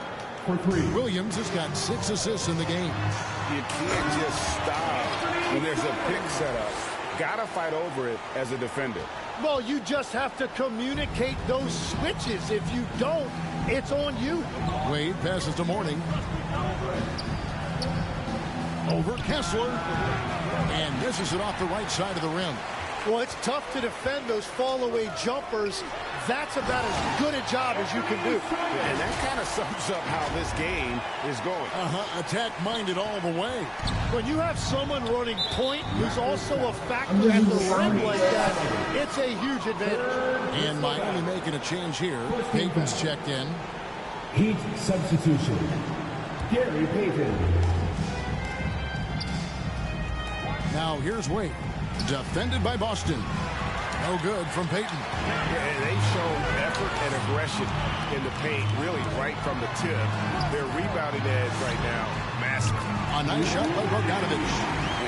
Williams has got 6 assists in the game. You can't just stop when there's a pick set up. Gotta fight over it as a defender. Well, you just have to communicate those switches. If you don't, it's on you. Wade passes to Morning. Over Kessler. And misses it off the right side of the rim. Well, it's tough to defend those fall-away jumpers. That's about as good a job as you can do. And that kind of sums up how this game is going. Attack-minded all the way. When you have someone running point who's also a factor at the rim like that, it's a huge advantage. And Miami making a change here. Payton's checked in. Heat substitution. Gary Payton. Now here's Wade. Defended by Boston. No good from Payton. And they've shown effort and aggression in the paint, really right from the tip. Their rebounding edge right now, massive. A nice shot by Bogdanovich.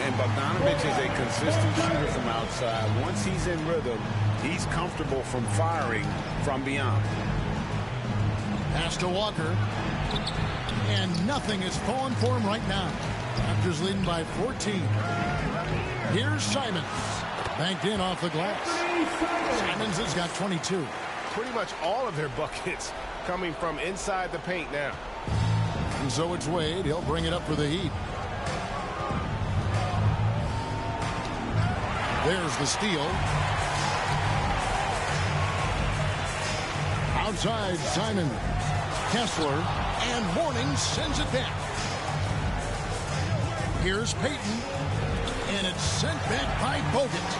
And Bogdanovich is a consistent shooter from outside. Once he's in rhythm, he's comfortable from firing from beyond. Pass to Walker. And nothing is falling for him right now. Raptors leading by 14. Here's Simons. Banked in off the glass. Simons has got 22. Pretty much all of their buckets coming from inside the paint now. And so it's Wade. He'll bring it up for the Heat. There's the steal. Outside, Simons. Kessler. And Morning sends it back. Here's Payton. And it's sent back by Bogut.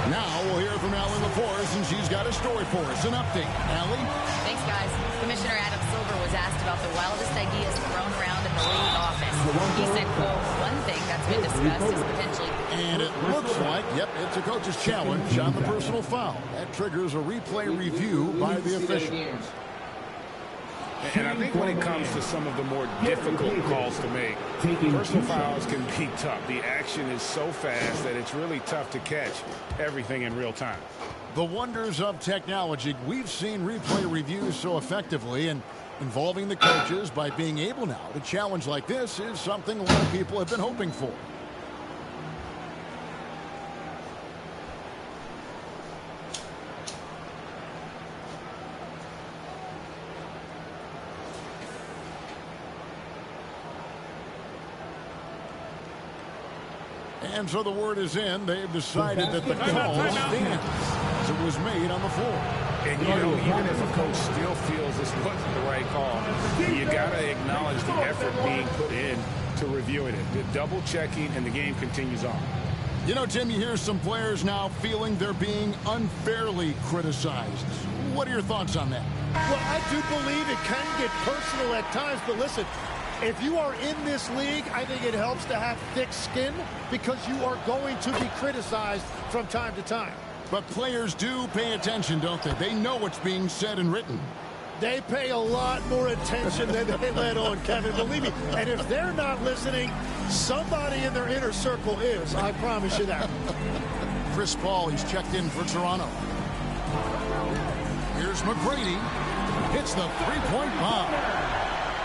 Now we'll hear from Allie LaForce, and she's got a story for us. An update. Allie? Thanks, guys. Commissioner Adam Silver was asked about the wildest ideas thrown around in the league office. He said, quote, one thing that's been discussed is potentially... And it looks like, yep, it's a coach's challenge on the personal foul. That triggers a replay review by the official. And I think when it comes to some of the more difficult calls to make, personal fouls can be tough. The action is so fast that it's really tough to catch everything in real time. The wonders of technology. We've seen replay reviews so effectively, and involving the coaches by being able now to challenge like this is something a lot of people have been hoping for. And so the word is in. They've decided that the call stands as it was made on the floor. And, you know, even if a coach still feels this wasn't the right call, you got to acknowledge the effort being put in to reviewing it. The double checking, and the game continues on. You know, Tim, you hear some players now feeling they're being unfairly criticized. What are your thoughts on that? Well, I do believe it can get personal at times, but listen, if you are in this league, I think it helps to have thick skin because you are going to be criticized from time to time. But players do pay attention, don't they? They know what's being said and written. They pay a lot more attention than they let on, Kevin, believe me. And if they're not listening, somebody in their inner circle is. I promise you that. Chris Paul, he's checked in for Toronto. Here's McGrady. Hits the three-point bomb.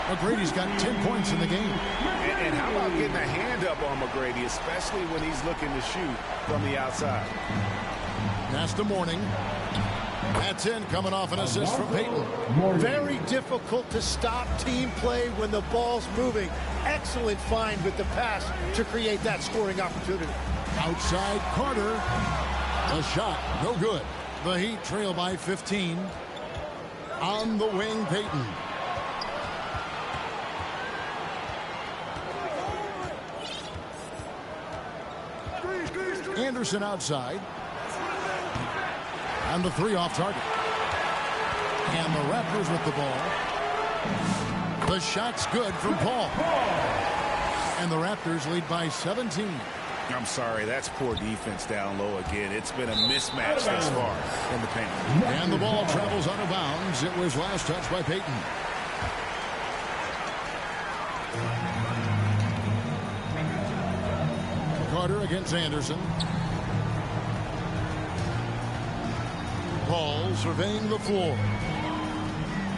McGrady's got 10 points in the game. And how about getting a hand up on McGrady, especially when he's looking to shoot from the outside? That's the morning. That's in, coming off an assist from Payton. Very difficult to stop team play when the ball's moving. Excellent find with the pass to create that scoring opportunity. Outside Carter. The shot, no good. The Heat trail by 15. On the wing, Payton. Anderson outside. And the three off target. And the Raptors with the ball. The shot's good from Paul. And the Raptors lead by 17. I'm sorry, that's poor defense down low again. It's been a mismatch thus far in the paint. And the ball travels out of bounds. It was last touched by Payton. Carter against Anderson. Paul surveying the floor.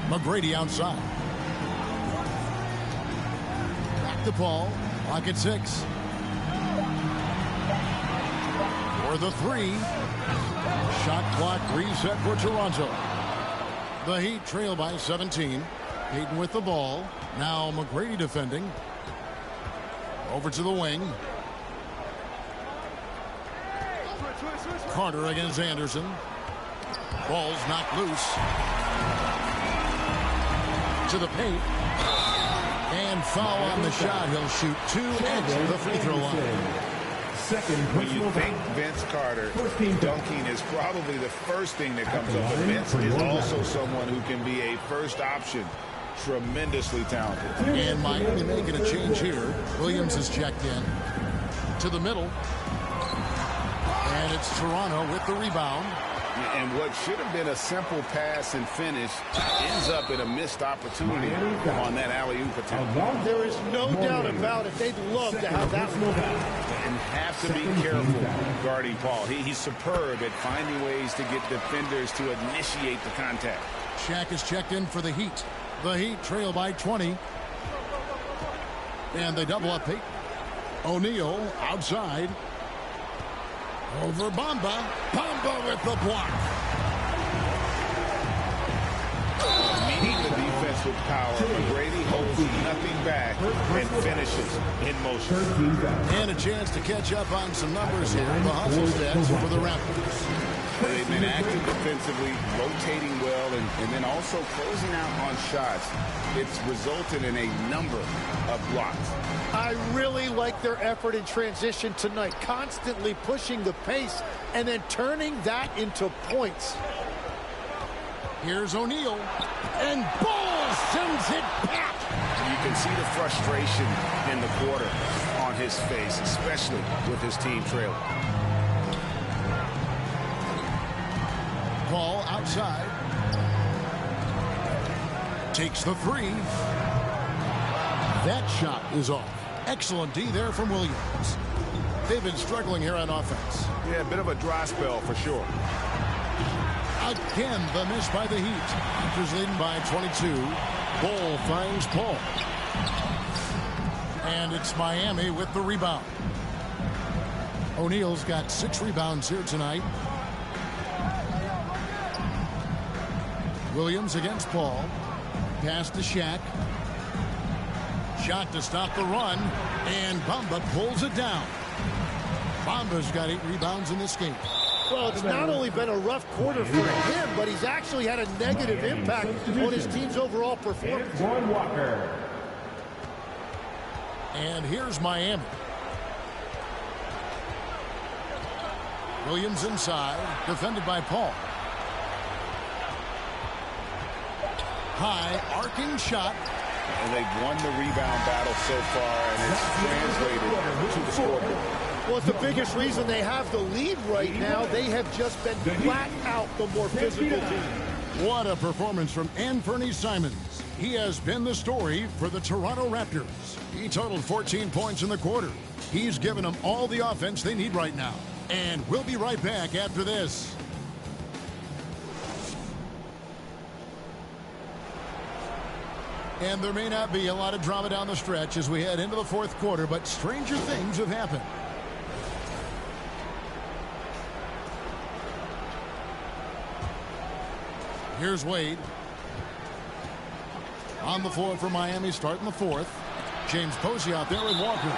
McGrady outside. Back to Paul. Lock at 6. For the three. Shot clock reset for Toronto. The Heat trail by 17. Payton with the ball. Now McGrady defending. Over to the wing. Carter against Anderson. Ball's knocked loose. To the paint. And foul on the shot. He'll shoot 2 at the free throw line. When you think Vince Carter, dunking is probably the first thing that comes up. But Vince is also someone who can be a first option. Tremendously talented. And Miami making a change here. Williams is checked in. To the middle. And it's Toronto with the rebound. And what should have been a simple pass and finish ends up in a missed opportunity on that alley-oop attempt. There is no doubt about it. They'd love to have that one. And have to be careful guarding Paul. He's superb at finding ways to get defenders to initiate the contact. Shaq is checked in for the Heat. The Heat trail by 20. And they double up Payton. O'Neal outside. Over Bamba. Bamba with the block. Meeting the defense with power. McGrady holds nothing back and finishes in motion. And a chance to catch up on some numbers here. The hustle stats for the Raptors. They've been active defensively, rotating well, and then also closing out on shots. It's resulted in a number of blocks. I really like their effort in transition tonight, constantly pushing the pace and then turning that into points. Here's O'Neal, and Ball sends it back. You can see the frustration in the quarter on his face, especially with his team trailing. Ball outside. Takes the three. That shot is off. Excellent D there from Williams. They've been struggling here on offense. Yeah, a bit of a dry spell for sure. Again, the miss by the Heat. Raptors leading by 22. Ball finds Paul. And it's Miami with the rebound. O'Neal's got 6 rebounds here tonight. Williams against Paul. Pass to Shaq. Shot to stop the run. And Bamba pulls it down. Bamba's got 8 rebounds in this game. Well, it's not only been a rough quarter for him, but he's actually had a negative impact on his team's overall performance. And here's Miami. Williams inside, defended by Paul. High arcing shot. And they've won the rebound battle so far, and it's translated to the scoreboard. Well, it's the biggest reason they have the lead right now. They have just been flat out the more physical team. What a performance from Anthony Simons. He has been the story for the Toronto Raptors. He totaled 14 points in the quarter. He's given them all the offense they need right now. And we'll be right back after this. And there may not be a lot of drama down the stretch as we head into the fourth quarter, but stranger things have happened. Here's Wade. On the floor for Miami, starting the fourth. James Posey out there with Walker.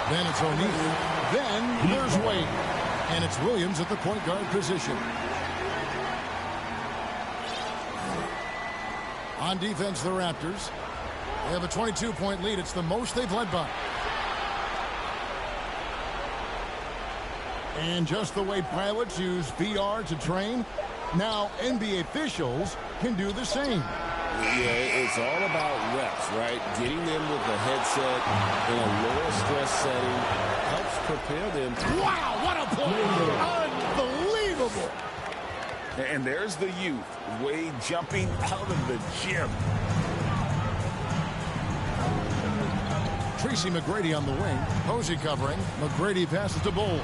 Then it's O'Neal. Then there's Wade. And it's Williams at the point guard position. On defense, the Raptors. They have a 22-point lead. It's the most they've led by. And just the way pilots use VR to train, now NBA officials can do the same. Yeah, it's all about reps, right? Getting them with the headset in a lower stress setting helps prepare them. Wow, what a play! Unbelievable! And there's the youth, Wade jumping out of the gym. Tracy McGrady on the wing. Posey covering. McGrady passes to Bull.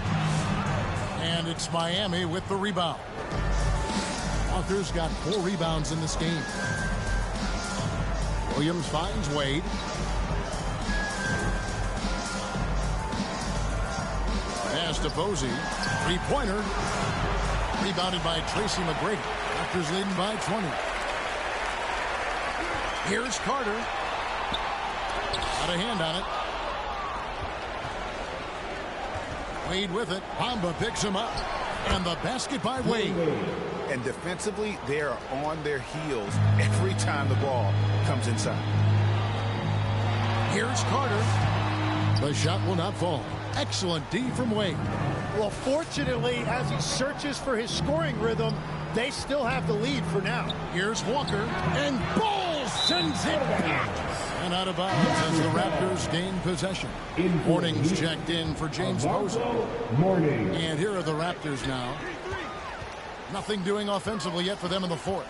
And it's Miami with the rebound. Walker's got 4 rebounds in this game. Williams finds Wade. Pass to Posey. 3-pointer. Rebounded by Tracy McGrady. Raptors leading by 20. Here's Carter. Got a hand on it. Wade with it. Bamba picks him up. And the basket by Wade. And defensively, they are on their heels every time the ball comes inside. Here's Carter. The shot will not fall. Excellent D from Wade. Well, fortunately, as he searches for his scoring rhythm, they still have the lead for now. Here's Walker. And Bull sends it back. And out of bounds as the Raptors gain possession. Morning's checked in for James Posey. And here are the Raptors now. Nothing doing offensively yet for them in the fourth.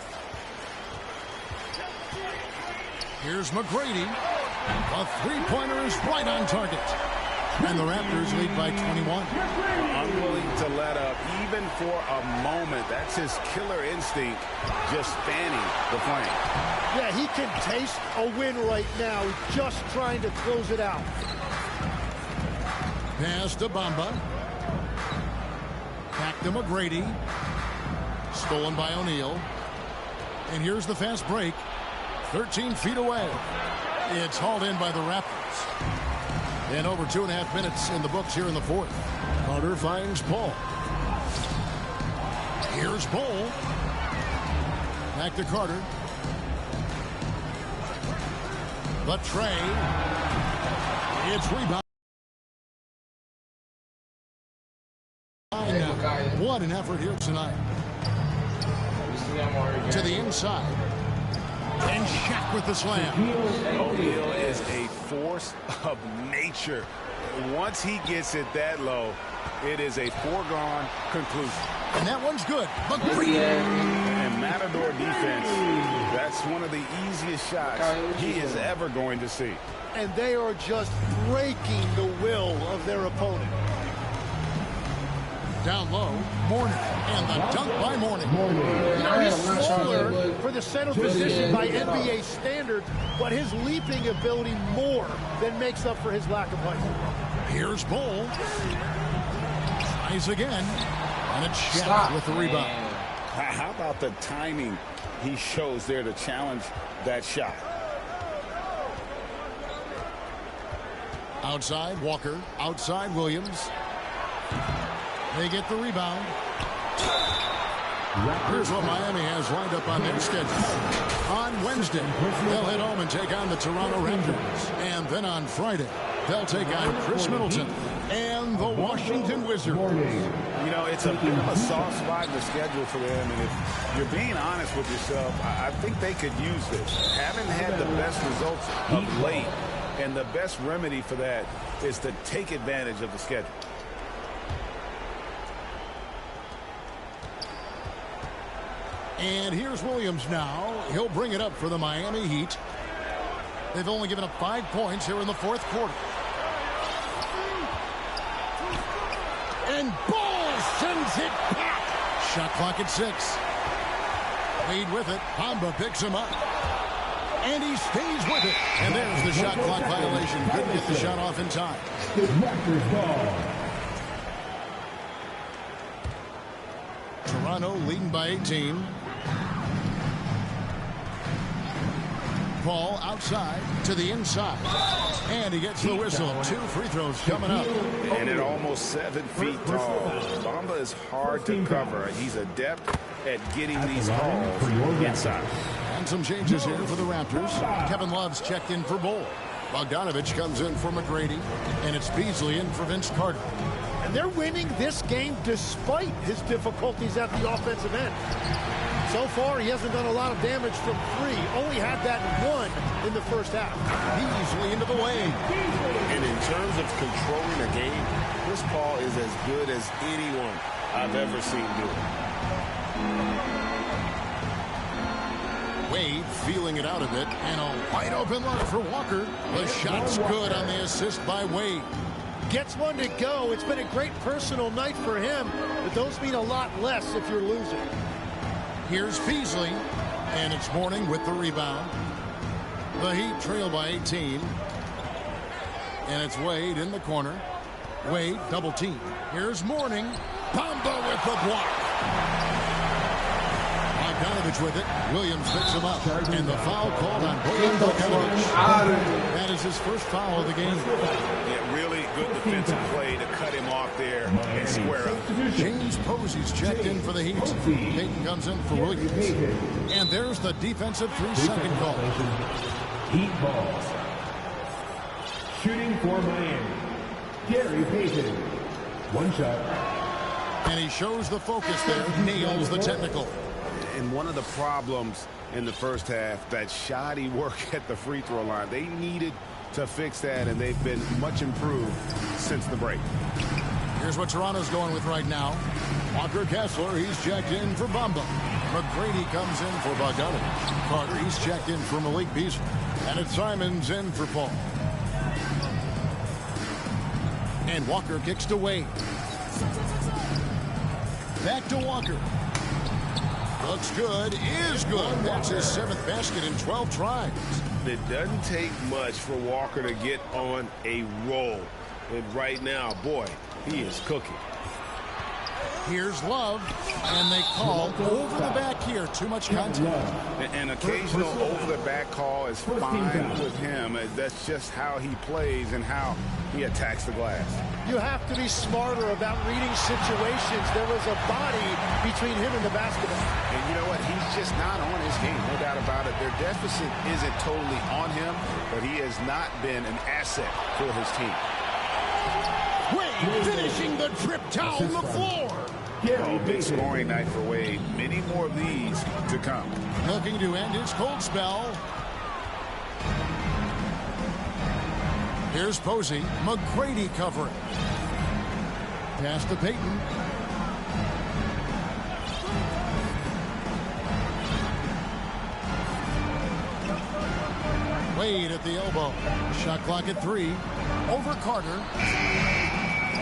Here's McGrady. A 3-pointer is right on target. And the Raptors lead by 21. Unwilling to let up even for a moment. That's his killer instinct, just fanning the flame. Yeah, he can taste a win right now, just trying to close it out. Pass to Bamba. Back to McGrady. Stolen by O'Neal. And here's the fast break. 13 feet away. It's hauled in by the Raptors. And over 2.5 minutes in the books here in the fourth. Carter finds Paul. Here's Bull. Back to Carter. The tray. It's rebound. What an effort here tonight. To the inside. And Shaq with the slam. O'Neal is a force of nature. Once he gets it that low, it is a foregone conclusion. And that one's good. And Matador defense, that's one of the easiest shots he is ever going to see. And they are just breaking the will of their opponent. Down low, Mourning, and the dunk by Mourning. You know, he's smaller for the center position by NBA standards, but his leaping ability more than makes up for his lack of height. Here's Bull. Tries again, and it's Shaq with the rebound. How about the timing he shows there to challenge that shot? Outside, Walker. Outside, Williams. They get the rebound. Here's what Miami has lined up on their schedule. On Wednesday, they'll head home and take on the Toronto Raptors. And then on Friday, they'll take on Chris Middleton and the Washington Wizards. You know, it's a bit of a soft spot in the schedule for them, and if you're being honest with yourself, I think they could use this. Haven't had the best results of late, and the best remedy for that is to take advantage of the schedule. And here's Williams now. He'll bring it up for the Miami Heat. They've only given up 5 points here in the fourth quarter. And Ball sends it back. Shot clock at 6. Wade with it. Bamba picks him up. And he stays with it. And there's the shot clock violation. Couldn't get the shot off in time. Toronto leading by 18. Ball outside to the inside. And he gets the whistle. 2 free throws coming up. And at almost 7 feet tall, Bamba is hard to cover. He's adept at getting these calls inside. And some changes here for the Raptors. Kevin Love's checked in for Bull. Bogdanovich comes in for McGrady. And it's Beasley in for Vince Carter. And they're winning this game despite his difficulties at the offensive end. So far, he hasn't done a lot of damage from 3. Only had that 1 in the first half. Beasley into the lane. And in terms of controlling a game, Chris Paul is as good as anyone I've ever seen do it. Wade feeling it out a bit. And a wide open look for Walker. The shot's good on the assist by Wade. Gets one to go. It's been a great personal night for him, but those mean a lot less if you're losing. Here's Beasley, and it's Mourning with the rebound. The Heat trail by 18. And it's Wade in the corner. Wade double team. Here's Mourning. Bamba with the block. Bogdanovich with it. Williams picks him up. And the foul called on Bogdanovich. That is his first foul of the game. Yeah, really good defensive play to cut him off there and square up. James Posey's checked in for the Heat. Payton comes in for Williams. And there's the defensive 3-second call. Heat ball. Shooting for Miami. Gary Payton. 1 shot. And he shows the focus there. Nails the technical. And one of the problems in the first half, that shoddy work at the free throw line. They needed to fix that, and they've been much improved since the break. Here's what Toronto's going with right now. Walker Kessler, he's checked in for Bamba. McGrady comes in for Bogdanovich. Carter, he's checked in for Malik Beasley. And it's Simons in for Paul. And Walker kicks to Wade. Back to Walker. Looks good, is good. That's his 7th basket in 12 tries. It doesn't take much for Walker to get on a roll. And right now, boy, he is cooking. Here's Love, and they call over the back here. Too much contact. An occasional over-the-back call is fine with him. That's just how he plays and how he attacks the glass. You have to be smarter about reading situations. There was a body between him and the basketball. And you know what? He's just not on his game, no doubt about it. Their deficit isn't totally on him, but he has not been an asset for his team. Wade finishing the trip down the floor. Oh, big scoring night for Wade. Many more of these to come. Looking to end his cold spell. Here's Posey. McGrady covering. Pass to Payton. Wade at the elbow. Shot clock at 3. Over Carter.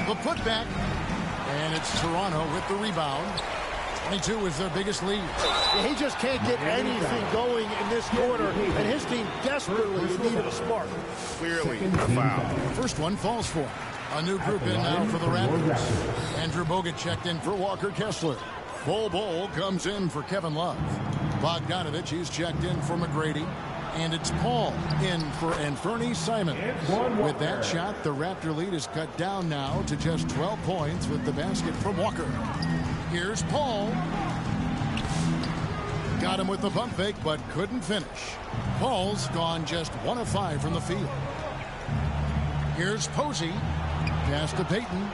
The putback. And it's Toronto with the rebound. 22 is their biggest lead. He just can't get anything going in this quarter, and his team desperately in need of a spark. Clearly a foul. First one falls for him. A new group in now for the Raptors. Andrew Bogut checked in for Walker Kessler. Bol comes in for Kevin Love. Bogdanovich, he's checked in for McGrady. And it's Paul in for Anthony Simons. With that shot, the Raptor lead is cut down now to just 12 points with the basket from Walker. Here's Paul. Got him with the pump fake, but couldn't finish. Paul's gone just 1 of 5 from the field. Here's Posey. Pass to Payton.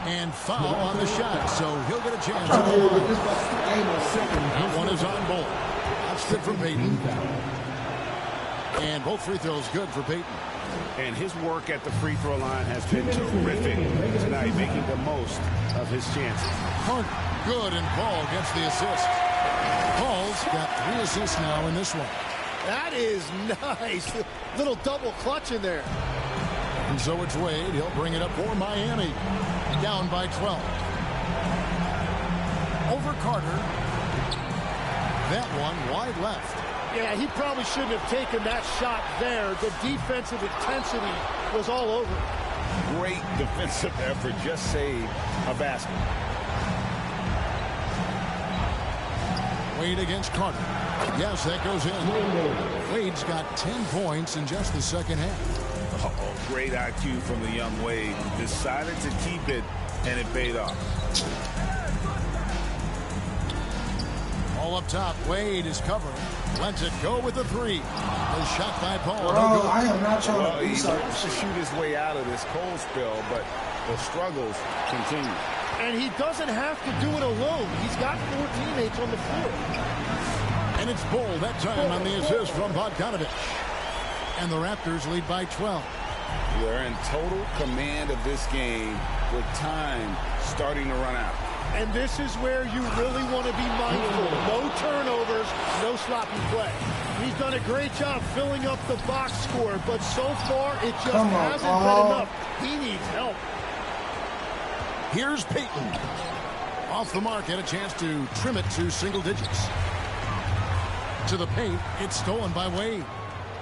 And foul on the shot, so he'll get a chance. That one is on ball. That's good for Payton. And both free throws good for Payton. And his work at the free throw line has been terrific tonight, making the most of his chances. Carter, good, and Paul gets the assist. Paul's got 3 assists now in this one. That is nice. Little double clutch in there. And so it's Wade. He'll bring it up for Miami. Down by 12. Over Carter. That one wide left. Yeah, he probably shouldn't have taken that shot there. The defensive intensity was all over. Great defensive effort. Just saved a basket. Wade against Carter. Yes, that goes in. Wade's got 10 points in just the second half. Uh-oh, great IQ from the young Wade. Decided to keep it, and it paid off. All up top, Wade is covering. Lets it go with the 3. A shot by Paul. Bro, I am not trying to do he something. wants to shoot his way out of this cold spell, but the struggles continue. And he doesn't have to do it alone. He's got 4 teammates on the floor. And it's Bull that time on the assist from Bogdanovich. And the Raptors lead by 12. They're in total command of this game with time starting to run out. And this is where you really want to be mindful. No turnovers, no sloppy play. He's done a great job filling up the box score, but so far it just hasn't been enough. He needs help. Here's Payton. Off the mark, had a chance to trim it to single digits. To the paint, it's stolen by Wade.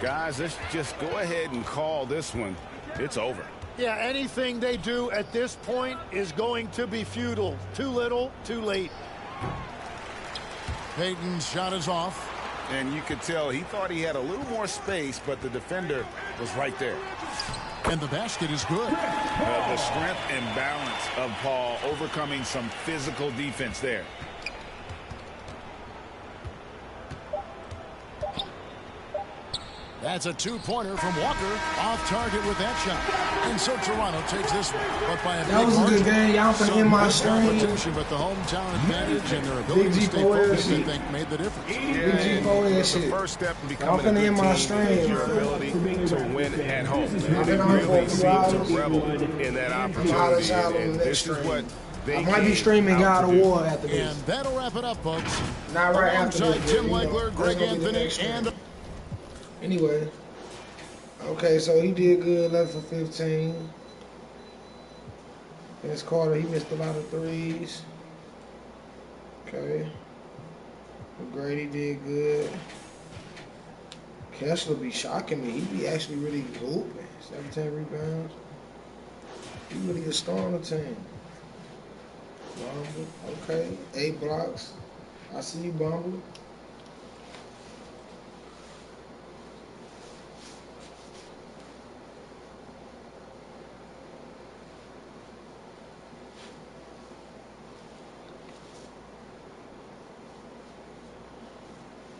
Guys, let's just go ahead and call this one. It's over. Yeah, anything they do at this point is going to be futile. Too little, too late. Payton's shot is off. And you could tell he thought he had a little more space, but the defender was right there. And the basket is good. The strength and balance of Paul overcoming some physical defense there. That's a 2-pointer from Walker. Off target with that shot. And so Toronto takes this one. But by a that was a good game. Y'all finna end my stream. But the hometown advantage and their ability to stay focused, I think, made the difference. It's the first step in becoming a good team is your ability to win at home. They really seem to revel in that opportunity. And this is what I might be streaming God of War after this. And that'll wrap it up, folks. Not right after this. Tim Legler, Greg Anthony, and... Anyway, okay, so he did good, 11 for 15. Vince Carter, he missed a lot of threes. Okay. McGrady did good. Kessler be shocking me. He be actually really hooping. 17 rebounds. He really a star on the team. Bumble, okay. 8 blocks. I see you, Bumble.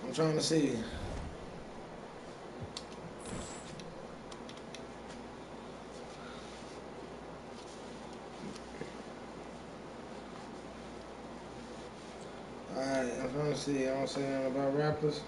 I'm trying to see. Alright, I'm trying to see. I don't say anything about Raptors.